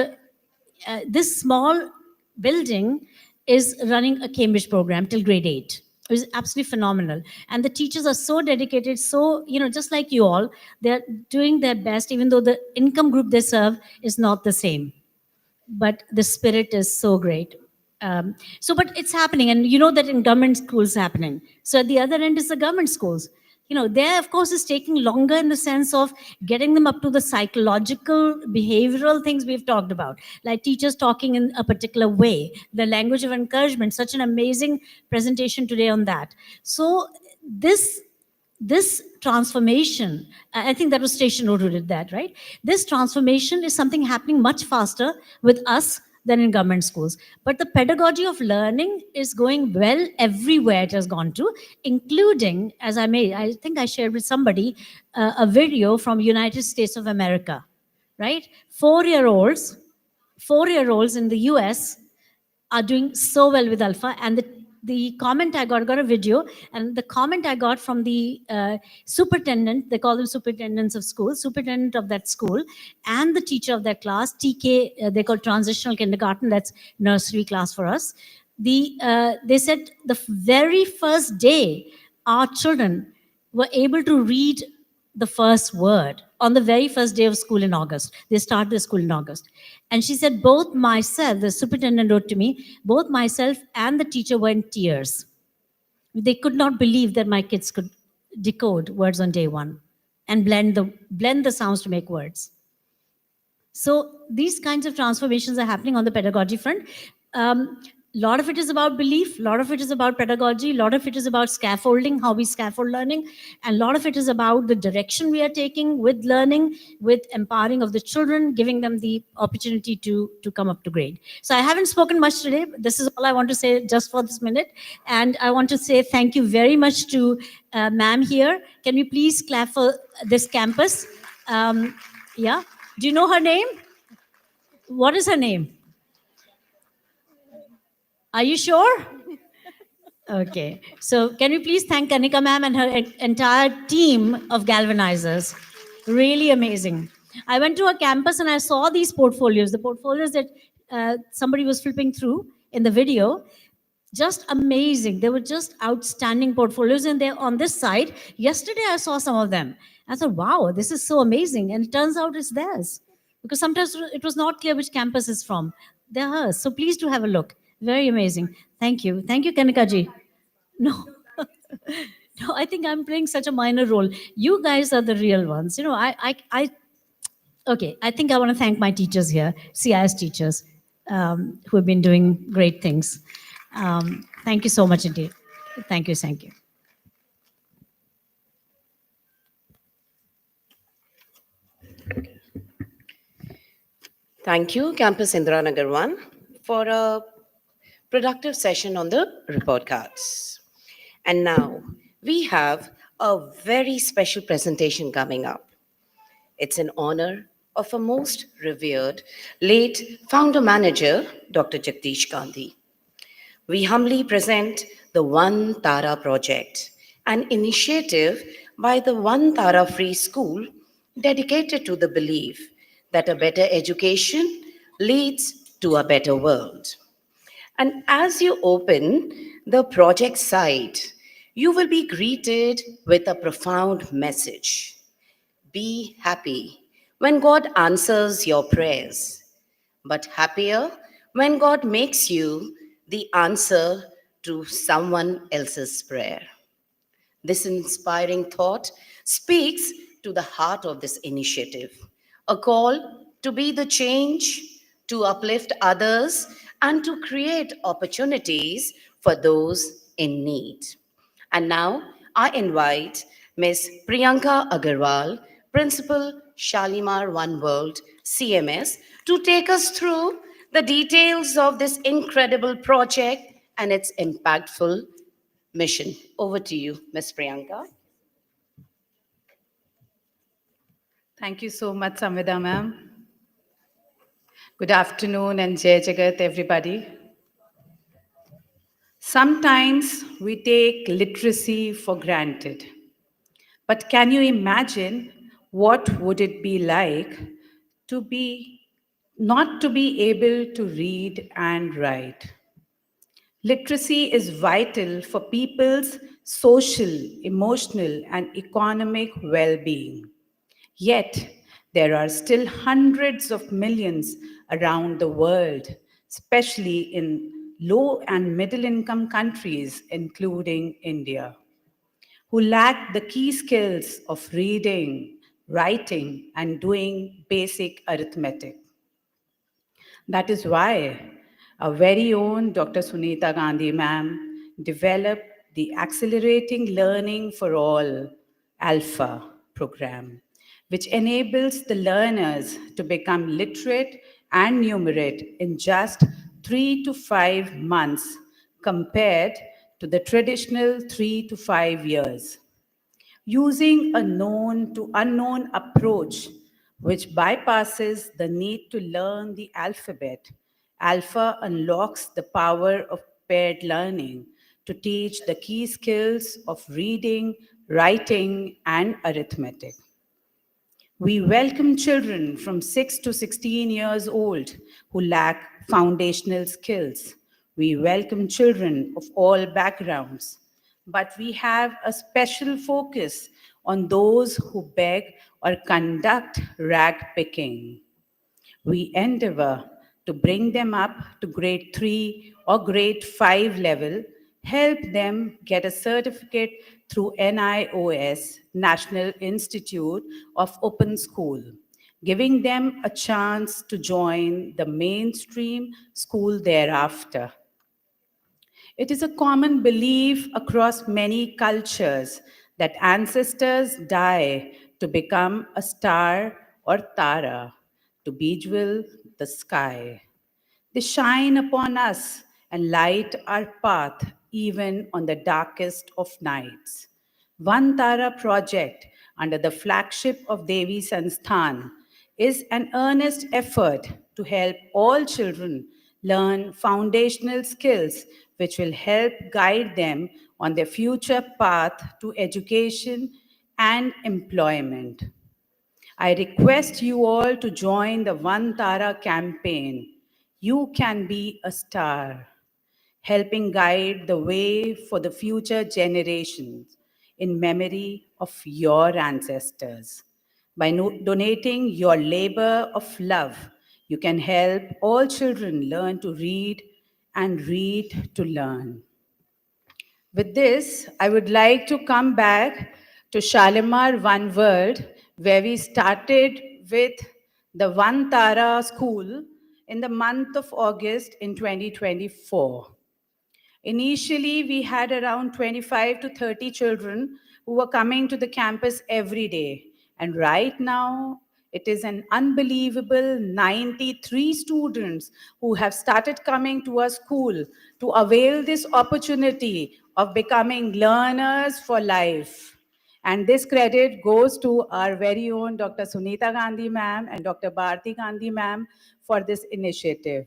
R: this small building is running a Cambridge program till grade 8. It was absolutely phenomenal. And the teachers are so dedicated, so, just like you all, they're doing their best, even though the income group they serve is not the same. But the spirit is so great. But it's happening, and you know that in government schools happening. So at the other end is the government schools. There, of course, is taking longer in the sense of getting them up to the psychological, behavioral things we've talked about, like teachers talking in a particular way, the language of encouragement, such an amazing presentation today on that. So this transformation, I think that was Station Road who did that, right? This transformation is something happening much faster with us than in government schools. But the pedagogy of learning is going well everywhere it has gone to, including, as I think I shared with somebody, a video from United States of America, right? 4-year-olds in the US are doing so well with ALfA. And the comment I got a video, and the comment I got from the superintendent, they call them superintendents of school, superintendent of that school, and the teacher of that class, TK, they call transitional kindergarten, that's nursery class for us. They said the very first day, our children were able to read the first word on the very first day of school in August. They start the school in August. And she said, both myself, the superintendent wrote to me, both myself and the teacher were in tears. They could not believe that my kids could decode words on day 1 and blend the sounds to make words. So these kinds of transformations are happening on the pedagogy front. A lot of it is about belief, a lot of it is about pedagogy, a lot of it is about scaffolding, how we scaffold learning, and a lot of it is about the direction we are taking with learning, with empowering of the children, giving them the opportunity to come up to grade. So I haven't spoken much today, but this is all I want to say just for this minute. And I want to say thank you very much to ma'am here. Can we please clap for this campus? Yeah. Do you know her name? What is her name? Are you sure? Okay. So can we please thank Kanika ma'am and her entire team of galvanizers? Really amazing. I went to a campus and I saw these portfolios, the portfolios that somebody was flipping through in the video. Just amazing. They were just outstanding portfolios, and they're on this side. Yesterday, I saw some of them. I thought, wow, this is so amazing. And it turns out it's theirs, because sometimes it was not clear which campus is from. They're hers. So please do have a look. Very amazing. Thank you. Thank you, Kanika ji. No. No, I think I'm playing such a minor role. You guys are the real ones. Okay, I think I want to thank my teachers here, CIS teachers, who have been doing great things. Thank you so much indeed. Thank you, thank you.
A: Thank you, Campus Indiranagar 1, for a productive session on the report cards. And now we have a very special presentation coming up. It's in honor of a most revered late founder manager, Dr. Jagdish Gandhi. We humbly present the One Tara Project, an initiative by the One Tara Free School dedicated to the belief that a better education leads to a better world. And as you open the project site, you will be greeted with a profound message. Be happy when God answers your prayers, but happier when God makes you the answer to someone else's prayer. This inspiring thought speaks to the heart of this initiative, a call to be the change, to uplift others, and to create opportunities for those in need. And now I invite Ms. Priyanka Agarwal, Principal Shalimar One World, CMS, to take us through the details of this incredible project and its impactful mission. Over to you, Ms. Priyanka.
N: Thank you so much, Samvida ma'am. Good afternoon and Jai Jagat, everybody. Sometimes we take literacy for granted. But can you imagine what would it be like to be not to be able to read and write? Literacy is vital for people's social, emotional, and economic well being. Yet, there are still hundreds of millions around the world, especially in low and middle income countries, including India, who lack the key skills of reading, writing, and doing basic arithmetic. That is why our very own Dr. Sunita Gandhi ma'am developed the Accelerating Learning for All ALfA program, which enables the learners to become literate and numerate in just 3 to 5 months compared to the traditional 3 to 5 years, using a known to unknown approach which bypasses the need to learn the alphabet. ALfA unlocks the power of paired learning to teach the key skills of reading, writing, and arithmetic. We welcome children from 6 to 16 years old who lack foundational skills. We welcome children of all backgrounds, but we have a special focus on those who beg or conduct rag picking. We endeavor to bring them up to grade 3 or grade 5 level, help them get a certificate through NIOS, National Institute of Open School, giving them a chance to join the mainstream school thereafter. It is a common belief across many cultures that ancestors die to become a star or tara, to bejewel the sky. They shine upon us and light our path even on the darkest of nights. One Tara project under the flagship of Devi Sansthan is an earnest effort to help all children learn foundational skills which will help guide them on their future path to education and employment. I request you all to join the One Tara campaign. You can be a star, helping guide the way for the future generations in memory of your ancestors. By donating your labor of love, you can help all children learn to read and read to learn. With this, I would like to come back to Shalimar One World, where we started with the One Tara School in the month of August in 2024. Initially, we had around 25 to 30 children who were coming to the campus every day. And right now, it is an unbelievable 93 students who have started coming to our school to avail this opportunity of becoming learners for life. And this credit goes to our very own Dr. Sunita Gandhi ma'am and Dr. Bharti Gandhi ma'am for this initiative.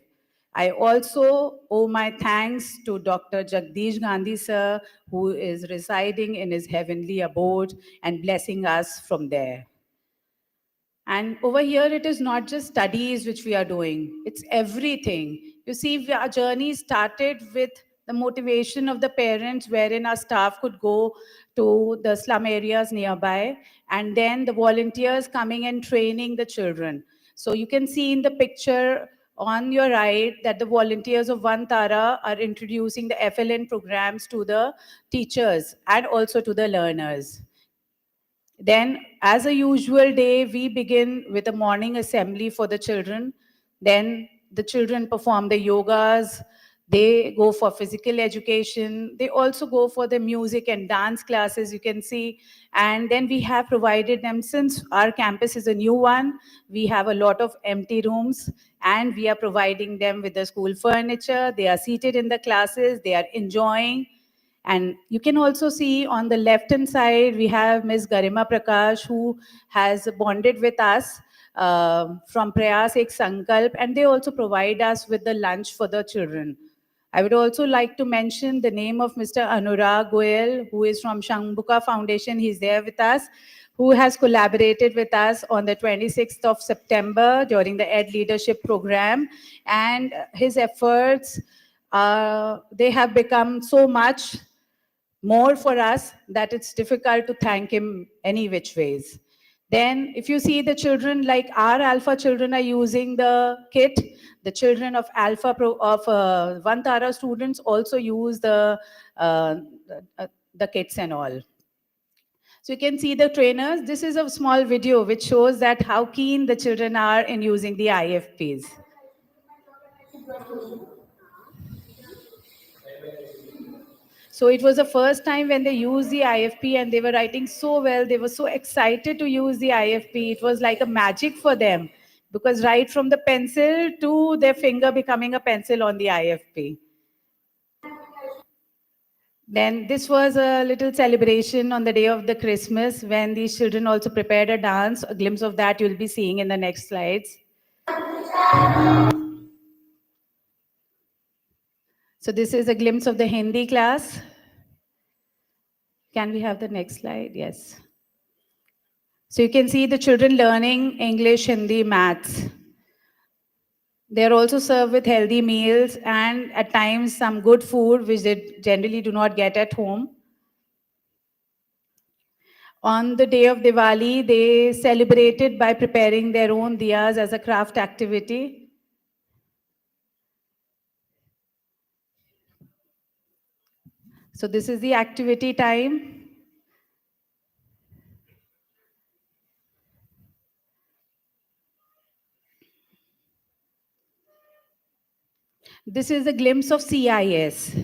N: I also owe my thanks to Dr. Jagdish Gandhi sir, who is residing in his heavenly abode and blessing us from there. And over here, it is not just studies which we are doing, it's everything. You see, our journey started with the motivation of the parents, wherein our staff could go to the slum areas nearby, and then the volunteers coming and training the children. So you can see in the picture on your right that the volunteers of One Tara are introducing the FLN programs to the teachers and also to the learners. Then, as a usual day, we begin with a morning assembly for the children. Then the children perform the yogas. They go for physical education. They also go for the music and dance classes, you can see. And then we have provided them, since our campus is a new one, we have a lot of empty rooms and we are providing them with the school furniture. They are seated in the classes. They are enjoying. And you can also see on the left-hand side, we have Ms. Garima Prakash, who has bonded with us from Prayas Ek Sankalp, and they also provide us with the lunch for the children. I would also like to mention the name of Mr. Anurag Goyal, who is from Shangbuka Foundation. He's there with us, who has collaborated with us on the 26th of September during the Ed Leadership Program. And his efforts, they have become so much more for us that it's difficult to thank him any which ways. Then if you see the children, like our ALfA children are using the kit, the children of One Tara students also use uh, the kits and all. So you can see the trainers. This is a small video which shows that how keen the children are in using the IFPs. So it was the first time when they used the IFP and they were writing so well. They were so excited to use the IFP. It was like a magic for them, because right from the pencil to their finger becoming a pencil on the IFP. Then this was a little celebration on the day of the Christmas when these children also prepared a dance. A glimpse of that you'll be seeing in the next slides. So this is a glimpse of the Hindi class. Can we have the next slide? Yes. So you can see the children learning English, Hindi, maths. They are also served with healthy meals and at times some good food, which they generally do not get at home. On the day of Diwali, they celebrated by preparing their own diyas as a craft activity. So this is the activity time. This is a glimpse of CIS.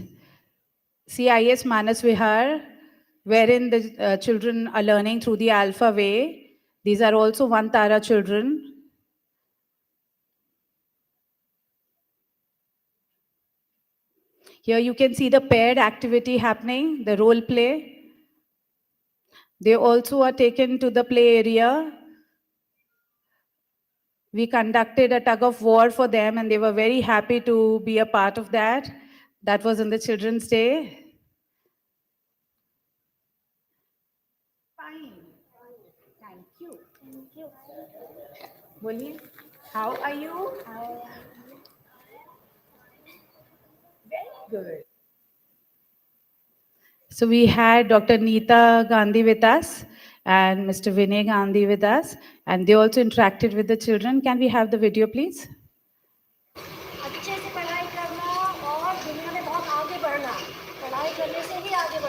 N: CIS Manas Vihar, wherein the children are learning through the ALfA way. These are also One Tara children. Here you can see the paired activity happening, the role play. They also are taken to the play area. We conducted a tug of war for them and they were very happy to be a part of that. That was on the Children's Day. Fine. Thank you. Thank you. Bolliye, how are you? Very good. So we had Dr. Neeta Gandhi with us and Mr. Vinay Gandhi with us, and they also interacted with the children. Can we have the video, please?
B: अच्छे से पढ़ाई करना और दुनिया में बहुत आगे बढ़ना, पढ़ाई करने से ही आगे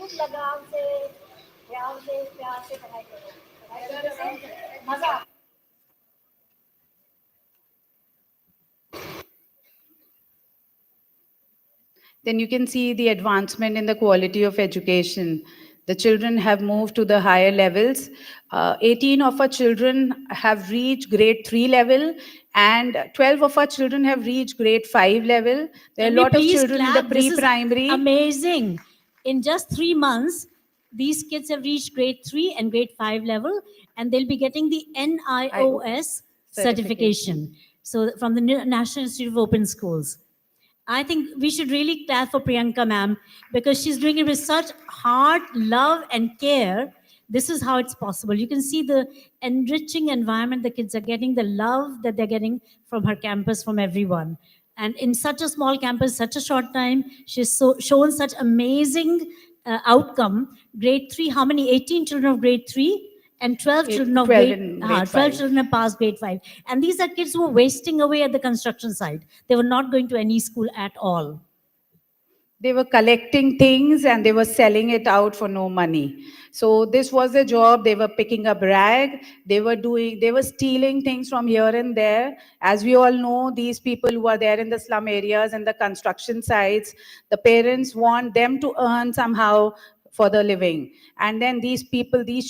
D: बहुत लगाव से प्यार से पढ़ाई करो, पढ़ाई करने से मजा आता है।
N: Then you can see the advancement in the quality of education. The children have moved to the higher levels. 18 of our children have reached grade 3 level, and 12 of our children have reached grade 5 level. There are
R: Can
N: a
R: we
N: lot of
R: please
N: children in the
R: clap? This is
N: pre-primary.
R: amazing. In just 3 months, these kids have reached grade 3 and grade 5 level, and they'll be getting the NIOS certification. So from the National Institute of Open Schools. I think we should really clap for Priyanka ma'am because she's doing it with such heart, love, and care. This is how it's possible. You can see the enriching environment the kids are getting, the love that they're getting from her campus, from everyone. And in such a small campus, such a short time, she's shown such amazing outcome. Grade 3, how many? 18 children of grade 3 and 12 children of
N: 12 in grade
R: 12
N: 5.
R: children have passed grade 5. And these are kids who were wasting away at the construction site. They were not going to any school at all.
N: They were collecting things and they were selling it out for no money. So this was their job. They were picking up rag. They were stealing things from here and there. As we all know, these people who are there in the slum areas and the construction sites, the parents want them to earn somehow for the living. And then these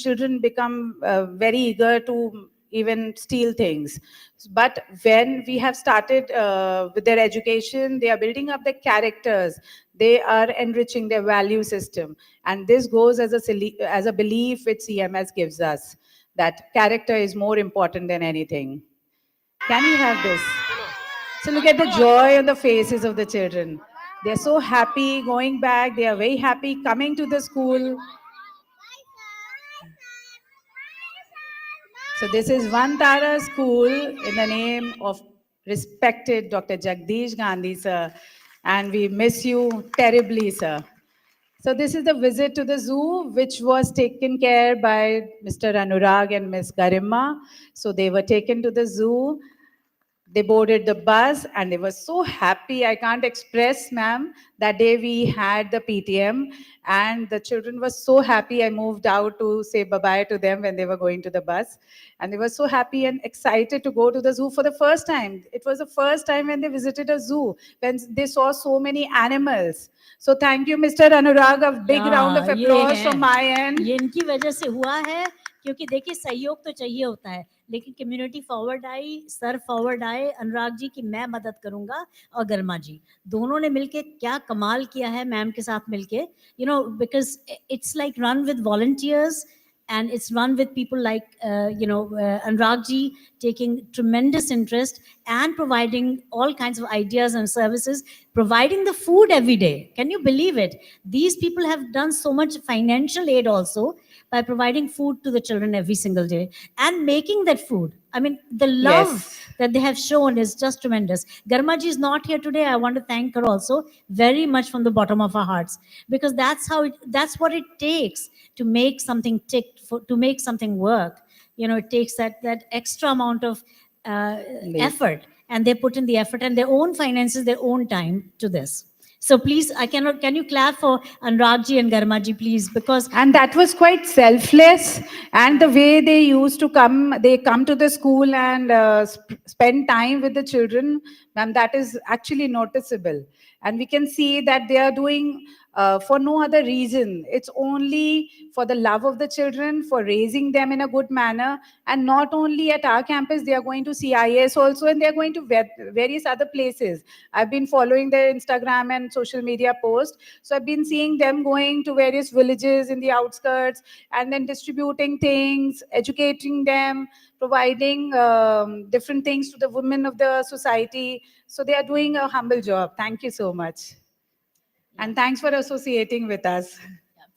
N: children become very eager to even steal things. But when we have started with their education, they are building up their characters. They are enriching their value system. And this goes as a belief which CMS gives us, that character is more important than anything. Can we have this? So look at the joy on the faces of the children. They're so happy going back. They are very happy coming to the school. So this is Vantara School in the name of respected Dr. Jagdish Gandhi, sir. And we miss you terribly, sir. So this is the visit to the zoo, which was taken care by Mr. Anurag and Ms. Garima. So they were taken to the zoo. They boarded the bus and they were so happy. I can't express, ma'am. That day we had the PTM and the children were so happy. I moved out to say bye-bye to them when they were going to the bus. And they were so happy and excited to go to the zoo for the first time. It was the first time when they visited a zoo, when they saw so many animals. So thank you, Mr. Anurag. A big round of applause from my end.
R: ये इनकी वजह से हुआ है क्योंकि देखिए सहयोग तो चाहिए होता है लेकिन community forward I sir forward आए अनुराग जी की मैं मदद करूंगा और गर्मा जी दोनों ने मिलके क्या कमाल किया है मैम के साथ मिलके you know because it's like run with volunteers and it's run with people like Anurag ji taking tremendous interest and providing all kinds of ideas and services, providing the food every day. Can you believe it? These people have done so much financial aid also by providing food to the children every single day and making that food. I mean, the love that they have shown is just tremendous. Garma ji is not here today. I want to thank her also very much from the bottom of our hearts because that's what it takes to make something tick, to make something work. You know, it takes that extra amount of effort, and they put in the effort and their own finances, their own time to this. So please, can you clap for Anurag ji and Garma ji, please? Because
N: and that was quite selfless. And the way they used to they come to the school and spend time with the children, ma'am, that is actually noticeable. And we can see that they are doing for no other reason. It's only for the love of the children, for raising them in a good manner. And not only at our campus, they are going to CIS also, and they are going to various other places. I've been following their Instagram and social media posts. So I've been seeing them going to various villages in the outskirts and then distributing things, educating them, providing different things to the women of the society. So they are doing a humble job. Thank you so much. And thanks for associating with us.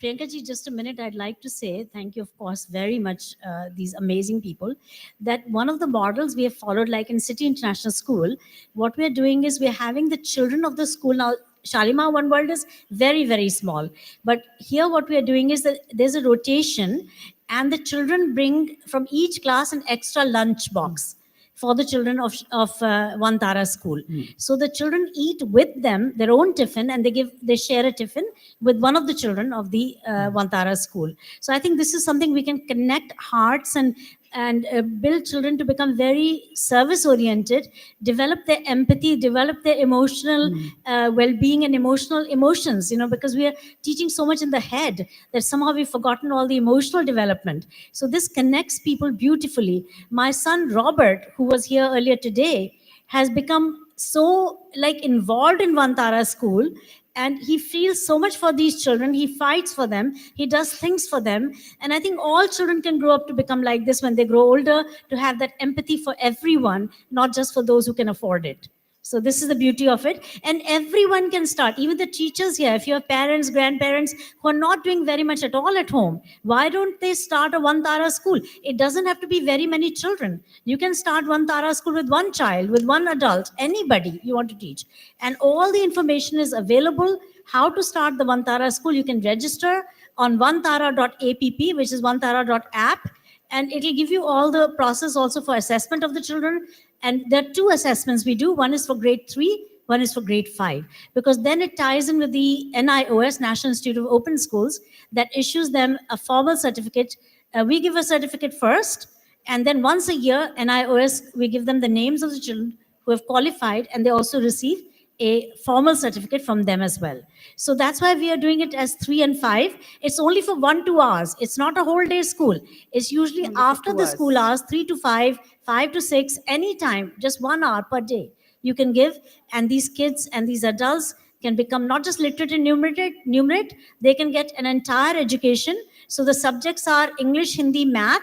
R: Priyanka ji, just a minute. I'd like to say thank you, of course, very much, these amazing people. That one of the models we have followed, like in City International School, what we are doing is we're having the children of the school now. Shalimar One World is very, very small. But here what we are doing is that there's a rotation and the children bring from each class an extra lunch box for the children of One Tara school. So the children eat with them their own tiffin, and they share a tiffin with one of the children of the One Tara school. So I think this is something we can connect hearts and build children to become very service oriented, develop their empathy, develop their emotional well-being and emotions, because we are teaching so much in the head that somehow we've forgotten all the emotional development. So this connects people beautifully. My son Robert, who was here earlier today, has become so involved in One Tara school, and he feels so much for these children. He fights for them, he does things for them, and I think all children can grow up to become like this when they grow older, to have that empathy for everyone, not just for those who can afford it. So this is the beauty of it. And everyone can start, even the teachers here. If you have parents, grandparents who are not doing very much at all at home, why don't they start a One Tara school? It doesn't have to be very many children. You can start One Tara school with one child, with one adult, anybody you want to teach. And all the information is available. How to start the One Tara school, you can register on onetara.app, which is onetara.app. And it'll give you all the process also for assessment of the children. And there are 2 assessments we do. One is for grade 3, one is for grade 5, because then it ties in with the NIOS, National Institute of Open Schools, that issues them a formal certificate. We give a certificate first, and then once a year, NIOS, we give them the names of the children who have qualified, and they also receive a formal certificate from them as well. So that's why we are doing it as 3 and 5. It's only for 1-2 hours. It's not a whole day school. It's usually only after the school hours, 3 to 5, 5 to 6, anytime, just 1 hour per day you can give. And these kids and these adults can become not just literate and numerate, they can get an entire education. So the subjects are English, Hindi, math,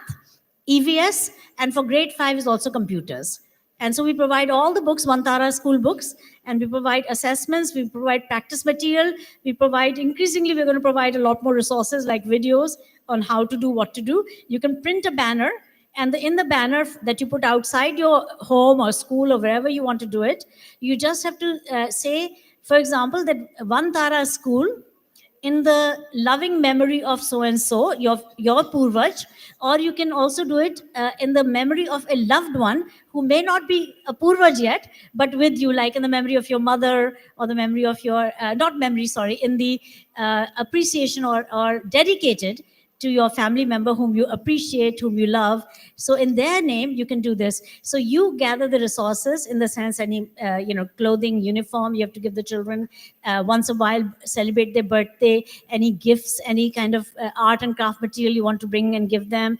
R: EVS, and for grade 5 is also computers. And so we provide all the books, One Tara school books, and we provide assessments, we provide practice material, we provide, increasingly we're going to provide a lot more resources like videos on how to do what to do. You can print a banner, and in the banner that you put outside your home or school or wherever you want to do it, you just have to say, for example, that One Tara school, in the loving memory of so and so, your purvaj, or you can also do it in the memory of a loved one who may not be a purvaj yet, but with you, like in the memory of your mother, or the memory of your not memory, sorry, in the appreciation or dedicated to your family member whom you appreciate, whom you love. So in their name, you can do this. So you gather the resources, in the sense, any clothing, uniform, you have to give the children once a while, celebrate their birthday, any gifts, any kind of art and craft material you want to bring and give them,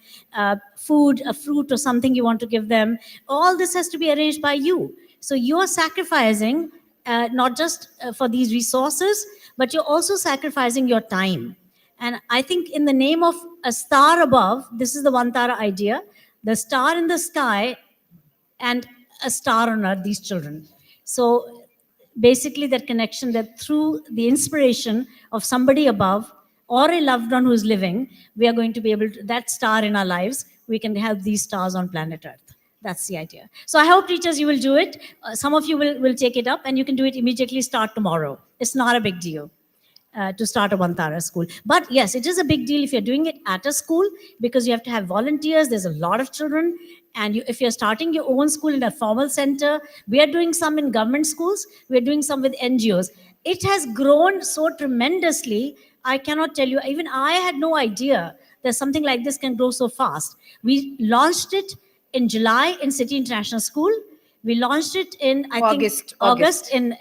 R: food, a fruit or something you want to give them. All this has to be arranged by you. So you're sacrificing not just for these resources, but you're also sacrificing your time. And I think in the name of a star above, this is the One Tara idea, the star in the sky and a star on earth, these children. So basically that connection, that through the inspiration of somebody above or a loved one who's living, we are going to be able to, that star in our lives, we can help these stars on planet Earth. That's the idea. So I hope, teachers, you will do it. Some of you will take it up, and you can do it immediately, start tomorrow. It's not a big deal. To start a One Tara school. But yes, it is a big deal if you're doing it at a school, because you have to have volunteers. There's a lot of children. And if you're starting your own school in a formal center, we are doing some in government schools. We're doing some with NGOs. It has grown so tremendously. I cannot tell you, even I had no idea that something like this can grow so fast. We launched it in July in City International School. We launched it in, I think, August in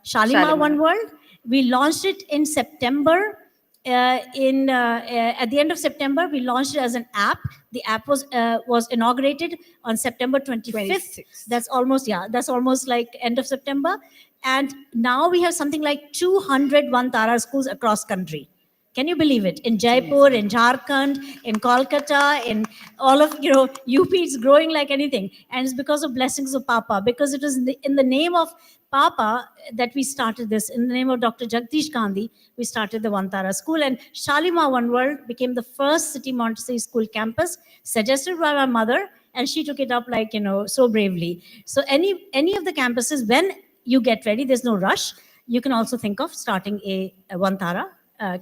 R: Shalimar One World. We launched it in September. At the end of September, we launched it as an app. The app was inaugurated on September 25th. That's almost like end of September. And now we have something like 200 One Tara schools across country. Can you believe it? In Jaipur, in Jharkhand, in Kolkata, in all of, UP, it's growing like anything. And it's because of blessings of Papa, because it was in the name of Papa that we started this. In the name of Dr. Jagdish Gandhi, we started the One Tara school. And Shalimar One World became the first City Montessori school campus, suggested by my mother, and she took it up like, so bravely. So any of the campuses, when you get ready, there's no rush. You can also think of starting a One Tara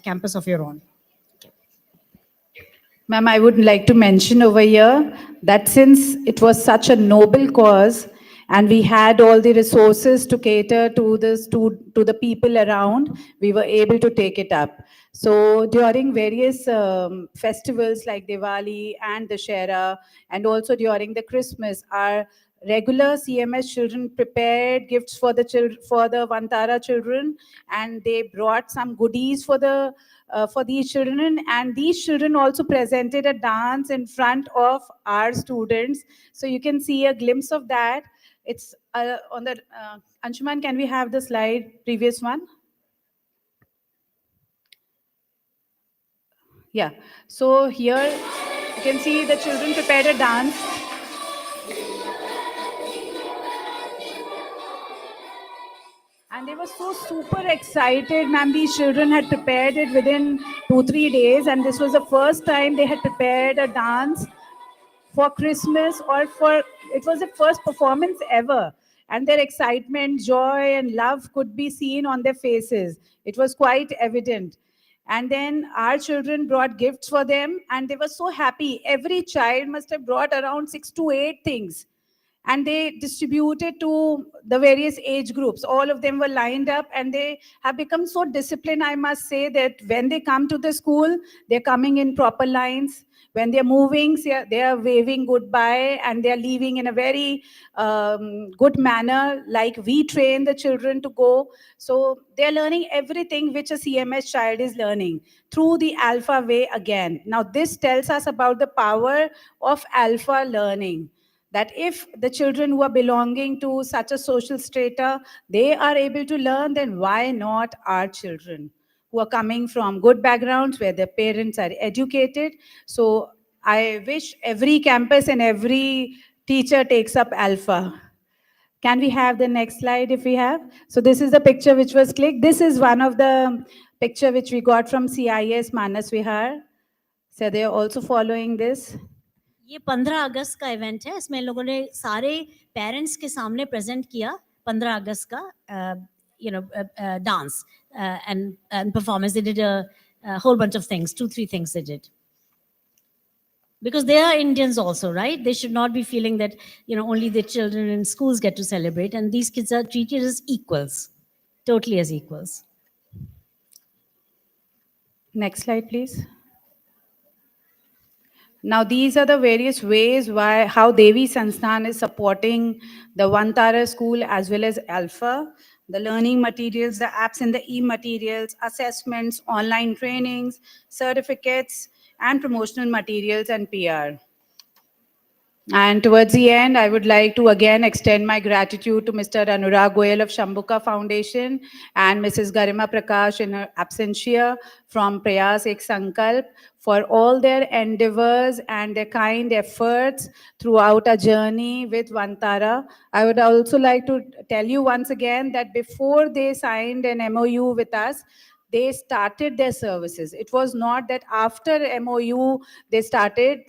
R: campus of your own.
N: Ma'am, I would like to mention over here that since it was such a noble cause and we had all the resources to cater to the people around, we were able to take it up. So during various festivals like Diwali and Dussehra, and also during the Christmas, our regular CMS children prepared gifts for the for the Vantara children, and they brought some goodies for these children, and these children also presented a dance in front of our students. So you can see a glimpse of that. It's on the Anshuman, can we have the slide, previous one? Yeah. So here you can see the children prepared a dance. And they were so super excited, ma'am. These children had prepared it within 2-3 days, and this was the first time they had prepared a dance for Christmas, or for, it was the first performance ever. And their excitement, joy, and love could be seen on their faces. It was quite evident. And then our children brought gifts for them, and they were so happy. Every child must have brought around 6 to 8 things, and they distributed to the various age groups. All of them were lined up, and they have become so disciplined, I must say, that when they come to the school, they're coming in proper lines. When they're moving, they are waving goodbye, and they're leaving in a very good manner, like we train the children to go. So they're learning everything which a CMS child is learning through the ALfA way again. Now, this tells us about the power of ALfA learning, that if the children who are belonging to such a social strata, they are able to learn, then why not our children who are coming from good backgrounds where their parents are educated? So I wish every campus and every teacher takes up ALfA. Can we have the next slide if we have? So this is the picture which was clicked. This is one of the picture which we got from CIS Manas Vihar. So they are also following this.
R: ये 15 अगस्त का event है, इसमें लोगों ने सारे parents के सामने present किया 15 अगस्त का dance and performance. They did a whole bunch of things, 2-3 things they did. Because they are Indians also, right? They should not be feeling that only the children in schools get to celebrate, and these kids are treated as equals, totally as equals.
N: Next slide, please. Now, these are the various ways how Devi Sansthan is supporting the Vantara school as well as ALfA. The learning materials, the apps and the e-materials, assessments, online trainings, certificates, and promotional materials and PR. And towards the end, I would like to again extend my gratitude to Mr. Anurag Goyal of Shambhuka Foundation and Mrs. Garima Prakash in her absentia from Prayas Ek Sankalp for all their endeavors and their kind efforts throughout our journey with Vantara. I would also like to tell you once again that before they signed an MOU with us, they started their services. It was not that after MOU they started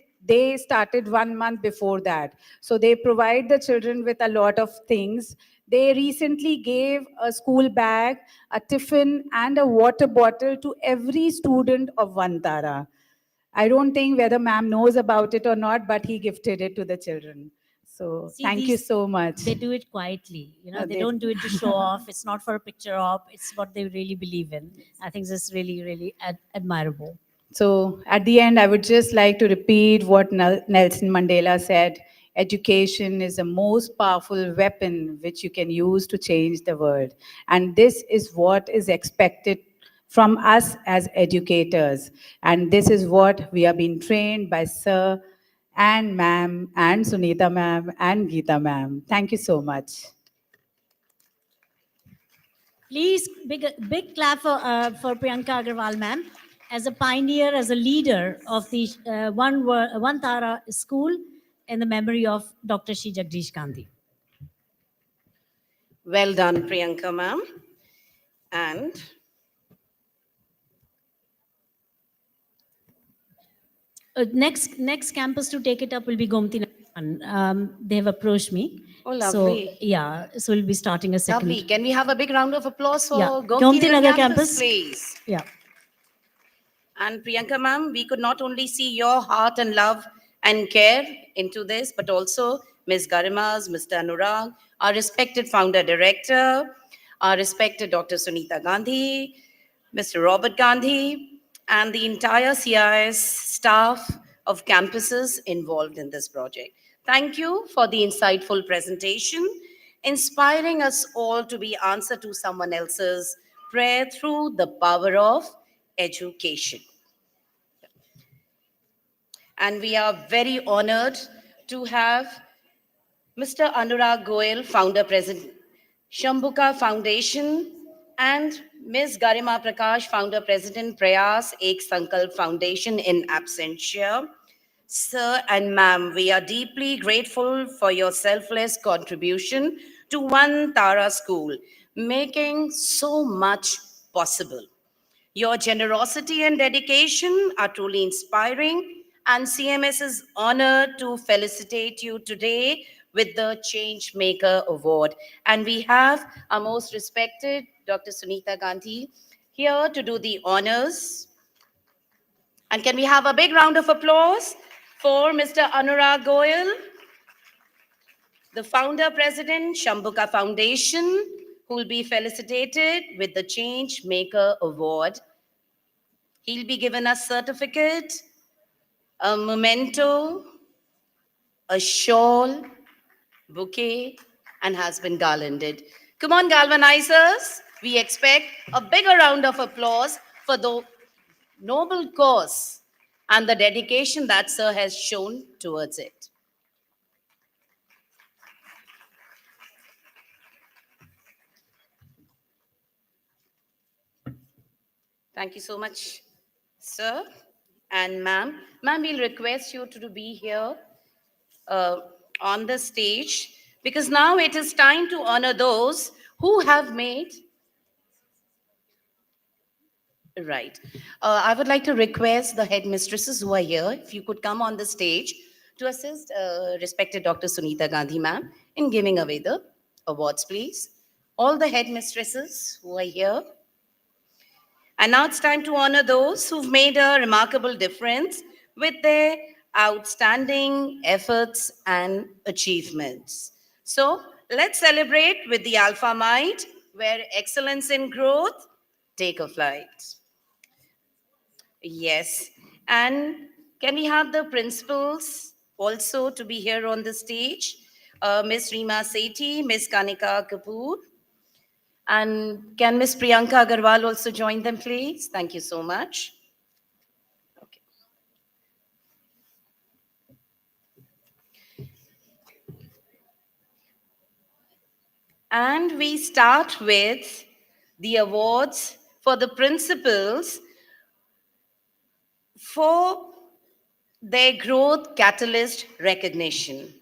N: 1 month before that. So they provide the children with a lot of things. They recently gave a school bag, a tiffin, and a water bottle to every student of Vantara. I don't think whether ma'am knows about it or not, but he gifted it to the children. So
R: See,
N: thank you so much.
R: They do it quietly. They don't do it to show off. It's not for a picture op. It's what they really believe in. I think this is really, really admirable.
N: So at the end, I would just like to repeat what Nelson Mandela said. Education is the most powerful weapon which you can use to change the world. And this is what is expected from us as educators. And this is what we are being trained by Sir and ma'am and Sunita ma'am and Geeta ma'am. Thank you so much.
R: Please, big clap for Priyanka Agarwal ma'am, as a pioneer, as a leader of the One Tara School in the memory of Dr. Shri Jagdish Gandhi.
A: Well done, Priyanka ma'am. And
R: next campus to take it up will be Gomti Nagar. They have approached me.
A: Oh, lovely.
R: So, yeah, so we'll be starting a second.
A: Lovely. Can we have a big round of applause for
R: Yeah.
A: Gomti Nagar campus, please?
R: Yeah.
A: And Priyanka ma'am, we could not only see your heart and love and care into this, but also Ms. Garimas, Mr. Anurag, our respected founder director, our respected Dr. Sunita Gandhi, Mr. Robert Gandhi, and the entire CIS staff of campuses involved in this project. Thank you for the insightful presentation, inspiring us all to be answer to someone else's prayer through the power of education. And we are very honored to have Mr. Anurag Goyal, founder president, Shambhuka Foundation, and Ms. Garima Prakash, founder president, Prayas Ek Sankalp Foundation in absentia. Sir and ma'am, we are deeply grateful for your selfless contribution to One Tara School, making so much possible. Your generosity and dedication are truly inspiring, and CMS is honored to felicitate you today with the Changemaker Award. And we have our most respected Dr. Sunita Gandhi here to do the honors. And can we have a big round of applause for Mr. Anurag Goyal, the founder president, Shambhuka Foundation, who will be felicitated with the Changemaker Award. He'll be given a certificate, a memento, a shawl, bouquet, and has been garlanded. Come on, galvanizers. We expect a bigger round of applause for the noble cause and the dedication that Sir has shown towards it. Thank you so much, Sir and ma'am. Ma'am, we'll request you to be here uh, on the stage, because now it is time to honor those who have made. Right. I would like to request the headmistresses who are here, if you could come on the stage to assist respected Dr. Sunita Gandhi ma'am in giving away the awards, please. All the headmistresses who are here. And now it's time to honor those who've made a remarkable difference with their outstanding efforts and achievements. So let's celebrate with the ALfA Might, where excellence in growth take a flight. Yes. And can we have the principals also to be here on the stage? Ms. Reema Sethi, Ms. Kanika Kapoor, and can Ms. Priyanka Agarwal also join them, please? Thank you so much. Okay. And we start with the awards for the principals for their growth catalyst recognition.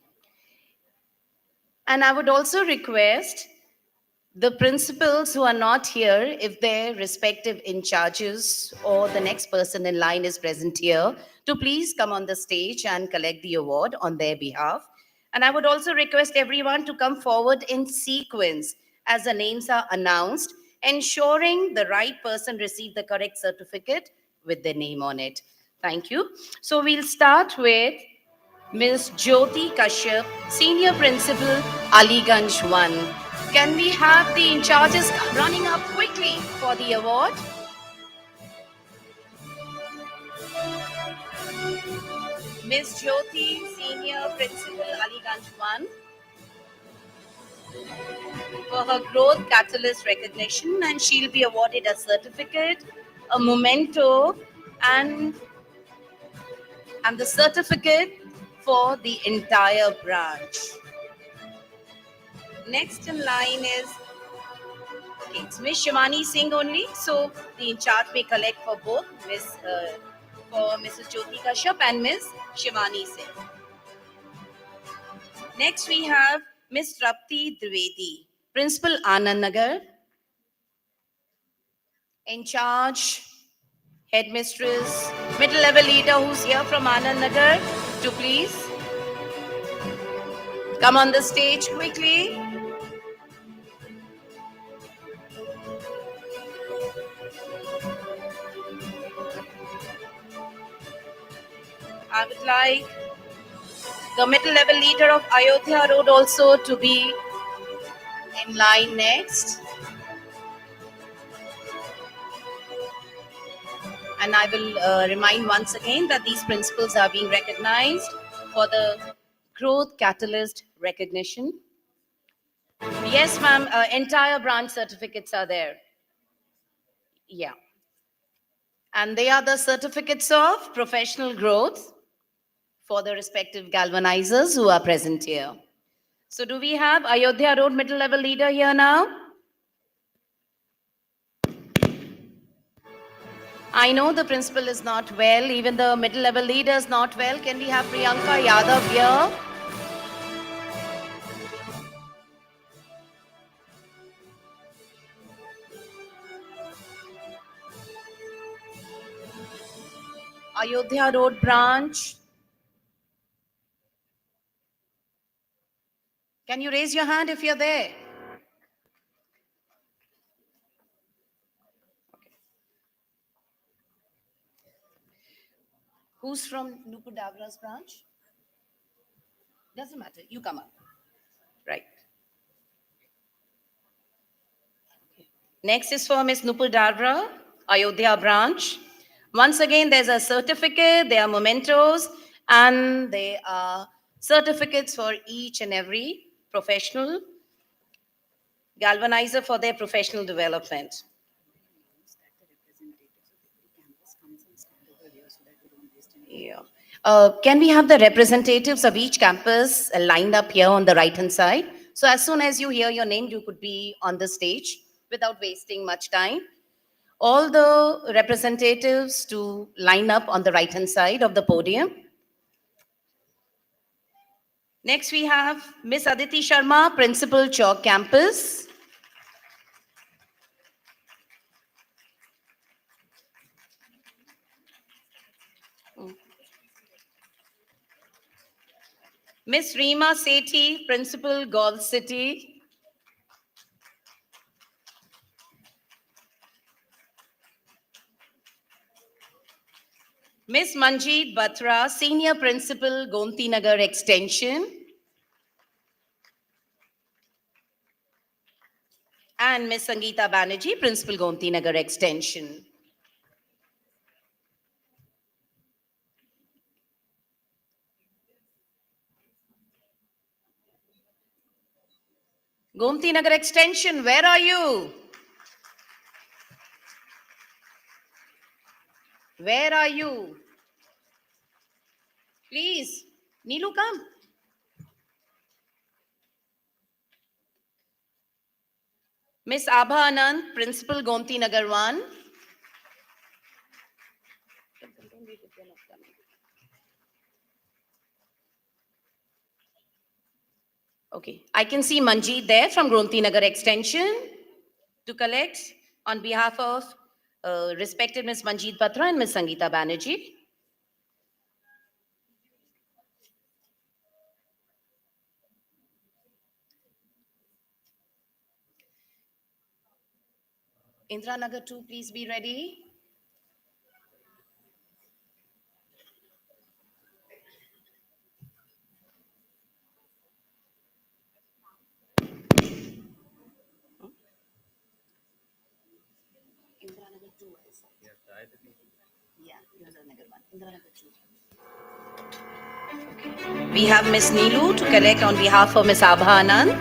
A: And I would also request the principals who are not here, if their respective in charges or the next person in line is present here, to please come on the stage and collect the award on their behalf. And I would also request everyone to come forward in sequence as the names are announced, ensuring the right person receive the correct certificate with their name on it. Thank you. So we'll start with Ms. Jyoti Kashyap, Senior Principal, Aliganj 1. Can we have the in charges running up quickly for the award? Ms. Jyoti, Senior Principal, Aliganj 1, for her growth catalyst recognition, and she'll be awarded a certificate, a memento, and the certificate for the entire branch. Next in line is, okay, it's Miss Shivani Singh only, so the in charge may collect for both for Mrs. Jyoti Kashyap and Miss Shivani Singh. Next we have Miss Rapti Dwivedi, Principal Anand Nagar. In charge, headmistress, middle level leader who's here from Anand Nagar, to please come on the stage quickly. I would like The middle level leader of Ayodhya Road also to be in line next. And I will remind once again that these principles are being recognized for the growth catalyst recognition. Yes, ma'am, entire branch certificates are there. Yeah. And they are the certificates of professional growth for the respective galvanizers who are present here. So do we have Ayodhya Road middle level leader here now? I know the principal is not well, even the middle level leader is not well. Can we have Priyanka Yadav here? Ayodhya Road branch. Can you raise your hand if you're there? Who's from Nupur Davra's branch? Doesn't matter. You come up. Right. Next is for Ms. Nupur Davra, Ayodhya branch. Once again, there's a certificate, there are mementos, and there are certificates for each and every professional galvanizer for their professional development. Yeah. Can we have the representatives of each campus lined up here on the right-hand side? So as soon as you hear your name, you could be on the stage without wasting much time. All the representatives to line up on the right-hand side of the podium. Next, we have Miss Aditi Sharma, Principal, Chowk Campus. Miss Reema Sethi, Principal, Golf City. Miss Manjeet Batra, Senior Principal, Gomti Nagar Extension. And Miss Sangeeta Banerjee, Principal, Gomti Nagar Extension. Gomti Nagar Extension, where are you? Where are you? Please, Neelu, come. Miss Abha Anand, Principal, Gomti Nagar 1. Okay, I can see Manjeet there from Gomti Nagar Extension to collect on behalf of respected Miss Manjeet Batra and Miss Sangeeta Banerjee. Indra Nagar 2, please be ready. Indra Nagar 2. Yeah, Indra Nagar 1. Indra Nagar 2. We have Miss Neelu to collect on behalf of Miss Abha Anand.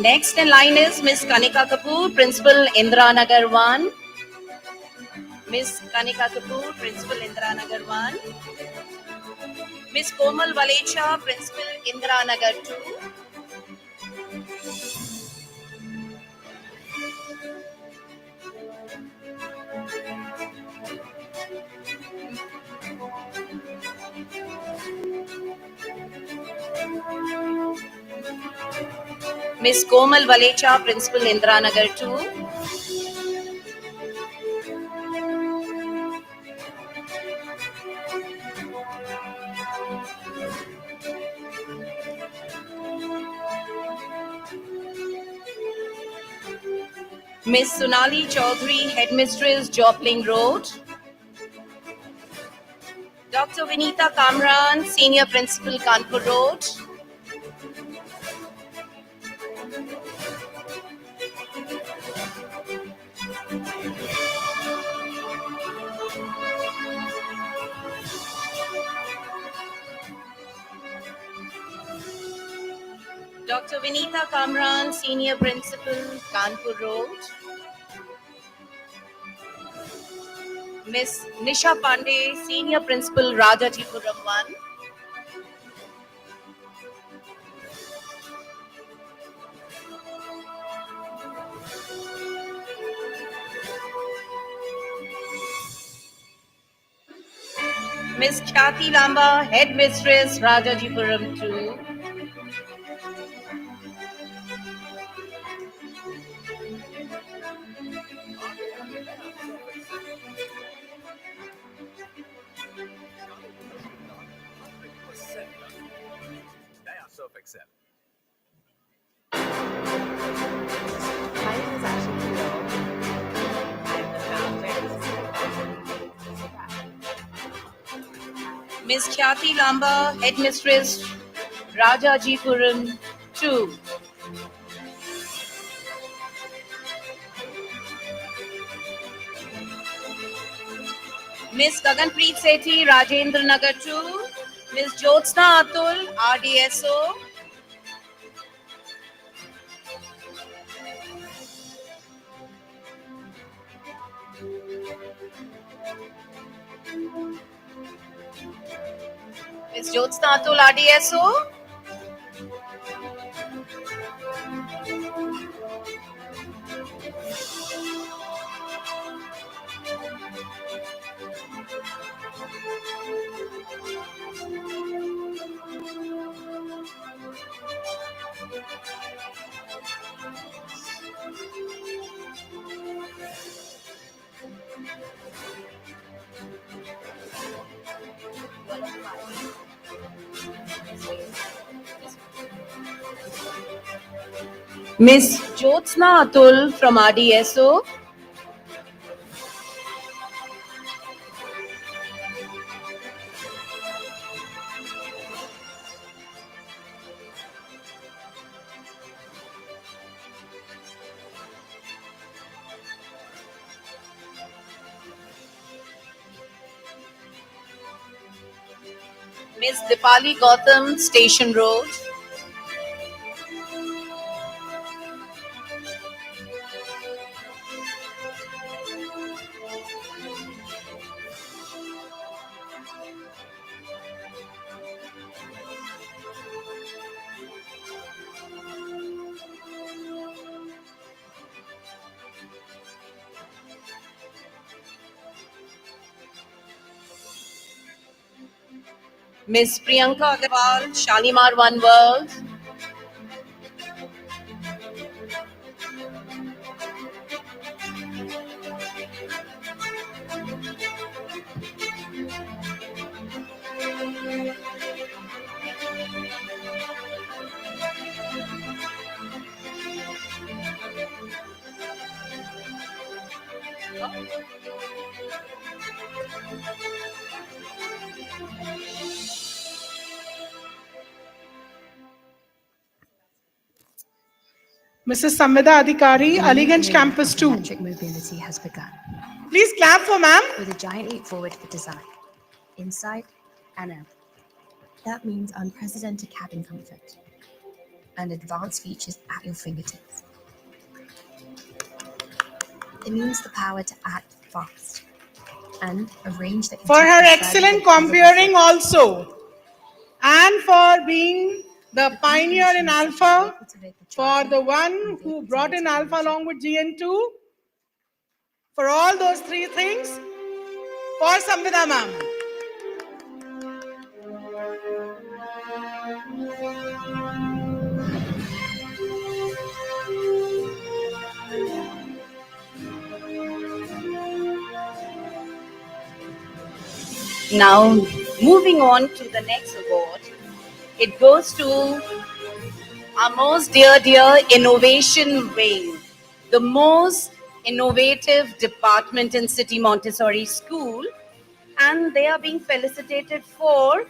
A: Next in line is Miss Kanika Kapoor, Principal, Indra Nagar 1. Miss Kanika Kapoor, Principal, Indra Nagar 1. Miss Komal Valecha, Principal, Indra Nagar 2. Miss Komal Valecha, Principal, Indra Nagar 2. Miss Sonali Chaudhary, Headmistress, Jopling Road. Dr. Vinita Kamran, Senior Principal, Kanpur Road. Dr. Vinita Kamran, Senior Principal, Kanpur Road. Miss Nisha Pandey, Senior Principal, Rajajipuram 1. Miss Khyati Lamba, Headmistress, Rajajipuram 2. Miss Khyati Lamba, Headmistress, Rajajipuram 2. Miss Gaganpreet Sethi, Rajendra Nagar 2. Miss Jyotsna Atul, RDSO. Miss Jyotsna Atul, RDSO. Miss Jyotsna Atul from RDSO. Miss Dipali Gautam, Station Road. Miss Priyanka Agarwal, Shalimar One World.
O: Mrs. Samvida Adhikari, Aliganj Campus 2.
U: Mobility has begun.
O: Please clap for ma'am.
U: With a giant leap forward for design, inside and out. That means unprecedented cabin comfort and advanced features at your fingertips. It means the power to act fast and a range that can
O: For
U: take
O: her
U: you further
O: excellent
U: than ever
O: comparing
U: before.
O: also, and for being the pioneer in ALfA, for the one who brought in ALfA along with GN2, for all those three things, for Samvida ma'am.
A: Now, moving on to the next award, it goes to our most dear innovation wing, the most innovative department in City Montessori School, and they are being felicitated for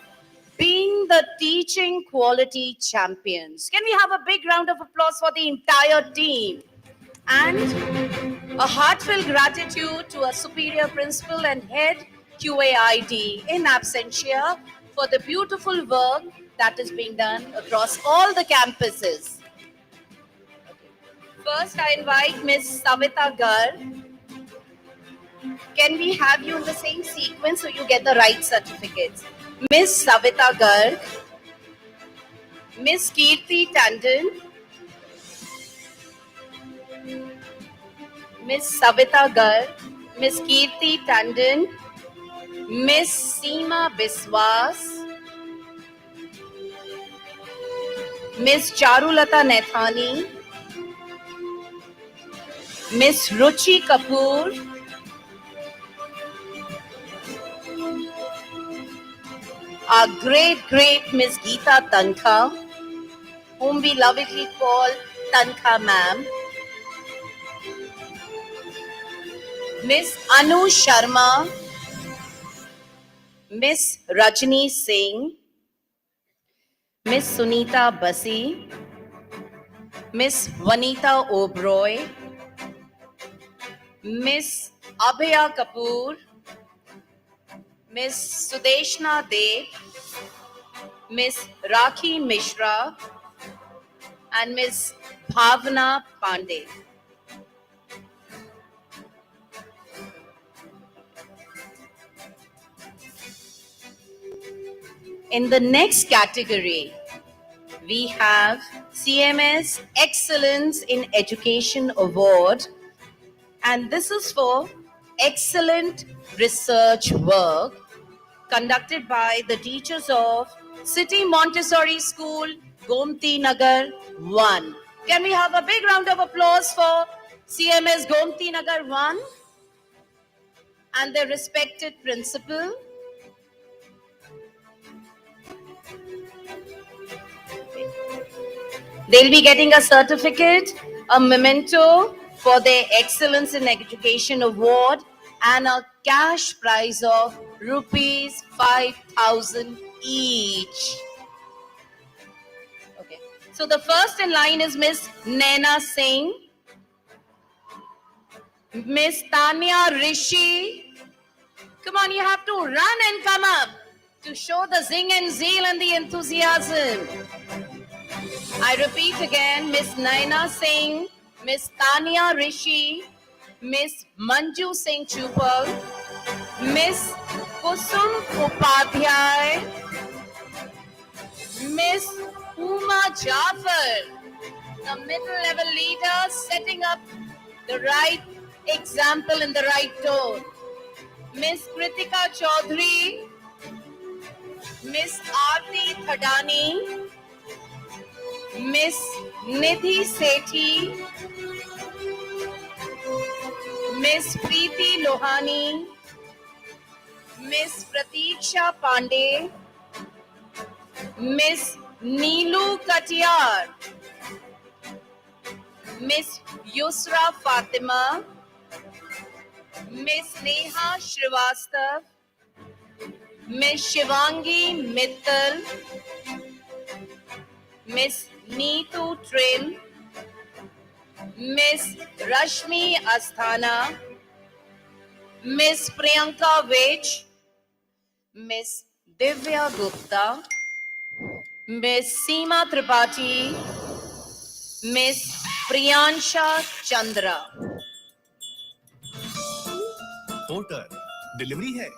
A: being the teaching quality champions. Can we have a big round of applause for the entire team? And a heartfelt gratitude to our superior principal and head QAID in absentia for the beautiful work that is being done across all the campuses. First, I invite Miss Savita Garg. Can we have you in the same sequence so you get the right certificates? Miss Savita Garg, Miss Kirti Tandon, Miss Savita Garg, Miss Kirti Tandon, Miss Seema Biswas, Miss Charulata Nethani, Miss Ruchi Kapoor, our great Miss Geeta Tankha, whom we lovingly call Tankha Ma'am, Miss Anu Sharma, Miss Rajni Singh, Miss Sunita Basi, Miss Vanita Oberoi, Miss Abhaya Kapoor, Miss Sudeshna Deb, Miss Rakhi Mishra, and Miss Bhavna Pandey. In the next category, we have CMS Excellence in Education Award, and this is for excellent research work conducted by the teachers of City Montessori School, Gomti Nagar 1. Can we have a big round of applause for CMS Gomti Nagar 1 and their respected principal? They'll be getting a certificate, a memento for their Excellence in Education Award, and a cash prize of rupees 5,000 each. Okay. So the first in line is Miss Naina Singh, Miss Tanya Rishi. Come on, you have to run and come up to show the zing and zeal and the enthusiasm. I repeat again, Miss Naina Singh, Miss Tanya Rishi, Miss Manju Singh Chupal, Miss Kusum Upadhyay, Miss Uma Jafar, the middle level leader setting up the right example in the right tone. Miss Kritika Chaudhary, Miss Aarti Thadani, Miss Nidhi Sethi, Miss Preeti Lohani, Miss Pratiksha Pandey, Miss Neelu Katiyar, Miss Yusra Fatima, Miss Neha Srivastav, Miss Shivangi Mittal, Miss Neetu Trim, Miss Rashmi Asthana, Miss Priyanka Vech, Miss Divya Gupta, Miss Seema Tripathi, Miss Priyansha Chandra.
P: Porter delivery है.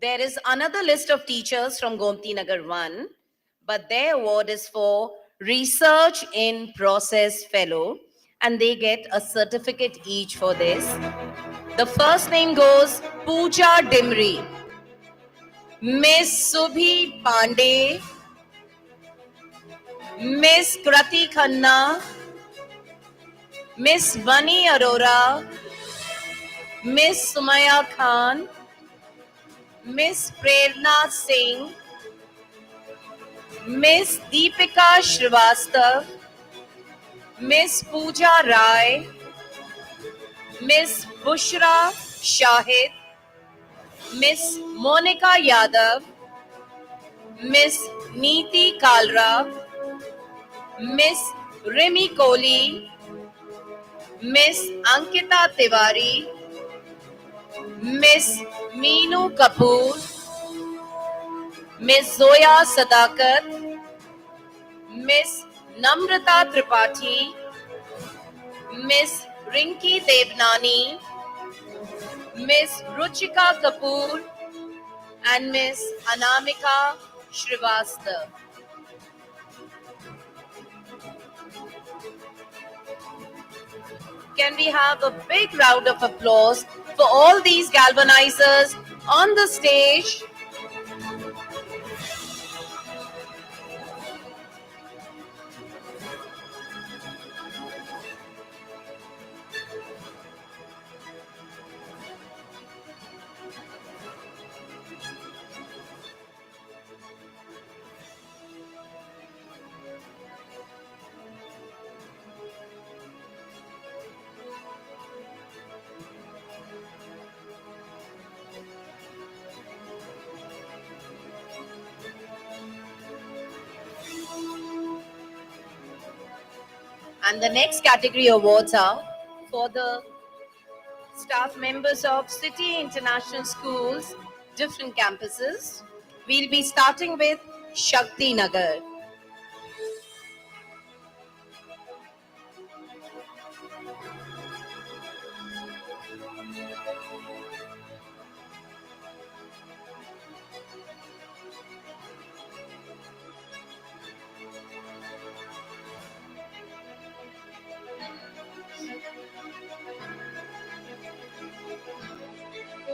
A: There is another list of teachers from Gomti Nagar 1, but their award is for Research in Process Fellow, and they get a certificate each for this. The first name goes Pooja Dimri, Miss Subhi Pandey, Miss Krati Khanna, Miss Vani Arora, Miss Sumaya Khan, Miss Prerna Singh, Miss Deepika Srivastav, Miss Pooja Rai, Miss Bushra Shahid, Miss Monica Yadav, Miss Neeti Kalra, Miss Rimi Kohli, Miss Ankita Tiwari, Miss Meenu Kapoor, Miss Zoya Sadakat, Miss Namrata Tripathi, Miss Rinki Devnani, Miss Ruchika Kapoor, and Miss Anamika Shrivastava. Can we have a big round of applause for all these galvanizers on the stage? And the next category awards are for the staff members of City International Schools, different campuses. We'll be starting with Shakti Nagar.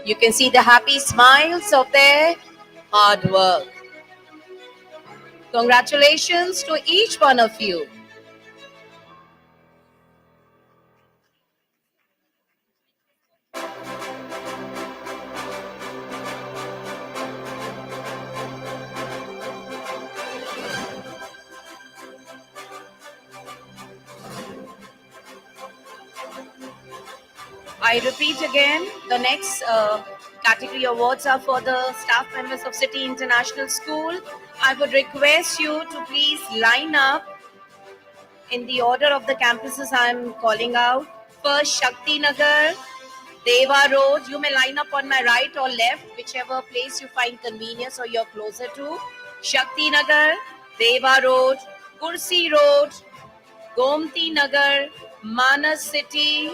A: You can see the happy smiles of their hard work. Congratulations to each one of you. I repeat again, the next category awards are for the staff members of City International School. I would request you to please line up in the order of the campuses I'm calling out. First, Shakti Nagar, Deva Road. You may line up on my right or left, whichever place you find convenience or you're closer to. Shakti Nagar, Deva Road, Kursi Road, Gomti Nagar, Manas City,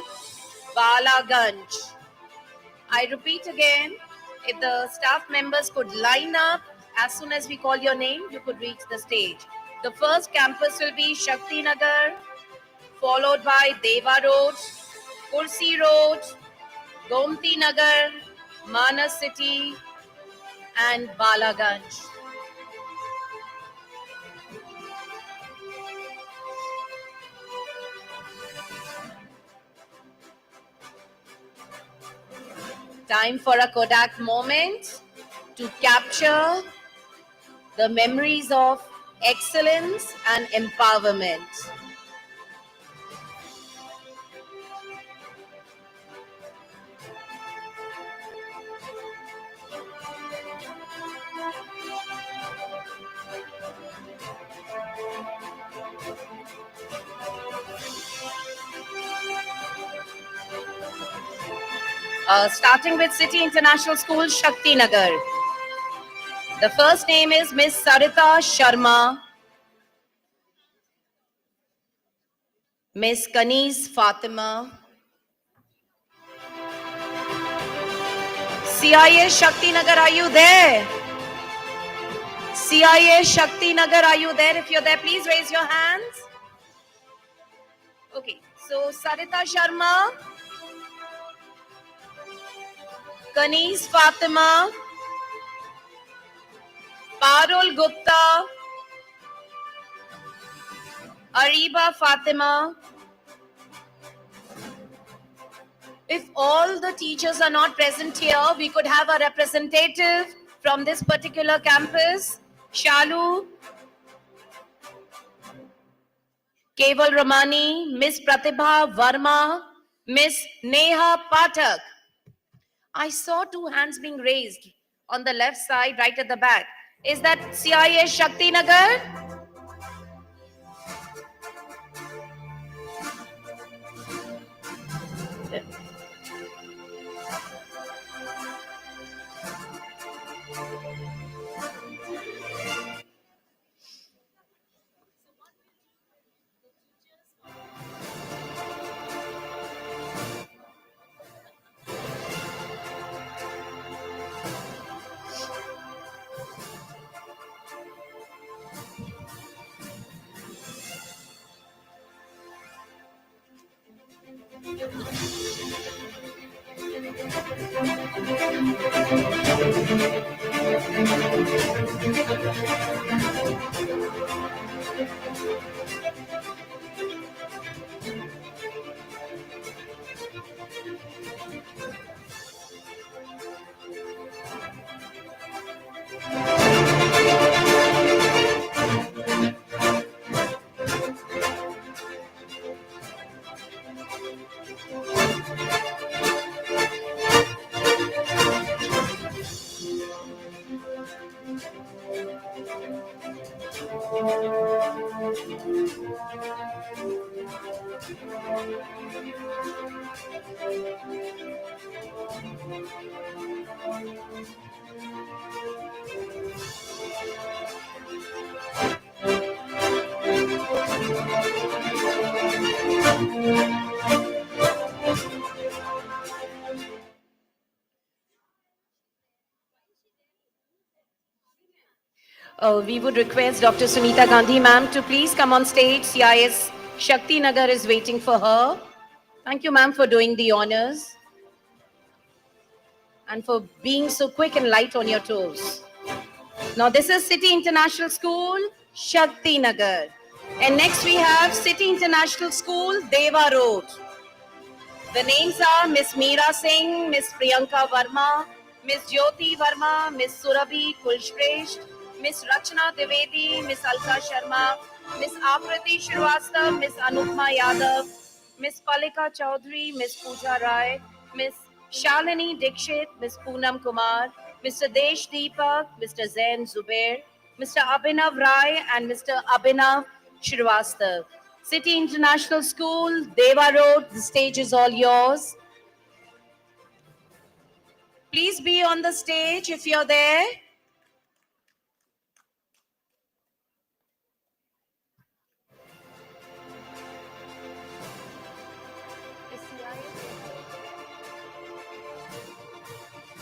A: Balaganj. I repeat again, if the staff members could line up, as soon as we call your name, you could reach the stage. The first campus will be Shakti Nagar, followed by Deva Road, Kursi Road, Gomti Nagar, Manas City, and Balaganj. Time for a Kodak moment to capture the memories of excellence and empowerment. Starting with City International School, Shakti Nagar. The first name is Miss Sarita Sharma, Miss Kaniz Fatima, CIA Shakti Nagar, are you there? CIA Shakti Nagar, are you there? If you're there, please raise your hands. Okay, so Sarita Sharma, Kaniz Fatima, Parul Gupta, Ariba Fatima. If all the teachers are not present here, we could have a representative from this particular campus. Shalu, Keval Ramani, Miss Pratibha Varma, Miss Neha Pathak. I saw two hands being raised on the left side, right at the back. Is that CIS Shakti Nagar? We would request Dr. Sunita Gandhi ma'am to please come on stage. CIS Shakti Nagar is waiting for her. Thank you ma'am for doing the honors and for being so quick and light on your toes. Now this is City International School, Shakti Nagar. And next we have City International School, Deva Road. The names are Miss Meera Singh, Miss Priyanka Verma, Miss Jyoti Verma, Miss Surabhi Kulshresht, Miss Rachna Dwivedi, Miss Alka Sharma, Miss Apriti Shrivastava, Miss Anupma Yadav, Miss Palika Chaudhary, Miss Pooja Rai, Miss Shalini Dikshit, Miss Poonam Kumar, Mr. Desh Deepak, Mr. Zain Zubair, Mr. Abhinav Rai, and Mr. Abhinav Shrivastava. City International School, Deva Road, the stage is all yours. Please be on the stage if you're there.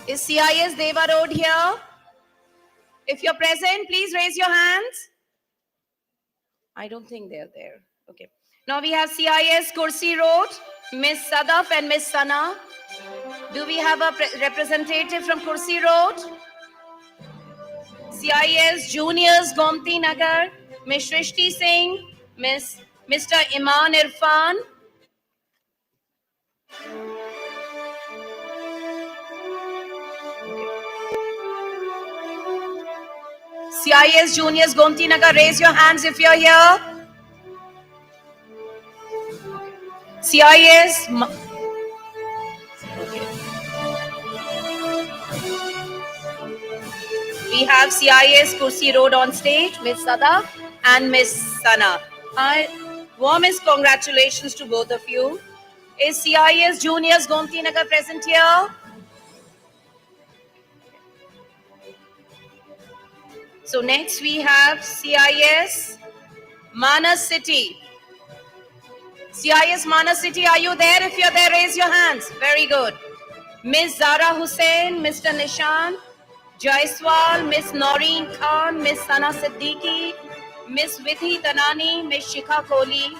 A: Is CIS Deva Road here? If you're present, please raise your hands. I don't think they're there. Okay. Now we have CIS Kursi Road, Miss Sadaf and Miss Sana. Do we have a representative from Kursi Road? CIS Juniors Gomti Nagar, Miss Shrishti Singh, Mr. Iman Irfan. CIS Juniors Gomti Nagar, raise your hands if you're here. CIS. We have CIS Kursi Road on stage, Miss Sada and Miss Sana. Warmest congratulations to both of you. Is CIS Juniors Gomti Nagar present here? So next we have CIS Manas City. CIS Manas City, are you there? If you're there, raise your hands. Very good. Miss Zara Hussain, Mr. Nishan, Jaiswal, Miss Noreen Khan, Miss Sana Siddiqui, Miss Vidhi Tanani, Miss Shikha Kohli,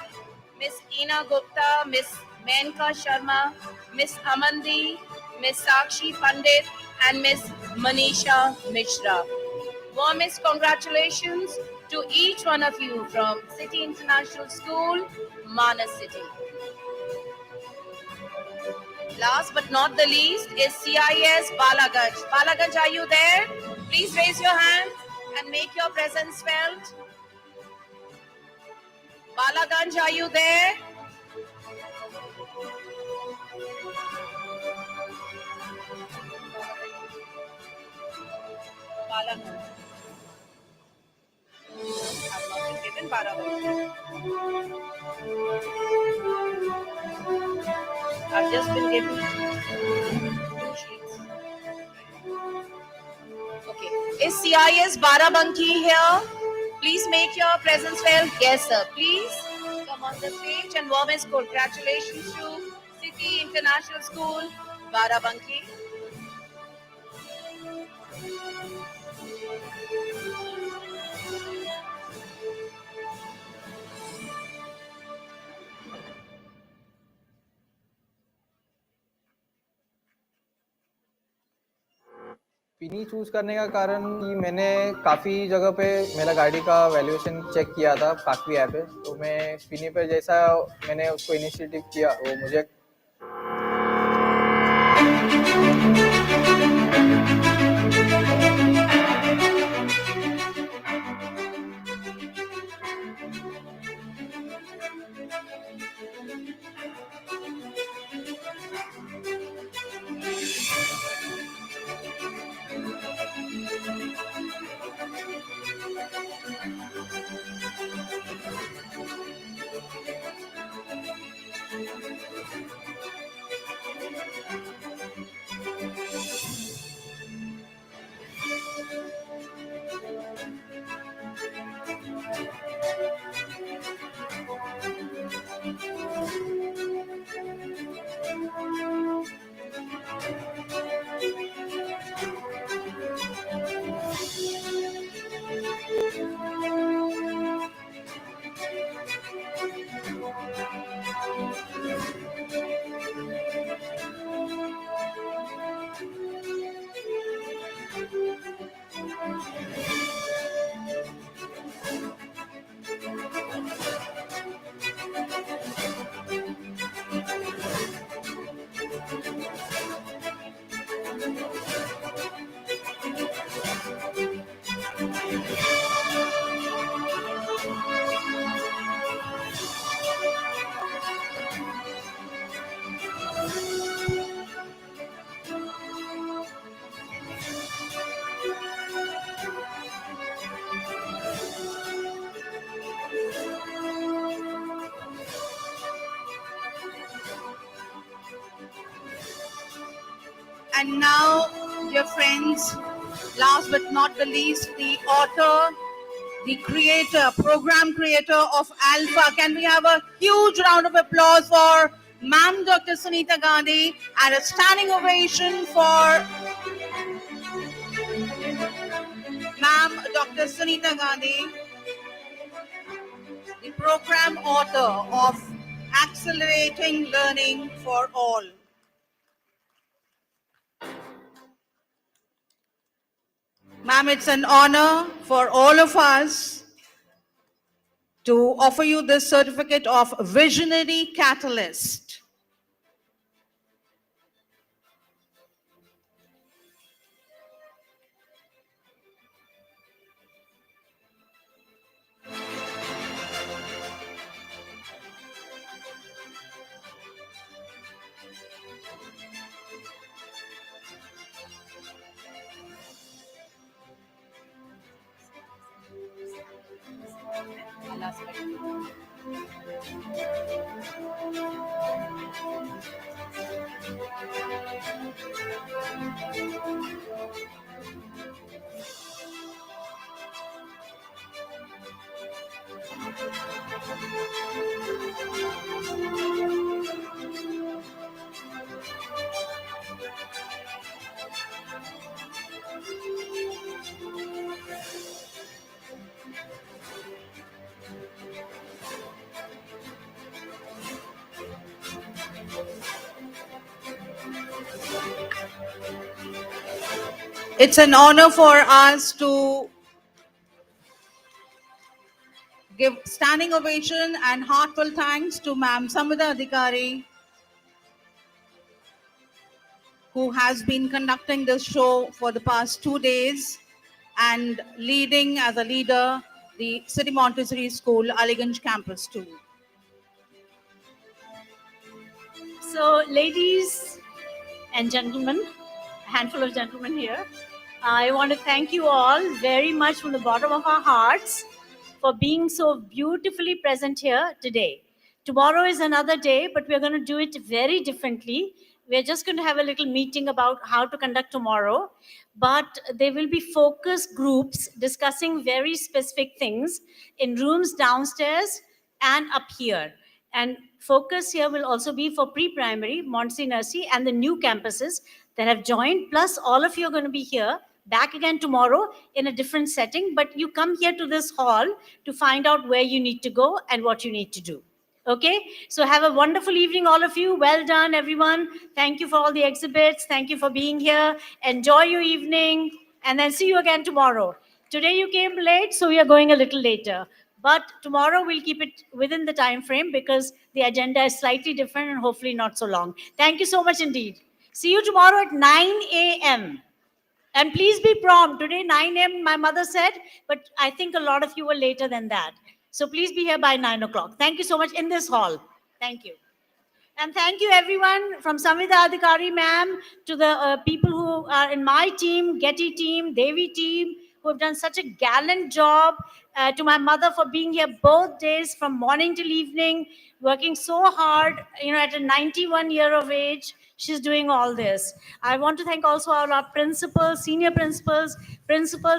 A: Miss Ina Gupta, Miss Menka Sharma, Miss Amandi, Miss Sakshi Pandit, and Miss Manisha Mishra. Warmest congratulations to each one of you from City International School, Manas City. Last but not the least is CIS Balaganj. Balaganj, are you there? Please raise your hand and make your presence felt. Balaganj, are you there? I've just been given 2 sheets. Okay. Is CIS Barabanki here? Please make your presence felt. Yes, sir. Please come on the stage and warmest congratulations to City International School, Barabanki.
H: पिनी choose करने का कारण कि मैंने काफ़ी जगह पे मेरा गाड़ी का वैल्यूएशन चेक किया था काफ़ी ऐप पे, तो मैं पिनी पे जैसा मैंने उसको इनिशिएटिव किया वो मुझे
A: And now, dear friends, last but not the least, the author, the creator, program creator of ALfA. Can we have a huge round of applause for Ma'am Dr. Sunita Gandhi and a standing ovation for Ma'am Dr. Sunita Gandhi, the program author of Accelerating Learning for All. Ma'am, it's an honor for all of us to offer you this certificate of Visionary Catalyst. It's an honor for us to give standing ovation and heartfelt thanks to Ma'am Samvida Adhikari, who has been conducting this show for the past 2 days and leading as a leader the City Montessori School, Aliganj Campus 2.
R: So, ladies and gentlemen, a handful of gentlemen here, I want to thank you all very much from the bottom of our hearts for being so beautifully present here today. Tomorrow is another day, but we're going to do it very differently. We're just going to have a little meeting about how to conduct tomorrow, but there will be focus groups discussing very specific things in rooms downstairs and up here. And focus here will also be for pre-primary, Montessori Nursery, and the new campuses that have joined. Plus, all of you are going to be here back again tomorrow in a different setting. But you come here to this hall to find out where you need to go and what you need to do. Okay, so have a wonderful evening, all of you. Well done, everyone. Thank you for all the exhibits. Thank you for being here. Enjoy your evening, and then see you again tomorrow. Today you came late, so we are going a little later. But tomorrow we'll keep it within the time frame because the agenda is slightly different and hopefully not so long. Thank you so much indeed. See you tomorrow at 9 a.m. And please be prompt. Today, 9 a.m., my mother said, but I think a lot of you were later than that. So please be here by 9 o'clock. Thank you so much in this hall. Thank you. And thank you everyone from Samvida Adhikari ma'am to the people who are in my team, Getty team, Devi team, who have done such a gallant job. To my mother for being here both days from morning till evening, working so hard, at a 91 year of age. She's doing all this. I want to thank also our principals, senior principals,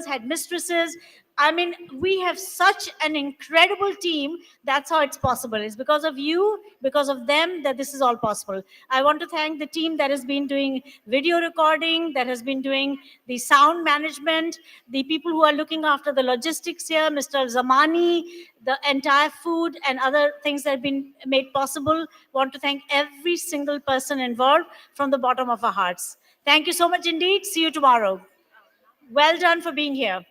R: headmistresses. I mean, we have such an incredible team. That's how it's possible. It's because of you, because of them, that this is all possible. I want to thank the team that has been doing video recording, that has been doing the sound management, the people who are looking after the logistics here, Mr. Zamani, the entire food and other things that have been made possible. Want to thank every single person involved from the bottom of our hearts. Thank you so much indeed. See you tomorrow. Well done for being here.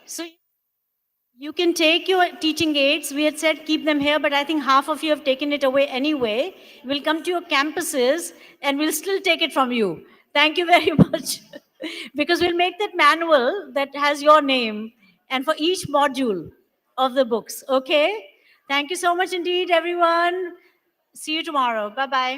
R: So you can take your teaching aids. We had said keep them here, but I think half of you have taken it away anyway. We'll come to your campuses and we'll still take it from you. Thank you very much. Because we'll make that manual that has your name and for each module of the books. Okay? Thank you so much indeed, everyone. See you tomorrow. Bye-bye.